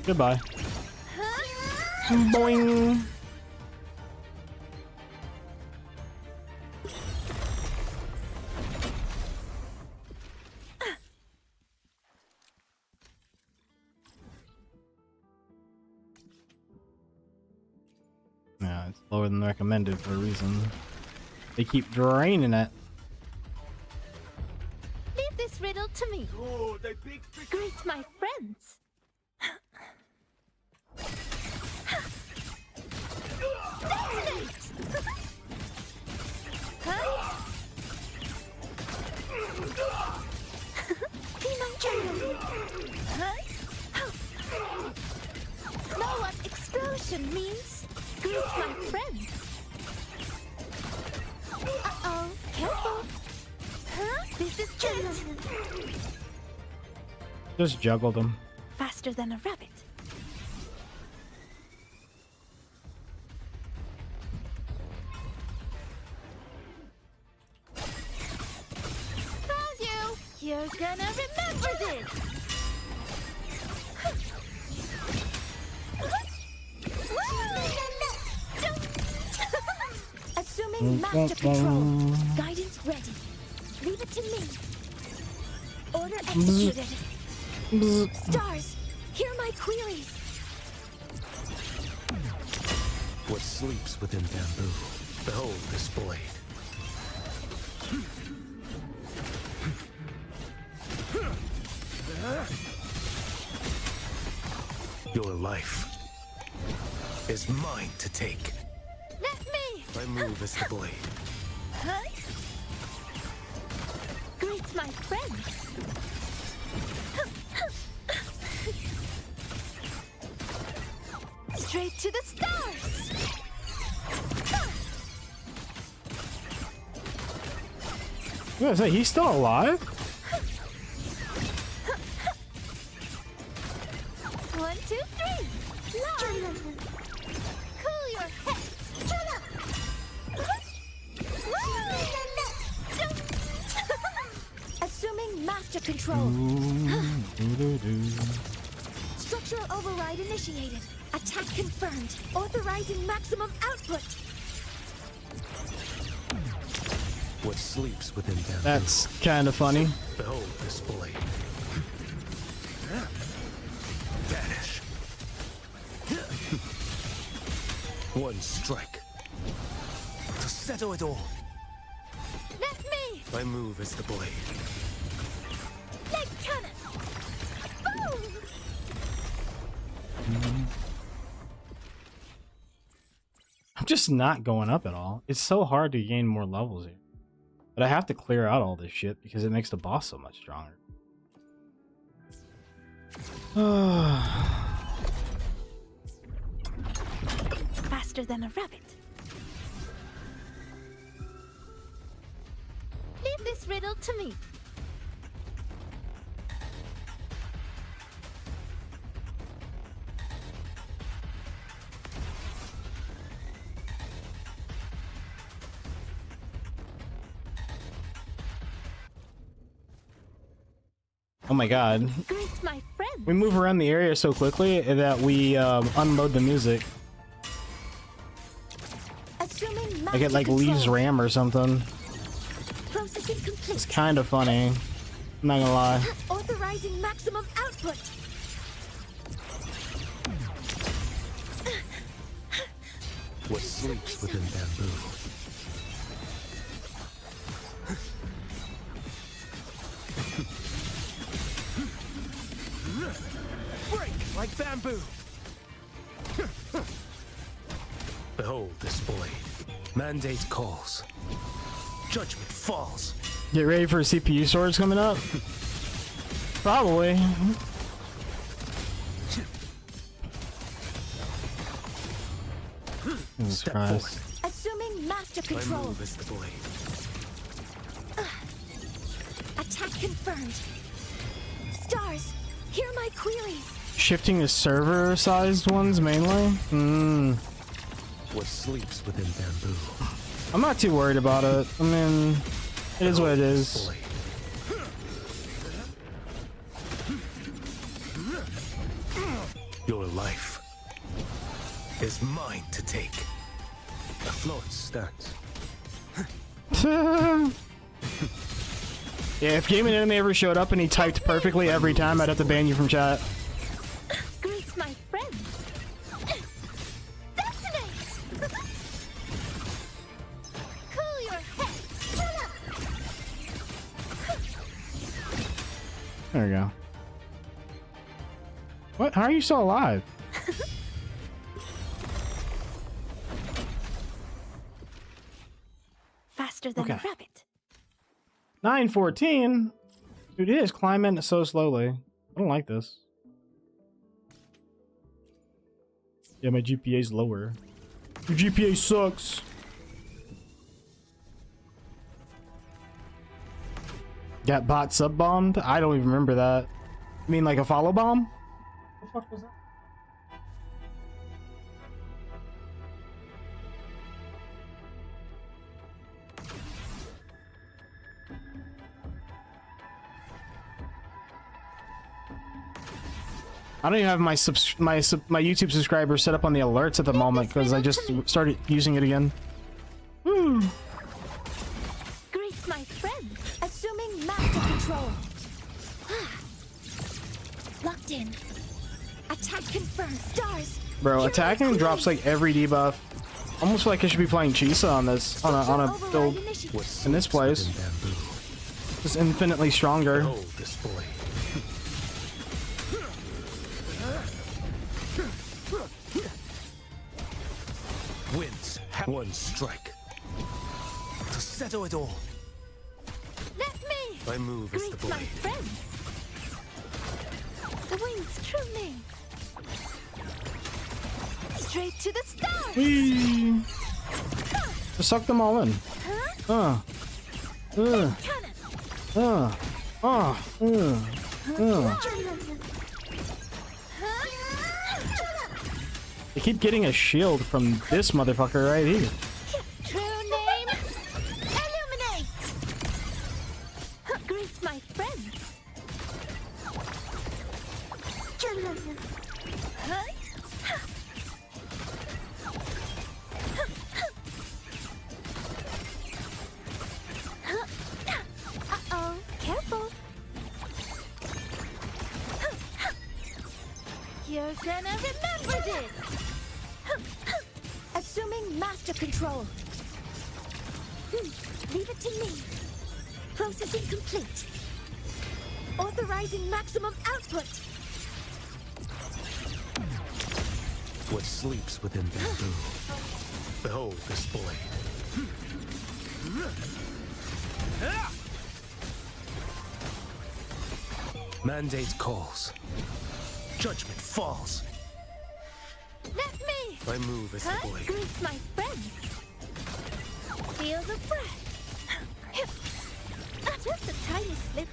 Goodbye. Boing. Yeah, it's lower than recommended for a reason. They keep draining it. Leave this riddle to me. Oh, they big Greet my friends. Detonate! Huh? Be my journal. Huh? Know what explosion means? Greet my friends. Uh-oh, careful. Huh? This is it. Just juggled them. Faster than a rabbit. Found you. You're gonna remember this. Assuming master control. Guidance ready. Leave it to me. Order executed. Stars, hear my queries. What sleeps within bamboo? Behold this blade. Your life is mine to take. Let me. My move is the blade. Huh? Greet my friends. Straight to the stars. I was gonna say, he's still alive? 1, 2, 3. Live. Cool your head. Assuming master control. Structural override initiated. Attack confirmed. Authorizing maximum output. What sleeps within bamboo? That's kind of funny. Behold this blade. Vanish. One strike. To settle it all. Let me! My move is the blade. Leg cannon! Boom! I'm just not going up at all. It's so hard to gain more levels here. But I have to clear out all this shit because it makes the boss so much stronger. Faster than a rabbit. Leave this riddle to me. Oh my god. Greet my friend. We move around the area so quickly that we unload the music. Assuming Like it like leaves RAM or something. Processing complete. It's kind of funny. I'm not gonna lie. Authorizing maximum output. What sleeps within bamboo? Break like bamboo. Behold this blade. Mandate calls. Judgment falls. Get ready for CPU swords coming up? Probably. Jesus Christ. Assuming master My control. move is the blade. Attack confirmed. Stars, hear my queries. Shifting the server sized ones mainly? What sleeps within bamboo? I'm not too worried about it. I mean, it is what it is. Your life is mine to take. The floor stands. Yeah, if Gaming Enemy ever showed up and he typed perfectly every time, I'd have to ban you from chat. Greet my friends. Detonate! Cool your head. There we go. What? How are you still alive? Faster than a rabbit. 9:14? Dude, it is climbing so slowly. I don't like this. Yeah, my GPA's lower. Your GPA sucks. Got bot sub bombed? I don't even remember that. You mean like a follow bomb? What the fuck was that? I don't even have my YouTube subscribers set up on the alerts at the moment because I just started using it again. Greet my friends. Assuming master control. Locked in. Attack confirmed. Stars. Bro, attacking drops like every debuff. Almost like I should be playing Chisa on this on a build in this place. It's infinitely stronger. Wins. One strike. To settle it all. Let me. My move is the Greet my blade. friends. The wind's true name. Straight to the stars. Whee! Just suck them all in. They keep getting a shield from this motherfucker right here. True name. Illuminate. Greet my friends. Uh-oh, careful. You're gonna remember this! Assuming master control. Leave it to me. Processing complete. Authorizing maximum output. What sleeps within bamboo? Behold this blade. Mandate calls. Judgment falls. Let me! My move is the blade. Greet my friends. Feel the breath. Just a tiny slip.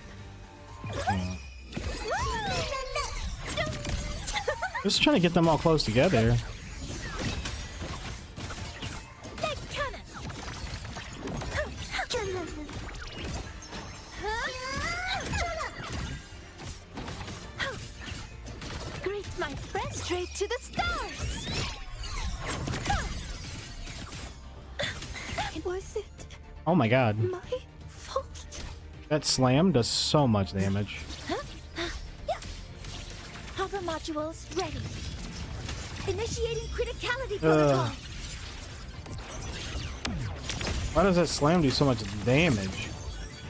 Just trying to get them all close together. Greet my friends straight to the stars. Was it Oh my god. my fault? That slam does so much damage. Hover modules ready. Initiating criticality protocol. Why does that slam do so much damage?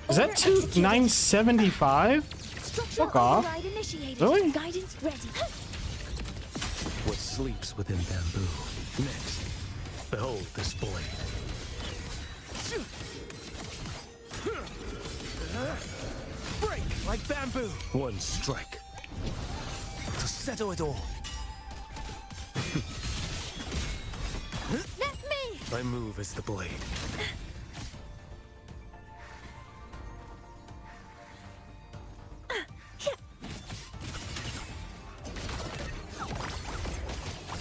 Is that 975? Fuck off. Really? Guidance ready. What sleeps within bamboo? Next, behold this blade. Break like bamboo. One strike to settle it all. Let me. My move is the blade.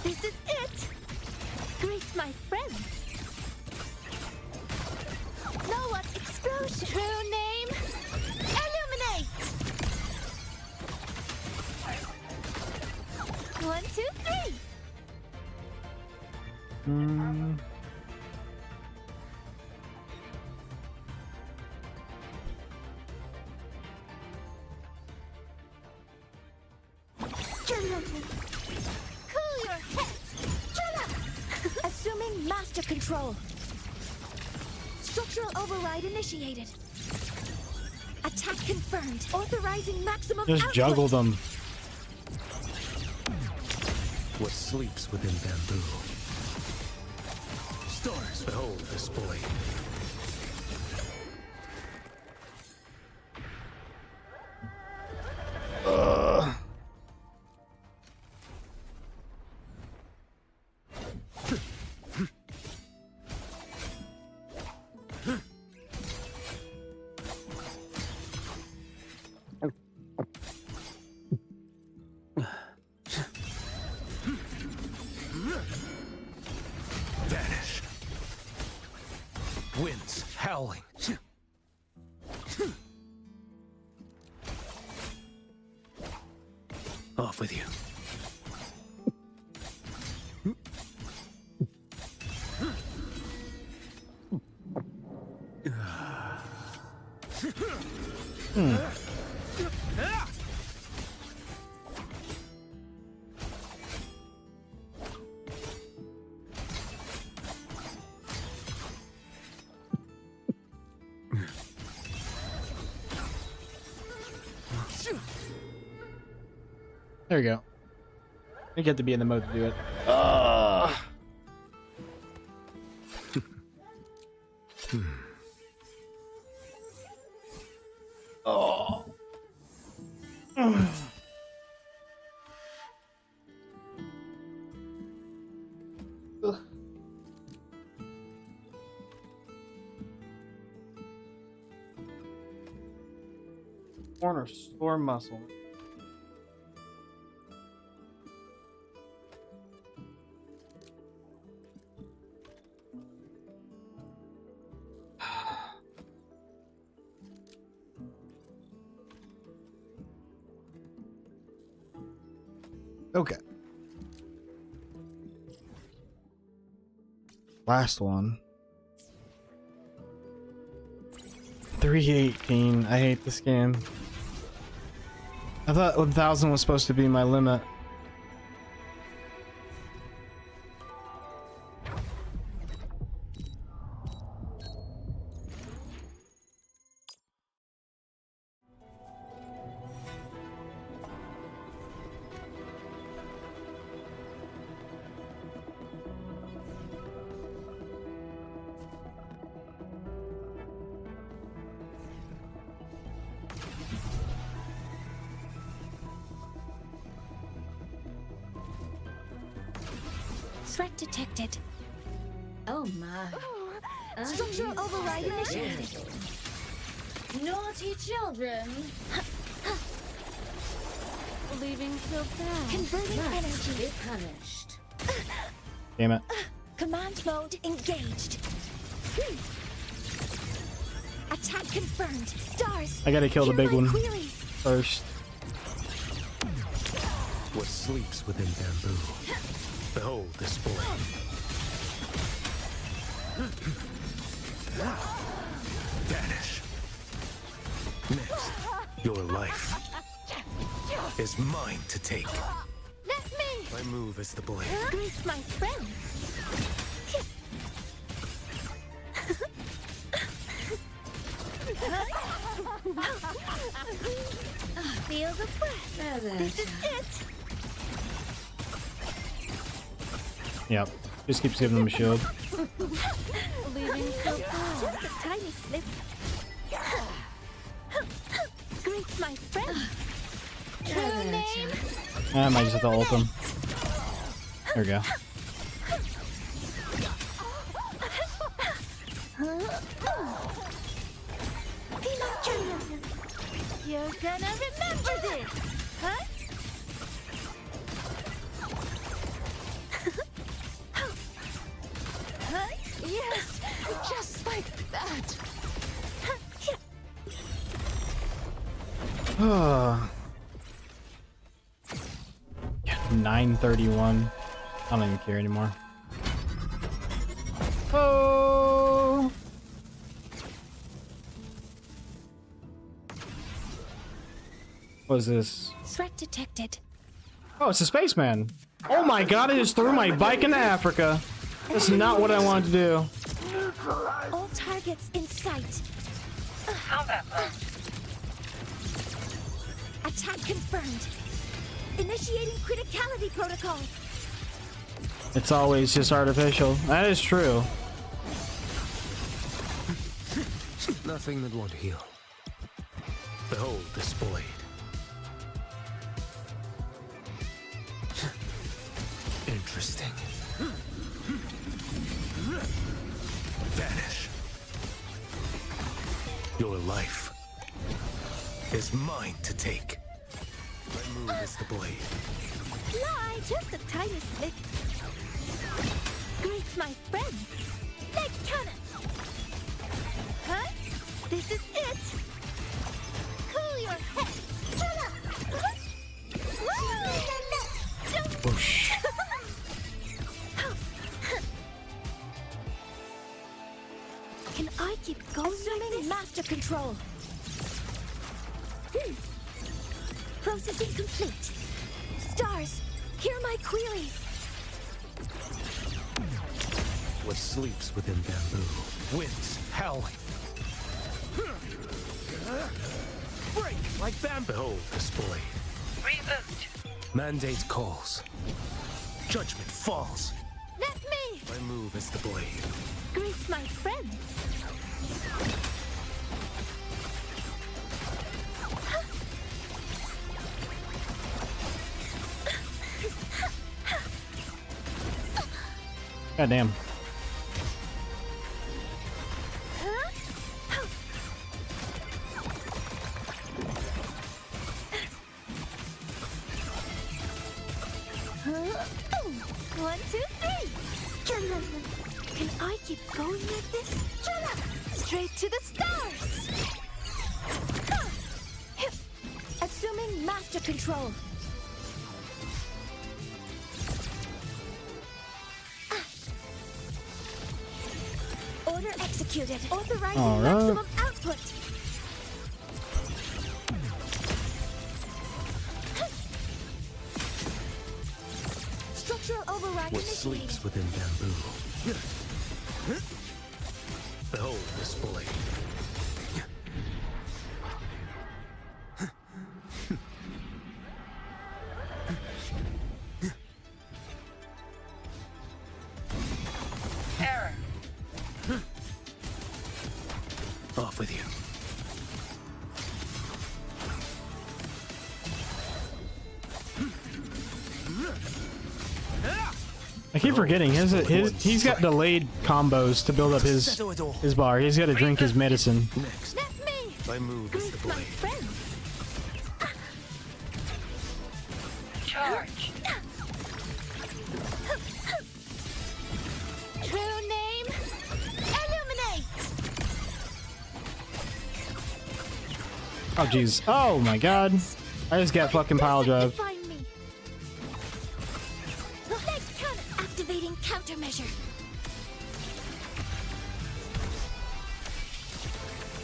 This is it. Greet my friends. Know what explosion? True name. Illuminate. 1, 2, 3. Cool your head. Assuming master control. Structural override initiated. Attack confirmed. Authorizing maximum Just output. juggle them. What sleeps within bamboo? Stars, behold this blade. Vanish. Winds howling. Off with you. There we go. You get to be in the mode to do it. Oh. Corner sore muscle. Okay. Last one. 318. I hate this game. I thought 1,000 was supposed to be my limit. Threat detected. Oh my. Structural override initiated. Naughty children. Leaving so fast. Converting energy. Be punished. Damn it. Command mode engaged. Attack confirmed. Stars. I gotta kill the Hear big my one queries. first. What sleeps within bamboo? Behold this boy. Vanish. Next, your life is mine to take. Let me. My move is the blade. Greet my friends. Feel the breath. This is it. Yep. Just keeps giving him a shield. Leaving so fast. Just a tiny slip. Greet my friends. True name. I might just have to ult him. There we go. You're gonna remember this, huh? Yes, just like that. 9:31. I don't even care anymore. Oh. What is this? Threat detected. Oh, it's a spaceman. Oh my god, I just threw my bike into Africa. That's not what I wanted to do. All targets in sight. Attack confirmed. Initiating criticality protocol. It's always just artificial. That is true. Nothing that won't heal. Behold this blade. Interesting. Vanish. Your life is mine to take. My move is the blade. Fly, just a tiny slip. Greet my friends. Leg cannon. Huh? This is it. Cool your head. Whoosh. Can I keep going? Assuming master control. Processing complete. Stars, hear my queries. What sleeps within bamboo? Winds howling. Break like bamboo. Behold this blade. Reboot. Mandate calls. Judgment falls. Let me. My move is the blade. Greet my friends. God damn. One, two, three. Can I keep going like this? Straight to the stars. Assuming master control. Order executed. Authorizing all right. maximum output. Structural override What initiated. sleeps within bamboo? Behold this blade. Error. Off with you. I keep forgetting he's got delayed combos to build up his bar. He's got to drink his medicine. Next, my move is the blade. Charge. True name, illuminate. Oh jeez. Oh my god. I just got fucking pile drive. Define me. Activating countermeasure.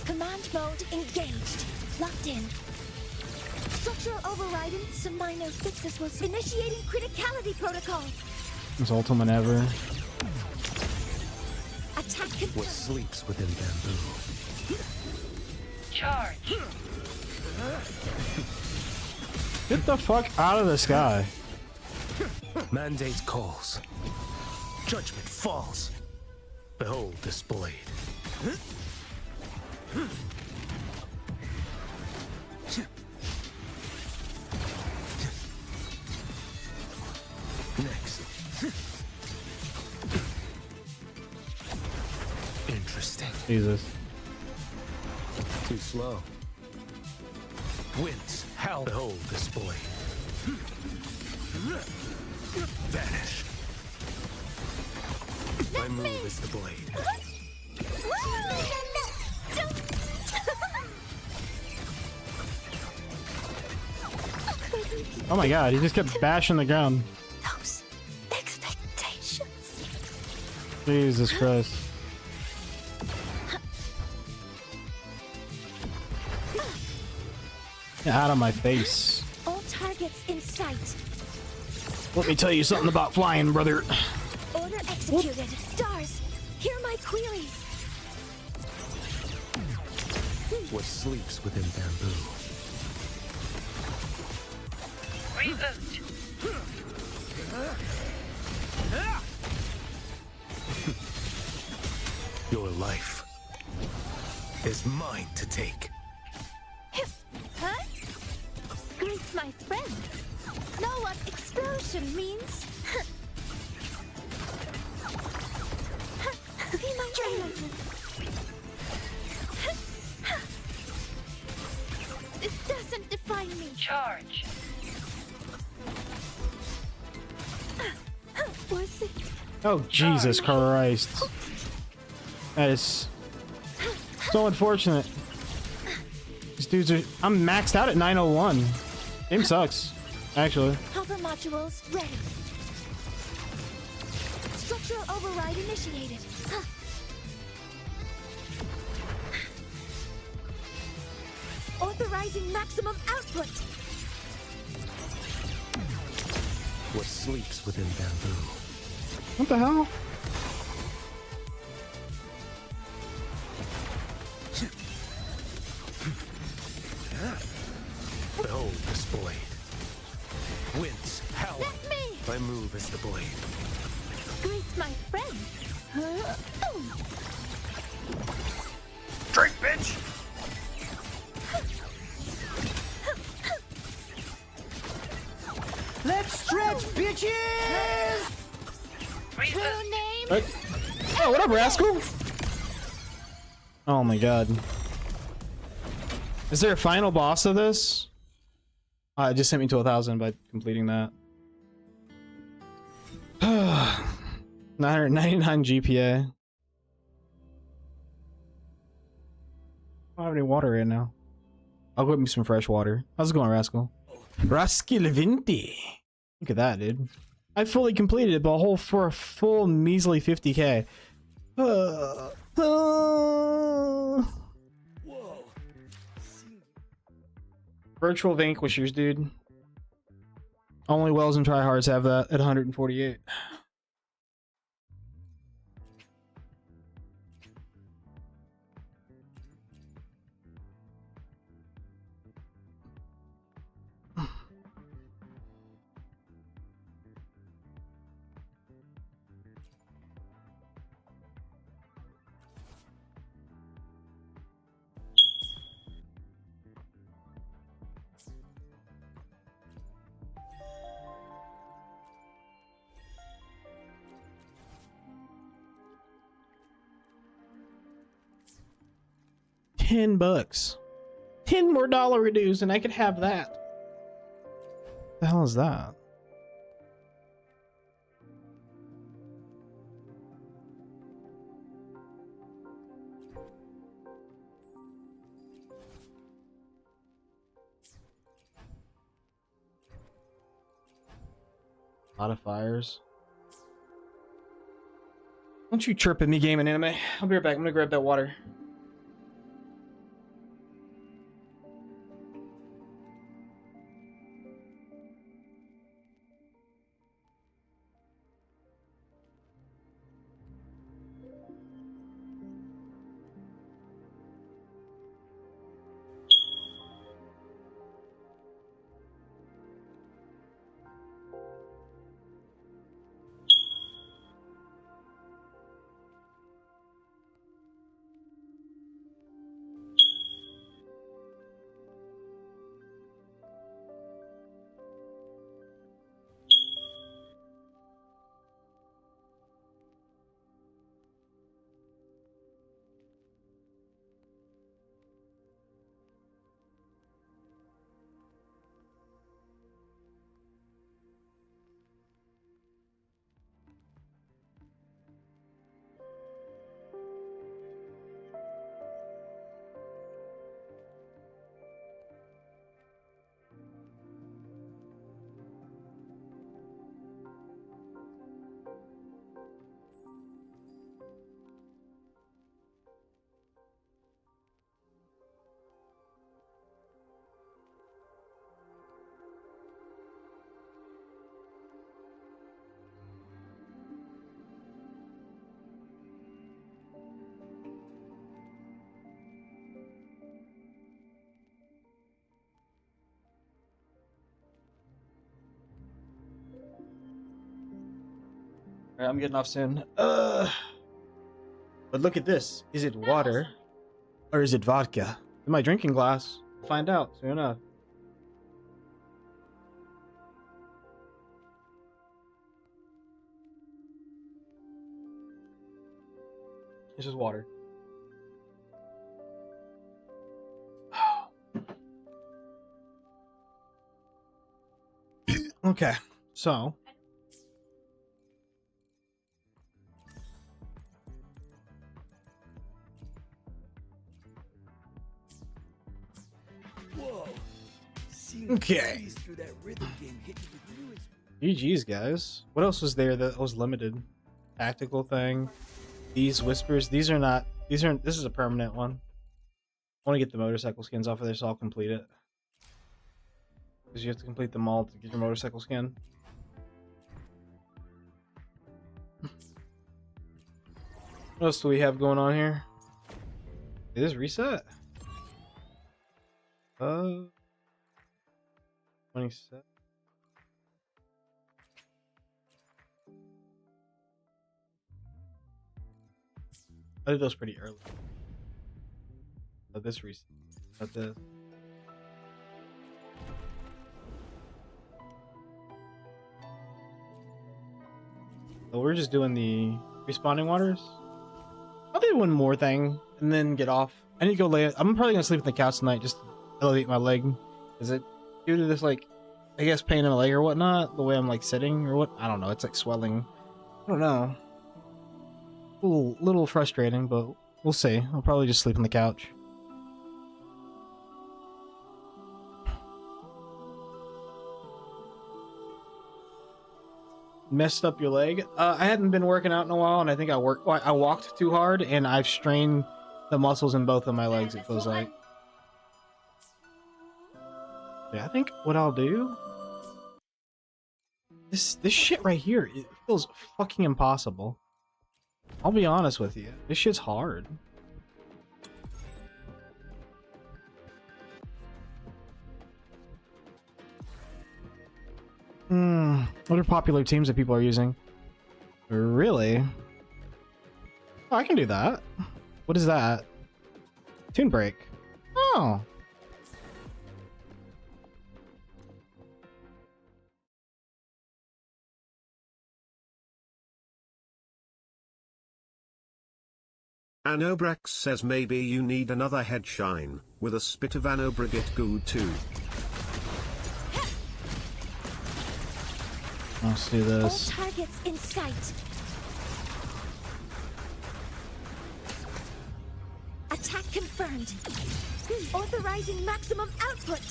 Command mode engaged. Locked in. Structural overriding. Some minor fixes was initiating criticality protocol. This ultimate ever. Attack What confirmed. sleeps within bamboo? Charge. Get the fuck out of the sky. Mandate calls. Judgment falls. Behold this blade. Next. Interesting. Jesus. Too slow. Winds howl. Behold this blade. Vanish. My move is the blade. Oh my god, he just kept bashing the ground. Those expectations. Jesus Christ. Get out of my face. All targets in sight. Let me tell you something about flying, brother. Order executed. Stars, hear my queries. What sleeps within bamboo? Reboot. Your life is mine to take. Huh? Greet my friends. Know what explosion means? Be my trainer. This doesn't define me. Charge. Was it? Oh, Jesus Christ. That is so unfortunate. These dudes are... I'm maxed out at 901. Game sucks, actually. Hover modules ready. Structural override initiated. Authorizing maximum output. What sleeps within bamboo? What the hell? Behold this blade. Winds howl. Let me. My move is the blade. Greet my friends. Drink, bitch! Let's stretch, bitches! True name. What? Oh, what up, rascal? Oh my god. Is there a final boss of this? It just sent me to 1,000 by completing that. 999 GPA. I don't have any water right now. I'll go get me some fresh water. How's it going, Rascal? Rascal Vinti. Look at that, dude. I fully completed it, but for a full measly 50k. Virtual Vanquishers, dude. Only Wells and Tryhards have that at 148. $10. 10 more dollar dues and I could have that. The hell is that? Modifiers. Don't you chirp at me, game and anime. I'll be right back. I'm gonna grab that water. Alright, I'm getting off soon. But look at this. Is it water? Or is it vodka? In my drinking glass. We'll find out soon enough. It's just water. Okay, so Whoa. okay. GG's, guys. What else was there that was limited? Tactical thing. These whispers. These aren't. This is a permanent one. I want to get the motorcycle skins off of there, so I'll complete it. Because you have to complete them all to get your motorcycle skin. What else do we have going on here? Is this reset? 27. I did those pretty early. But this reset. But the oh, we're just doing the respawning waters. I'll do one more thing and then get off. I need to go lay. I'm probably gonna sleep on the couch tonight just to elevate my leg. Is it due to this, like, I guess pain in my leg or whatnot? The way I'm like sitting or what? I don't know. It's like swelling. I don't know. A little frustrating, but we'll see. I'll probably just sleep on the couch. Messed up your leg? I hadn't been working out in a while, and I think I walked too hard, and I've strained the muscles in both of my legs, it feels like. Yeah, I think what I'll do... This shit right here, it feels fucking impossible. I'll be honest with you. This shit's hard. What are popular teams that people are using? Really? Oh, I can do that. What is that? Tune break. Oh. Anobrex says maybe you need another head shine, with a spit of Anobrigate goo too. Let's do All this. targets in sight. Attack confirmed. Authorizing maximum output.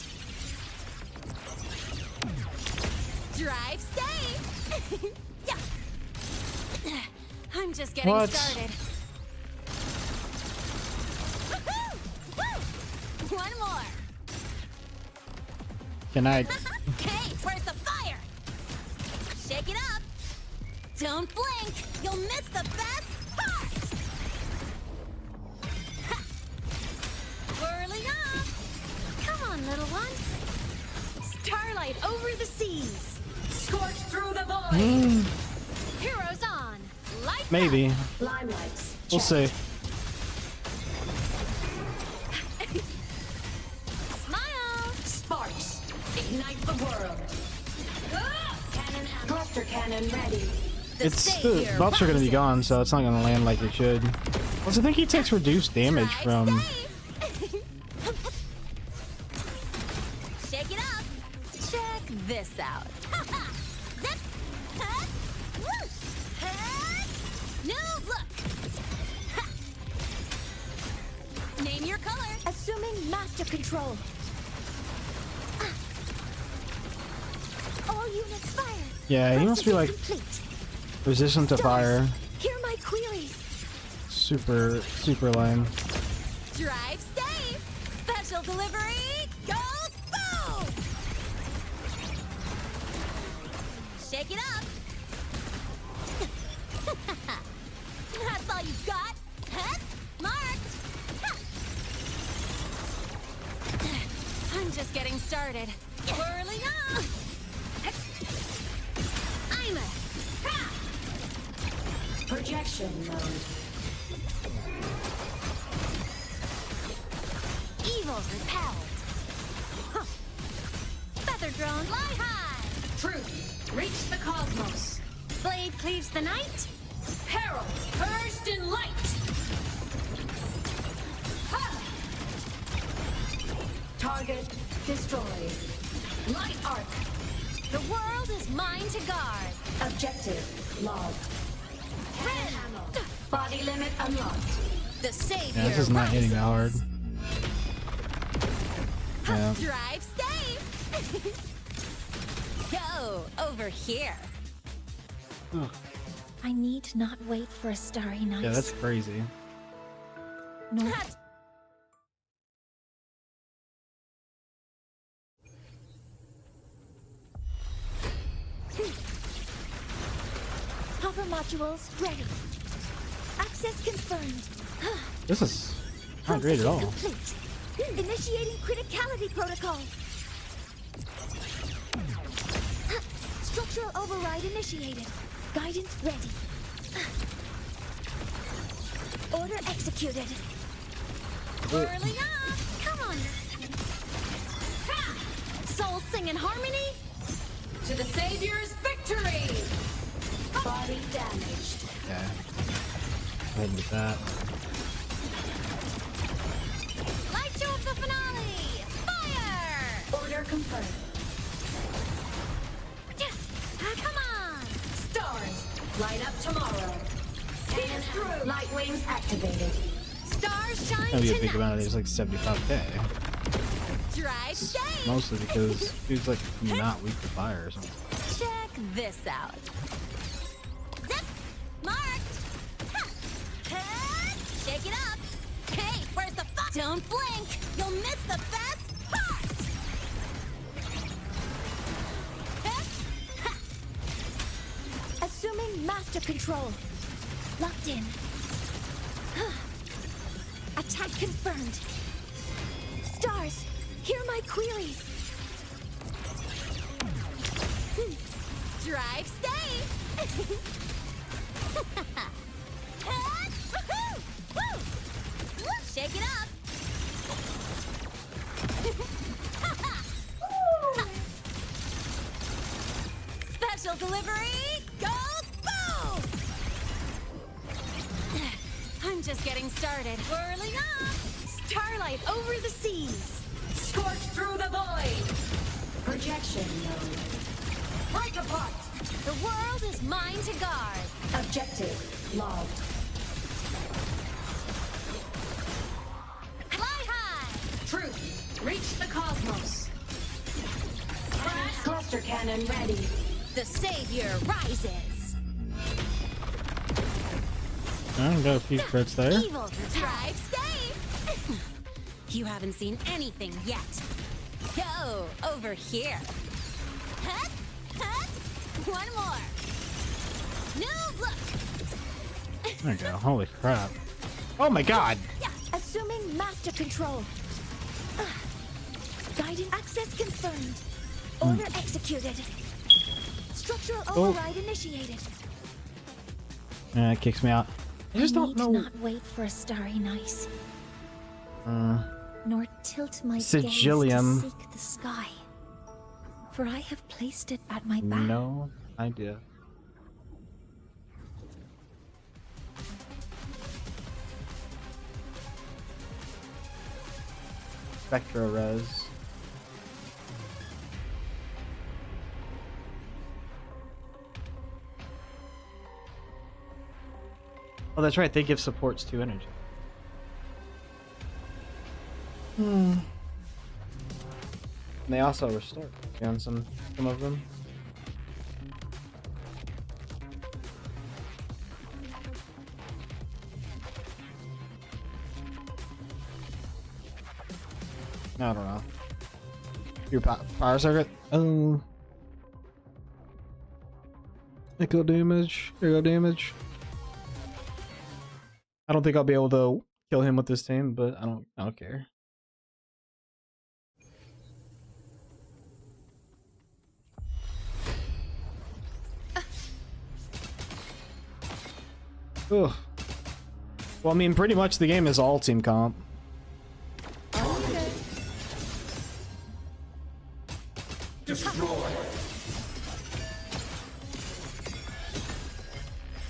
Drive safe. Yeah. I'm just getting What? started. Woohoo! One more. Can I? Hey, where's the fire? Shake it up. Don't blink. You'll miss the best part. Ha. Whirling up. Come on, little one. Starlight over the seas. Scorch through the void. Heroes on. Lights Maybe. up. Limelights. We'll see. Smile. Sparks. Ignite the world. Cannon and cluster cannon ready. The buffs are gonna be gone, so it's not gonna land like it should. Plus, I think he takes reduced damage from. Shake it up. Check this out. Zip. Huh? Whoosh. Huh? New look. Ha. Name your color. Assuming master control. All units fire. Yeah, he must be like Complete. resistant to fire. Hear my queries. Super lame. Drive safe. Special delivery. Go boom. Shake it up. That's all you got. Huh? Marked. I'm just getting started. Whirling up. I'm a projection mode. Evil repelled. Huh. Feather drone, fly high. Truth, reach the cosmos. Blade cleaves the night. Peril, purged in light. Ha! Target destroyed. Light arc. The world is mine to guard. Objective logged. Red ammo. Body limit unlocked. The savior. Yeah, this is not hitting that hard. Yeah. Drive safe. Go over here. Ugh. I need not wait for a starry night. Yeah, that's crazy. No. Hover modules ready. Access confirmed. This is not great at all. Complete. Initiating criticality protocol. Structural override initiated. Guidance ready. Order executed. Whirling up. Come on. Ha! Souls sing in harmony. To the Savior's victory. Body damaged. Yeah. Go ahead with that. Light show of the finale. Fire. Order confirmed. Come on. Stars. Light up tomorrow. Cannon through. Light wings activated. Stars shine That'd be a big tonight. amount of these, like 75k. Drive safe. Mostly because dude's like not weak to fire or something. Check this out. Zip. Marked. Ha. Head. Shake it up. Hey, where's the fuck? Don't blink. You'll miss the best part. Ha. Assuming master control. Locked in. Attack confirmed. Stars, hear my queries. Drive safe. Woo! Shake it up. Special delivery. Go boom! I'm just getting started. started. Whirling up! Starlight over the seas! Scorch through the void! Projection node. Break apart! The world is mine to guard. Objective logged. Fly high! Truth, reach the cosmos. Cluster cannon ready. The savior rises. I got a few crits there. Evil drive safe. You haven't seen anything yet. Go over here. Hup, hup. One more. New look. There we go. Holy crap. Oh my god. Assuming master control. Guidance access confirmed. Order executed. Structural override initiated. Yeah, it kicks me out. I just don't know. Not wait for a starry night. Nor tilt my gaze Sigillium. to seek the sky. For I have placed it at my back. No idea. Spectro Res. Oh, that's right. They give supports to energy. And they also restore on some of them. I don't know. Your power circuit? Oh. Echo damage. Echo damage. I don't think I'll be able to kill him with this team, but I don't care. Ugh. Well, I mean, pretty much the game is all team comp. Destroy.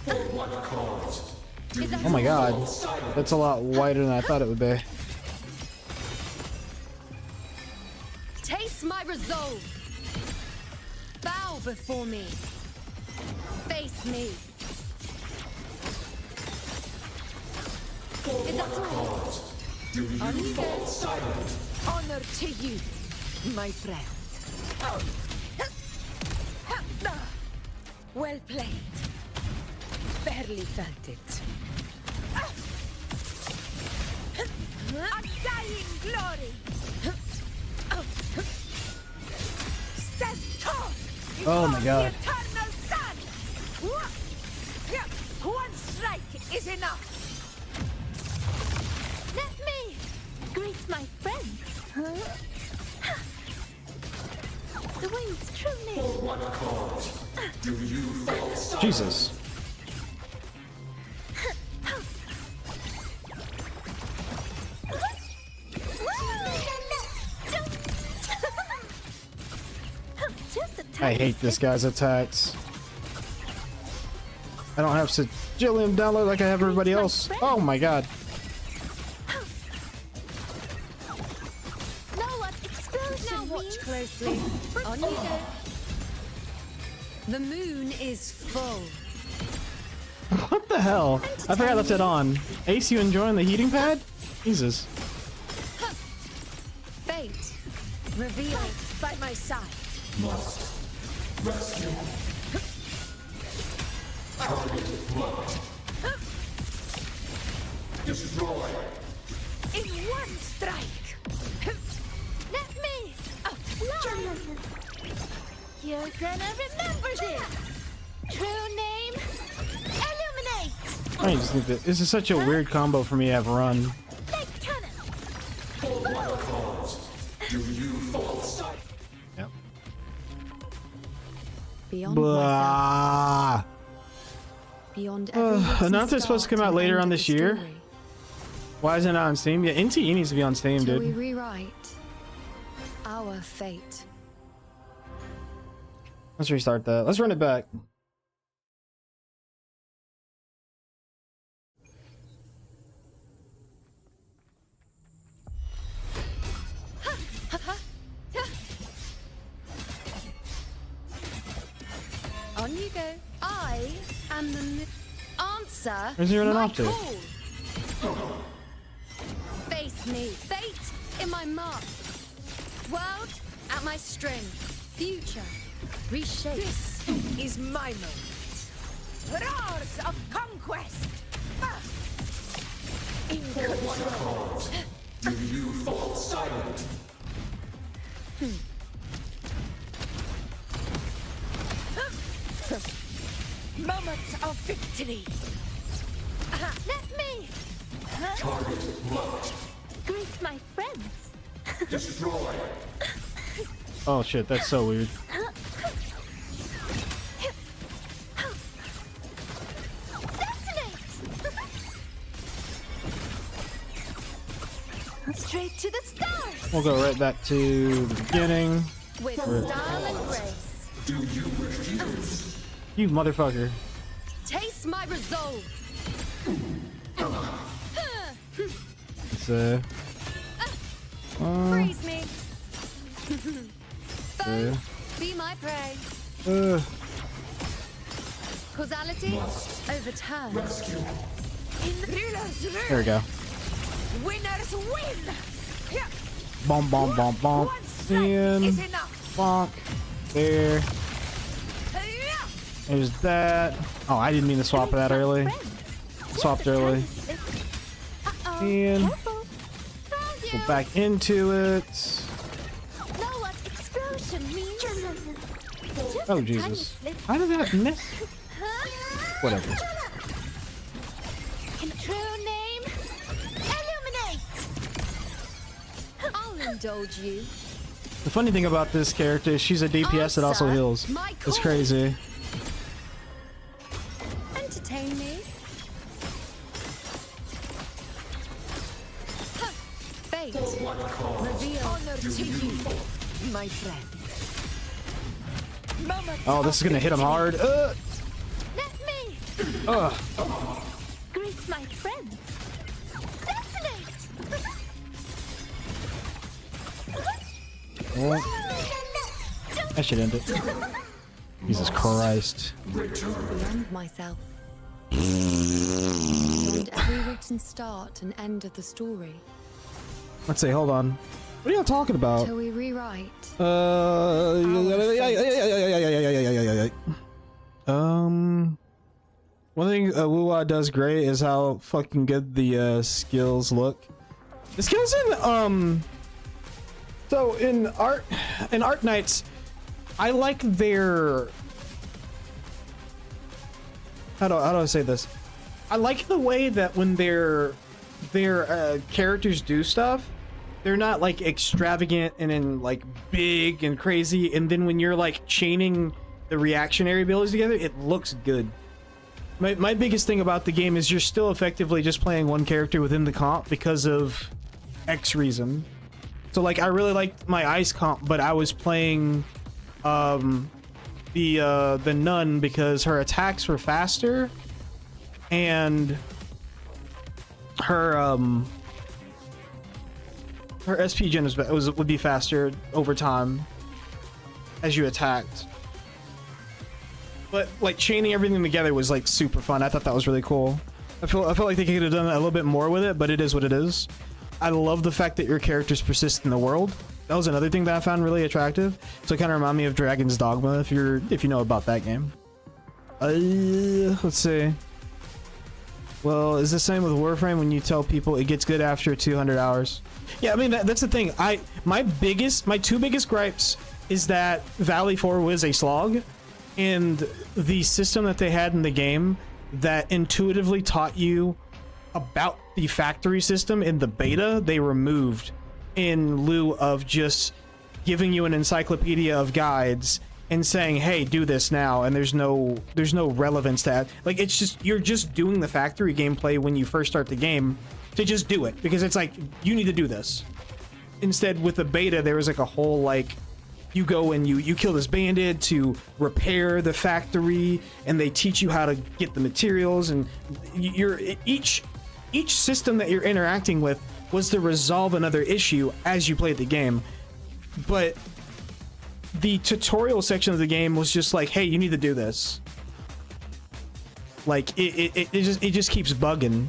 For what cause? Oh my god, that's a lot wider than I thought it would be. Taste my resolve. Bow before me. Face me. Is that all? Do you fall silent? Honor to you, my friend. Well played. Barely felt it. Undying glory. Stand tall. Oh my god. Eternal sun. One strike is enough. Let me greet my friends. The wings truly. For what cause do you fall silent? Jesus. I hate this guy's attacks. I don't have Sigillium download like I have everybody else. Oh my god. Know what explosion Watch closely. On you go. The moon is full. What the hell? I forgot I left it on. Ace, you enjoying the heating pad? Jesus. Fate revealed by my side. Must rescue. Target blocked. Destroy. In one strike. Let me. You're gonna remember this. True name. Illuminate. I just think that this is such a weird combo for me to have run. Like cannon. For what cause do you fall silent? Yep. Beyond Blah. Beyond every Announcement's supposed to come out later on this year. Why isn't it on Steam? Yeah, NTE needs to be on Steam, Till we dude. rewrite our fate. Let's restart that. Let's run it back. Answer. Where's he running my off to? call. Face me. Fate in my mark. World at my string. Future reshape. This is my moment. Roars of conquest. In control. Do you fall silent? Moment of victory. Let me! Target locked. Greet my friends. Destroy. Oh shit, that's so weird. Straight to the stars! We'll go right back to the beginning. With Or- style and grace. Do you refuse? You motherfucker. Taste my resolve. It's Freeze me. uh, Be my prey. uh, Causality overturned. In Thriller's room. there we go. Winners win. Yeah. Bomb, bomb, bomb, bomb. In. Is enough. Bonk. There. Yeah. There's that. Oh, I didn't mean to swap that early. Swapped early. And go back into it. Know what explosion means? Just Oh a tiny Jesus! slip. How did that miss? Whatever. In true name, illuminate! I'll indulge you. The funny thing about this character is she's a DPS that also heals. It's crazy. Entertain me. Fate. Reveal. Honor to you, my friend. Moment Oh, this is gonna hit him hard. Let me! Ugh. Greet my friends. Detonate! Well, I should end it. Jesus Christ. Beyond myself. And every written start and end of the story. Let's see, hold on. What are y'all talking about? Till we rewrite. One thing Wuwa does great is how fucking good the skills look. The skills in so in Art Knights, I like their how do I say this? I like the way that when their characters do stuff, they're not like extravagant and then like big and crazy, and then when you're like chaining the reactionary abilities together, it looks good. My biggest thing about the game is you're still effectively just playing one character within the comp because of X reason. So like I really liked my ice comp, but I was playing the nun because her attacks were faster and her SP gen would be faster over time as you attacked. But like chaining everything together was like super fun. I thought that was really cool. I felt like they could have done a little bit more with it, but it is what it is. I love the fact that your characters persist in the world. That was another thing that I found really attractive. So it kind of reminded me of Dragon's Dogma if you know about that game. Let's see. Well, is the same with Warframe when you tell people it gets good after 200 hours? Yeah, I mean that's the thing. My two biggest gripes is that Valley 4 was a slog, and the system that they had in the game that intuitively taught you about the factory system in the beta, they removed in lieu of just giving you an encyclopedia of guides and saying, hey, do this now, and there's no relevance to that. Like, it's just, you're just doing the factory gameplay when you first start the game to just do it, because it's like, you need to do this. Instead, with the beta, there was like a whole, like, you go and you kill this bandit to repair the factory, and they teach you how to get the materials, and each system that you're interacting with was to resolve another issue as you played the game. But the tutorial section of the game was just like, hey, you need to do this. Like it just keeps bugging.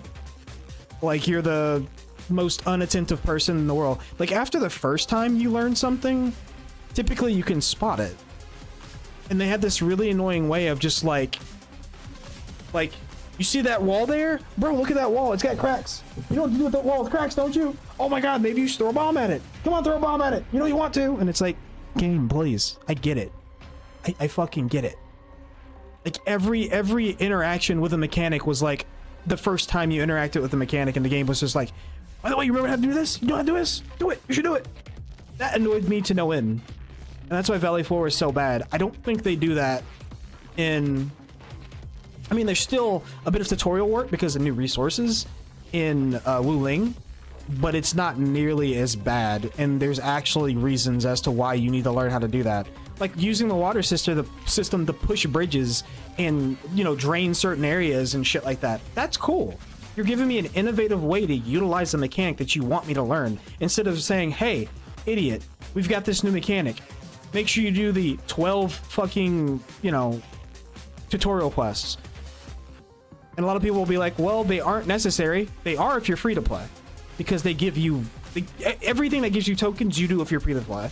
Like you're the most unattentive person in the world. Like after the first time you learn something, typically you can spot it. And they had this really annoying way of just like you see that wall there? Bro, look at that wall. It's got cracks. You know what to do with that wall with cracks, don't you? Oh my god, maybe you should throw a bomb at it. Come on, throw a bomb at it. You know you want to. And it's like, game, please. I get it. I fucking get it. Like every interaction with a mechanic was like the first time you interacted with the mechanic, and the game was just like, by the way, you remember how to do this? You know how to do this? Do it. You should do it. That annoyed me to no end. And that's why Valley 4 is so bad. I don't think they do that in... I mean, there's still a bit of tutorial work because of new resources in Wuling, but it's not nearly as bad, and there's actually reasons as to why you need to learn how to do that. Like using the water system to push bridges and, you know, drain certain areas and shit like that. That's cool. You're giving me an innovative way to utilize the mechanic that you want me to learn, instead of saying, hey, idiot, we've got this new mechanic. Make sure you do the 12 fucking, you know, tutorial quests. And a lot of people will be like, well, they aren't necessary. They are if you're free to play, because they give you everything that gives you tokens, you do if you're free to play.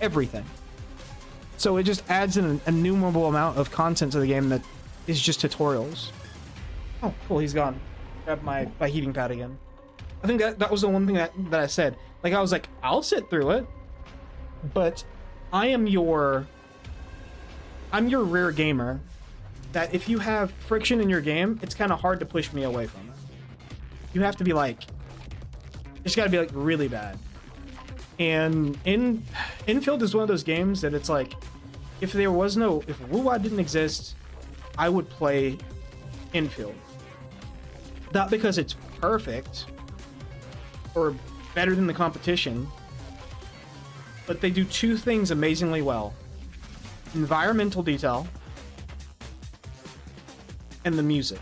Everything. So it just adds an innumerable amount of content to the game that is just tutorials. Oh, cool, he's gone. Grab my heating pad again. I think that was the one thing that I said. Like, I was like, I'll sit through it, but I'm your rare gamer that if you have friction in your game, it's kind of hard to push me away from it. You have to be like, it's got to be like really bad. And Infield is one of those games that it's like, if Wuwa didn't exist, I would play Infield. Not because it's perfect or better than the competition, but they do two things amazingly well: environmental detail and the music.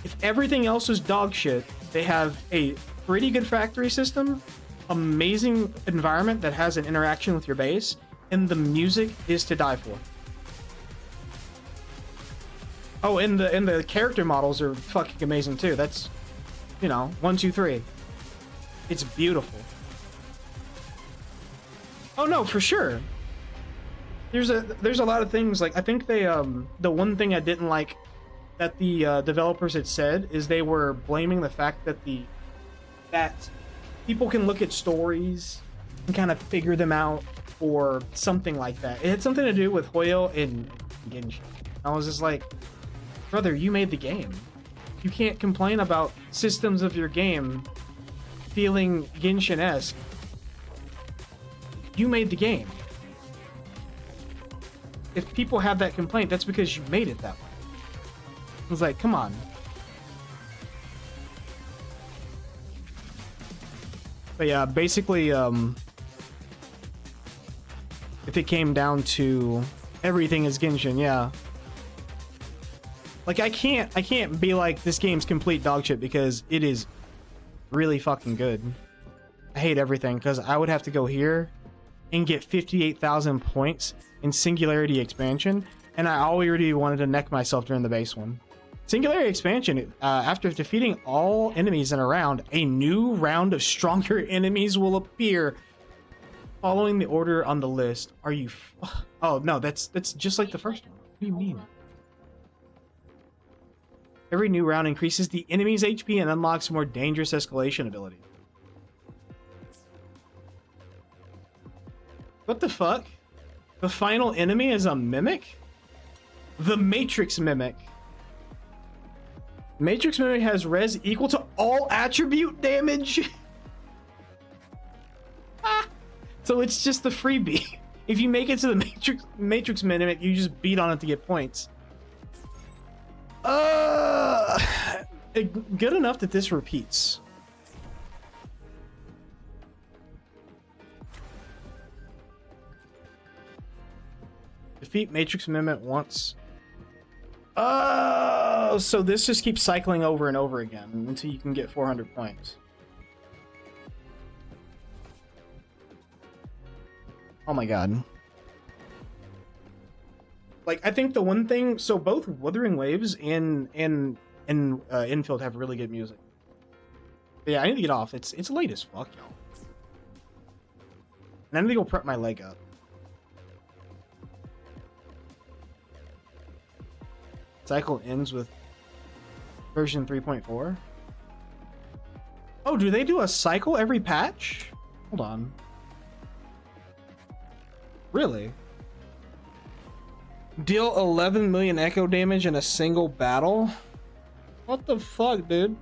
If everything else is dog shit, they have a pretty good factory system, amazing environment that has an interaction with your base, and the music is to die for. Oh, and the character models are fucking amazing too. That's, you know, 1, 2, 3. It's beautiful. Oh no, for sure. There's a lot of things, like I think they the one thing I didn't like that the developers had said is they were blaming the fact that that people can look at stories and kind of figure them out or something like that. It had something to do with Hoyo and Genshin. I was just like, brother, you made the game. You can't complain about systems of your game feeling Genshin-esque. You made the game. If people have that complaint, that's because you made it that way. I was like, come on. But yeah, basically, if it came down to everything is Genshin, yeah. Like I can't be like this game's complete dog shit because it is really fucking good. I hate everything because I would have to go here and get 58,000 points in Singularity Expansion, and I already wanted to neck myself during the base one. Singularity Expansion, after defeating all enemies in a round, a new round of stronger enemies will appear following the order on the list. Are you... Oh, no, that's just like the first one. What do you mean? Every new round increases the enemy's HP and unlocks more dangerous escalation ability. What the fuck? The final enemy is a mimic? The Matrix Mimic. Matrix Mimic has res equal to all attribute damage. So it's just the freebie. If you make it to the Matrix Mimic, you just beat on it to get points. Good enough that this repeats. Defeat Matrix Mimic once. Oh, so this just keeps cycling over and over again until you can get 400 points. Oh my god. Like, I think the one thing, so both Wuthering Waves and Infield have really good music. But yeah, I need to get off. It's late as fuck, y'all. And I need to go prep my leg up. Cycle ends with version 3.4. Oh, do they do a cycle every patch? Hold on. Really? Deal 11 million echo damage in a single battle? What the fuck, dude?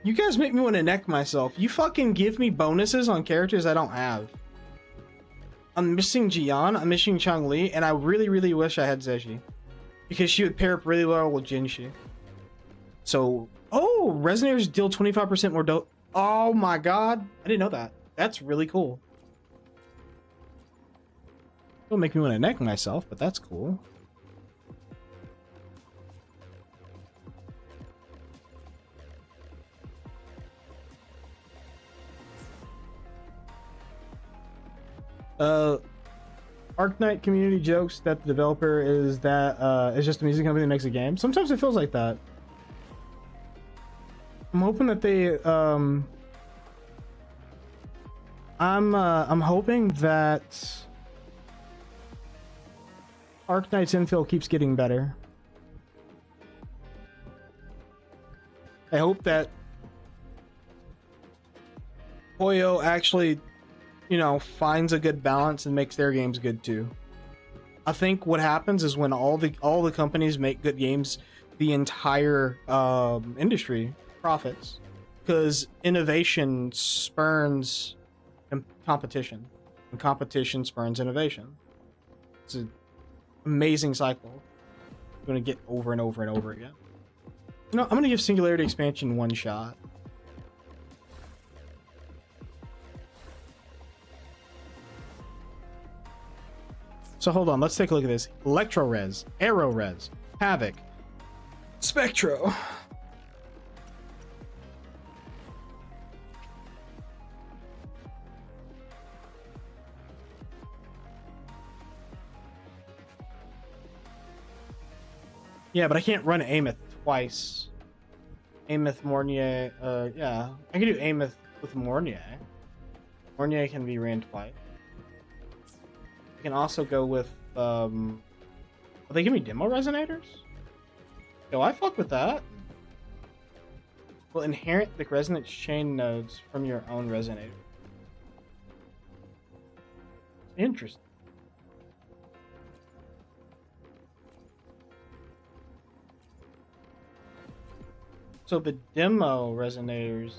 You guys make me want to neck myself. You fucking give me bonuses on characters I don't have. I'm missing Jian, I'm missing Changli, and I really, really wish I had Zeshi. Because she would pair up really well with Jinshi. So, oh, Resonators deal 25% more dope. Oh my god. I didn't know that. That's really cool. It'll make me want to neck myself, but that's cool. Arknight community jokes that the developer is just a music company that makes a game. Sometimes it feels like that. I'm hoping that they I'm hoping that Arknight's infill keeps getting better. I hope that Hoyo actually, you know, finds a good balance and makes their games good too. I think what happens is when all the companies make good games, the entire industry profits, because innovation spurns competition, and competition spurns innovation. It's an amazing cycle. I'm gonna get over and over and over again. You know, I'm gonna give Singularity Expansion one shot. So hold on, let's take a look at this. Electro Res, Aero Res, Havoc, Spectro. Yeah, but I can't run Ameth twice. Ameth, Mornier, yeah. I can do Ameth with Mornier. Mornier can be ran twice. I can also go with, will they give me demo resonators? Yo, I fuck with that. Will inherit the resonance chain nodes from your own resonator. Interesting. So the demo resonators.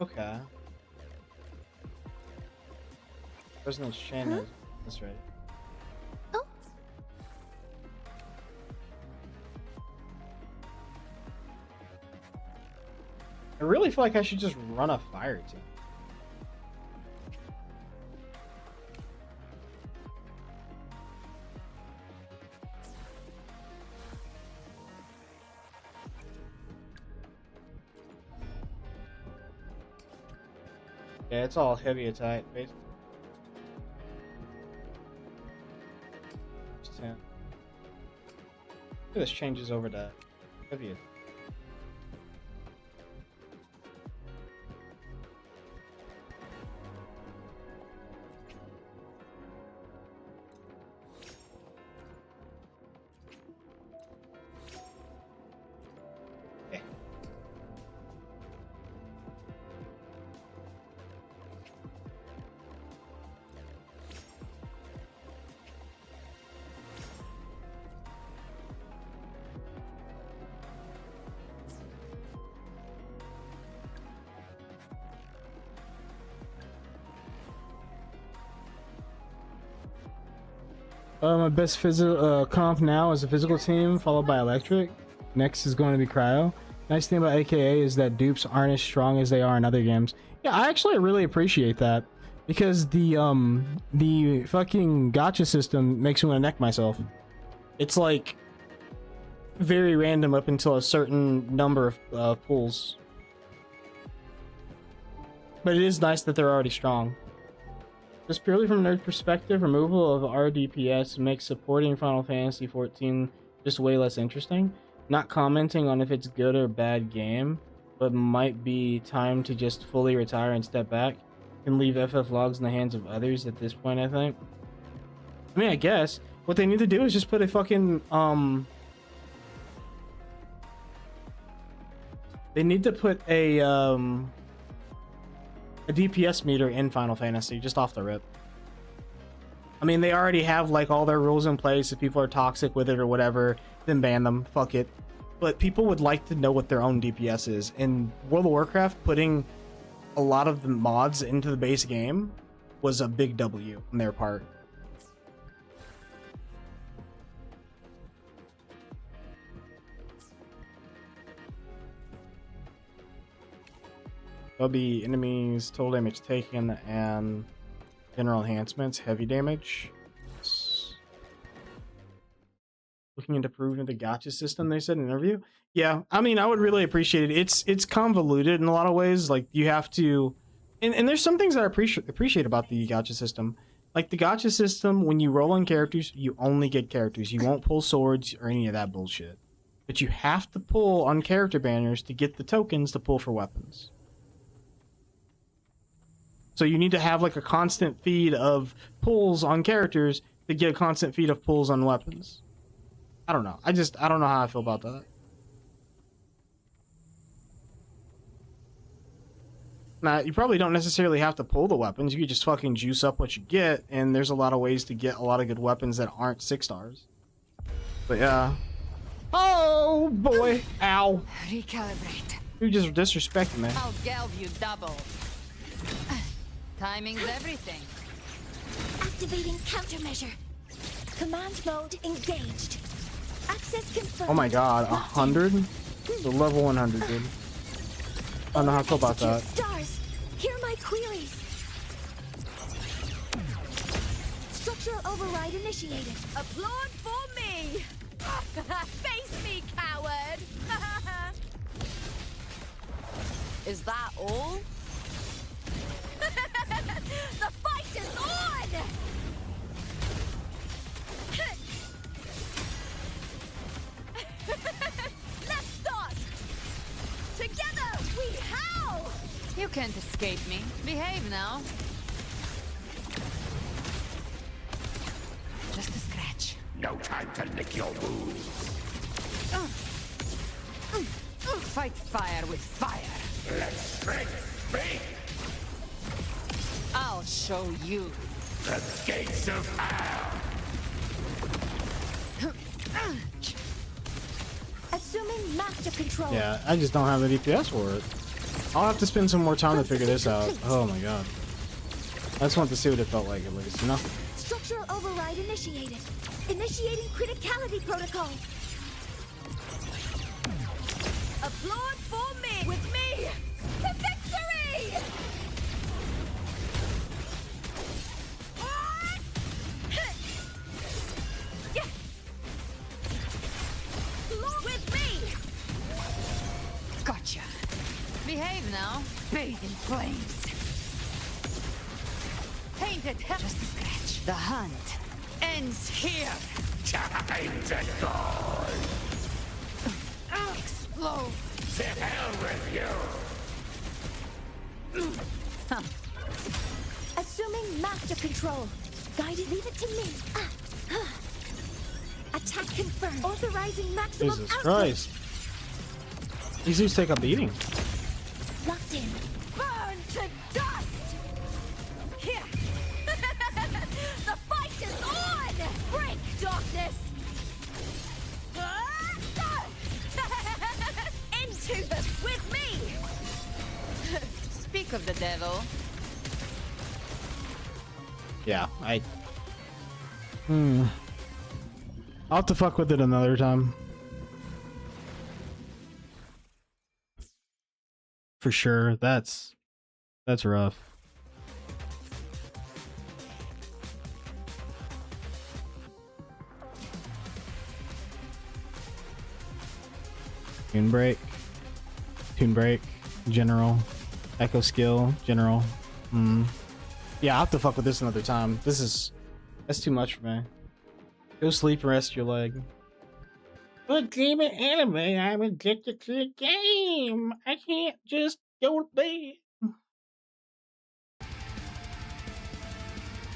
Okay. Resonance chain nodes. That's right. Oh. I really feel like I should just run a fire team. Yeah, it's all heavy attack, basically. Just 10. This changes over to heavy attack. My best comp now is a physical team, followed by electric. Next is going to be cryo. Nice thing about AKA is that dupes aren't as strong as they are in other games. Yeah, I actually really appreciate that, because the fucking gacha system makes me want to neck myself. It's like very random up until a certain number of pulls. But it is nice that they're already strong. Just purely from a nerd perspective, removal of RDPS makes supporting Final Fantasy XIV just way less interesting. Not commenting on if it's good or bad game, but might be time to just fully retire and step back. Can leave FF logs in the hands of others at this point, I think. I mean, I guess what they need to do is just put a fucking they need to put a DPS meter in Final Fantasy just off the rip. I mean, they already have like all their rules in place. If people are toxic with it or whatever, then ban them. Fuck it. But people would like to know what their own DPS is. In World of Warcraft, putting a lot of the mods into the base game was a big W on their part. There'll be enemies, total damage taken, and general enhancements, heavy damage. Looking into improving the gacha system, they said in an interview. Yeah, I mean, I would really appreciate it. It's convoluted in a lot of ways. Like, you have to... And there's some things that I appreciate about the gacha system. Like, the gacha system, when you roll on characters, you only get characters. You won't pull swords or any of that bullshit. But you have to pull on character banners to get the tokens to pull for weapons. So you need to have like a constant feed of pulls on characters to get a constant feed of pulls on weapons. I don't know. I don't know how I feel about that. Now, you probably don't necessarily have to pull the weapons. You could just fucking juice up what you get, and there's a lot of ways to get a lot of good weapons that aren't 6 stars. But yeah. Oh boy. Ow. Recalibrate. You just disrespecting me. I'll gelb you double. Timing's everything. Activating countermeasure. Command mode engaged. Access confirmed. Oh my god, 100? The level 100, dude. I don't know how I feel about that. Stars. Hear my queries. Structural override initiated. Applaud for me. Face me, coward. Is that all? The fight is on! Let's start! Together we howl! You can't escape me. Behave now. Just a scratch. No time to lick your wounds. Fight fire with fire. Let strength speak. I'll show you. The gates of hell. Assuming master control. Yeah, I just don't have the DPS for it. I'll have to spend some more time to figure this out. Oh my god. I just want to see what it felt like at least, you know? Structural override initiated. Initiating criticality protocol. Applaud for me! With me! To victory! With me! Gotcha. Behave now. Bathe in flames. Painted just a scratch. The hunt ends here. Time to go. Explode. To hell with you. Assuming master control. Guided. Leave it to me. Attack confirmed. Authorizing maximum Jesus output. Christ. These dudes take a beating. Locked in. Burn to dust! Here! The fight is on! Break, darkness! Into the with me! Speak of the devil. Yeah, I'll have to fuck with it another time. For sure. That's rough. Tune break. Tune break. General. Echo skill. General. Yeah, I'll have to fuck with this another time. That's too much for me. Go sleep and rest your leg. But game and anime, I'm addicted to the game. I can't just go to bed.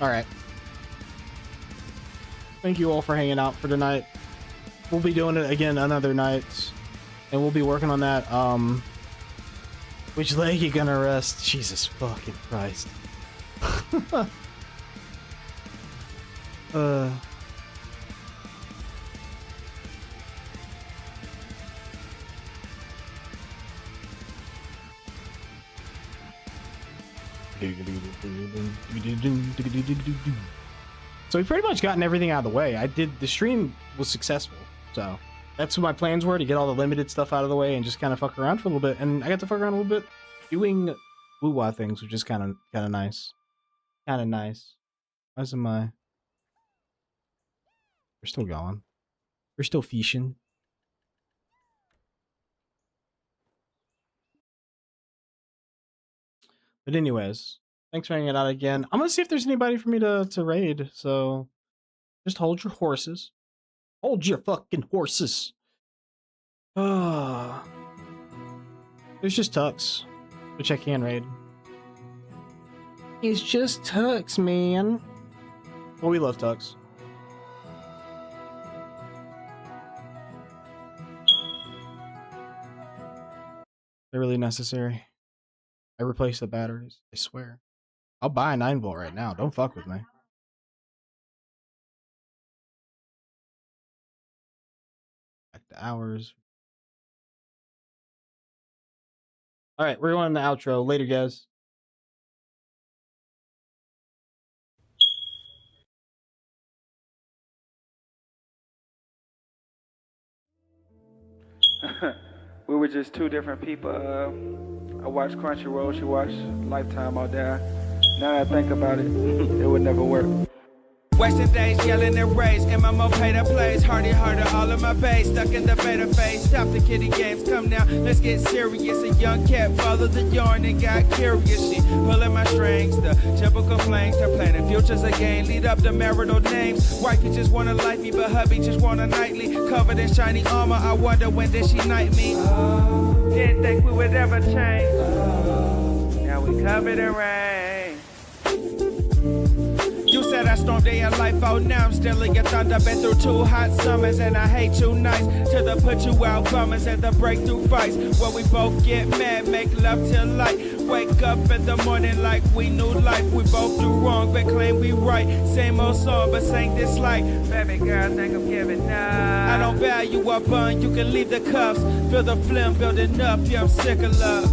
Alright. Thank you all for hanging out for tonight. We'll be doing it again another night. And we'll be working on that. Which leg you gonna rest? Jesus fucking Christ. So we've pretty much gotten everything out of the way. The stream was successful, so that's what my plans were, to get all the limited stuff out of the way and just kind of fuck around for a little bit. And I got to fuck around a little bit doing woo-wah things, which is kind of nice. Kind of nice. Where's my? We're still going. We're still fishing. But anyways, thanks for hanging out again. I'm gonna see if there's anybody for me to raid. So just hold your horses. Hold your fucking horses. There's just Tux, which I can raid. It's just Tux, man. Well, we love Tux. They're really necessary. I replaced the batteries, I swear. I'll buy a 9-volt right now. Don't fuck with me. Back to hours. Alright, we're going to the outro. Later, guys. We were just two different people. I watched Crunchyroll, she watched Lifetime all day. Now that I think about it, it would never work. Wasting days yelling at race, MMO pay to plays, harder, all of my base, stuck in the beta phase. Stop the kiddie games, come now, let's get serious. A young cat followed the yarn and got curious. She pulling my strings, the typical flames. Her planning futures again, lead up to marital names. Wifey just wanna like me, but hubby just wanna nightly. Covered in shiny armor, I wonder when did she knight me? Didn't think we would ever change. Now we covered in rain. You said I stormed day of life, oh now I'm still in your thunder. Been through 2 hot summers and I hate you nice. To the put you out bummers and the breakthrough fights, where we both get mad, make love till light. Wake up in the morning like we knew life. We both do wrong, but claim we right. Same old song, but sang this like, baby girl, think I'm giving up. I don't value a bun, you can leave the cuffs. Feel the phlegm building up, yeah, I'm sick of love.